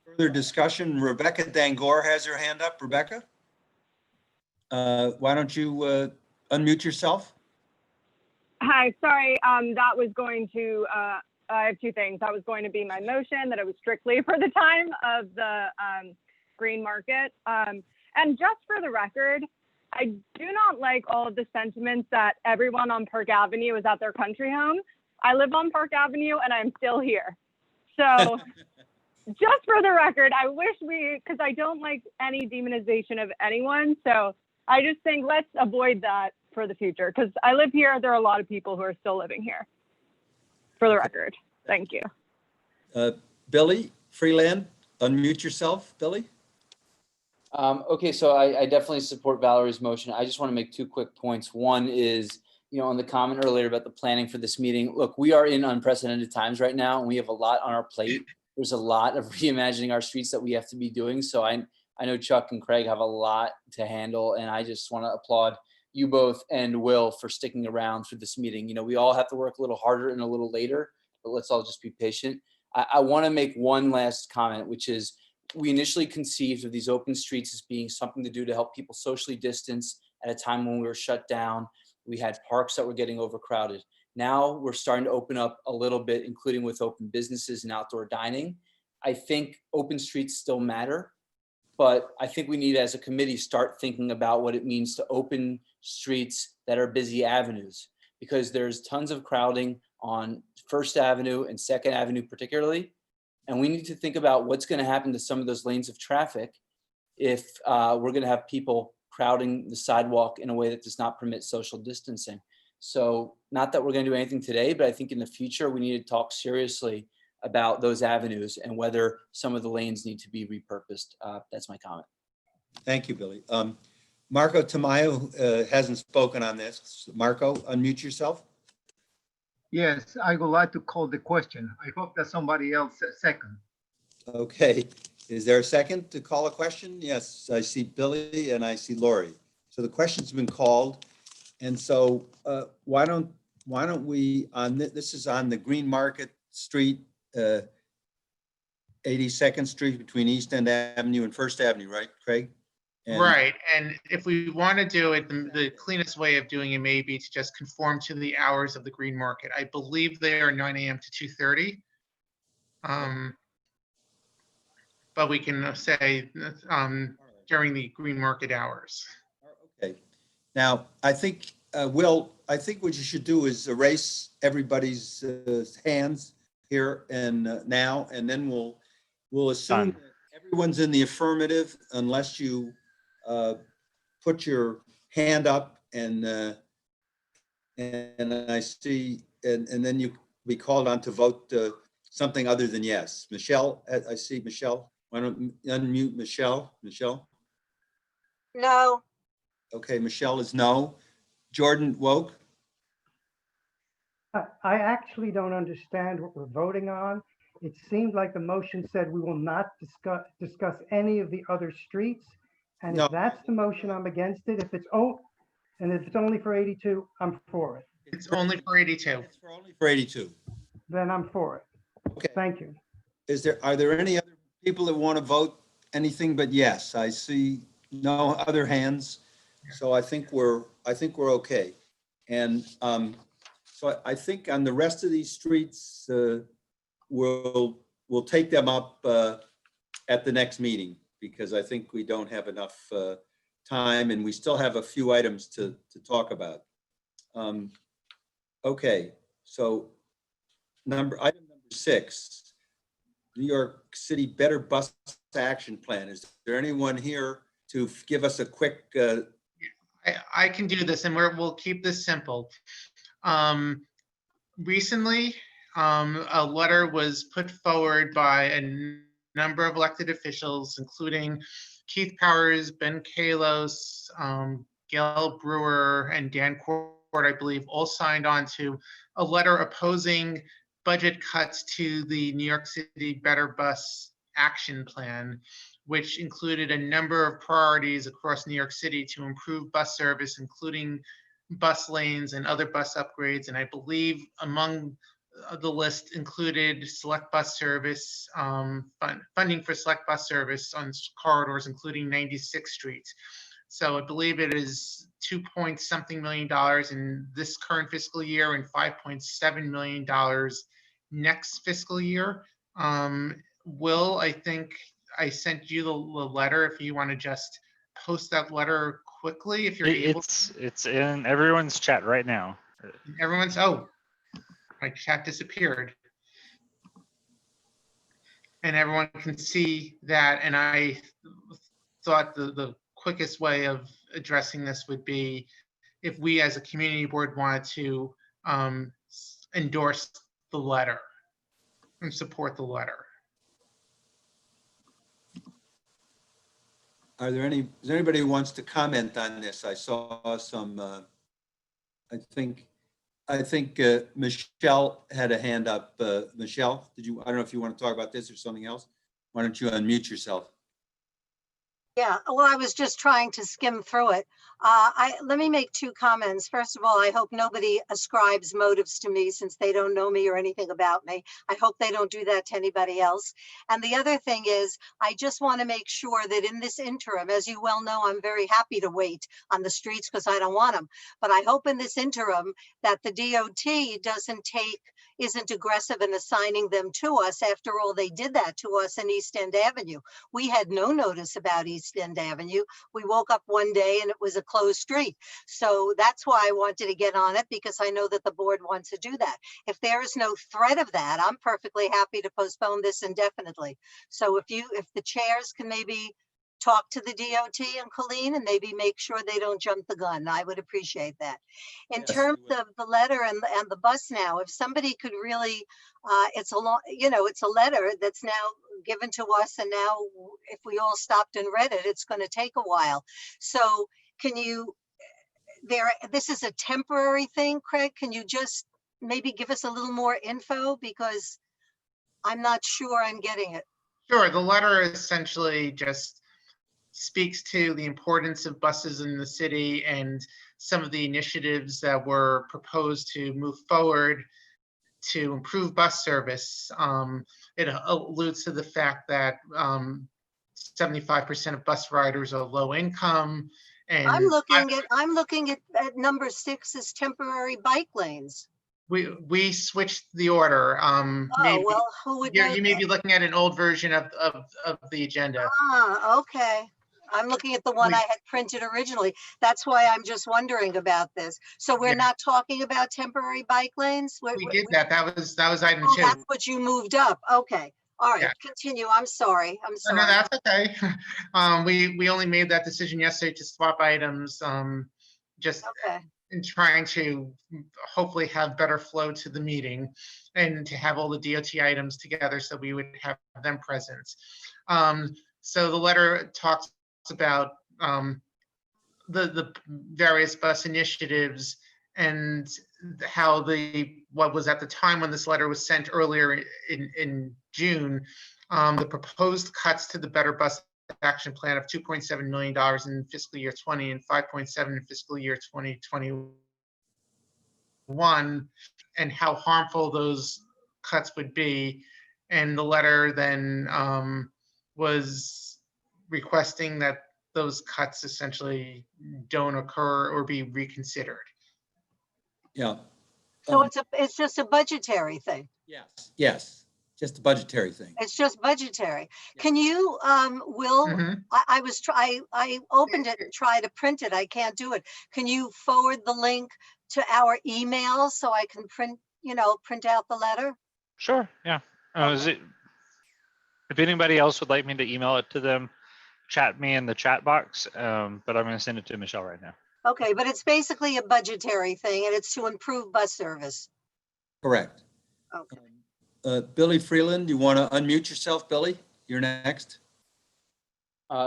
[SPEAKER 15] Further discussion, Rebecca Dangor has her hand up. Rebecca? Why don't you unmute yourself?
[SPEAKER 19] Hi, sorry, that was going to, I have two things. That was going to be my motion, that it was strictly for the time of the green market. And just for the record, I do not like all of the sentiments that everyone on Park Avenue is at their country home. I live on Park Avenue and I'm still here. So just for the record, I wish because I don't like any demonization of anyone. So I just think let's avoid that for the future because I live here. There are a lot of people who are still living here. For the record, thank you.
[SPEAKER 15] Billy Freeland, unmute yourself, Billy.
[SPEAKER 20] Okay, so I definitely support Valerie's motion. I just want to make two quick points. One is, on the comment earlier about the planning for this meeting. Look, we are in unprecedented times right now, and we have a lot on our plate. There's a lot of reimagining our streets that we have to be doing. So I know Chuck and Craig have a lot to handle, and I just want to applaud you both and Will for sticking around for this meeting. We all have to work a little harder and a little later, but let's all just be patient. I want to make one last comment, which is we initially conceived of these open streets as being something to do to help people socially distance at a time when we were shut down. We had parks that were getting overcrowded. Now we're starting to open up a little bit, including with open businesses and outdoor dining. I think open streets still matter, but I think we need, as a committee, start thinking about what it means to open streets that are busy avenues, because there's tons of crowding on First Avenue and Second Avenue particularly. And we need to think about what's going to happen to some of those lanes of traffic if we're going to have people crowding the sidewalk in a way that does not permit social distancing. So not that we're going to do anything today, but I think in the future, we need to talk seriously about those avenues and whether some of the lanes need to be repurposed. That's my comment.
[SPEAKER 10] Thank you, Billy. Marco Tamayo hasn't spoken on this. Marco, unmute yourself.
[SPEAKER 12] Yes, I would like to call the question. I hope that somebody else second.
[SPEAKER 10] Okay. Is there a second to call a question? Yes, I see Billy and I see Lori. So the question's been called. And so why don't we, on this is on the Green Market Street, 82nd Street between East End Avenue and First Avenue, right, Craig? And
[SPEAKER 3] Right, and if we want to do it, the cleanest way of doing it may be to just conform to the hours of the Green Market. I believe they are 9 a.m. to 2:30. But we can say during the Green Market hours.
[SPEAKER 10] Okay. Now, I think, Will, I think what you should do is erase everybody's hands here and now, and then we'll assume that everyone's in the affirmative unless you put your hand up and I see, and then you be called on to vote something other than yes. Michelle, I see Michelle. Why don't unmute Michelle? Michelle?
[SPEAKER 28] No.
[SPEAKER 10] Okay, Michelle is no. Jordan Woke?
[SPEAKER 14] I actually don't understand what we're voting on. It seemed like the motion said we will not discuss any of the other streets. And
[SPEAKER 10] No.
[SPEAKER 14] if that's the motion, I'm against it. If it's only for 82, I'm for it.
[SPEAKER 3] It's only for 82.
[SPEAKER 10] It's only for 82.
[SPEAKER 14] Then I'm for it.
[SPEAKER 10] Okay.
[SPEAKER 14] Thank you.
[SPEAKER 10] Are there any other people that want to vote anything but yes? I see no other hands. So I think we're okay. And so I think on the rest of these streets, we'll take them up at the next meeting, because I think we don't have enough time and we still have a few items to talk about. Okay, so item number 6, New York City Better Bus Action Plan. Is there anyone here to give us a quick?
[SPEAKER 3] I can do this, and we'll keep this simple. Recently, a letter was put forward by a number of elected officials, including Keith Powers, Ben Kalos, Gail Brewer, and Dan Court, I believe, all signed on to a letter opposing budget cuts to the New York City Better Bus Action Plan, which included a number of priorities across New York City to improve bus service, including bus lanes and other bus upgrades. And I believe among the list included select bus service, funding for select bus service on corridors, including 96th Street. So I believe it is $2.something million in this current fiscal year and $5.7 million next fiscal year. Will, I think I sent you the letter. If you want to just post that letter quickly, if you're able.
[SPEAKER 1] It's in everyone's chat right now.
[SPEAKER 3] Everyone's, oh, my chat disappeared. And everyone can see that. And I thought the quickest way of addressing this would be if we as a community board wanted to endorse the letter and support the letter.
[SPEAKER 10] Is there anybody who wants to comment on this? I saw some, I think Michelle had a hand up. Michelle, I don't know if you want to talk about this or something else. Why don't you unmute yourself?
[SPEAKER 28] Yeah, well, I was just trying to skim through it. Let me make two comments. First of all, I hope nobody ascribes motives to me since they don't know me or anything about me. I hope they don't do that to anybody else. And the other thing is, I just want to make sure that in this interim, as you well know, I'm very happy to wait on the streets because I don't want them. But I hope in this interim that the DOT isn't aggressive in assigning them to us. After all, they did that to us in East End Avenue. We had no notice about East End Avenue. We woke up one day and it was a closed street. So that's why I wanted to get on it, because I know that the board wants to do that. If there is no threat of that, I'm perfectly happy to postpone this indefinitely. So if the chairs can maybe talk to the DOT and Colleen and maybe make sure they don't jump the gun, I would appreciate that. In terms of the letter and the bus now, if somebody could really, it's a letter that's now given to us, and now if we all stopped and read it, it's going to take a while. So can you, this is a temporary thing, Craig, can you just maybe give us a little more info, because I'm not sure I'm getting it.
[SPEAKER 3] Sure, the letter essentially just speaks to the importance of buses in the city and some of the initiatives that were proposed to move forward to improve bus service. It alludes to the fact that 75% of bus riders are low income. And
[SPEAKER 28] I'm looking at number 6 as temporary bike lanes.
[SPEAKER 3] we switched the order. Maybe,
[SPEAKER 28] well, who would know
[SPEAKER 3] you may
[SPEAKER 28] that?
[SPEAKER 3] be looking at an old version of the agenda.
[SPEAKER 28] Okay. I'm looking at the one I had printed originally. That's why I'm just wondering about this. So we're not talking about temporary bike lanes?
[SPEAKER 3] We did that. That was item 2.
[SPEAKER 28] That's what you moved up. Okay. All right. Continue. I'm sorry.
[SPEAKER 3] No, that's okay. We only made that decision yesterday to swap items, just in trying to hopefully have better flow to the meeting and to have all the DOT items together so we would have them present. So the letter talks about the various bus initiatives and how what was at the time when this letter was sent earlier in June, the proposed cuts to the Better Bus Action Plan of $2.7 million in fiscal year 20 and 5.7 in fiscal year 2021, and how harmful those cuts would be. And the letter then was requesting that those cuts essentially don't occur or be reconsidered.
[SPEAKER 10] Yeah.
[SPEAKER 28] So it's just a budgetary thing.
[SPEAKER 10] Yes, just a budgetary thing.
[SPEAKER 28] It's just budgetary. Can you, Will, I opened it and tried to print it. I can't do it. Can you forward the link to our email so I can print out the letter?
[SPEAKER 1] Sure, yeah. If anybody else would like me to email it to them, chat me in the chat box, but I'm going to send it to Michelle right now.
[SPEAKER 28] Okay, but it's basically a budgetary thing and it's to improve bus service.
[SPEAKER 10] Correct.
[SPEAKER 28] Okay.
[SPEAKER 10] Billy Freeland, you want to unmute yourself, Billy? You're next.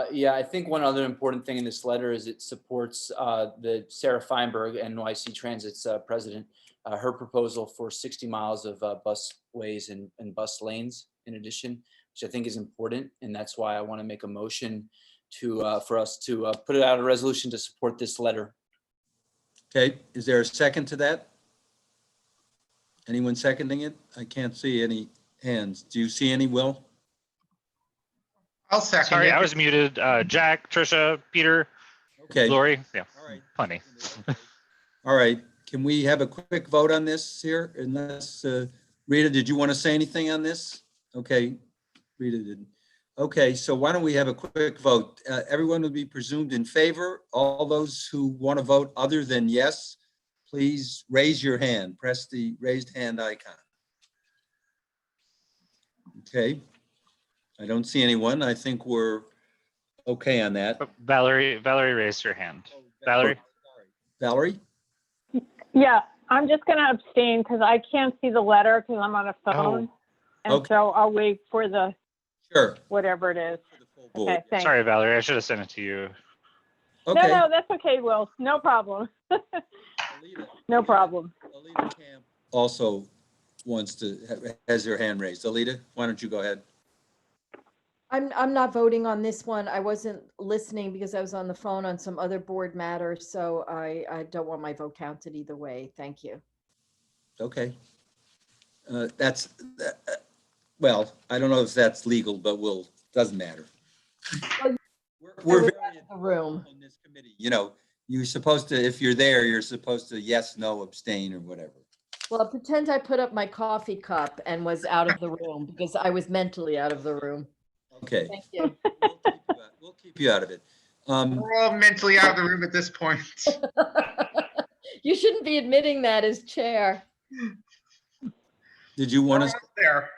[SPEAKER 20] Yeah, I think one other important thing in this letter is it supports the Sarah Feinberg, NYC Transit's president, her proposal for 60 miles of busways and bus lanes in addition, which I think is important. And that's why I want to make a motion for us to put it out a resolution to support this letter.
[SPEAKER 10] Okay, is there a second to that? Anyone seconding it? I can't see any hands. Do you see any, Will?
[SPEAKER 3] I'll second.
[SPEAKER 1] Sorry, I was muted. Jack, Trisha, Peter,
[SPEAKER 10] okay.
[SPEAKER 1] Lori. Yeah, all right. Plenty.
[SPEAKER 10] All right, can we have a quick vote on this here? Unless, Rita, did you want to say anything on this? Okay, Rita didn't. Okay, so why don't we have a quick vote? Everyone will be presumed in favor. All those who want to vote other than yes, please raise your hand. Press the raised hand icon. Okay, I don't see anyone. I think we're okay on that.
[SPEAKER 1] Valerie raised her hand. Valerie?
[SPEAKER 10] Valerie?
[SPEAKER 11] Yeah, I'm just going to abstain because I can't see the letter because I'm on a phone. And so I'll wait for the whatever it is. Okay, thanks.
[SPEAKER 1] Sorry, Valerie, I should have sent it to you.
[SPEAKER 10] Okay.
[SPEAKER 11] No, that's okay, Will. No problem. No problem.
[SPEAKER 10] Also wants to, has her hand raised. Alita, why don't you go ahead?
[SPEAKER 2] I'm not voting on this one. I wasn't listening because I was on the phone on some other board matters, so I don't want my vote counted either way. Thank you.
[SPEAKER 10] Okay. That's, well, I don't know if that's legal, but doesn't matter. We're very
[SPEAKER 2] out of the room.
[SPEAKER 10] on this committee. You know, you're supposed to, if you're there, you're supposed to yes, no, abstain, or whatever.
[SPEAKER 2] Well, pretend I put up my coffee cup and was out of the room because I was mentally out of the room.
[SPEAKER 10] Okay,
[SPEAKER 2] Thank you.
[SPEAKER 10] we'll keep you out of it.
[SPEAKER 3] We're all mentally out of the room at this point.
[SPEAKER 2] You shouldn't be admitting that as chair.
[SPEAKER 10] Did you want to,
[SPEAKER 3] There.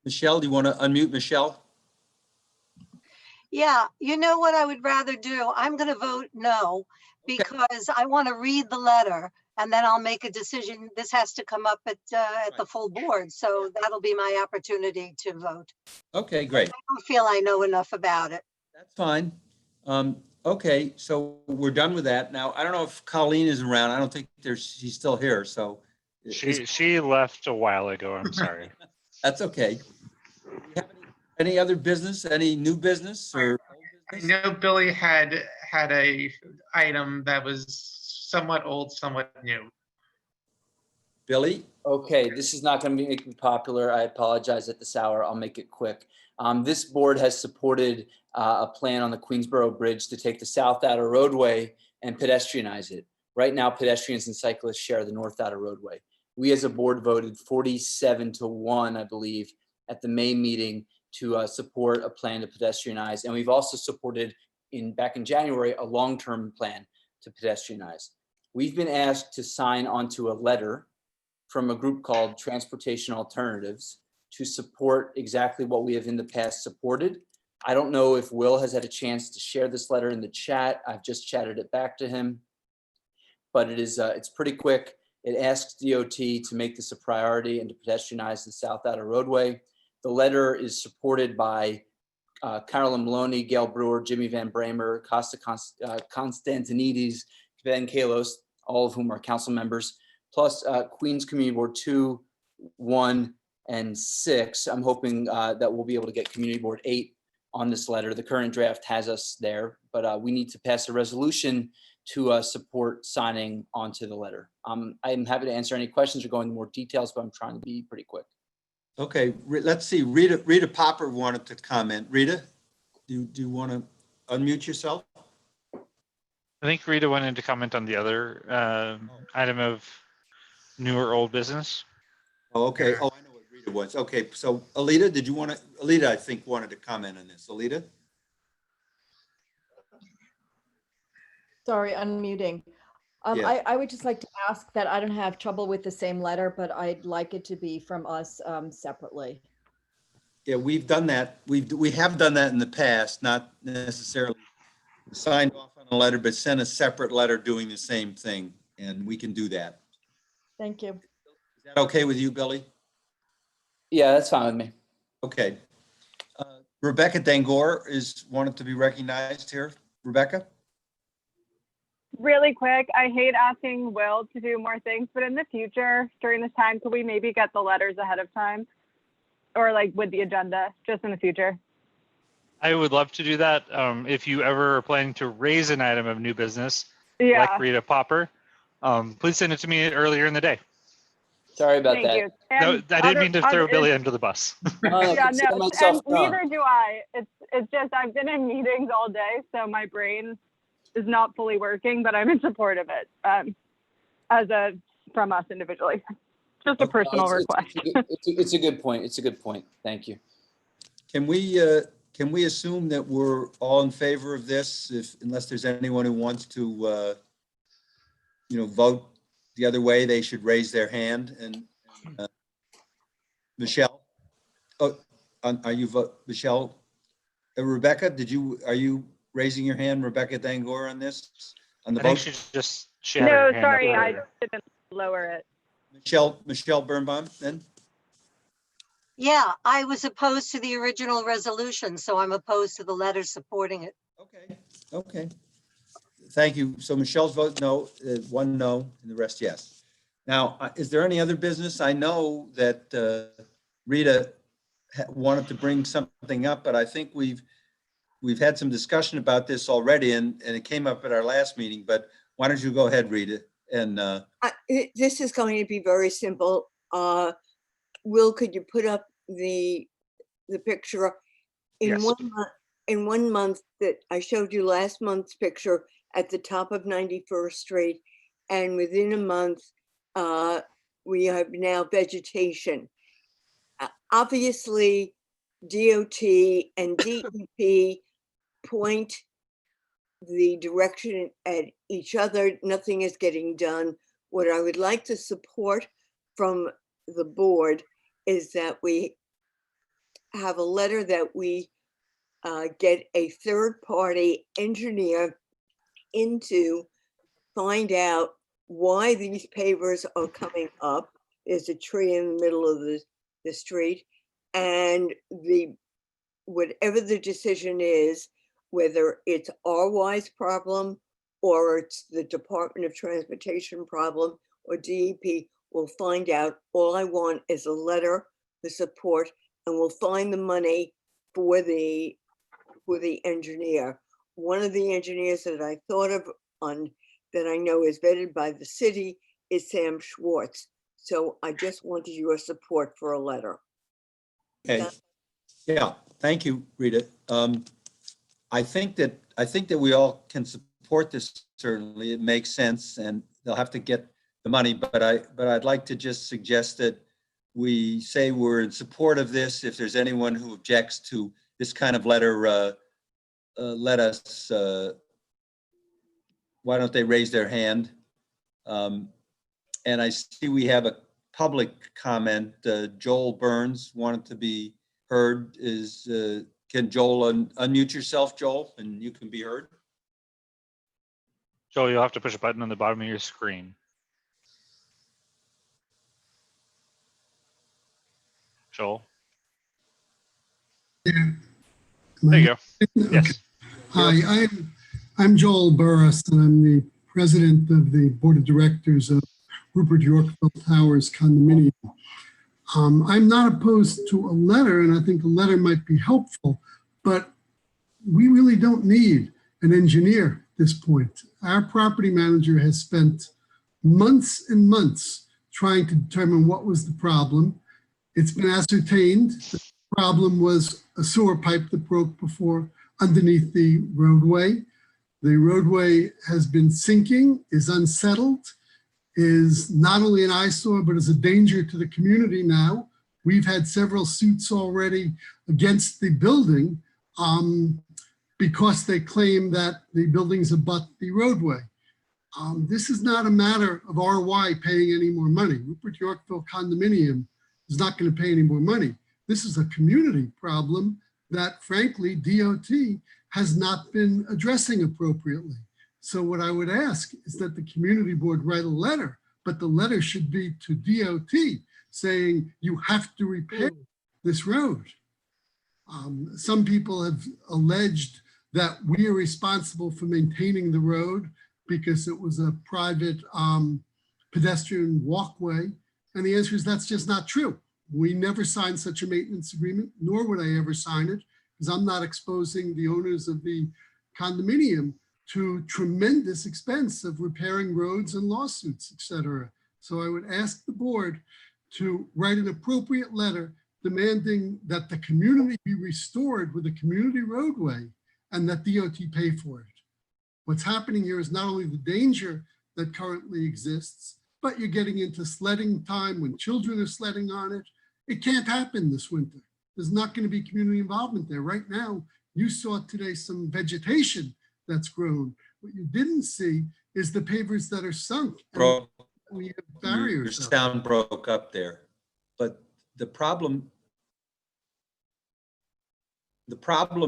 [SPEAKER 10] Michelle, do you want to unmute Michelle?
[SPEAKER 28] Yeah, you know what I would rather do? I'm going to vote no because I want to read the letter and then I'll make a decision. This has to come up at the full board. So that'll be my opportunity to vote.
[SPEAKER 10] Okay, great.
[SPEAKER 28] I don't feel I know enough about it.
[SPEAKER 10] That's fine. Okay, so we're done with that. Now, I don't know if Colleen is around. I don't think she's still here, so.
[SPEAKER 1] She left a while ago, I'm sorry.
[SPEAKER 10] That's okay. Any other business, any new business or?
[SPEAKER 3] I know Billy had a item that was somewhat old, somewhat new.
[SPEAKER 10] Billy?
[SPEAKER 20] Okay, this is not going to make me popular. I apologize at this hour. I'll make it quick. This board has supported a plan on the Queensboro Bridge to take the South Outer Roadway and pedestrianize it. Right now, pedestrians and cyclists share the North Outer Roadway. We as a board voted 47-1, I believe, at the May meeting to support a plan to pedestrianize. And we've also supported back in January, a long-term plan to pedestrianize. We've been asked to sign onto a letter from a group called Transportation Alternatives to support exactly what we have in the past supported. I don't know if Will has had a chance to share this letter in the chat. I've just chatted it back to him, but it's pretty quick. It asks DOT to make this a priority and to pedestrianize the South Outer Roadway. The letter is supported by Carolyn Maloney, Gail Brewer, Jimmy Van Bramer, Costa Constantinides, Ben Kalos, all of whom are council members, plus Queens Community Board 2, 1, and 6. I'm hoping that we'll be able to get Community Board 8 on this letter. The current draft has us there, but we need to pass a resolution to support signing onto the letter. I'm happy to answer any questions or go into more details, but I'm trying to be pretty quick.
[SPEAKER 10] Okay, let's see. Rita Popper wanted to comment. Rita, do you want to unmute yourself?
[SPEAKER 1] I think Rita wanted to comment on the other item of new or old business.
[SPEAKER 10] Oh, okay. Oh, I know what Rita was. Okay, so Alita, did you want to? Alita, I think, wanted to comment on this. Alita?
[SPEAKER 2] Sorry, unmuting.
[SPEAKER 10] Yeah.
[SPEAKER 2] I would just like to ask that I don't have trouble with the same letter, but I'd like it to be from us separately.
[SPEAKER 10] Yeah, we've done that. We have done that in the past, not necessarily signed off on a letter, but sent a separate letter doing the same thing, and we can do that.
[SPEAKER 2] Thank you.
[SPEAKER 10] Is that okay with you, Billy?
[SPEAKER 20] Yeah, that's fine with me.
[SPEAKER 10] Okay. Rebecca Dangor is wanted to be recognized here. Rebecca?
[SPEAKER 19] Really quick, I hate asking Will to do more things, but in the future, during this time, could we maybe get the letters ahead of time? Or like with the agenda, just in the future?
[SPEAKER 1] I would love to do that. If you ever are planning to raise an item of new business,
[SPEAKER 19] Yeah.
[SPEAKER 1] like Rita Popper, please send it to me earlier in the day.
[SPEAKER 20] Sorry about
[SPEAKER 19] Thank
[SPEAKER 20] that.
[SPEAKER 19] you.
[SPEAKER 1] No,
[SPEAKER 19] And
[SPEAKER 1] I didn't mean to throw Billy under the bus.
[SPEAKER 19] Yeah, no, and neither do I. It's just I've been in meetings all day, so my brain is not fully working, but I'm in support of it from us individually. Just a personal request.
[SPEAKER 20] It's a good point. It's a good point. Thank you.
[SPEAKER 10] Can we assume that we're all in favor of this, unless there's anyone who wants to, vote the other way, they should raise their hand. And Michelle, are you Michelle? Rebecca, are you raising your hand, Rebecca Dangor, on this? On the vote?
[SPEAKER 1] She had her hand up
[SPEAKER 19] sorry, I
[SPEAKER 1] earlier.
[SPEAKER 19] didn't lower it.
[SPEAKER 10] Michelle Birnbaum, then?
[SPEAKER 28] Yeah, I was opposed to the original resolution, so I'm opposed to the letter supporting it.
[SPEAKER 10] Okay. Thank you. So Michelle's vote no, one no, and the rest yes. Now, is there any other business? I know that Rita wanted to bring something up, but I think we've had some discussion about this already, and it came up at our last meeting, but why don't you go ahead, Rita? And
[SPEAKER 7] This is going to be very simple. Will, could you put up the picture in
[SPEAKER 1] Yes.
[SPEAKER 7] 1 month? In 1 month that I showed you last month's picture at the top of 91st Street, and within a month, we have now vegetation. Obviously, DOT and DEP point the direction at each other. Nothing is getting done. What I would like to support from the board is that we have a letter that we get a third-party engineer in to find out why these pavers are coming up. There's a tree in the middle of the street, and whatever the decision is, whether it's RY's problem or it's the Department of Transportation problem or DEP, we'll find out. All I want is a letter, the support, and we'll find the money for the engineer. One of the engineers that I thought of that I know is vetted by the city is Sam Schwartz. So I just wanted your support for a letter.
[SPEAKER 10] okay, yeah, thank you, Rita. I think that we all can support this. Certainly, it makes sense, and they'll have to get the money. But I'd like to just suggest that we say we're in support of this. If there's anyone who objects to this kind of letter, let us. Why don't they raise their hand? And I see we have a public comment. Joel Burns wanted to be heard. Can Joel unmute yourself, Joel, and you can be heard?
[SPEAKER 1] Joel, you'll have to push a button on the bottom of your screen. Joel.
[SPEAKER 8] Yeah.
[SPEAKER 1] There you go.
[SPEAKER 8] Okay.
[SPEAKER 1] Yes.
[SPEAKER 8] Hi, I'm Joel Burris, and I'm the president of the board of directors of Rupert Yorkville Towers condominium. I'm not opposed to a letter, and I think a letter might be helpful, but we really don't need an engineer at this point. Our property manager has spent months and months trying to determine what was the problem. It's been ascertained that the problem was a sewer pipe that broke before underneath the roadway. The roadway has been sinking, is unsettled, is not only an eyesore, but is a danger to the community now. We've had several suits already against the building because they claim that the buildings abut the roadway. This is not a matter of RY paying any more money. Rupert Yorkville condominium is not going to pay any more money. This is a community problem that, frankly, DOT has not been addressing appropriately. So what I would ask is that the community board write a letter, but the letter should be to DOT saying you have to repair this road. Some people have alleged that we are responsible for maintaining the road because it was a private pedestrian walkway. And the answer is that's just not true. We never signed such a maintenance agreement, nor would I ever sign it, because I'm not exposing the owners of the condominium to tremendous expense of repairing roads and lawsuits, et cetera. So I would ask the board to write an appropriate letter demanding that the community be restored with a community roadway and that DOT pay for it. What's happening here is not only the danger that currently exists, but you're getting into sledding time when children are sledding on it. It can't happen this winter. There's not going to be community involvement there. Right now, you saw today some vegetation that's grown. What you didn't see is the pavers that are sunk.
[SPEAKER 10] Bro,
[SPEAKER 8] we have
[SPEAKER 10] your
[SPEAKER 8] barriers.
[SPEAKER 10] sound broke up there. But the problem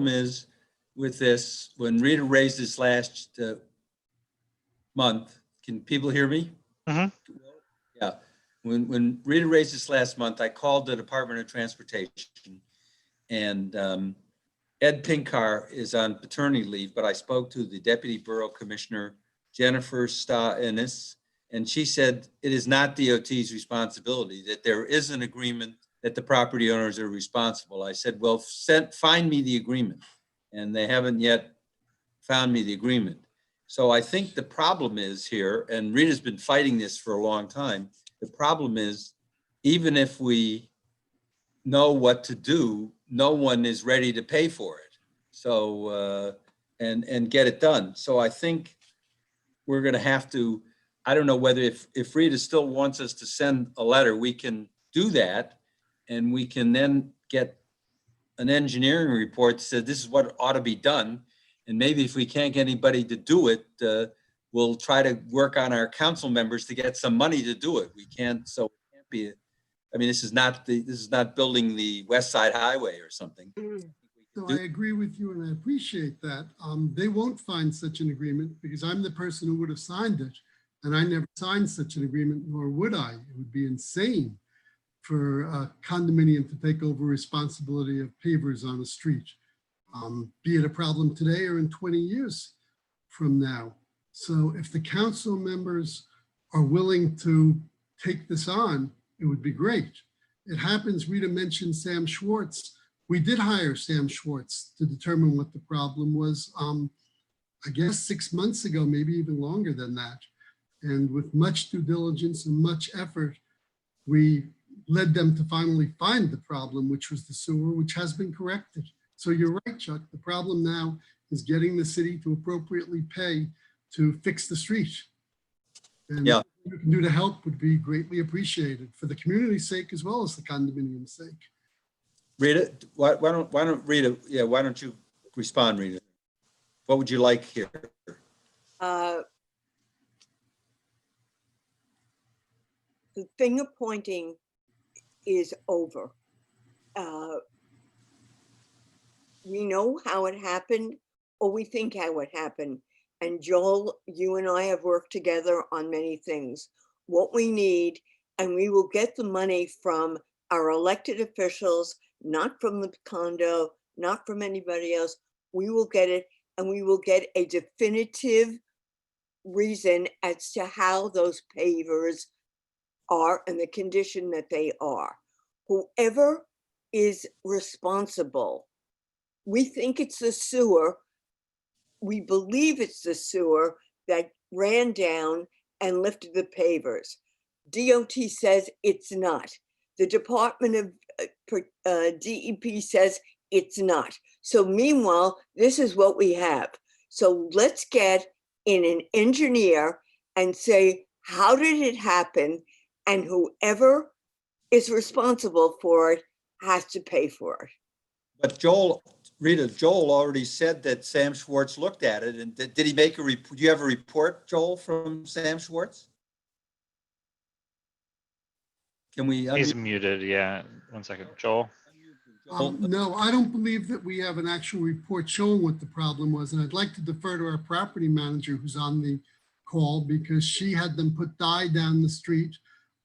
[SPEAKER 10] is with this, when Rita raised this last month, can people hear me?
[SPEAKER 1] Mm-hmm.
[SPEAKER 10] Yeah. When Rita raised this last month, I called the Department of Transportation, and Ed Pinkar is on paternity leave, but I spoke to the Deputy Borough Commissioner, Jennifer Sta-Innes, and she said it is not DOT's responsibility, that there is an agreement
[SPEAKER 15] that the property owners are responsible. I said, well, find me the agreement. And they haven't yet found me the agreement. So I think the problem is here, and Rita's been fighting this for a long time. The problem is, even if we know what to do, no one is ready to pay for it. So, and get it done. So I think we're gonna have to, I don't know whether if Rita still wants us to send a letter, we can do that. And we can then get an engineering report that says this is what ought to be done. And maybe if we can't get anybody to do it, we'll try to work on our council members to get some money to do it. We can't, so it can't be, I mean, this is not building the West Side Highway or something.
[SPEAKER 8] So I agree with you and I appreciate that. They won't find such an agreement because I'm the person who would have signed it. And I never signed such an agreement, nor would I. It would be insane for a condominium to take over responsibility of pavers on a street, be it a problem today or in 20 years from now. So if the council members are willing to take this on, it would be great. It happens, Rita mentioned Sam Schwartz. We did hire Sam Schwartz to determine what the problem was, I guess 6 months ago, maybe even longer than that. And with much due diligence and much effort, we led them to finally find the problem, which was the sewer, which has been corrected. So you're right, Chuck. The problem now is getting the city to appropriately pay to fix the street. And
[SPEAKER 15] yeah,
[SPEAKER 8] what you can do to help would be greatly appreciated for the community's sake as well as the condominium's sake.
[SPEAKER 15] Rita, why don't Rita, yeah, why don't you respond, Rita? What would you like here?
[SPEAKER 7] The finger pointing is over. We know how it happened, or we think how it happened. And Joel, you and I have worked together on many things. What we need, and we will get the money from our elected officials, not from the condo, not from anybody else. We will get it, and we will get a definitive reason as to how those pavers are and the condition that they are. Whoever is responsible, we think it's the sewer, we believe it's the sewer that ran down and lifted the pavers. DOT says it's not. The Department of DEP says it's not. So meanwhile, this is what we have. So let's get in an engineer and say, how did it happen? And whoever is responsible for it has to pay for it.
[SPEAKER 15] But Joel, Rita, Joel already said that Sam Schwartz looked at it. And did he make a report? Do you have a report, Joel, from Sam Schwartz? Can we?
[SPEAKER 1] He's muted. Yeah. 1 second. Joel.
[SPEAKER 8] No, I don't believe that we have an actual report showing what the problem was. And I'd like to defer to our property manager who's on the call because she had them put dye down the street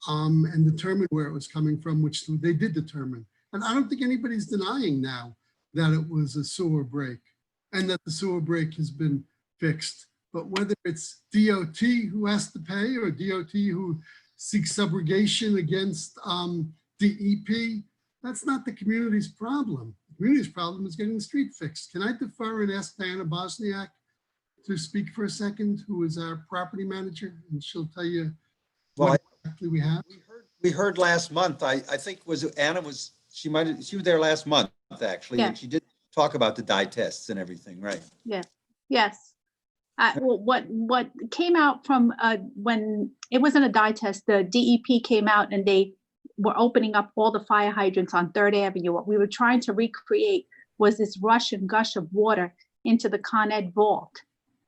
[SPEAKER 8] and determine where it was coming from, which they did determine. And I don't think anybody's denying now that it was a sewer break and that the sewer break has been fixed. But whether it's DOT who has to pay or DOT who seeks subrogation against DEP, that's not the community's problem. The community's problem is getting the street fixed. Can I defer and ask Diana Bosniak to speak for a second, who is our property manager, and she'll tell you what exactly we have.
[SPEAKER 15] We heard last month, I think Anna was there last month, actually,
[SPEAKER 13] Yeah.
[SPEAKER 15] and she did talk about the dye tests and everything, right?
[SPEAKER 13] Yeah, yes. Well, what came out from when it wasn't a dye test, the DEP came out and they were opening up all the fire hydrants on 3rd Avenue. What we were trying to recreate was this rush and gush of water into the Con Ed vault.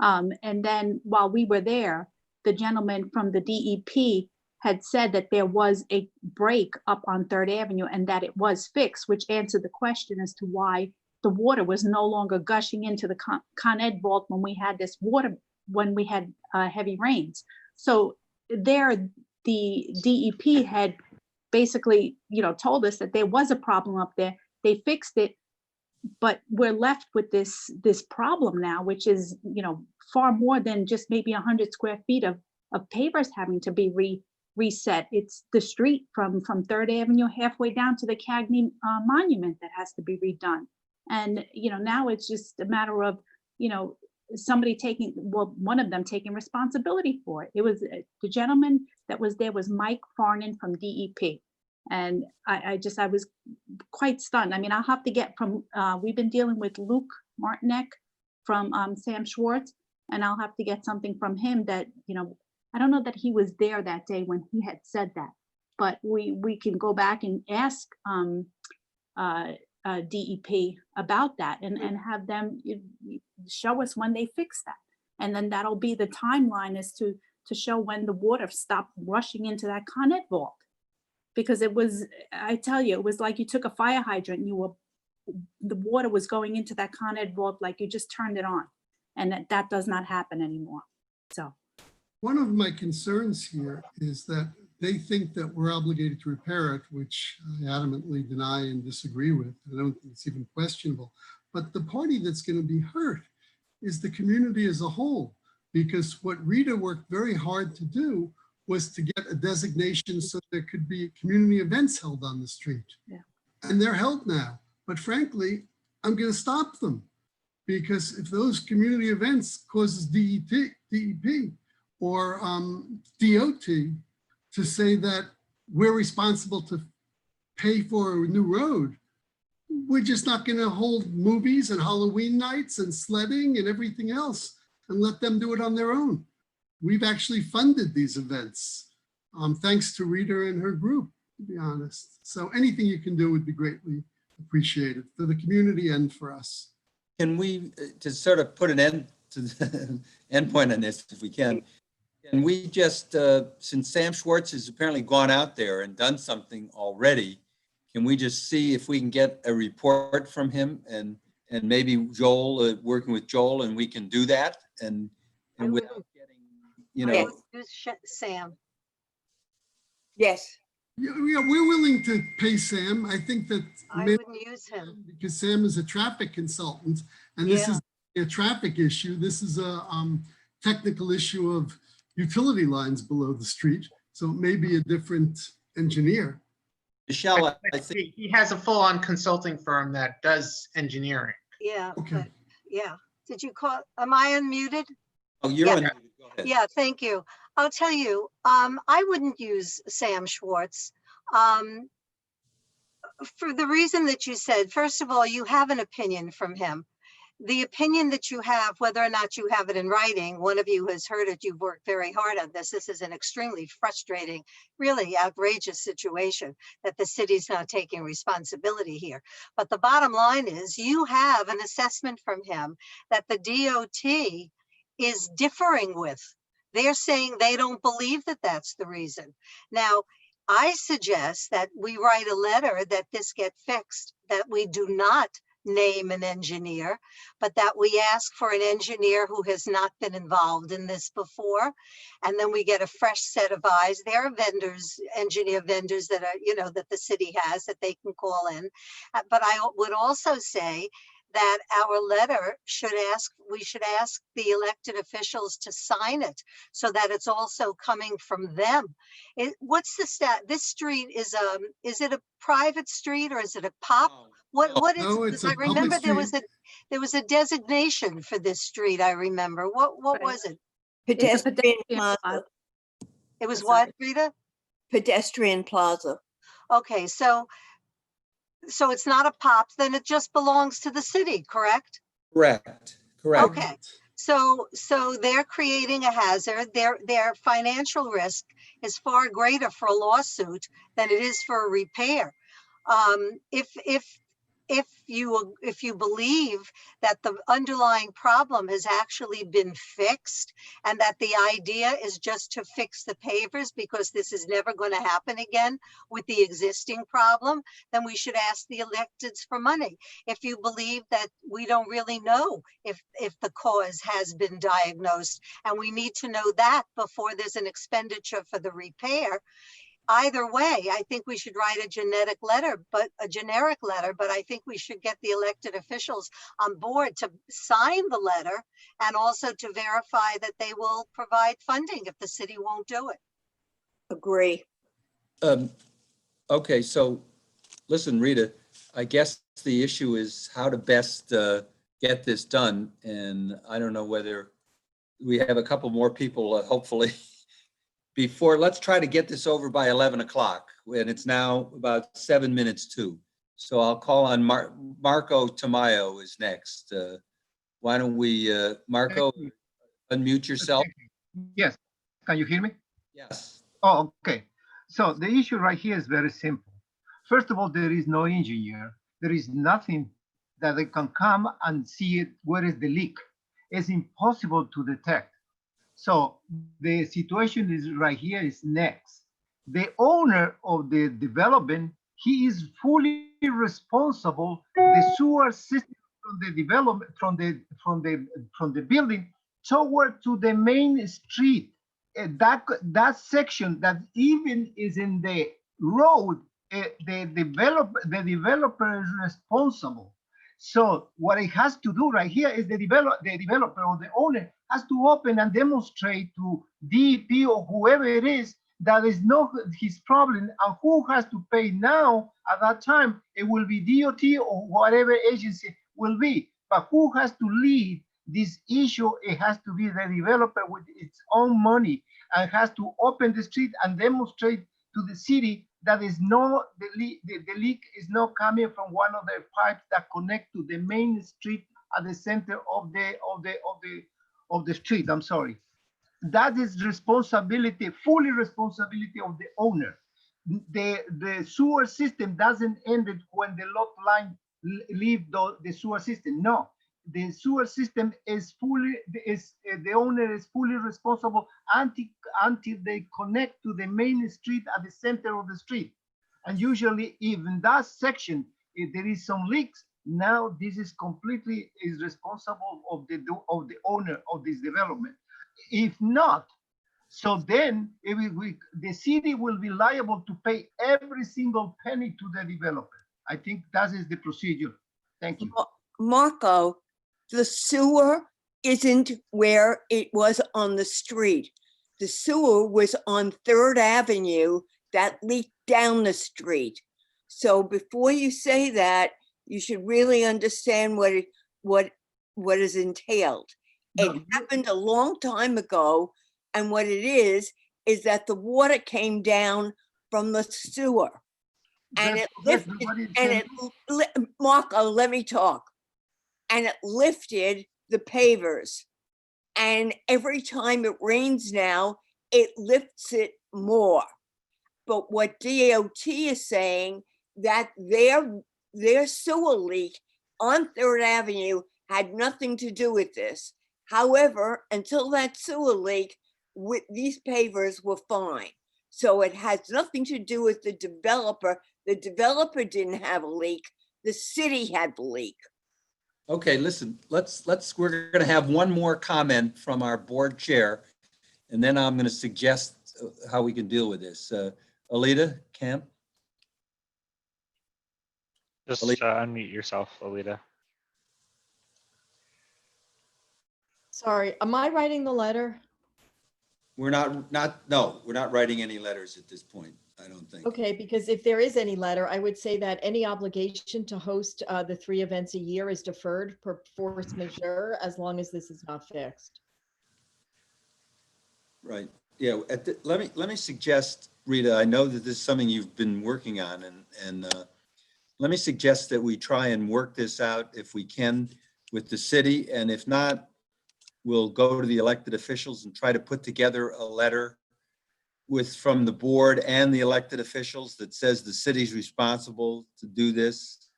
[SPEAKER 13] And then while we were there, the gentleman from the DEP had said that there was a break up on 3rd Avenue and that it was fixed, which answered the question as to why the water was no longer gushing into the Con Ed vault when we had this water, when we had heavy rains. So there, the DEP had basically, told us that there was a problem up there. They fixed it, but we're left with this problem now, which is, far more than just maybe 100 square feet of pavers having to be reset. It's the street from Third Avenue halfway down to the Cagney Monument that has to be redone. And, you know, now it's just a matter of, you know, somebody taking, well, one of them taking responsibility for it. It was the gentleman that was there was Mike Farnan from DEP. And I was quite stunned. I mean, I'll have to get from, we've been dealing with Luke Martinek from Sam Schwartz, and I'll have to get something from him that, you know, I don't know that he was there that day when he had said that, but we can go back and ask DEP about that and have them show us when they fix that. And then that'll be the timeline as to show when the water stopped rushing into that Con Ed vault. Because it was, I tell you, it was like you took a fire hydrant and the water was going into that Con Ed vault like you just turned it on. And that does not happen anymore. So.
[SPEAKER 8] One of my concerns here is that they think that we're obligated to repair it, which I adamantly deny and disagree with. I don't think it's even questionable. But the party that's going to be hurt is the community as a whole, because what Rita worked very hard to do was to get a designation so there could be community events held on the street.
[SPEAKER 13] Yeah.
[SPEAKER 8] And they're held now. But frankly, I'm going to stop them, because if those community events causes DEP or DOT to say that we're responsible to pay for a new road, we're just not going to hold movies and Halloween nights and sledding and everything else and let them do it on their own. We've actually funded these events, thanks to Rita and her group, to be honest. So anything you can do would be greatly appreciated for the community and for us.
[SPEAKER 10] Can we, to sort of put an end to the end point on this, if we can we just, since Sam Schwartz has apparently gone out there and done something already, can we just see if we can get a report from him and maybe Joel, working with Joel, and we can do that and without getting, you know.
[SPEAKER 28] Sam.
[SPEAKER 7] Yes.
[SPEAKER 8] Yeah, we're willing to pay Sam. I think that
[SPEAKER 28] I wouldn't use him
[SPEAKER 8] because Sam is a traffic consultant, and this is a traffic issue. This is a technical issue of utility lines below the street. So it may be a different engineer.
[SPEAKER 3] Michelle, I think he has a full-on consulting firm that does engineering.
[SPEAKER 28] Yeah.
[SPEAKER 8] Okay.
[SPEAKER 28] But, yeah. Did you call? Am I unmuted?
[SPEAKER 10] Oh, you're unmuted. Go ahead.
[SPEAKER 28] Yeah. Thank you. I'll tell you. I wouldn't use Sam Schwartz for the reason that you said. First of all, you have an opinion from him. The opinion that you have, whether or not you have it in writing, one of you has heard it, you've worked very hard on this. This is an extremely frustrating, really outrageous situation that the city's not taking responsibility here. But the bottom line is you have an assessment from him that the DOT is differing with. They're saying they don't believe that that's the reason. Now, I suggest that we write a letter that this get fixed, that we do not name an engineer, but that we ask for an engineer who has not been involved in this before. And then we get a fresh set of eyes. There are vendors, engineer vendors that are, you know, that the city has that they can call in. But I would also say that our letter we should ask the elected officials to sign it so that it's also coming from them. What's the this street is it a private street or is it a POP? What is
[SPEAKER 8] No, it's
[SPEAKER 28] I
[SPEAKER 8] a public
[SPEAKER 28] remember
[SPEAKER 8] street.
[SPEAKER 28] there was a designation for this street, I remember. What was it?
[SPEAKER 7] Pedestrian plaza.
[SPEAKER 28] It was what, Rita?
[SPEAKER 7] Pedestrian plaza.
[SPEAKER 28] Okay, so it's not a POP, then it just belongs to the city, correct?
[SPEAKER 10] Correct.
[SPEAKER 28] Okay, so they're creating a hazard. Their financial risk is far greater for a lawsuit than it is for a repair. If you believe that the underlying problem has actually been fixed and that the idea is just to fix the pavers because this is never going to happen again with the existing problem, then we should ask the electeds for money. If you believe that we don't really know if the cause has been diagnosed and we need to know that before there's an expenditure for the repair, either way, I think we should write a generic letter, but I think we should get the elected officials on board to sign the letter and also to verify that they will provide funding if the city won't do it.
[SPEAKER 7] Agree.
[SPEAKER 15] Okay, so listen, Rita, I guess the issue is how to best get this done. And I don't know whether we have a couple more people, hopefully, before, let's try to get this over by 11 o'clock. And it's now about 7 minutes to. So I'll call on Marco Tamayo is next. Why don't we, Marco, unmute yourself?
[SPEAKER 12] Yes, can you hear me?
[SPEAKER 15] Yes.
[SPEAKER 12] Oh, okay. So the issue right here is very simple. First of all, there is no engineer. There is nothing that they can come and see it, where is the leak. It's impossible to detect. So the situation is right here is next. The owner of the development, he is fully responsible. The sewer system from the development, from the building toward to the main street. That section that even is in the road, the developer is responsible. So what it has to do right here is the developer or the owner has to open and demonstrate to DEP or whoever it is that is not his problem, and who has to pay now. At that time, it will be DOT or whatever agency will be. But who has to lead this issue? It has to be the developer with its own money, and has to open the street and demonstrate to the city that is no, the leak is not coming from one of the pipes that connect to the main street at the center of the street. I'm sorry. That is responsibility, fully responsibility of the owner. The sewer system doesn't end it when the lot line leave the sewer system. No, the sewer system is the owner is fully responsible until they connect to the main street at the center of the street. And usually, even that section, if there is some leaks, now this is completely is responsible of the owner of this development. If not, so then the city will be liable to pay every single penny to the developer. I think that is the procedure. Thank you.
[SPEAKER 7] Marco, the sewer isn't where it was on the street. The sewer was on 3rd Avenue that leaked down the street. So before you say that, you should really understand what is entailed. It happened a long time ago, and what it is that the water came down from the sewer. And it lifted, Marco, let me talk. And it lifted the pavers. And every time it rains now, it lifts it more. But what DOT is saying, that their sewer leak on 3rd Avenue had nothing to do with this. However, until that sewer leak, these pavers were fine. So it has nothing to do with the developer. The developer didn't have a leak. The city had the leak.
[SPEAKER 15] Okay, listen, we're going to have one more comment from our board chair, and then I'm going to suggest how we can deal with this. Alita Camp?
[SPEAKER 1] Just unmute yourself, Alita.
[SPEAKER 2] Sorry, am I writing the letter?
[SPEAKER 15] We're no, we're not writing any letters at this point, I don't think.
[SPEAKER 2] Okay, because if there is any letter, I would say that any obligation to host the 3 events a year is deferred per force majeure, as long as this is not fixed.
[SPEAKER 15] Right. Yeah. Let me suggest, Rita. I know that this is something you've been working on, and let me suggest that we try and work this out if we can with the city, and if not, we'll go to the elected officials and try to put together a letter from the board and the elected officials that says the city's responsible to do this,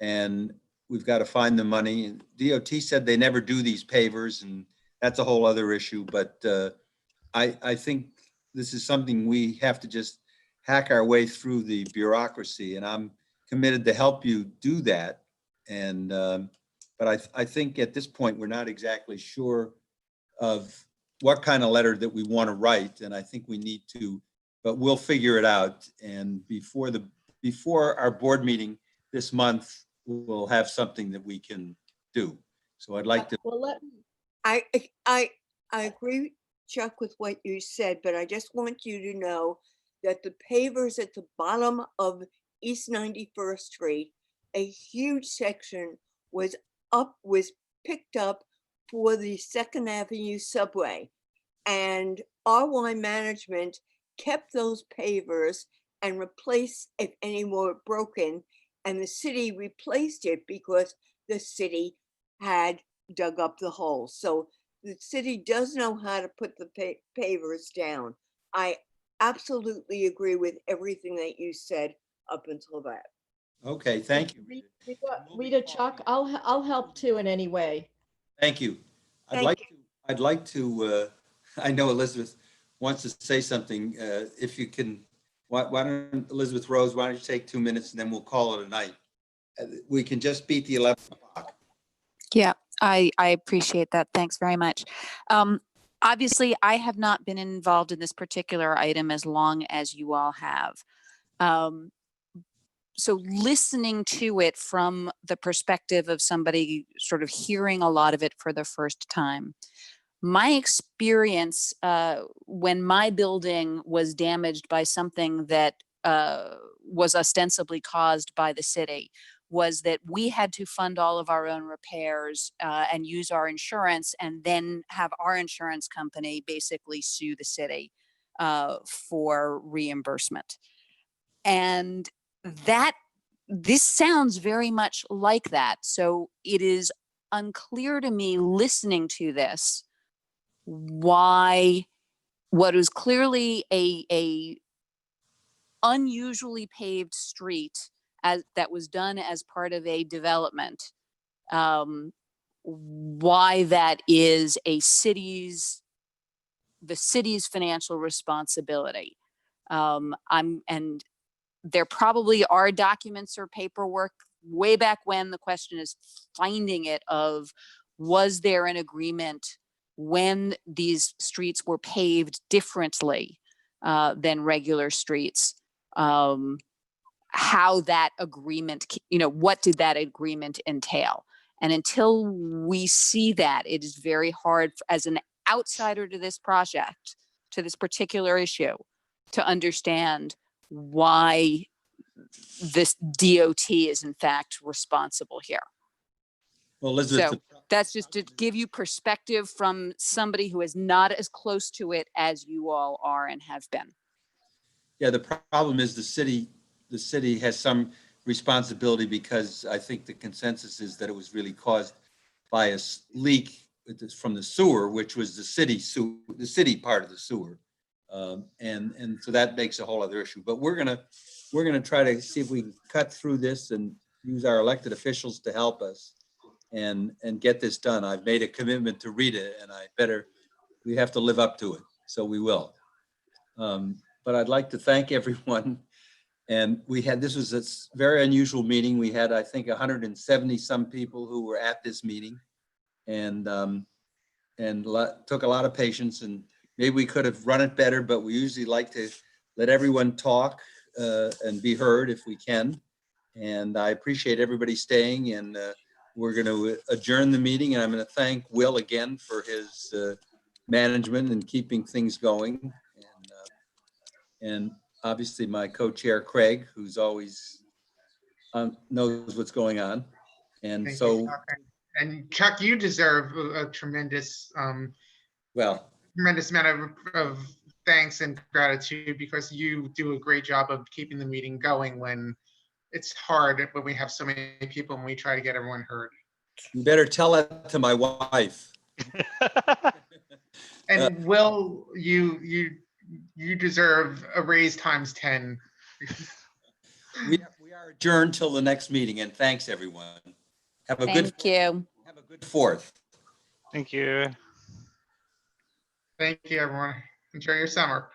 [SPEAKER 15] and we've got to find the money. And DOT said they never do these pavers, and that's a whole other issue. But I think this is something we have to just hack our way through the bureaucracy, and I'm committed to help you do that. And but I think at this point we're not exactly sure of what kind of letter that we want to write, and I think we need to, but we'll figure it out. And before our board meeting this month, we'll have something that we can do. So I'd like to.
[SPEAKER 2] Well,
[SPEAKER 7] I agree. Chuck, with what you said, but I just want you to know that the pavers at the bottom of East 91st Street, a huge section was picked up for the Second Avenue subway. And RY management kept those pavers and replaced if any were broken, and the city replaced it because the city had dug up the hole. So the city does know how to put the pavers down. I absolutely agree with everything that you said up until that.
[SPEAKER 10] Okay, thank you.
[SPEAKER 2] Rita, Chuck, I'll help too in any way.
[SPEAKER 10] Thank you. I'd like to, I know Elizabeth wants to say something. If you can, why don't, Elizabeth Rose, why don't you take 2 minutes and then we'll call it a night. We can just beat the 11 o'clock.
[SPEAKER 5] Yeah, I appreciate that. Thanks very much. Obviously, I have not been involved in this particular item as long as you all have. So listening to it from the perspective of somebody sort of hearing a lot of it for the first time, my experience when my building was damaged by something that was ostensibly caused by the city was that we had to fund all of our own repairs and use our insurance, and then have our insurance company basically sue the city for reimbursement. And this sounds very much like that. So it is unclear to me listening to this why what was clearly a unusually paved street that was done as part of a development, why that is the city's financial responsibility. And there probably are documents or paperwork way back when. The question is finding it of, was there an agreement when these streets were paved differently than regular streets? How that agreement, what did that agreement entail? And until we see that, it is very hard as an outsider to this project, to this particular issue, to understand why this DOT is in fact responsible here.
[SPEAKER 10] Well, Elizabeth,
[SPEAKER 5] So that's just to give you perspective from somebody who is not as close to it as you all are and have been.
[SPEAKER 10] yeah, the problem is the city has some responsibility, because I think the consensus is that it was really caused by a leak from the sewer, which was the city part of the sewer. And so that makes a whole other issue. But we're gonna try to see if we can cut through this and use our elected officials to help us and get this done. I've made a commitment to Rita, and we have to live up to it. So we will. But I'd like to thank everyone. And this was a very unusual meeting. We had, I think, 170 some people who were at this meeting, and took a lot of patience, and maybe we could have run it better, but we usually like to let everyone talk and be heard if we can. And I appreciate everybody staying, and we're going to adjourn the meeting, and I'm going to thank Will again for his management and keeping things going. And obviously my co-chair, Craig, who's always knows what's going on. And
[SPEAKER 3] Thank
[SPEAKER 10] so,
[SPEAKER 3] you, Chuck. And Chuck, you deserve a tremendous, tremendous amount of thanks and gratitude, because you do a great job of keeping the meeting going when it's hard, when we have so many people and we try to get everyone heard.
[SPEAKER 10] you better tell that to my wife.
[SPEAKER 3] And Will, you deserve a raise times 10.
[SPEAKER 10] We are adjourned till the next meeting, and thanks everyone. Have a
[SPEAKER 5] Thank you.
[SPEAKER 10] Have a good 4th.
[SPEAKER 1] Thank you.
[SPEAKER 3] Thank you, everyone. Enjoy your summer.